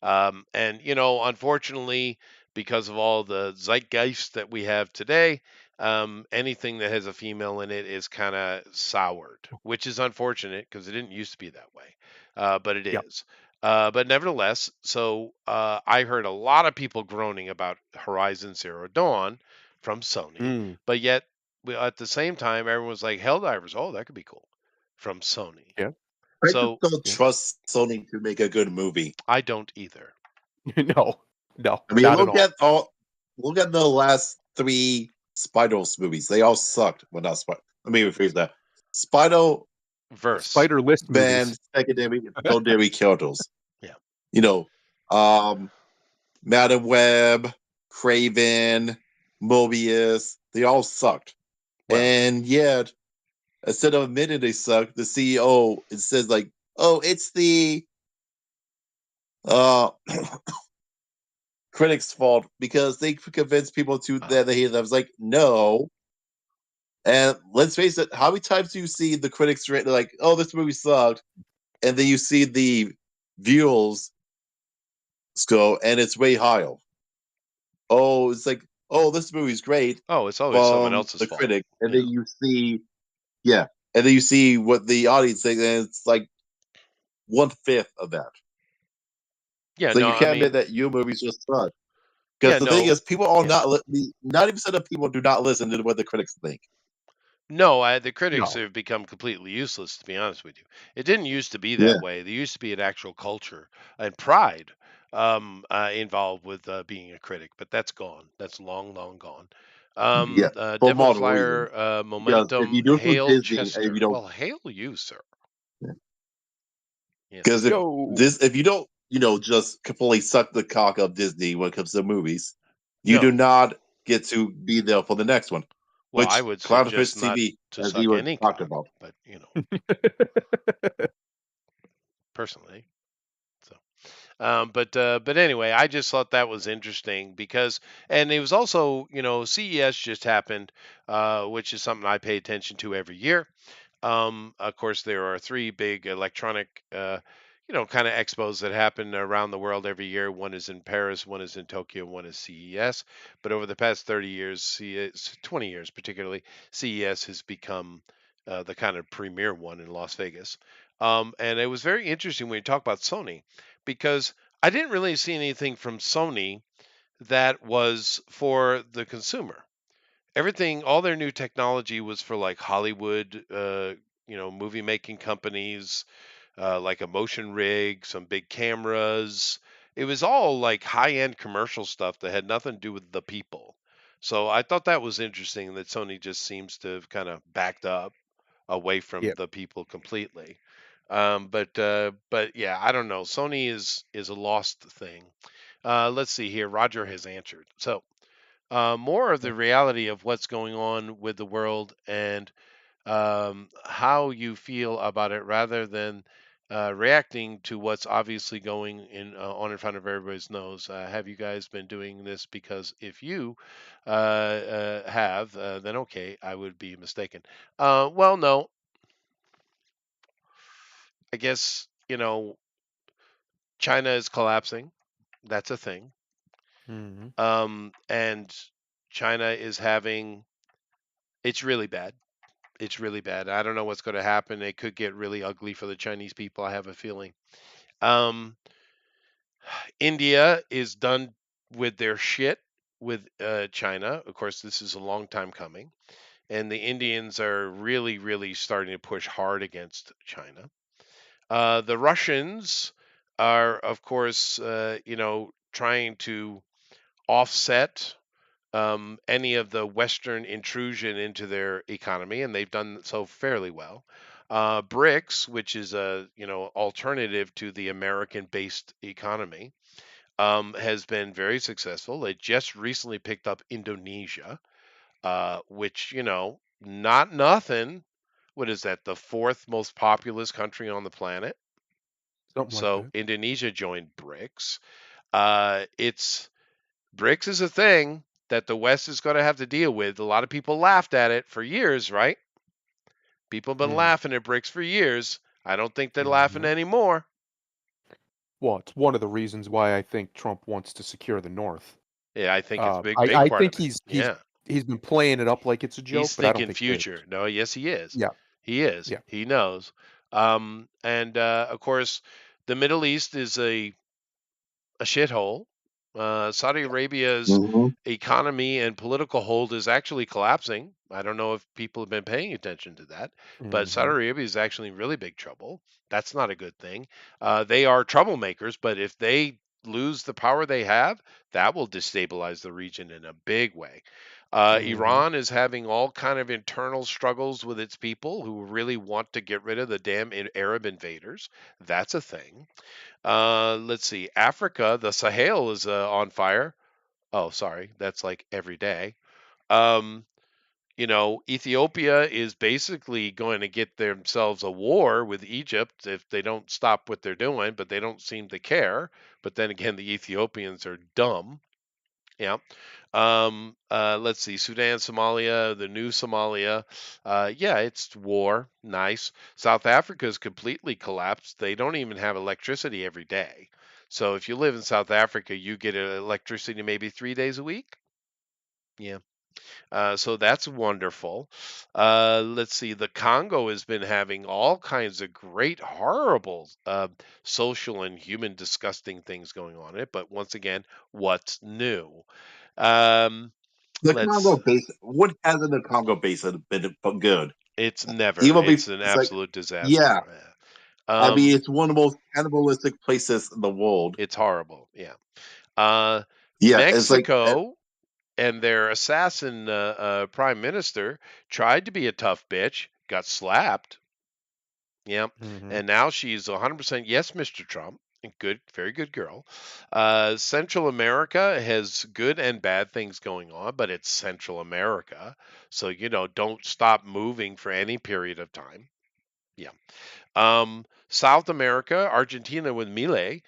[SPEAKER 1] And unfortunately, because of all the zeitgeist that we have today, anything that has a female in it is kind of soured, which is unfortunate because it didn't used to be that way, but it
[SPEAKER 2] Yep.
[SPEAKER 1] is. But nevertheless, so I heard a lot of people groaning about Horizon Zero Dawn from Sony,
[SPEAKER 2] Mm,
[SPEAKER 1] but yet at the same time, everyone's like Helldivers. Oh, that could be cool from Sony.
[SPEAKER 2] yeah.
[SPEAKER 3] I just
[SPEAKER 1] So
[SPEAKER 3] don't
[SPEAKER 2] Yeah.
[SPEAKER 3] trust Sony to make a good movie.
[SPEAKER 1] I don't either.
[SPEAKER 2] No. No.
[SPEAKER 3] I mean,
[SPEAKER 2] Not at all.
[SPEAKER 3] look at the last three Spider movies. They all sucked. Well, not Spider. Let me rephrase that. Spider
[SPEAKER 1] Verse.
[SPEAKER 2] Spider List
[SPEAKER 3] Van
[SPEAKER 2] movies.
[SPEAKER 3] secondary characters.
[SPEAKER 1] Yeah.
[SPEAKER 3] You know, Madam Web, Craven, Mobius. They all sucked.
[SPEAKER 1] Well,
[SPEAKER 3] And yet, instead of admitting they suck, the CEO it says like, "Oh, it's the uh critics' fault because they convinced people to that they hated them." I was like, no. And let's face it, how many times do you see the critics rate like, "Oh, this movie sucked," and then you see the views go and it's way higher. Oh, it's like, "Oh, this movie's great,"
[SPEAKER 1] oh, it's always someone
[SPEAKER 3] from
[SPEAKER 1] else's
[SPEAKER 3] the
[SPEAKER 1] fault.
[SPEAKER 3] critic, and
[SPEAKER 1] Yeah.
[SPEAKER 3] then you see, yeah, and then you see what the audience thinks, and it's like 1/5 of that.
[SPEAKER 1] Yeah.
[SPEAKER 3] So
[SPEAKER 1] No,
[SPEAKER 3] you
[SPEAKER 1] I
[SPEAKER 3] can't
[SPEAKER 1] mean,
[SPEAKER 3] admit that your movies just suck.
[SPEAKER 1] yeah.
[SPEAKER 3] Because the thing
[SPEAKER 1] No.
[SPEAKER 3] is, people are
[SPEAKER 1] Yeah.
[SPEAKER 3] not 90% of people do not listen to what the critics think.
[SPEAKER 1] No, the critics
[SPEAKER 2] No.
[SPEAKER 1] have become completely useless, to be honest with you. It didn't used to be
[SPEAKER 3] Yeah.
[SPEAKER 1] that way. There used to be an actual culture and pride involved with being a critic, but that's gone. That's long, long gone.
[SPEAKER 3] Yeah, for
[SPEAKER 1] Devil
[SPEAKER 3] multiple reasons.
[SPEAKER 1] Flyer,
[SPEAKER 3] Because if
[SPEAKER 1] Momentum,
[SPEAKER 3] you do it for
[SPEAKER 1] Hail
[SPEAKER 3] Disney, and if
[SPEAKER 1] Chester.
[SPEAKER 3] you don't,
[SPEAKER 1] Well, hail you, sir.
[SPEAKER 3] because
[SPEAKER 1] Yes.
[SPEAKER 2] Yo.
[SPEAKER 3] if you don't, just completely suck the cock of Disney when it comes to movies, you do
[SPEAKER 1] No.
[SPEAKER 3] not get to be there for the next one,
[SPEAKER 1] Well, I
[SPEAKER 3] which
[SPEAKER 1] would
[SPEAKER 3] Cloud Fish
[SPEAKER 1] suggest not
[SPEAKER 3] TV,
[SPEAKER 1] to
[SPEAKER 3] as
[SPEAKER 1] suck
[SPEAKER 3] you were
[SPEAKER 1] any
[SPEAKER 3] talked
[SPEAKER 1] cock,
[SPEAKER 3] about.
[SPEAKER 1] but personally. So. But anyway, I just thought that was interesting because, and it was also, CES just happened, which is something I pay attention to every year. Of course, there are three big electronic, kind of expos that happen around the world every year. One is in Paris, one is in Tokyo, one is CES. But over the past 30 years, 20 years particularly, CES has become the kind of premier one in Las Vegas. And it was very interesting when you talk about Sony because I didn't really see anything from Sony that was for the consumer. Everything, all their new technology was for like Hollywood, movie making companies, like a motion rig, some big cameras. It was all like high end commercial stuff that had nothing to do with the people. So I thought that was interesting that Sony just seems to have kind of backed up away from
[SPEAKER 2] Yeah.
[SPEAKER 1] the people completely. But yeah, I don't know. Sony is a lost thing. Let's see here. Roger has answered. So more of the reality of what's going on with the world and how you feel about it rather than reacting to what's obviously going on in front of everybody's nose. Have you guys been doing this? Because if you have, then okay, I would be mistaken. Well, no, I guess, China is collapsing. That's a thing.
[SPEAKER 2] Mhm.
[SPEAKER 1] And China is having, it's really bad. It's really bad. I don't know what's going to happen. It could get really ugly for the Chinese people. I have a feeling. Um, India is done with their shit with China. Of course, this is a long time coming. And the Indians are really, really starting to push hard against China. The Russians are, of course, trying to offset any of the Western intrusion into their economy, and they've done so fairly well. BRICS, which is a alternative to the American-based economy, has been very successful. They just recently picked up Indonesia, which not nothing. What is that? The fourth most populous country on the planet.
[SPEAKER 2] Something like
[SPEAKER 1] So
[SPEAKER 2] that.
[SPEAKER 1] Indonesia joined BRICS. It's BRICS is a thing that the West is going to have to deal with. A lot of people laughed at it for years, right? People have been
[SPEAKER 2] Mm.
[SPEAKER 1] laughing at BRICS for years. I don't think they're laughing
[SPEAKER 2] Mhm.
[SPEAKER 1] anymore.
[SPEAKER 2] Well, it's one of the reasons why I think Trump wants to secure the North.
[SPEAKER 1] Yeah, I think it's big,
[SPEAKER 2] I
[SPEAKER 1] big
[SPEAKER 2] I
[SPEAKER 1] part
[SPEAKER 2] think
[SPEAKER 1] of it.
[SPEAKER 2] he's
[SPEAKER 1] Yeah,
[SPEAKER 2] he's been playing it up like it's a
[SPEAKER 1] he's
[SPEAKER 2] joke, but I don't
[SPEAKER 1] thinking
[SPEAKER 2] think it
[SPEAKER 1] future.
[SPEAKER 2] is.
[SPEAKER 1] No, yes, he is.
[SPEAKER 2] Yeah,
[SPEAKER 1] He is.
[SPEAKER 2] yeah.
[SPEAKER 1] He knows. And of course, the Middle East is a shithole. Saudi Arabia's
[SPEAKER 3] Mhm.
[SPEAKER 1] economy and political hold is actually collapsing. I don't know if people have been paying attention to that, but Saudi
[SPEAKER 2] Mhm.
[SPEAKER 1] Arabia is actually in really big trouble. That's not a good thing. They are troublemakers, but if they lose the power they have, that will destabilize the region in a big way.
[SPEAKER 2] Mhm.
[SPEAKER 1] Iran is having all kind of internal struggles with its people who really want to get rid of the damn Arab invaders. That's a thing. Let's see. Africa, the Sahel is on fire. Oh, sorry. That's like every day. Um, Ethiopia is basically going to get themselves a war with Egypt if they don't stop what they're doing, but they don't seem to care. But then again, the Ethiopians are dumb. Yeah. Let's see. Sudan, Somalia, the new Somalia. Yeah, it's war. Nice. South Africa's completely collapsed. They don't even have electricity every day. So if you live in South Africa, you get electricity maybe 3 days a week. Yeah. So that's wonderful. Let's see. The Congo has been having all kinds of great, horrible social and human disgusting things going on in it. But once again, what's new? Um,
[SPEAKER 3] The
[SPEAKER 1] let's.
[SPEAKER 3] Congo Basin. What hasn't the Congo Basin been good?
[SPEAKER 1] It's never.
[SPEAKER 3] Even
[SPEAKER 1] It's
[SPEAKER 3] before,
[SPEAKER 1] an
[SPEAKER 3] it's like,
[SPEAKER 1] absolute disaster.
[SPEAKER 3] yeah.
[SPEAKER 1] Yeah.
[SPEAKER 3] I mean, it's one of the most cannibalistic places in the world.
[SPEAKER 1] It's horrible. Yeah. Uh,
[SPEAKER 3] Yeah, it's like,
[SPEAKER 1] Mexico and their assassin prime minister tried to be a tough bitch, got slapped. Yeah.
[SPEAKER 2] Mhm.
[SPEAKER 1] And now she's 100% yes, Mr. Trump. Good, very good girl. Central America has good and bad things going on, but it's Central America. So, don't stop moving for any period of time. Yeah. South America, Argentina with Milei,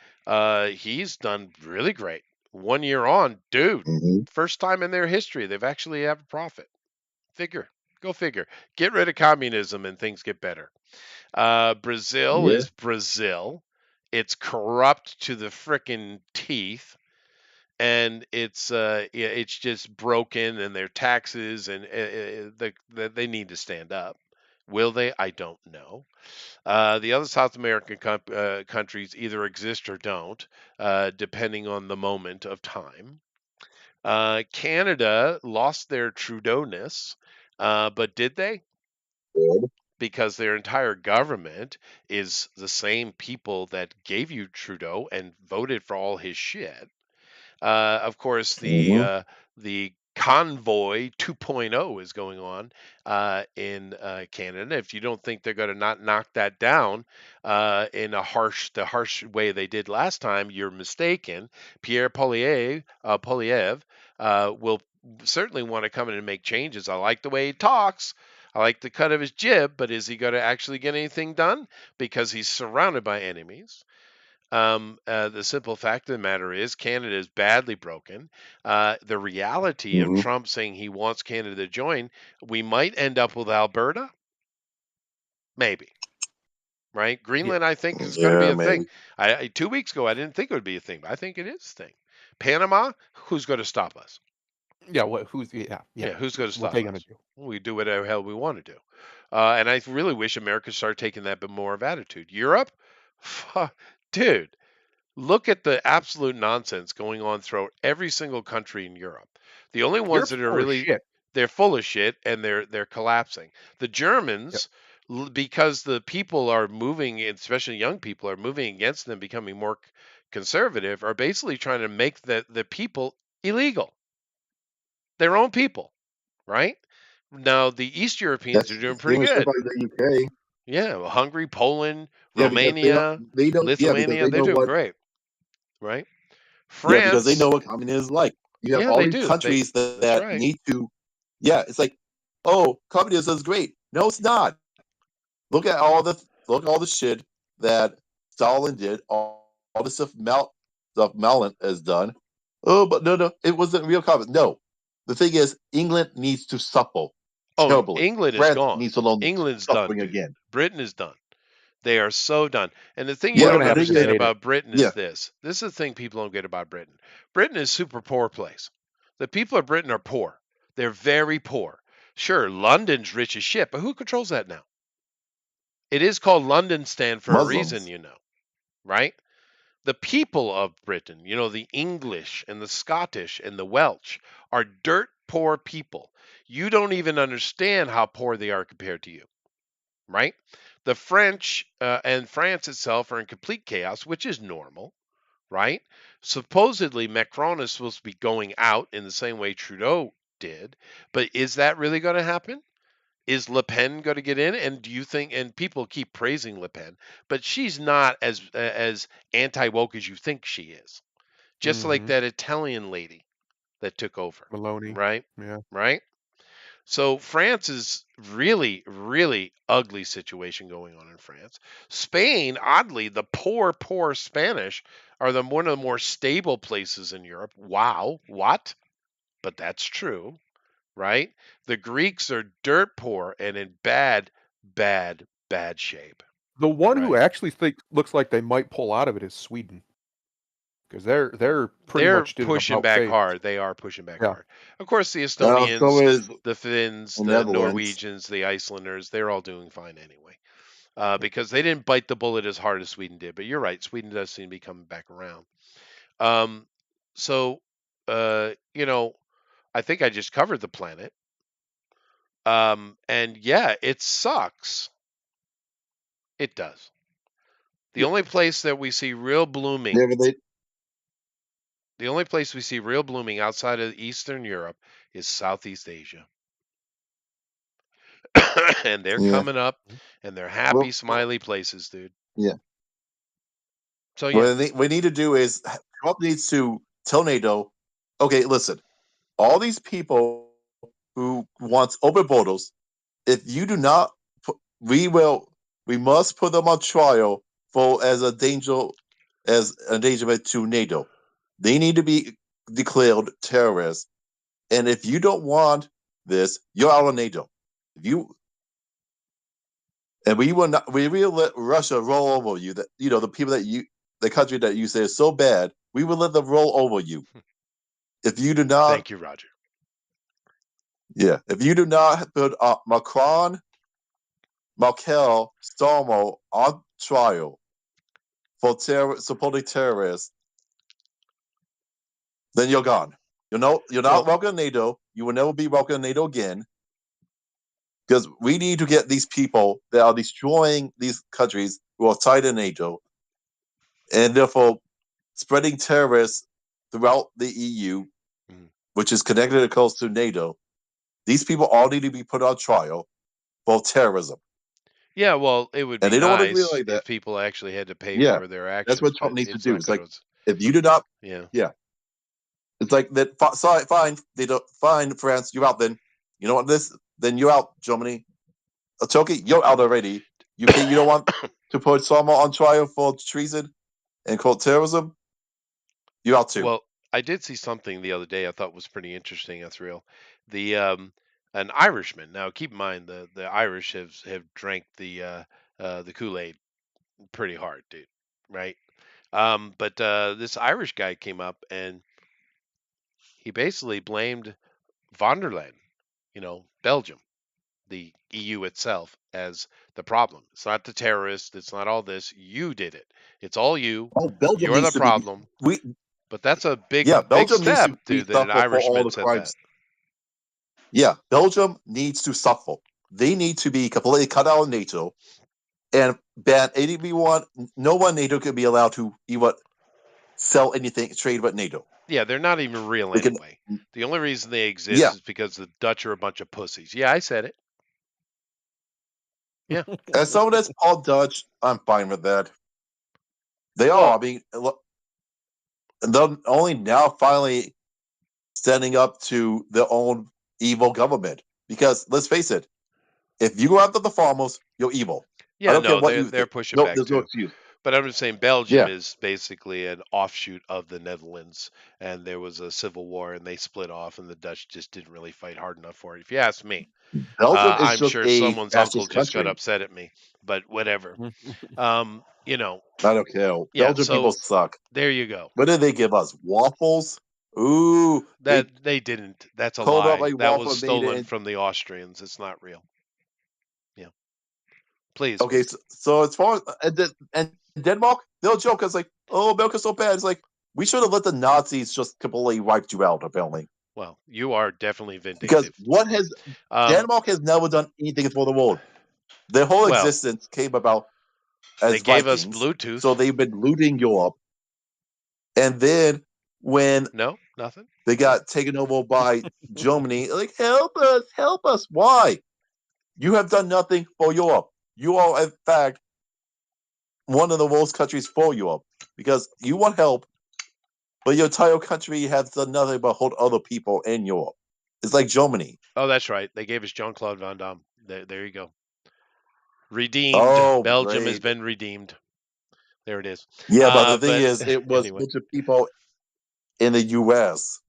[SPEAKER 1] he's done really great. 1 year on, dude,
[SPEAKER 3] mhm,
[SPEAKER 1] first time in their history they've actually have a profit. Figure, go figure. Get rid of communism and things get better. Brazil
[SPEAKER 3] yeah.
[SPEAKER 1] is Brazil. It's corrupt to the frickin' teeth, and it's just broken, and their taxes, and they need to stand up. Will they? I don't know. The other South American countries either exist or don't, depending on the moment of time. Canada lost their Trudeau-ness, but did they?
[SPEAKER 3] Good.
[SPEAKER 1] Because their entire government is the same people that gave you Trudeau and voted for all his shit. Of course,
[SPEAKER 3] Mhm,
[SPEAKER 1] the Convoy 2.0 is going on in Canada. If you don't think they're going to not knock that down in the harsh way they did last time, you're mistaken. Pierre Poilievre will certainly want to come in and make changes. I like the way he talks. I like the cut of his jib, but is he going to actually get anything done? Because he's surrounded by enemies. The simple fact of the matter is, Canada is badly broken. The reality of
[SPEAKER 3] mhm.
[SPEAKER 1] Trump saying he wants Canada to join, we might end up with Alberta, maybe. right?
[SPEAKER 2] Yeah.
[SPEAKER 1] Greenland, I think, is going to be
[SPEAKER 3] Yeah,
[SPEAKER 1] a thing.
[SPEAKER 3] maybe.
[SPEAKER 1] 2 weeks ago, I didn't think it would be a thing, but I think it is a thing. Panama, who's going to stop us?
[SPEAKER 2] Yeah. What? Who's? Yeah.
[SPEAKER 1] Yeah,
[SPEAKER 2] Yeah.
[SPEAKER 1] who's going to
[SPEAKER 2] What
[SPEAKER 1] stop
[SPEAKER 2] they gonna
[SPEAKER 1] us?
[SPEAKER 2] do?
[SPEAKER 1] We do whatever hell we want to do. And I really wish America started taking that bit more of attitude. Europe, dude, look at the absolute nonsense going on throughout every single country in Europe. The only ones
[SPEAKER 2] Europe's
[SPEAKER 1] that are
[SPEAKER 2] full of
[SPEAKER 1] really
[SPEAKER 2] shit.
[SPEAKER 1] they're full of shit and they're collapsing. The
[SPEAKER 2] Yep.
[SPEAKER 1] Germans, because the people are moving, especially young people are moving against them, becoming more conservative, are basically trying to make the people illegal, their own people, right? Now the East Europeans
[SPEAKER 3] That's
[SPEAKER 1] are doing
[SPEAKER 3] pretty
[SPEAKER 1] pretty
[SPEAKER 3] much stuff
[SPEAKER 1] good.
[SPEAKER 3] like the UK.
[SPEAKER 1] Yeah, well, Hungary, Poland,
[SPEAKER 3] Yeah, because they don't,
[SPEAKER 1] Romania,
[SPEAKER 3] they don't, yeah, because
[SPEAKER 1] Lithuania,
[SPEAKER 3] they
[SPEAKER 1] they're
[SPEAKER 3] know
[SPEAKER 1] doing
[SPEAKER 3] what,
[SPEAKER 1] great, right?
[SPEAKER 3] yeah, because they
[SPEAKER 1] France,
[SPEAKER 3] know what communism is like. You have
[SPEAKER 1] yeah,
[SPEAKER 3] all
[SPEAKER 1] they
[SPEAKER 3] these
[SPEAKER 1] do.
[SPEAKER 3] countries
[SPEAKER 1] That's
[SPEAKER 3] that
[SPEAKER 1] right.
[SPEAKER 3] need to, yeah, it's like, oh, communism is great. No, it's not. Look at all the shit that Stalin did, all the stuff Malin has done. Oh, but no, it wasn't real communism. No, the thing is, England needs to suffer
[SPEAKER 1] Oh,
[SPEAKER 3] terribly.
[SPEAKER 1] England is
[SPEAKER 3] France
[SPEAKER 1] gone.
[SPEAKER 3] needs to learn
[SPEAKER 1] England's done,
[SPEAKER 3] suffering
[SPEAKER 1] dude.
[SPEAKER 3] again.
[SPEAKER 1] Britain is done. They are so done. And the thing you
[SPEAKER 2] We're
[SPEAKER 3] Yeah,
[SPEAKER 1] don't
[SPEAKER 2] gonna
[SPEAKER 3] the
[SPEAKER 2] have
[SPEAKER 3] thing
[SPEAKER 2] to
[SPEAKER 3] is,
[SPEAKER 1] understand
[SPEAKER 2] debate it.
[SPEAKER 1] about Britain
[SPEAKER 3] yeah,
[SPEAKER 1] is this. This is the thing people don't get about Britain. Britain is a super poor place. The people of Britain are poor. They're very poor. Sure, London's rich as shit, but who controls that now? It is called London Stand for a reason,
[SPEAKER 3] Muslims.
[SPEAKER 1] right? The people of Britain, the English and the Scottish and the Welsh, are dirt poor people. You don't even understand how poor they are compared to you, right? The French and France itself are in complete chaos, which is normal, right? Supposedly, Macron is supposed to be going out in the same way Trudeau did, but is that really going to happen? Is Le Pen going to get in? And do you think? And people keep praising Le Pen, but she's not as anti woke as you think she is. Just like
[SPEAKER 2] Mm-hmm.
[SPEAKER 1] that Italian lady that took over,
[SPEAKER 2] Maloney.
[SPEAKER 1] right?
[SPEAKER 2] Yeah.
[SPEAKER 1] Right. So France is really, really ugly situation going on in France. Spain, oddly, the poor Spanish are one of the more stable places in Europe. Wow, what? But that's true, right? The Greeks are dirt poor and in bad shape,
[SPEAKER 2] The one who
[SPEAKER 1] right?
[SPEAKER 2] actually looks like they might pull out of it is Sweden, because they're pretty
[SPEAKER 1] They're
[SPEAKER 2] much doing
[SPEAKER 1] pushing
[SPEAKER 2] about
[SPEAKER 1] back
[SPEAKER 2] face.
[SPEAKER 1] hard. They are pushing back
[SPEAKER 2] Yeah.
[SPEAKER 1] hard. Of course, the
[SPEAKER 3] So
[SPEAKER 1] Estonians,
[SPEAKER 3] is
[SPEAKER 1] the Finns,
[SPEAKER 3] the
[SPEAKER 1] the
[SPEAKER 3] Netherlands.
[SPEAKER 1] Norwegians, the Icelanders, they're all doing fine anyway.
[SPEAKER 2] Yep.
[SPEAKER 1] Because they didn't bite the bullet as hard as Sweden did. But you're right, Sweden does seem to be coming back around. Um, so, I think I just covered the planet. And yeah, it sucks. It does. The
[SPEAKER 2] Yeah.
[SPEAKER 1] only place that we see real blooming,
[SPEAKER 3] Yeah, but they,
[SPEAKER 1] the only place we see real blooming outside of Eastern Europe is Southeast Asia. And they're
[SPEAKER 3] yeah,
[SPEAKER 1] coming up and they're happy,
[SPEAKER 3] well,
[SPEAKER 1] smiley places, dude.
[SPEAKER 3] yeah.
[SPEAKER 1] So yeah,
[SPEAKER 3] What we need to do is Trump needs to tell NATO, okay, listen, all these people who want open borders, if you do not, we must put them on trial for as endangerment to NATO. They need to be declared terrorists, and if you don't want this, you're out of NATO. If you and we will not, we will let Russia roll over you. That the people the country that you say is so bad, we will let them roll over you. If you do not,
[SPEAKER 1] thank you, Roger.
[SPEAKER 3] yeah, if you do not put Macron, Merkel, Stormo on trial for supporting terrorists, then you're gone. You're not
[SPEAKER 1] Well,
[SPEAKER 3] welcome in NATO. You will never be welcome in NATO again. Because we need to get these people that are destroying these countries who are tied in NATO, and therefore spreading terrorists throughout the EU,
[SPEAKER 1] mm,
[SPEAKER 3] which is connected, of course, to NATO. These people all need to be put on trial for terrorism,
[SPEAKER 1] yeah, well, it would
[SPEAKER 3] and
[SPEAKER 1] be
[SPEAKER 3] they don't want to be
[SPEAKER 1] nice
[SPEAKER 3] like that.
[SPEAKER 1] if people actually had to pay
[SPEAKER 3] Yeah,
[SPEAKER 1] for their
[SPEAKER 3] that's
[SPEAKER 1] actions,
[SPEAKER 3] what Trump
[SPEAKER 1] but
[SPEAKER 3] needs to
[SPEAKER 1] it's
[SPEAKER 3] do.
[SPEAKER 1] not
[SPEAKER 3] It's
[SPEAKER 1] going
[SPEAKER 3] like
[SPEAKER 1] to.
[SPEAKER 3] if you do not,
[SPEAKER 1] Yeah.
[SPEAKER 3] yeah, it's like that. Sorry, fine. They don't fine France. You're out. Then you know what? Then you're out. Germany, Turkey, you're out already. UK, you don't want to put someone on trial for treason and called terrorism. You're out too.
[SPEAKER 1] Well, I did see something the other day I thought was pretty interesting. That's real. The An Irishman. Now, keep in mind the Irish have drank the Kool Aid. pretty hard, dude. Right? But this Irish guy came up and he basically blamed von der Leyen, Belgium, the EU itself, as the problem. It's not the terrorists. It's not all this. You did it. It's all you.
[SPEAKER 3] Oh, Belgium
[SPEAKER 1] You're
[SPEAKER 3] needs
[SPEAKER 1] the
[SPEAKER 3] to be.
[SPEAKER 1] problem.
[SPEAKER 3] We
[SPEAKER 1] But that's a
[SPEAKER 3] Yeah,
[SPEAKER 1] big
[SPEAKER 3] Belgium needs to
[SPEAKER 1] step,
[SPEAKER 3] be
[SPEAKER 1] dude, that an
[SPEAKER 3] suffer for all
[SPEAKER 1] Irishman
[SPEAKER 3] the
[SPEAKER 1] said that.
[SPEAKER 3] crimes. Yeah, Belgium needs to suffer. They need to be completely cut out of NATO and ban anyone. No one NATO could be allowed to even sell anything trade with NATO.
[SPEAKER 1] Yeah, they're not even real
[SPEAKER 3] They can,
[SPEAKER 1] anyway. The only reason they exist
[SPEAKER 3] yeah.
[SPEAKER 1] is because the Dutch are a bunch of pussies. Yeah, I said it. Yeah.
[SPEAKER 3] As someone that's all Dutch, I'm fine with that. They
[SPEAKER 1] Well,
[SPEAKER 3] are. I mean, they're only now finally standing up to their own evil government. Because let's face it, if you go after the farmers, you're evil. I
[SPEAKER 1] yeah,
[SPEAKER 3] don't care
[SPEAKER 1] no,
[SPEAKER 3] what you
[SPEAKER 1] they're
[SPEAKER 3] think.
[SPEAKER 1] pushing
[SPEAKER 3] No,
[SPEAKER 1] back
[SPEAKER 3] there's no
[SPEAKER 1] too.
[SPEAKER 3] excuse.
[SPEAKER 1] But I'm just saying Belgium
[SPEAKER 3] Yeah,
[SPEAKER 1] is basically an offshoot of the Netherlands, and there was a civil war, and they split off, and the Dutch just didn't really fight hard enough for it. If you ask me,
[SPEAKER 3] Belgium is
[SPEAKER 1] I'm
[SPEAKER 3] just
[SPEAKER 1] sure
[SPEAKER 3] a
[SPEAKER 1] someone's uncle
[SPEAKER 3] fascist
[SPEAKER 1] just got
[SPEAKER 3] country.
[SPEAKER 1] upset at me, but whatever. You know,
[SPEAKER 3] I don't care.
[SPEAKER 1] yeah.
[SPEAKER 3] Belgian people
[SPEAKER 1] So
[SPEAKER 3] suck.
[SPEAKER 1] there you go.
[SPEAKER 3] What did they give us? Waffles? Ooh, they
[SPEAKER 1] They didn't. That's a
[SPEAKER 3] called up
[SPEAKER 1] lie.
[SPEAKER 3] a
[SPEAKER 1] That was
[SPEAKER 3] waffle made
[SPEAKER 1] stolen
[SPEAKER 3] in.
[SPEAKER 1] from the Austrians. It's not real. Yeah. Please.
[SPEAKER 3] Okay, so as far as and Denmark, they'll joke. It's like, oh, milk is so bad. It's like we should have let the Nazis just completely wiped you out. Apparently,
[SPEAKER 1] Well, you are definitely
[SPEAKER 3] because
[SPEAKER 1] vindictive.
[SPEAKER 3] what has Denmark has never done anything for the world. Their whole
[SPEAKER 1] Well,
[SPEAKER 3] existence came about
[SPEAKER 1] they
[SPEAKER 3] as
[SPEAKER 1] gave us
[SPEAKER 3] Vikings.
[SPEAKER 1] Bluetooth.
[SPEAKER 3] So they've been looting Europe, and then when
[SPEAKER 1] No, nothing.
[SPEAKER 3] they got taken over by Germany, like help us. Why? You have done nothing for Europe. You are, in fact, one of the worst countries for Europe because you want help, but your entire country has done nothing but hold other people in Europe. It's like Germany.
[SPEAKER 1] Oh, that's right. They gave us Jean-Claude Van Damme. There you go. Redeemed.
[SPEAKER 3] Oh,
[SPEAKER 1] Belgium has
[SPEAKER 3] great.
[SPEAKER 1] been redeemed. There it is.
[SPEAKER 3] Yeah, but the thing
[SPEAKER 1] But
[SPEAKER 3] is, it was a
[SPEAKER 1] anyway.
[SPEAKER 3] bunch of people in the U.S.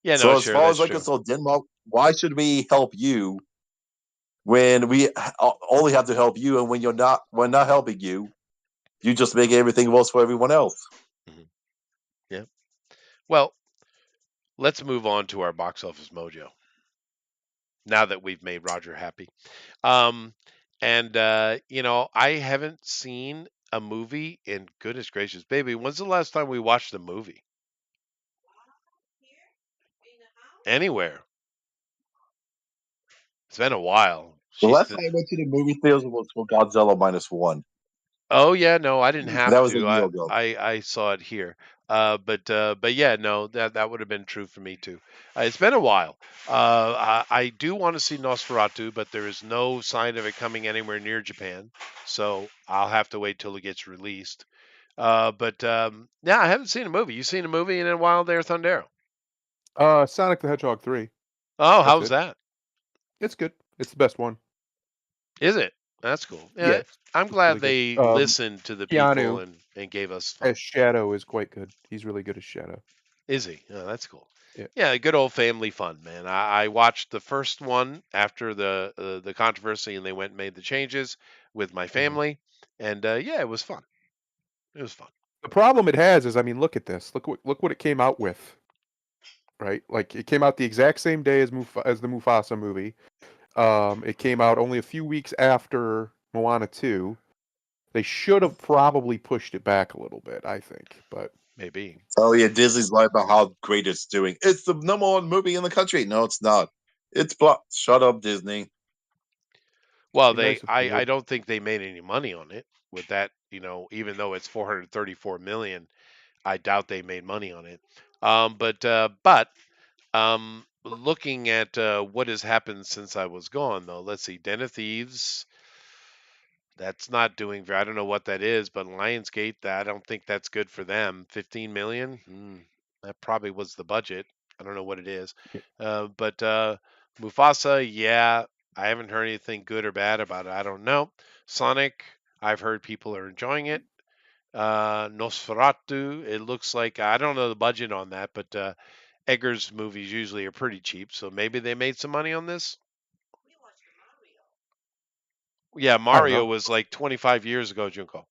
[SPEAKER 1] Yeah,
[SPEAKER 3] So
[SPEAKER 1] no,
[SPEAKER 3] as
[SPEAKER 1] sure,
[SPEAKER 3] far
[SPEAKER 1] that's
[SPEAKER 3] as I'm
[SPEAKER 1] true.
[SPEAKER 3] concerned, Denmark, why should we help you when we only have to help you, and when we're not helping you, you just make everything worse for everyone else.
[SPEAKER 1] Mhm. Yeah. Well, let's move on to our box office mojo. Now that we've made Roger happy. And I haven't seen a movie in goodness gracious, baby. When's the last time we watched a movie? Anywhere. It's been a while.
[SPEAKER 3] The
[SPEAKER 1] She's
[SPEAKER 3] last time I went to the movie theaters was for Godzilla -1.
[SPEAKER 1] Oh yeah, no, I didn't have
[SPEAKER 3] That was a
[SPEAKER 1] to.
[SPEAKER 3] year ago.
[SPEAKER 1] I saw it here. But yeah, no, that would have been true for me too. It's been a while. I do want to see Nosferatu, but there is no sign of it coming anywhere near Japan, so I'll have to wait till it gets released. Yeah, I haven't seen a movie. You seen a movie in a while there, Thundero?
[SPEAKER 2] Sonic the Hedgehog 3.
[SPEAKER 1] Oh,
[SPEAKER 2] That's
[SPEAKER 1] how's
[SPEAKER 2] it.
[SPEAKER 1] that?
[SPEAKER 2] It's good. It's the best one.
[SPEAKER 1] Is it? That's cool. Yeah,
[SPEAKER 2] Yeah,
[SPEAKER 1] I'm
[SPEAKER 2] it's
[SPEAKER 1] glad
[SPEAKER 2] really
[SPEAKER 1] they
[SPEAKER 2] good.
[SPEAKER 1] listened to the people
[SPEAKER 2] Keanu
[SPEAKER 1] and gave us fun.
[SPEAKER 2] as Shadow is quite good. He's really good as Shadow.
[SPEAKER 1] Is he? Oh, that's cool.
[SPEAKER 2] Yeah.
[SPEAKER 1] Yeah, good old family fun, man. I watched the first one after the controversy, and they went and made the changes with my family, and yeah, it was fun. It was fun.
[SPEAKER 2] The problem it has is, I mean, look at this. Look what it came out with. Right? Like it came out the exact same day as the Mufasa movie. It came out only a few weeks after Moana 2. They should have probably pushed it back a little bit, I think, but
[SPEAKER 1] Maybe.
[SPEAKER 3] Oh yeah, Disney's lied about how great it's doing. It's the #1 movie in the country. No, it's not. It's shut up, Disney.
[SPEAKER 1] Well,
[SPEAKER 2] be nice if they
[SPEAKER 1] I
[SPEAKER 2] would.
[SPEAKER 1] don't think they made any money on it with that. Even though it's 434 million, I doubt they made money on it. Looking at what has happened since I was gone, though, let's see. Den of Thieves, that's not doing very. I don't know what that is, but Lionsgate, I don't think that's good for them. 15 million. That probably was the budget. I don't know what it is. But Mufasa, yeah, I haven't heard anything good or bad about it. I don't know. Sonic, I've heard people are enjoying it. Nosferatu, it looks like I don't know the budget on that, but Eggers movies usually are pretty cheap, so maybe they made some money on this. Yeah,
[SPEAKER 2] I don't
[SPEAKER 1] Mario
[SPEAKER 2] know.
[SPEAKER 1] was like 25 years ago, Junko.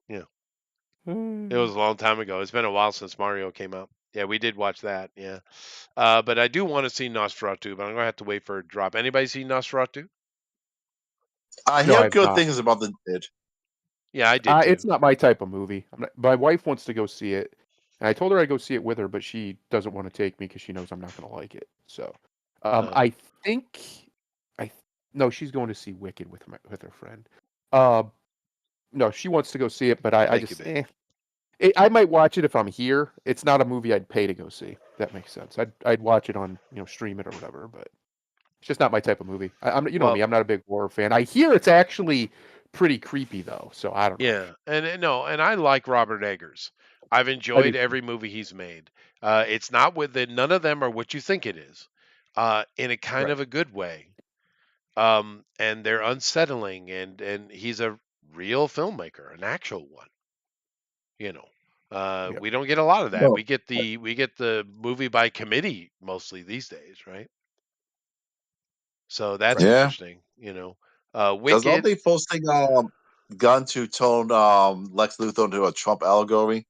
[SPEAKER 1] Yeah, it was a long time ago. It's been a while since Mario came out. Yeah, we did watch that. Yeah, but I do want to see Nosferatu, but I'm gonna have to wait for it to drop. Anybody see Nosferatu?
[SPEAKER 3] I
[SPEAKER 2] No,
[SPEAKER 3] hear
[SPEAKER 2] I've
[SPEAKER 3] good
[SPEAKER 2] not.
[SPEAKER 3] things about it.
[SPEAKER 1] Yeah, I did
[SPEAKER 2] It's
[SPEAKER 1] too.
[SPEAKER 2] not my type of movie. My wife wants to go see it, and I told her I'd go see it with her, but she doesn't want to take me because she knows I'm not going to like it. So,
[SPEAKER 1] Uh,
[SPEAKER 2] I think I no, she's going to see Wicked with her friend. Uh, no, she wants to go see it, but I
[SPEAKER 1] thank you,
[SPEAKER 2] just
[SPEAKER 1] babe.
[SPEAKER 2] I might watch it if I'm here. It's not a movie I'd pay to go see. That makes sense. I'd watch it on stream it or whatever, but it's just not my type of movie. I'm you know
[SPEAKER 1] Well,
[SPEAKER 2] me, I'm not a big horror fan. I hear it's actually pretty creepy though, so I don't know.
[SPEAKER 1] yeah, and no, and I like Robert Eggers. I've
[SPEAKER 2] I do
[SPEAKER 1] enjoyed
[SPEAKER 2] too.
[SPEAKER 1] every movie he's made. It's not with it. None of them are what you think it is, in a kind
[SPEAKER 2] Right.
[SPEAKER 1] of a good way. And they're unsettling, and he's a real filmmaker, an actual one. You know,
[SPEAKER 2] Yeah.
[SPEAKER 1] we don't get a lot of that.
[SPEAKER 3] No.
[SPEAKER 1] We get the movie by committee mostly these days, right? So that's
[SPEAKER 2] Right.
[SPEAKER 3] Yeah.
[SPEAKER 1] interesting.
[SPEAKER 3] Because aren't
[SPEAKER 1] Wicked.
[SPEAKER 3] they posting gun to turn Lex Luthor into a Trump allegory?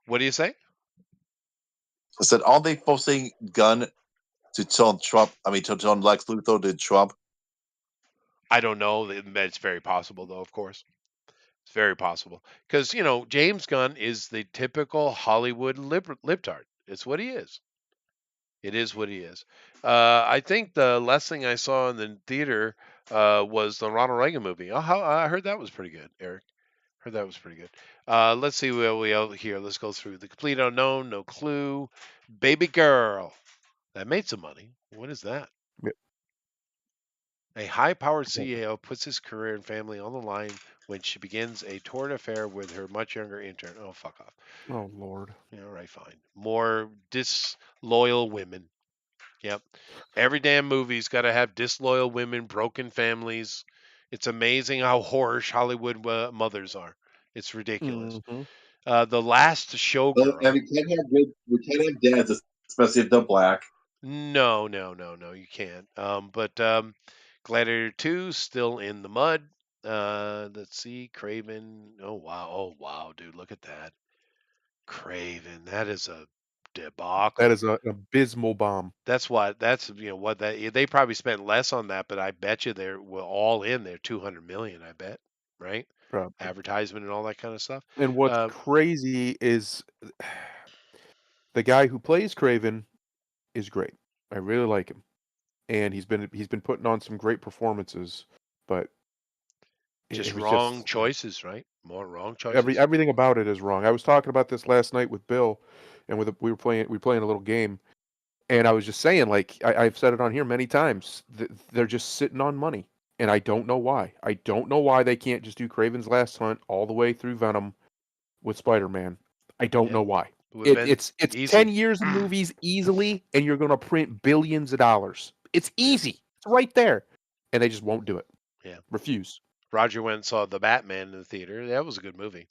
[SPEAKER 1] What do you say?
[SPEAKER 3] I said, aren't they posting gun to turn to turn Lex Luthor to Trump?
[SPEAKER 1] I don't know. It's very possible, though. Of course, it's very possible because James Gunn is the typical Hollywood libtard. It's what he is. It is what he is. I think the last thing I saw in the theater was the Ronald Reagan movie. I heard that was pretty good, Eric. Heard that was pretty good. Let's see where we are here. Let's go through The Complete Unknown, No Clue, Baby Girl. That made some money. What is that?
[SPEAKER 2] Yeah.
[SPEAKER 1] A high-powered CEO puts his career and family on the line when she begins a torrid affair with her much younger intern. Oh, fuck off.
[SPEAKER 2] Oh Lord.
[SPEAKER 1] Yeah, all right, fine. More disloyal women. Yep. Every damn movie's got to have disloyal women, broken families. It's amazing how whorish Hollywood mothers are. It's ridiculous.
[SPEAKER 2] Hmm.
[SPEAKER 1] The Last
[SPEAKER 3] And
[SPEAKER 1] Showgirl.
[SPEAKER 3] we can't have dads, especially if they're black.
[SPEAKER 1] No, no, no, no, you can't. But Gladiator 2 still in the mud. Let's see, Craven. Oh wow, dude, look at that. Craven. That is a
[SPEAKER 2] That
[SPEAKER 1] debacle.
[SPEAKER 2] is an abysmal bomb.
[SPEAKER 1] That's what they probably spent less on that, but I bet you they're all in there 200 million, I bet, right?
[SPEAKER 2] Probably.
[SPEAKER 1] Advertisement and all that kind of stuff.
[SPEAKER 2] And what's
[SPEAKER 1] Uh,
[SPEAKER 2] crazy is the guy who plays Craven is great. I really like him, and he's been putting on some great performances, but it
[SPEAKER 1] just
[SPEAKER 2] was
[SPEAKER 1] wrong
[SPEAKER 2] just
[SPEAKER 1] choices, right? More wrong choices.
[SPEAKER 2] everything about it is wrong. I was talking about this last night with Bill, and we were playing a little game, and I was just saying, like I've said it on here many times, they're just sitting on money, and I don't know why. I don't know why they can't just do Craven's Last Hunt all the way through Venom with Spider-Man. I don't
[SPEAKER 1] Yeah,
[SPEAKER 2] know why.
[SPEAKER 1] it would have been
[SPEAKER 2] It's 10
[SPEAKER 1] easy.
[SPEAKER 2] years of movies easily, and you're gonna print billions of dollars. It's
[SPEAKER 1] Yeah,
[SPEAKER 2] easy. It's right there, and they just won't do it.
[SPEAKER 1] yeah.
[SPEAKER 2] Refuse.
[SPEAKER 1] Roger went and saw the Batman in the theater. That was a good movie.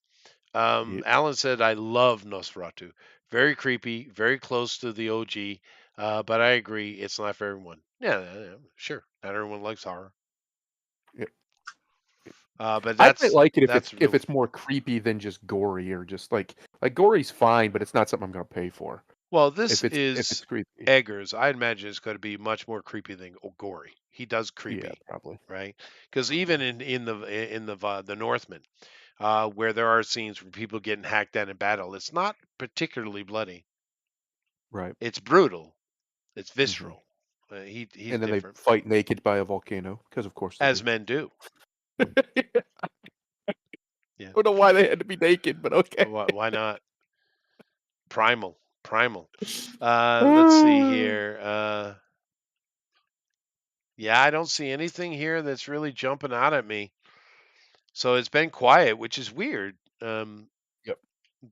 [SPEAKER 2] Yeah.
[SPEAKER 1] Alan said, "I love Nosferatu. Very creepy, very close to the OG, but I agree, it's not for everyone. Yeah, yeah, sure, not everyone likes horror,
[SPEAKER 2] Yeah.
[SPEAKER 1] but
[SPEAKER 2] I might
[SPEAKER 1] that's
[SPEAKER 2] like it if
[SPEAKER 1] that's
[SPEAKER 2] if
[SPEAKER 1] the
[SPEAKER 2] it's more creepy than just gory or just like gory's fine, but it's not something I'm gonna pay for.
[SPEAKER 1] well. This
[SPEAKER 2] If it's
[SPEAKER 1] is
[SPEAKER 2] creepy.
[SPEAKER 1] Eggers. I imagine it's going to be much more creepy than gory. He does
[SPEAKER 2] Yeah,
[SPEAKER 1] creepy,
[SPEAKER 2] probably.
[SPEAKER 1] right? Because even in the Northman, where there are scenes where people getting hacked down in battle, it's not particularly bloody.
[SPEAKER 2] Right.
[SPEAKER 1] It's brutal. It's
[SPEAKER 2] Hmm.
[SPEAKER 1] visceral. He's
[SPEAKER 2] And then they
[SPEAKER 1] different,
[SPEAKER 2] fight naked by a volcano because of course they
[SPEAKER 1] as
[SPEAKER 2] do.
[SPEAKER 1] men do.
[SPEAKER 2] I
[SPEAKER 1] Yeah.
[SPEAKER 2] don't know why they had to be naked, but okay.
[SPEAKER 1] Why not? Primal. Primal. Let's see here. Yeah, I don't see anything here that's really jumping out at me. So it's been quiet, which is weird.
[SPEAKER 2] Yep.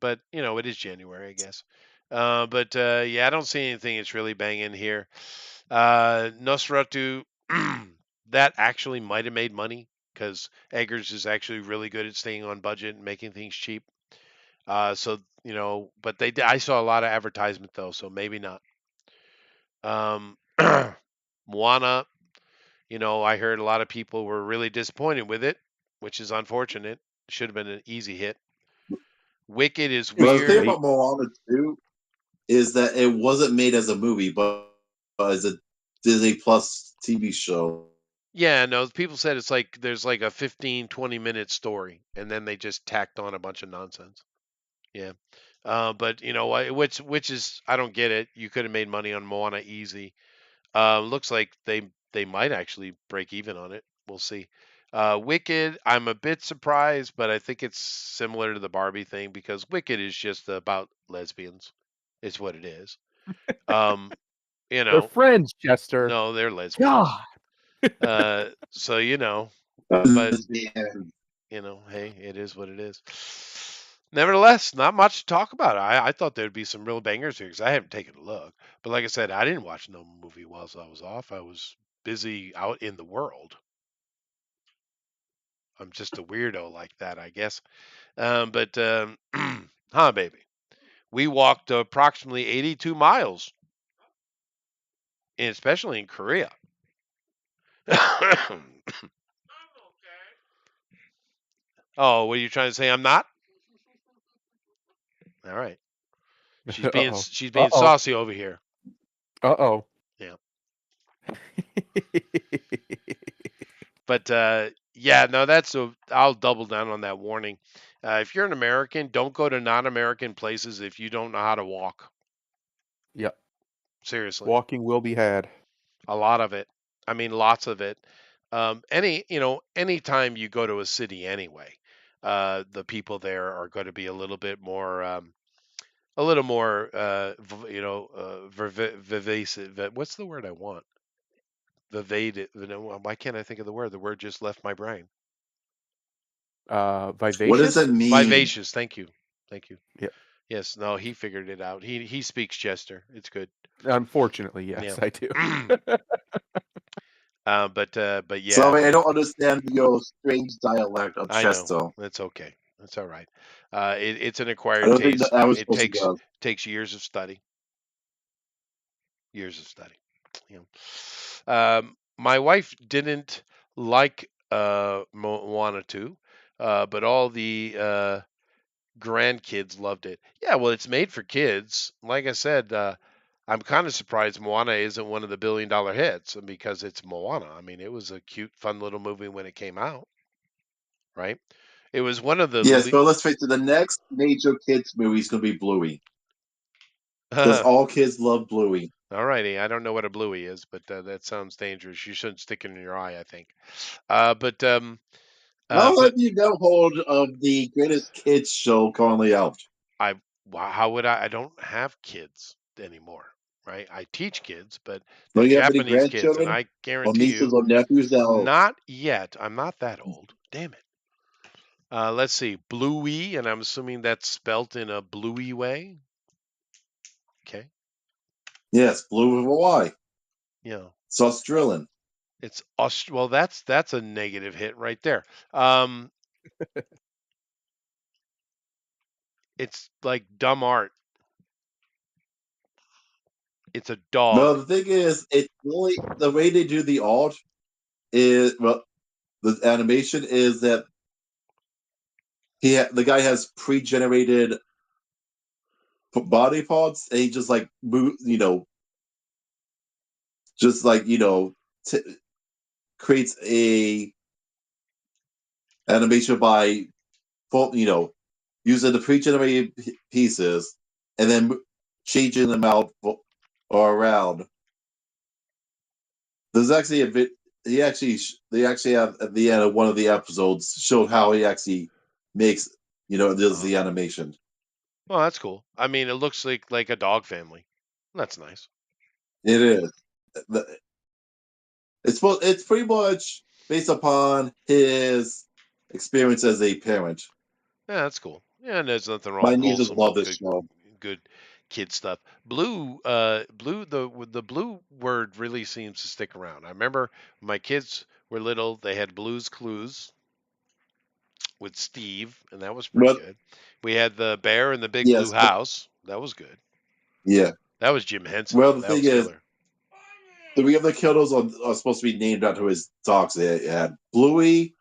[SPEAKER 1] But it is January, I guess. But yeah, I don't see anything that's really banging here. Nosferatu, that actually might have made money because Eggers is actually really good at staying on budget and making things cheap. So but I saw a lot of advertisement though, so maybe not. Um, Moana, I heard a lot of people were really disappointed with it, which is unfortunate. Should have been an easy hit. Wicked is
[SPEAKER 2] It was
[SPEAKER 3] Well, the thing
[SPEAKER 1] weird.
[SPEAKER 2] great.
[SPEAKER 3] about Moana 2 is that it wasn't made as a movie, but as a Disney Plus TV show.
[SPEAKER 1] Yeah, no, people said it's like there's like a 15, 20-minute story, and then they just tacked on a bunch of nonsense. Yeah. But which is I don't get it. You could have made money on Moana easy. Looks like they might actually break even on it. We'll see. Wicked, I'm a bit surprised, but I think it's similar to the Barbie thing because Wicked is just about lesbians. It's what it is. Um,
[SPEAKER 2] They're friends, Chester.
[SPEAKER 1] no, they're lesbians.
[SPEAKER 2] God.
[SPEAKER 1] So but hey, it is what it is. Nevertheless, not much to talk about. I thought there'd be some real bangers here because I haven't taken a look. But like I said, I didn't watch no movie whilst I was off. I was busy out in the world. I'm just a weirdo like that, I guess. But huh, baby, we walked approximately 82 miles, and especially in Korea. Oh, what are you trying to say? I'm not. All right. She's being
[SPEAKER 2] Uh-oh.
[SPEAKER 1] she's being
[SPEAKER 2] Uh-oh.
[SPEAKER 1] saucy over here.
[SPEAKER 2] Uh-oh.
[SPEAKER 1] Yeah. But yeah, no, I'll double down on that warning. If you're an American, don't go to non-American places if you don't know how to walk.
[SPEAKER 2] Yep.
[SPEAKER 1] Seriously,
[SPEAKER 2] Walking will be had.
[SPEAKER 1] a lot of it. I mean, lots of it. Anytime you go to a city anyway, the people there are going to be a little more, vivacious. What's the word I want? Vivade. Why can't I think of the word? The word just left my brain.
[SPEAKER 3] What does
[SPEAKER 2] Vivacious?
[SPEAKER 3] that mean?
[SPEAKER 1] Vivacious. Thank you.
[SPEAKER 2] Yep.
[SPEAKER 1] Yes. No, he figured it out. He speaks Chester. It's good.
[SPEAKER 2] Unfortunately, yes,
[SPEAKER 1] Yeah.
[SPEAKER 2] I do.
[SPEAKER 1] But yeah.
[SPEAKER 3] Sorry, I don't understand your strange dialect of
[SPEAKER 1] I know.
[SPEAKER 3] Chester.
[SPEAKER 1] That's okay. That's all right. It's an
[SPEAKER 3] I
[SPEAKER 1] acquired
[SPEAKER 3] don't think
[SPEAKER 1] taste.
[SPEAKER 3] that I was
[SPEAKER 1] It
[SPEAKER 3] supposed to go.
[SPEAKER 1] takes years of study. Years of study. My wife didn't like Moana 2, but all the grandkids loved it. Yeah, well, it's made for kids. Like I said, I'm kind of surprised Moana isn't one of the billion-dollar hits because it's Moana. I mean, it was a cute, fun little movie when it came out, right? It was one of the
[SPEAKER 3] Yes, but let's face it, the next major kids movie is going to be Bluey. Because
[SPEAKER 1] all
[SPEAKER 3] all kids love Bluey.
[SPEAKER 1] righty. I don't know what a bluey is, but that sounds dangerous. You shouldn't stick it in your eye, I think. But
[SPEAKER 3] How
[SPEAKER 1] but
[SPEAKER 3] have you got hold of the greatest kids show currently out?
[SPEAKER 1] how would I? I don't have kids anymore, right? I teach kids, but they're
[SPEAKER 3] Don't you have any
[SPEAKER 1] Japanese kids, and
[SPEAKER 3] grandchildren
[SPEAKER 1] I
[SPEAKER 3] or
[SPEAKER 1] guarantee
[SPEAKER 3] nieces
[SPEAKER 1] you,
[SPEAKER 3] or nephews that
[SPEAKER 1] not yet. I'm not that old. Damn it. Let's see, Bluey, and I'm assuming that's spelt in a Bluey way. Okay,
[SPEAKER 3] yes, Blue with a Y.
[SPEAKER 1] yeah,
[SPEAKER 3] It's Australian.
[SPEAKER 1] it's well, that's a negative hit right there. Um, it's like dumb art. It's a
[SPEAKER 3] No,
[SPEAKER 1] dog.
[SPEAKER 3] the thing is, it's really the way they do the art is the animation is that the guy has pre-generated body parts, and he just like move, just like creates a animation by using the pre-generated pieces and then changing them out or around. There's actually a bit. They actually have at the end of one of the episodes showed how he actually makes does the animation.
[SPEAKER 1] Well, that's cool. I mean, it looks like a dog family. That's nice.
[SPEAKER 3] It is. It's pretty much based upon his experience as a parent.
[SPEAKER 1] Yeah, that's cool. Yeah, and there's nothing wrong
[SPEAKER 3] My
[SPEAKER 1] with
[SPEAKER 3] nieces
[SPEAKER 1] wholesome,
[SPEAKER 3] love this show.
[SPEAKER 1] good kid stuff. Blue, the blue word really seems to stick around. I remember when my kids were little, they had Blue's Clues with Steve, and that was pretty
[SPEAKER 3] But
[SPEAKER 1] good. We had the Bear in the Big Blue
[SPEAKER 3] yes,
[SPEAKER 1] House. That was good.
[SPEAKER 3] yeah.
[SPEAKER 1] That was Jim Henson
[SPEAKER 3] Well,
[SPEAKER 1] though.
[SPEAKER 3] the
[SPEAKER 1] That
[SPEAKER 3] thing
[SPEAKER 1] was
[SPEAKER 3] is,
[SPEAKER 1] killer.
[SPEAKER 3] Three of the kiddos are supposed to be named after his dogs. They had Bluey,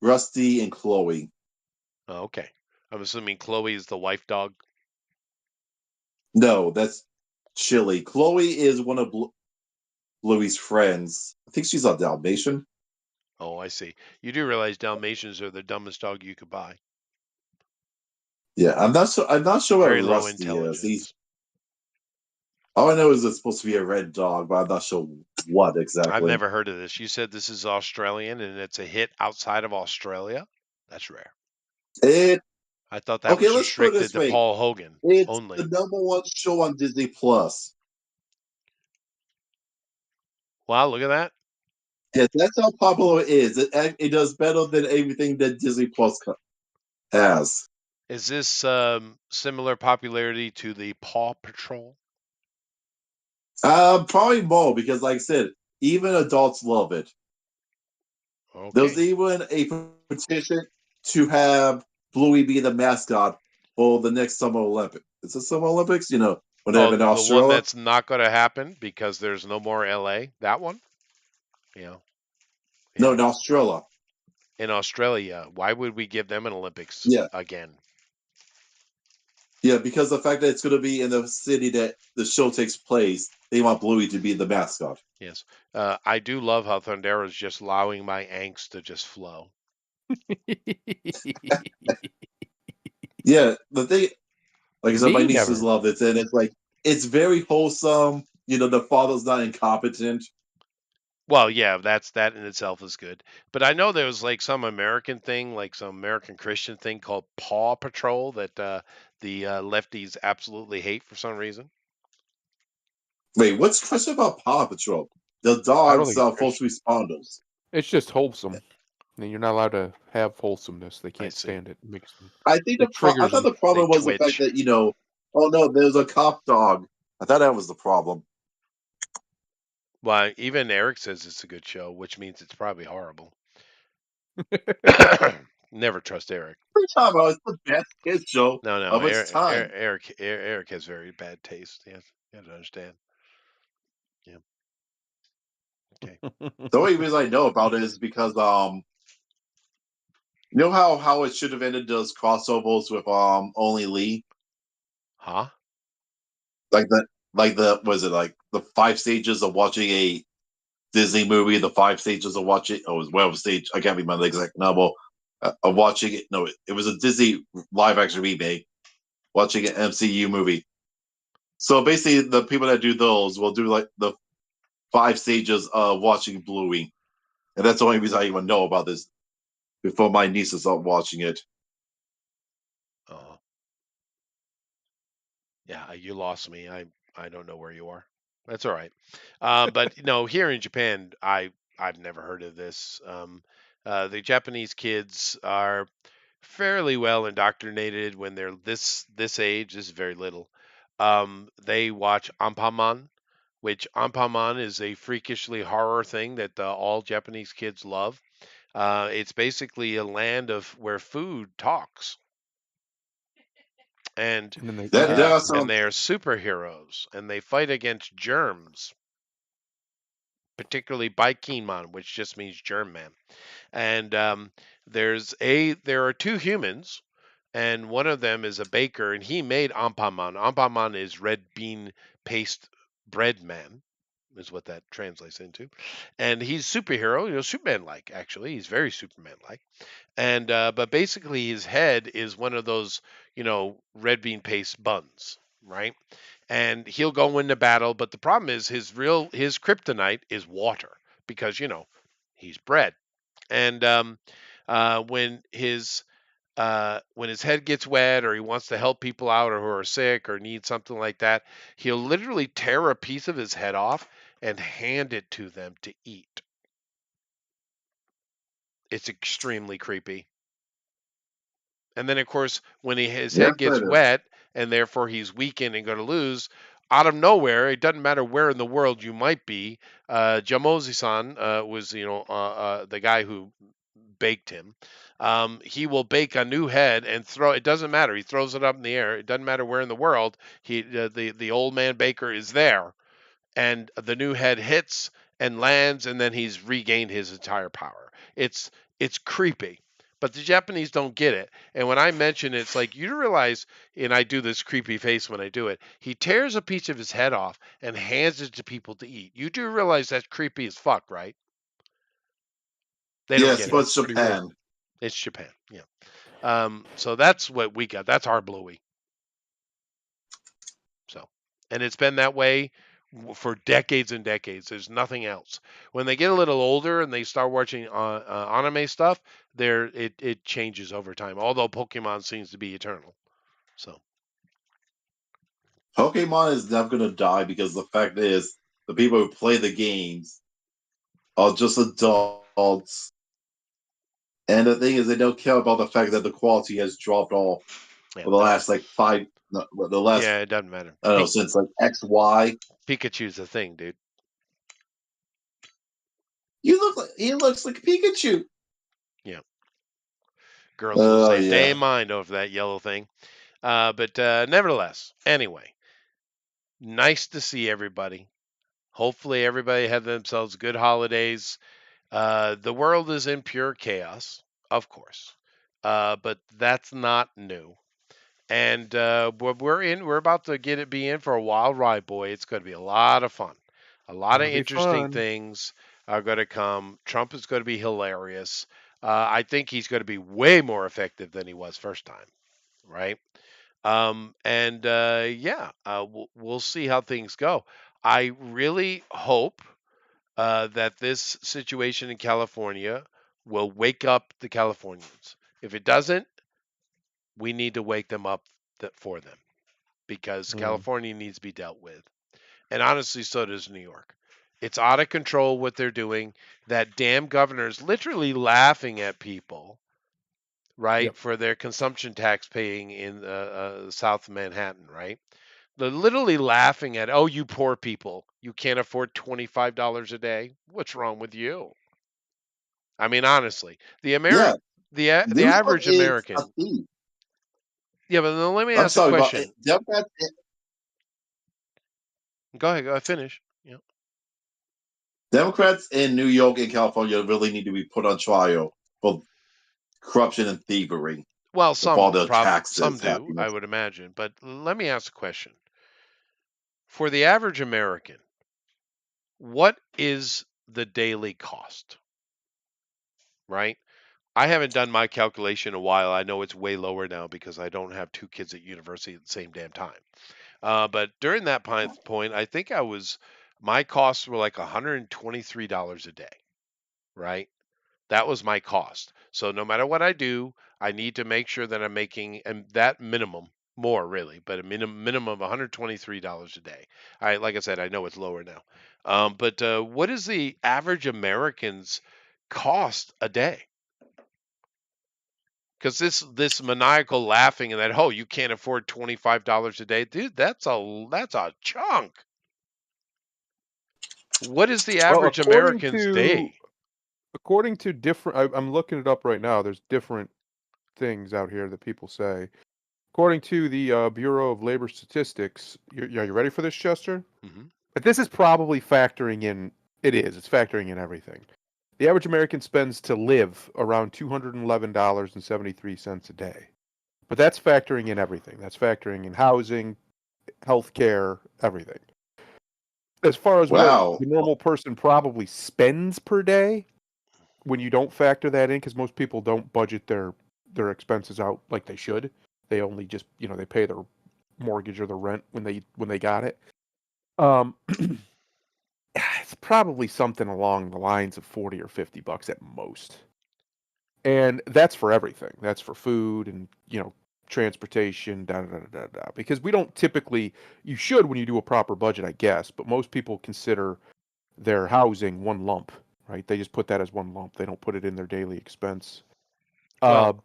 [SPEAKER 3] Rusty, and Chloe.
[SPEAKER 1] Oh, okay. I'm assuming Chloe is the wife dog.
[SPEAKER 3] No, that's Chili. Chloe is one of Bluey's friends. I think she's a Dalmatian.
[SPEAKER 1] Oh, I see. You do realize Dalmatians are the dumbest dog you could buy.
[SPEAKER 3] Yeah, I'm not sure. I'm not sure
[SPEAKER 1] Very
[SPEAKER 3] what
[SPEAKER 1] low
[SPEAKER 3] Rusty is.
[SPEAKER 1] intelligence.
[SPEAKER 3] All I know is it's supposed to be a red dog, but I'm not sure what exactly.
[SPEAKER 1] I've never heard of this. You said this is Australian and it's a hit outside of Australia? That's rare. I thought that
[SPEAKER 3] Okay,
[SPEAKER 1] was
[SPEAKER 3] let's put it
[SPEAKER 1] restricted
[SPEAKER 3] this
[SPEAKER 1] to
[SPEAKER 3] way.
[SPEAKER 1] Paul Hogan
[SPEAKER 3] It's
[SPEAKER 1] only.
[SPEAKER 3] the #1 show on Disney Plus.
[SPEAKER 1] Wow, look at that.
[SPEAKER 3] Yeah, that's how popular it is. It does better than everything that Disney Plus has.
[SPEAKER 1] Is this similar popularity to the Paw Patrol?
[SPEAKER 3] Probably more because, like I said, even adults love it. There's
[SPEAKER 1] Okay.
[SPEAKER 3] even a petition to have Bluey be the mascot for the next Summer Olympics. Is it Summer Olympics? You know, when they have in
[SPEAKER 1] the one
[SPEAKER 3] Australia.
[SPEAKER 1] that's not going to happen because there's no more LA. That one? Yeah.
[SPEAKER 3] No, in Australia.
[SPEAKER 1] In Australia, why would we give them an Olympics
[SPEAKER 3] Yeah.
[SPEAKER 1] again?
[SPEAKER 3] Yeah, because the fact that it's going to be in the city that the show takes place, they want Bluey to be the mascot.
[SPEAKER 1] Yes. I do love how Thundera is just allowing my angst to just flow.
[SPEAKER 3] Yeah, the thing, like I said, my
[SPEAKER 2] Me
[SPEAKER 3] nieces
[SPEAKER 2] never.
[SPEAKER 3] love it, and it's like it's very wholesome. You know, the father's not incompetent.
[SPEAKER 1] Well, yeah, that in itself is good. But I know there was like some American thing, like some American Christian thing called Paw Patrol that the lefties absolutely hate for some reason.
[SPEAKER 3] Wait, what's Christian about Paw Patrol? The
[SPEAKER 2] I don't
[SPEAKER 3] dogs
[SPEAKER 2] think
[SPEAKER 3] are
[SPEAKER 2] it's
[SPEAKER 3] first
[SPEAKER 2] Christian.
[SPEAKER 3] responders.
[SPEAKER 2] It's just wholesome. And you're not allowed to have wholesomeness. They can't
[SPEAKER 1] see.
[SPEAKER 2] stand it. It makes them.
[SPEAKER 3] I think
[SPEAKER 2] It
[SPEAKER 3] I
[SPEAKER 2] triggers
[SPEAKER 3] thought
[SPEAKER 2] them.
[SPEAKER 3] the problem
[SPEAKER 1] They
[SPEAKER 3] was the fact
[SPEAKER 1] twitch.
[SPEAKER 3] that oh no, there's a cop dog. I thought that was the problem.
[SPEAKER 1] Well, even Eric says it's a good show, which means it's probably horrible. Never trust Eric.
[SPEAKER 3] Every time it's the best kids show
[SPEAKER 1] No,
[SPEAKER 3] of its time.
[SPEAKER 1] Eric has very bad taste. You have to understand. Yeah. Okay.
[SPEAKER 3] The only reason I know about it is because you know how it should have ended those crossovers with Only Lee?
[SPEAKER 1] Huh?
[SPEAKER 3] Like the was it like the 5 stages of watching a Disney movie, the 5 stages of watching whatever stage, I can't remember the exact number of watching it. No, it was a Disney live action remake, watching an MCU movie. So basically the people that do those will do like the 5 stages of watching Bluey. And that's the only reason I even know about this before my nieces start watching it.
[SPEAKER 1] Oh. Yeah, you lost me. I don't know where you are. That's all right. But here in Japan, I've never heard of this. The Japanese kids are fairly well indoctrinated when they're this age. This is very little. They watch Anpanman, which Anpanman is a freakishly horror thing that all Japanese kids love. It's basically a land of where food talks. And
[SPEAKER 2] And then they
[SPEAKER 3] That
[SPEAKER 2] eat
[SPEAKER 3] that
[SPEAKER 2] it.
[SPEAKER 3] sounds
[SPEAKER 1] and they're superheroes and they fight against germs, particularly Baikinman, which just means germ man. And there are two humans, and one of them is a baker, and he made Anpanman. Anpanman is red bean paste bread man, is what that translates into. And he's superhero, Superman like, actually. He's very Superman like. And but basically his head is one of those, red bean paste buns, right? And he'll go into battle, but the problem is his kryptonite is water because he's bread. And when his head gets wet or he wants to help people out or who are sick or need something like that, he'll literally tear a piece of his head off and hand it to them to eat. It's extremely creepy. And then, of course, when his head gets wet and therefore he's weakened and going to lose, out of nowhere, it doesn't matter where in the world you might be. Jamozi-san was, the guy who baked him. He will bake a new head and throw. It doesn't matter. He throws it up in the air. It doesn't matter where in the world. The old man baker is there, and the new head hits and lands, and then he's regained his entire power. It's creepy, but the Japanese don't get it. And when I mention it, it's like you realize, and I do this creepy face when I do it. He tears a piece of his head off and hands it to people to eat. You do realize that's creepy as fuck, right? They don't
[SPEAKER 3] Yes,
[SPEAKER 1] get
[SPEAKER 2] Yeah,
[SPEAKER 1] it.
[SPEAKER 3] but
[SPEAKER 2] it's pretty weird.
[SPEAKER 3] Japan.
[SPEAKER 1] It's Japan. Yeah. So that's what we got. That's our Bluey. So, and it's been that way for decades and decades. There's nothing else. When they get a little older and they start watching anime stuff, it changes over time. Although Pokemon seems to be eternal. So
[SPEAKER 3] Pokemon is never going to die because the fact is, the people who play the games are just adults. And the thing is, they don't care about the fact that the quality has dropped off
[SPEAKER 1] yeah,
[SPEAKER 3] for the last like five, no, the last,
[SPEAKER 1] yeah, it doesn't matter.
[SPEAKER 3] I don't know, since like XY.
[SPEAKER 1] Pikachu's a thing, dude.
[SPEAKER 3] He looks like Pikachu.
[SPEAKER 1] Yeah, girls will
[SPEAKER 3] Oh
[SPEAKER 1] say they
[SPEAKER 3] yeah.
[SPEAKER 1] ain't mind over that yellow thing. But nevertheless, anyway, nice to see everybody. Hopefully, everybody had themselves good holidays. The world is in pure chaos, of course, but that's not new. And we're about to be in for a wild ride, boy. It's going to be a lot of fun. A lot of
[SPEAKER 2] Gonna be
[SPEAKER 1] interesting
[SPEAKER 2] fun.
[SPEAKER 1] things are going to come. Trump is going to be hilarious. I think he's going to be way more effective than he was first time, right? And yeah, we'll see how things go. I really hope that this situation in California will wake up the Californians. If it doesn't, we need to wake them up for them because
[SPEAKER 2] Mm.
[SPEAKER 1] California needs to be dealt with. And honestly, so does New York. It's out of control what they're doing. That damn governor is literally laughing at people, right,
[SPEAKER 2] Yep.
[SPEAKER 1] for their consumption tax paying in South Manhattan, right? They're literally laughing at, oh, you poor people, you can't afford $25 a day. What's wrong with you? I mean, honestly,
[SPEAKER 3] Yeah,
[SPEAKER 1] the
[SPEAKER 3] New York
[SPEAKER 1] average
[SPEAKER 3] is a
[SPEAKER 1] American.
[SPEAKER 3] thief.
[SPEAKER 1] Yeah, but then let me
[SPEAKER 3] I'm
[SPEAKER 1] ask a
[SPEAKER 3] sorry, but
[SPEAKER 1] question.
[SPEAKER 3] Democrats.
[SPEAKER 1] Go ahead, go finish. Yeah.
[SPEAKER 3] Democrats in New York and California really need to be put on trial for corruption and thievery
[SPEAKER 1] Well,
[SPEAKER 3] with all their taxes.
[SPEAKER 1] some do, I
[SPEAKER 3] Happiness.
[SPEAKER 1] would imagine. But let me ask a question. For the average American, what is the daily cost? Right? I haven't done my calculation in a while. I know it's way lower now because I don't have two kids at university at the same damn time. But during that point, I think my costs were like $123 a day, right? That was my cost. So no matter what I do, I need to make sure that I'm making and that minimum more really, but a minimum of $123 a day. Like I said, I know it's lower now. But what is the average American's cost a day? Because this maniacal laughing and that, oh, you can't afford $25 a day, dude. That's a chunk. What is the
[SPEAKER 2] Well,
[SPEAKER 1] average American's day?
[SPEAKER 2] according to different, I'm looking it up right now. There's different things out here that people say. According to the Bureau of Labor Statistics, are you ready for this, Chester?
[SPEAKER 1] Hmm.
[SPEAKER 2] But this is probably factoring in. It is. It's factoring in everything. The average American spends to live around $211.73 a day. But that's factoring in everything. That's factoring in housing, healthcare, everything. As far as what
[SPEAKER 3] Wow.
[SPEAKER 2] the normal person probably spends per day, when you don't factor that in, because most people don't budget their expenses out like they should. They only just they pay their mortgage or the rent when they got it. Um, it's probably something along the lines of 40 or $50 at most. And that's for everything. That's for food and, transportation, da da da da da. Because we don't typically, you should when you do a proper budget, I guess, but most people consider their housing one lump, right? They just put that as one lump. They don't put it in their daily expense. Uh,
[SPEAKER 1] Well,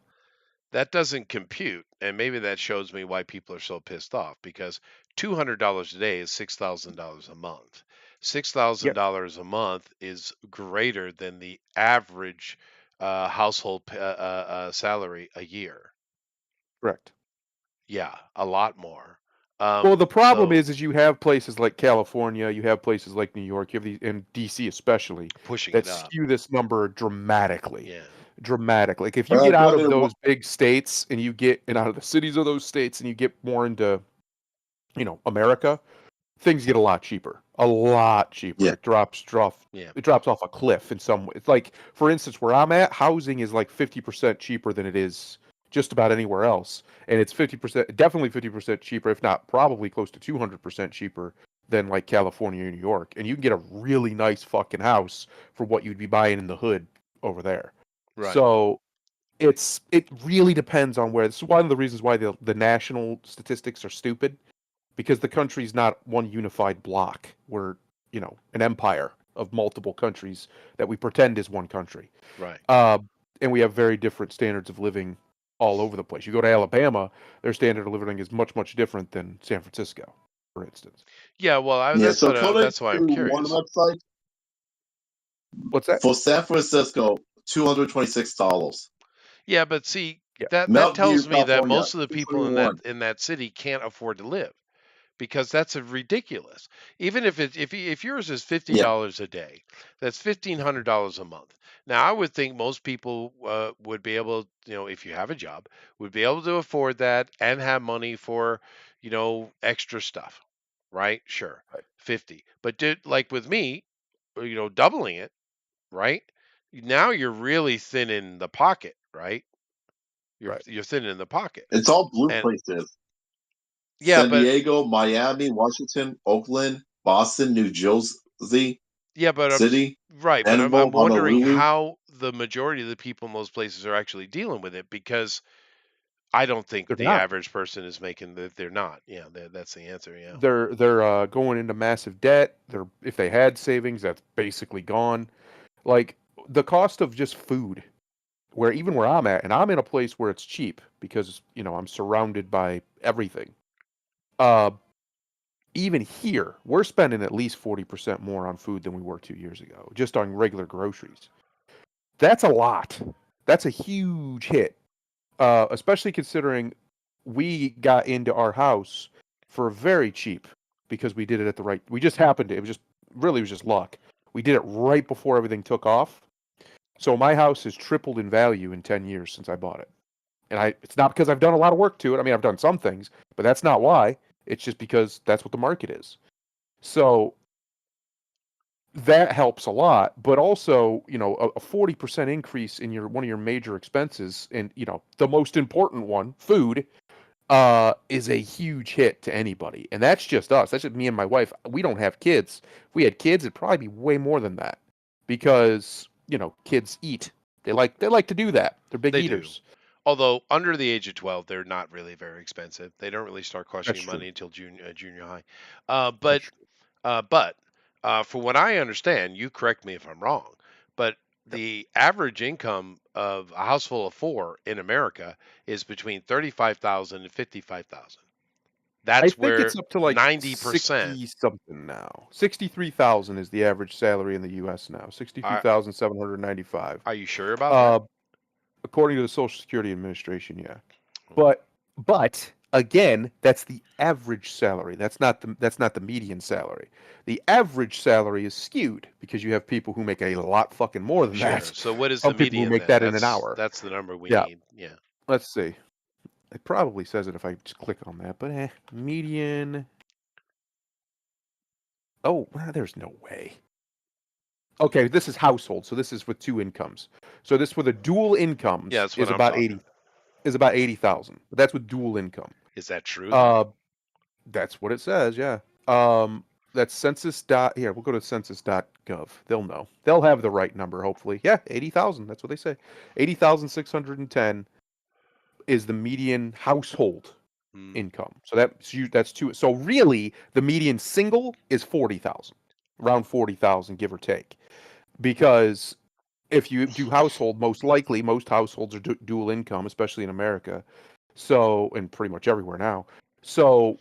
[SPEAKER 1] that doesn't compute, and maybe that shows me why people are so pissed off because $200 a day is $6,000 a month. Six thousand
[SPEAKER 2] yep,
[SPEAKER 1] dollars a month is greater than the average household salary a year.
[SPEAKER 2] correct.
[SPEAKER 1] Yeah, a lot more.
[SPEAKER 2] Well, the problem
[SPEAKER 1] So
[SPEAKER 2] is you have places like California, you have places like New York, you have these, and DC especially,
[SPEAKER 1] pushing
[SPEAKER 2] that
[SPEAKER 1] it up.
[SPEAKER 2] skew this number dramatically.
[SPEAKER 1] Yeah.
[SPEAKER 2] Dramatically. Like if you get
[SPEAKER 3] I
[SPEAKER 2] out of
[SPEAKER 3] mean,
[SPEAKER 2] those big states and out of the cities of those states and you get more into, America, things get a lot cheaper. A lot cheaper.
[SPEAKER 3] Yeah.
[SPEAKER 2] It
[SPEAKER 1] Yeah.
[SPEAKER 2] drops off a cliff in some way. It's like, for instance, where I'm at, housing is like 50% cheaper than it is just about anywhere else. And it's 50%, definitely 50% cheaper, if not probably close to 200% cheaper than like California or New York. And you can get a really nice fucking house for what you'd be buying in the hood over there.
[SPEAKER 1] Right.
[SPEAKER 2] So it really depends on where. This is one of the reasons why the national statistics are stupid, because the country's not one unified block. We're, an empire of multiple countries that we pretend is one country.
[SPEAKER 1] Right.
[SPEAKER 2] And we have very different standards of living all over the place. You go to Alabama, their standard of living is much, much different than San Francisco, for instance.
[SPEAKER 1] Yeah. Well,
[SPEAKER 3] Yeah, so according
[SPEAKER 1] that's why I'm
[SPEAKER 3] to one
[SPEAKER 1] curious.
[SPEAKER 3] website,
[SPEAKER 2] What's that?
[SPEAKER 3] for San Francisco, $226.
[SPEAKER 1] Yeah, but see,
[SPEAKER 2] Yeah.
[SPEAKER 1] that
[SPEAKER 3] Mountain View,
[SPEAKER 1] tells me that
[SPEAKER 3] California,
[SPEAKER 1] most of the people
[SPEAKER 3] $221.
[SPEAKER 1] in that city can't afford to live, because that's a ridiculous. Even if yours is
[SPEAKER 3] Yeah,
[SPEAKER 1] $50 a day, that's $1,500 a month. Now, I would think most people would be able, if you have a job, would be able to afford that and have money for, extra stuff, right? Sure,
[SPEAKER 2] Right.
[SPEAKER 1] 50. But like with me, doubling it, right? Now you're really thin in the pocket, right?
[SPEAKER 2] Right.
[SPEAKER 1] You're thin in the pocket.
[SPEAKER 3] it's all blue
[SPEAKER 1] And
[SPEAKER 3] places.
[SPEAKER 1] yeah,
[SPEAKER 3] San
[SPEAKER 1] but
[SPEAKER 3] Diego, Miami, Washington, Oakland, Boston, New Jersey
[SPEAKER 1] yeah, but
[SPEAKER 3] City,
[SPEAKER 1] right, but
[SPEAKER 3] Denver,
[SPEAKER 1] I'm wondering
[SPEAKER 3] Honolulu.
[SPEAKER 1] how the majority of the people in those places are actually dealing with it, because I don't think
[SPEAKER 2] They're
[SPEAKER 1] the
[SPEAKER 2] not.
[SPEAKER 1] average person is making that. They're not. Yeah, that's the answer. Yeah.
[SPEAKER 2] They're going into massive debt. If they had savings, that's basically gone. Like the cost of just food, where I'm at, and I'm in a place where it's cheap because I'm surrounded by everything. Uh, Even here, we're spending at least 40% more on food than we were 2 years ago, just on regular groceries. That's a lot. That's a huge hit, especially considering we got into our house for very cheap because we did it at the right. We just happened to. It was just luck. We did it right before everything took off. So my house has tripled in value in 10 years since I bought it. And it's not because I've done a lot of work to it. I mean, I've done some things, but that's not why. It's just because that's what the market is. So that helps a lot, but also, a 40% increase in one of your major expenses, and the most important one, food, is a huge hit to anybody. And that's just us. That's just me and my wife. We don't have kids. If we had kids, it'd probably be way more than that, because, kids eat. They like to do that. They're big
[SPEAKER 1] They do.
[SPEAKER 2] eaters.
[SPEAKER 1] Although under the age of 12, they're not really very expensive. They don't really start costing
[SPEAKER 2] That's
[SPEAKER 1] you
[SPEAKER 2] true.
[SPEAKER 1] money until junior high.
[SPEAKER 2] That's true.
[SPEAKER 1] But for what I understand, you correct me if I'm wrong, but
[SPEAKER 2] Yep.
[SPEAKER 1] the average income of a house full of four in America is between 35,000 and 55,000.
[SPEAKER 2] I
[SPEAKER 1] That's
[SPEAKER 2] think
[SPEAKER 1] where
[SPEAKER 2] it's up to like
[SPEAKER 1] 90%.
[SPEAKER 2] 60 something now. 63,000 is the average salary in the US now.
[SPEAKER 1] Are
[SPEAKER 2] 63,795.
[SPEAKER 1] are you sure about that?
[SPEAKER 2] Uh According to the Social Security Administration, yeah. But again, that's the average salary. That's not the median salary. The average salary is skewed because you have people who make a lot fucking more than
[SPEAKER 1] Sure.
[SPEAKER 2] that.
[SPEAKER 1] So what is the
[SPEAKER 2] Some people who
[SPEAKER 1] median
[SPEAKER 2] make
[SPEAKER 1] then?
[SPEAKER 2] that in an hour.
[SPEAKER 1] That's the number we
[SPEAKER 2] Yeah.
[SPEAKER 1] need. Yeah.
[SPEAKER 2] Let's see. It probably says it if I just click on that, but median. Oh, well, there's no way. Okay, this is household, so this is with two incomes. So this with a dual incomes
[SPEAKER 1] Yeah, that's what
[SPEAKER 2] is
[SPEAKER 1] I'm
[SPEAKER 2] about
[SPEAKER 1] talking.
[SPEAKER 2] 80,000. But that's with dual income.
[SPEAKER 1] Is that true though?
[SPEAKER 2] That's what it says, yeah. That's census dot here, we'll go to census.gov. They'll know. They'll have the right number, hopefully. Yeah, 80,000. That's what they say. 80,610 is the median household
[SPEAKER 1] Hmm.
[SPEAKER 2] income. So that's two. So really, the median single is 40,000, around 40,000, give or take. Because if you do household, most likely most households are dual income, especially in America. So, and pretty much everywhere now. So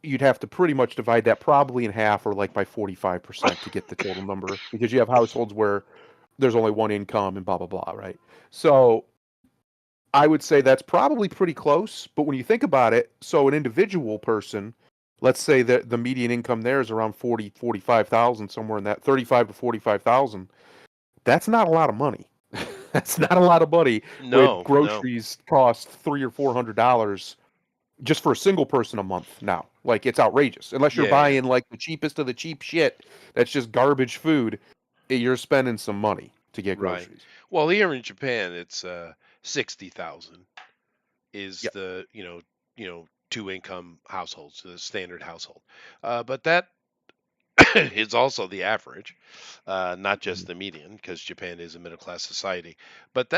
[SPEAKER 2] you'd have to pretty much divide that probably in half, or like by 45%, to get the total number, because you have households where there's only one income and blah blah blah, right? So I would say that's probably pretty close. But when you think about it, so an individual person let's say that the median income there is around 45,000, somewhere in that 35 to 45,000. That's not a lot of money. That's not a lot of money when
[SPEAKER 1] No, no.
[SPEAKER 2] groceries cost $300 or $400 just for a single person a month now. Like, it's outrageous. Unless you're
[SPEAKER 1] Yeah, yeah.
[SPEAKER 2] buying like the cheapest of the cheap shit that's just garbage food, you're spending some money to get
[SPEAKER 1] Right.
[SPEAKER 2] groceries.
[SPEAKER 1] Well, here in Japan, it's 60,000 is
[SPEAKER 2] Yep.
[SPEAKER 1] the two income households, the standard household. But that is also the average, not just the median, because Japan is a middle class society. But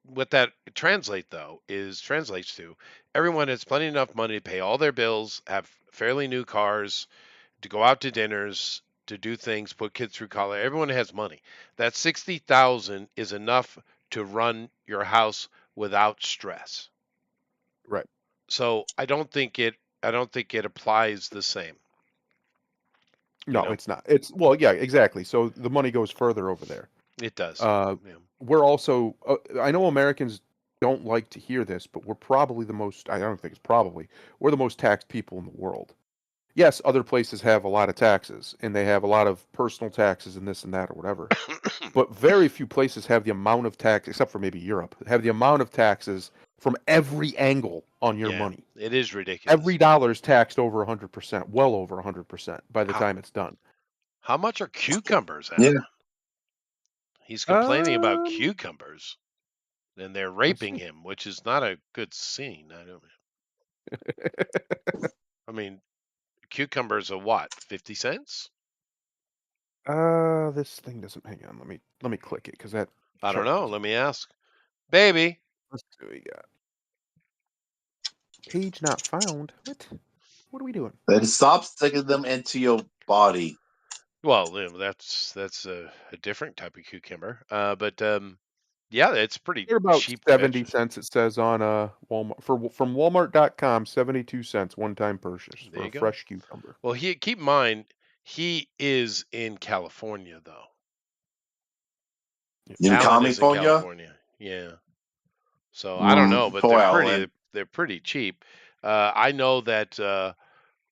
[SPEAKER 1] what that translates to everyone has plenty enough money to pay all their bills, have fairly new cars, to go out to dinners, to do things, put kids through college. Everyone has money. That 60,000 is enough to run your house without stress.
[SPEAKER 2] Right.
[SPEAKER 1] So I don't think it applies the same. You
[SPEAKER 2] No,
[SPEAKER 1] know,
[SPEAKER 2] it's not. It's well, yeah, exactly. So the money goes further over there.
[SPEAKER 1] it does.
[SPEAKER 2] Uh,
[SPEAKER 1] Yeah.
[SPEAKER 2] we're also. I know Americans don't like to hear this, but we're probably the most. I don't think it's probably. We're the most taxed people in the world. Yes, other places have a lot of taxes, and they have a lot of personal taxes and this and that or whatever. But very few places have the amount of tax, except for maybe Europe, have the amount of taxes from every angle on your
[SPEAKER 1] Yeah,
[SPEAKER 2] money.
[SPEAKER 1] it is ridiculous.
[SPEAKER 2] Every dollar is taxed over 100%, well over 100% by the
[SPEAKER 1] How
[SPEAKER 2] time it's done.
[SPEAKER 1] how much are cucumbers,
[SPEAKER 3] Yeah.
[SPEAKER 1] Adam? He's complaining about
[SPEAKER 2] Um,
[SPEAKER 1] cucumbers, and they're
[SPEAKER 2] let's
[SPEAKER 1] raping
[SPEAKER 2] see.
[SPEAKER 1] him, which is not a good scene. I mean, cucumbers are what, 50 cents?
[SPEAKER 2] This thing doesn't. Hang on. Let me click it because that
[SPEAKER 1] I don't
[SPEAKER 2] chart
[SPEAKER 1] know.
[SPEAKER 2] doesn't.
[SPEAKER 1] Let me ask. Baby.
[SPEAKER 2] Let's see what we got. Page not found. What are we doing?
[SPEAKER 3] Then stop sticking them into your body.
[SPEAKER 1] Well, that's a different type of cucumber. But yeah, it's pretty
[SPEAKER 2] They're about
[SPEAKER 1] cheap
[SPEAKER 2] 70
[SPEAKER 1] vegetable.
[SPEAKER 2] cents. It says on Walmart from Walmart.com, 72 cents one-time purchase
[SPEAKER 1] There
[SPEAKER 2] for
[SPEAKER 1] you
[SPEAKER 2] a
[SPEAKER 1] go.
[SPEAKER 2] fresh cucumber.
[SPEAKER 1] Well, keep in mind he is in California though.
[SPEAKER 2] Yeah.
[SPEAKER 3] In
[SPEAKER 1] Alan is in
[SPEAKER 3] California?
[SPEAKER 1] California. Yeah. So I don't know, but
[SPEAKER 3] Poor Alan.
[SPEAKER 1] they're pretty cheap. I know that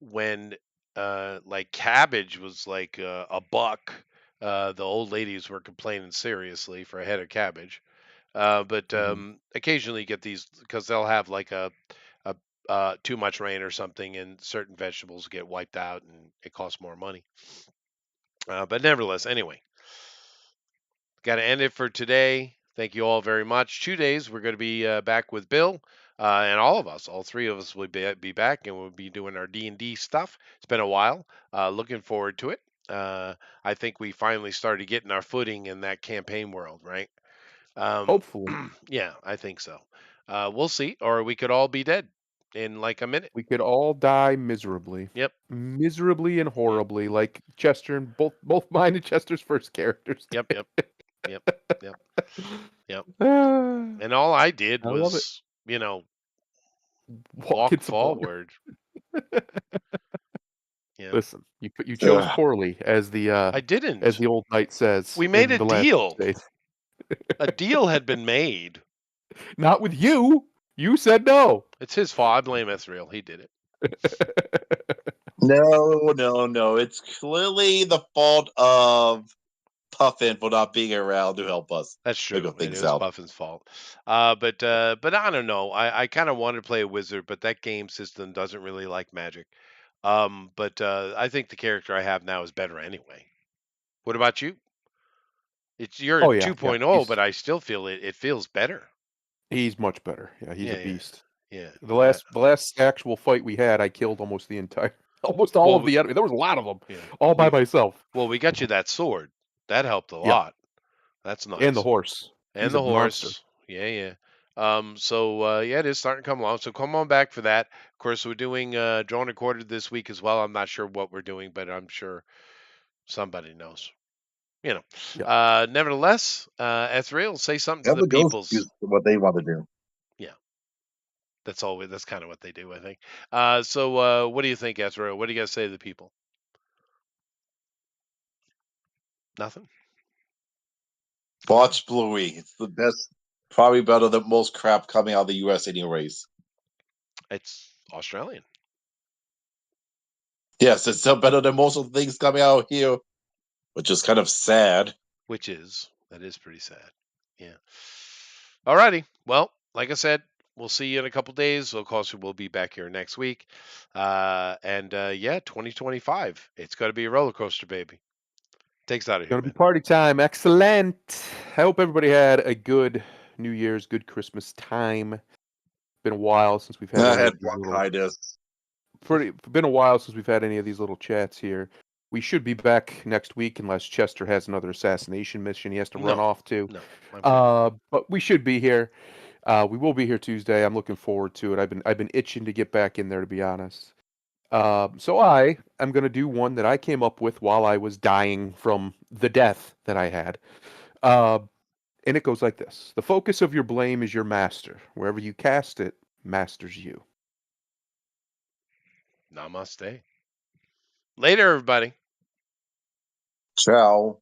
[SPEAKER 1] when like cabbage was like a buck, the old ladies were complaining seriously for a head of cabbage. But
[SPEAKER 2] Mhm.
[SPEAKER 1] occasionally you get these because they'll have like a too much rain or something, and certain vegetables get wiped out, and it costs more money. But nevertheless, anyway, got to end it for today. Thank you all very much. 2 days we're going to be back with Bill, and all of us, all three of us, will be back, and we'll be doing our D&D stuff. It's been a while. Looking forward to it. I think we finally started getting our footing in that campaign world, right?
[SPEAKER 2] Hopefully,
[SPEAKER 1] Yeah, I think so. We'll see, or we could all be dead in like a minute.
[SPEAKER 2] we could all die miserably,
[SPEAKER 1] Yep,
[SPEAKER 2] miserably and
[SPEAKER 1] yep,
[SPEAKER 2] horribly, like Chester and both mine and Chester's first characters.
[SPEAKER 1] yep, yep, yep, yep, yep.
[SPEAKER 2] Ah,
[SPEAKER 1] And all I did
[SPEAKER 2] I love it.
[SPEAKER 1] was,
[SPEAKER 2] Walking
[SPEAKER 1] walk
[SPEAKER 2] some water.
[SPEAKER 1] forward. Yeah,
[SPEAKER 2] Listen, you chose
[SPEAKER 3] Ugh.
[SPEAKER 2] poorly, as
[SPEAKER 1] I
[SPEAKER 2] the
[SPEAKER 1] didn't.
[SPEAKER 2] old knight says
[SPEAKER 1] We made
[SPEAKER 2] in
[SPEAKER 1] a
[SPEAKER 2] the last
[SPEAKER 1] deal.
[SPEAKER 2] days.
[SPEAKER 1] A deal had been made.
[SPEAKER 2] Not with you. You said no.
[SPEAKER 1] It's his fault. I blame Ezreal. He did it.
[SPEAKER 3] No. It's clearly the fault of Puffin for not being around to help us
[SPEAKER 1] That's
[SPEAKER 3] figure
[SPEAKER 1] true. It
[SPEAKER 3] things
[SPEAKER 1] was
[SPEAKER 3] out.
[SPEAKER 1] Puffin's fault. But I don't know. I kind of wanted to play a wizard, but that game system doesn't really like magic. But I think the character I have now is better anyway. What about you? You're
[SPEAKER 2] Oh yeah, yeah.
[SPEAKER 1] 2.0, but I still feel it feels better.
[SPEAKER 2] He's much better. Yeah, he's a
[SPEAKER 1] Yeah, yeah,
[SPEAKER 2] beast.
[SPEAKER 1] yeah.
[SPEAKER 2] The last actual fight we had, I killed almost the entire, almost all
[SPEAKER 1] Well,
[SPEAKER 2] of the enemy. There was a lot of them,
[SPEAKER 1] yeah.
[SPEAKER 2] all by myself.
[SPEAKER 1] We got you that sword. That helped a
[SPEAKER 2] Yeah,
[SPEAKER 1] lot. That's
[SPEAKER 2] and the
[SPEAKER 1] nice.
[SPEAKER 2] horse.
[SPEAKER 1] And
[SPEAKER 2] He's a
[SPEAKER 1] the
[SPEAKER 2] monster.
[SPEAKER 1] horse. Yeah, yeah. So yeah, it is starting to come along. So come on back for that. Of course, we're doing drawn and quartered this week as well. I'm not sure what we're doing, but I'm sure somebody knows. You know.
[SPEAKER 2] Yeah.
[SPEAKER 1] Nevertheless, Ezreal, say something to the
[SPEAKER 3] Ever goes
[SPEAKER 1] peoples.
[SPEAKER 3] to what they want to do.
[SPEAKER 1] Yeah, that's kind of what they do, I think. What do you think, Ezreal? What do you got to say to the people? Nothing.
[SPEAKER 3] Watch Bluey. It's the best, probably better than most crap coming out of the US anyways.
[SPEAKER 1] It's Australian.
[SPEAKER 3] Yes, it's still better than most of the things coming out here, which is kind of sad.
[SPEAKER 1] That is pretty sad. Yeah. Alrighty. Well, like I said, we'll see you in a couple days. Of course, we'll be back here next week. Yeah, 2025. It's going to be a roller coaster, baby. Takes out of here,
[SPEAKER 2] Gonna be
[SPEAKER 1] man.
[SPEAKER 2] party time. Excellent. I hope everybody had a good New Year's, good Christmas time. Been a while since we've had
[SPEAKER 3] I
[SPEAKER 2] any
[SPEAKER 3] had
[SPEAKER 2] of these
[SPEAKER 3] bronchitis.
[SPEAKER 2] been a while since we've had any of these little chats here. We should be back next week unless Chester has another assassination mission he has to run
[SPEAKER 1] No.
[SPEAKER 2] off to.
[SPEAKER 1] No. I'm good.
[SPEAKER 2] But we should be here. We will be here Tuesday. I'm looking forward to it. I've been itching to get back in there, to be honest. So I am going to do one that I came up with while I was dying from the death that I had. And it goes like this: the focus of your blame is your master. Wherever you cast it, masters you.
[SPEAKER 1] Namaste. Later, everybody.
[SPEAKER 3] Ciao.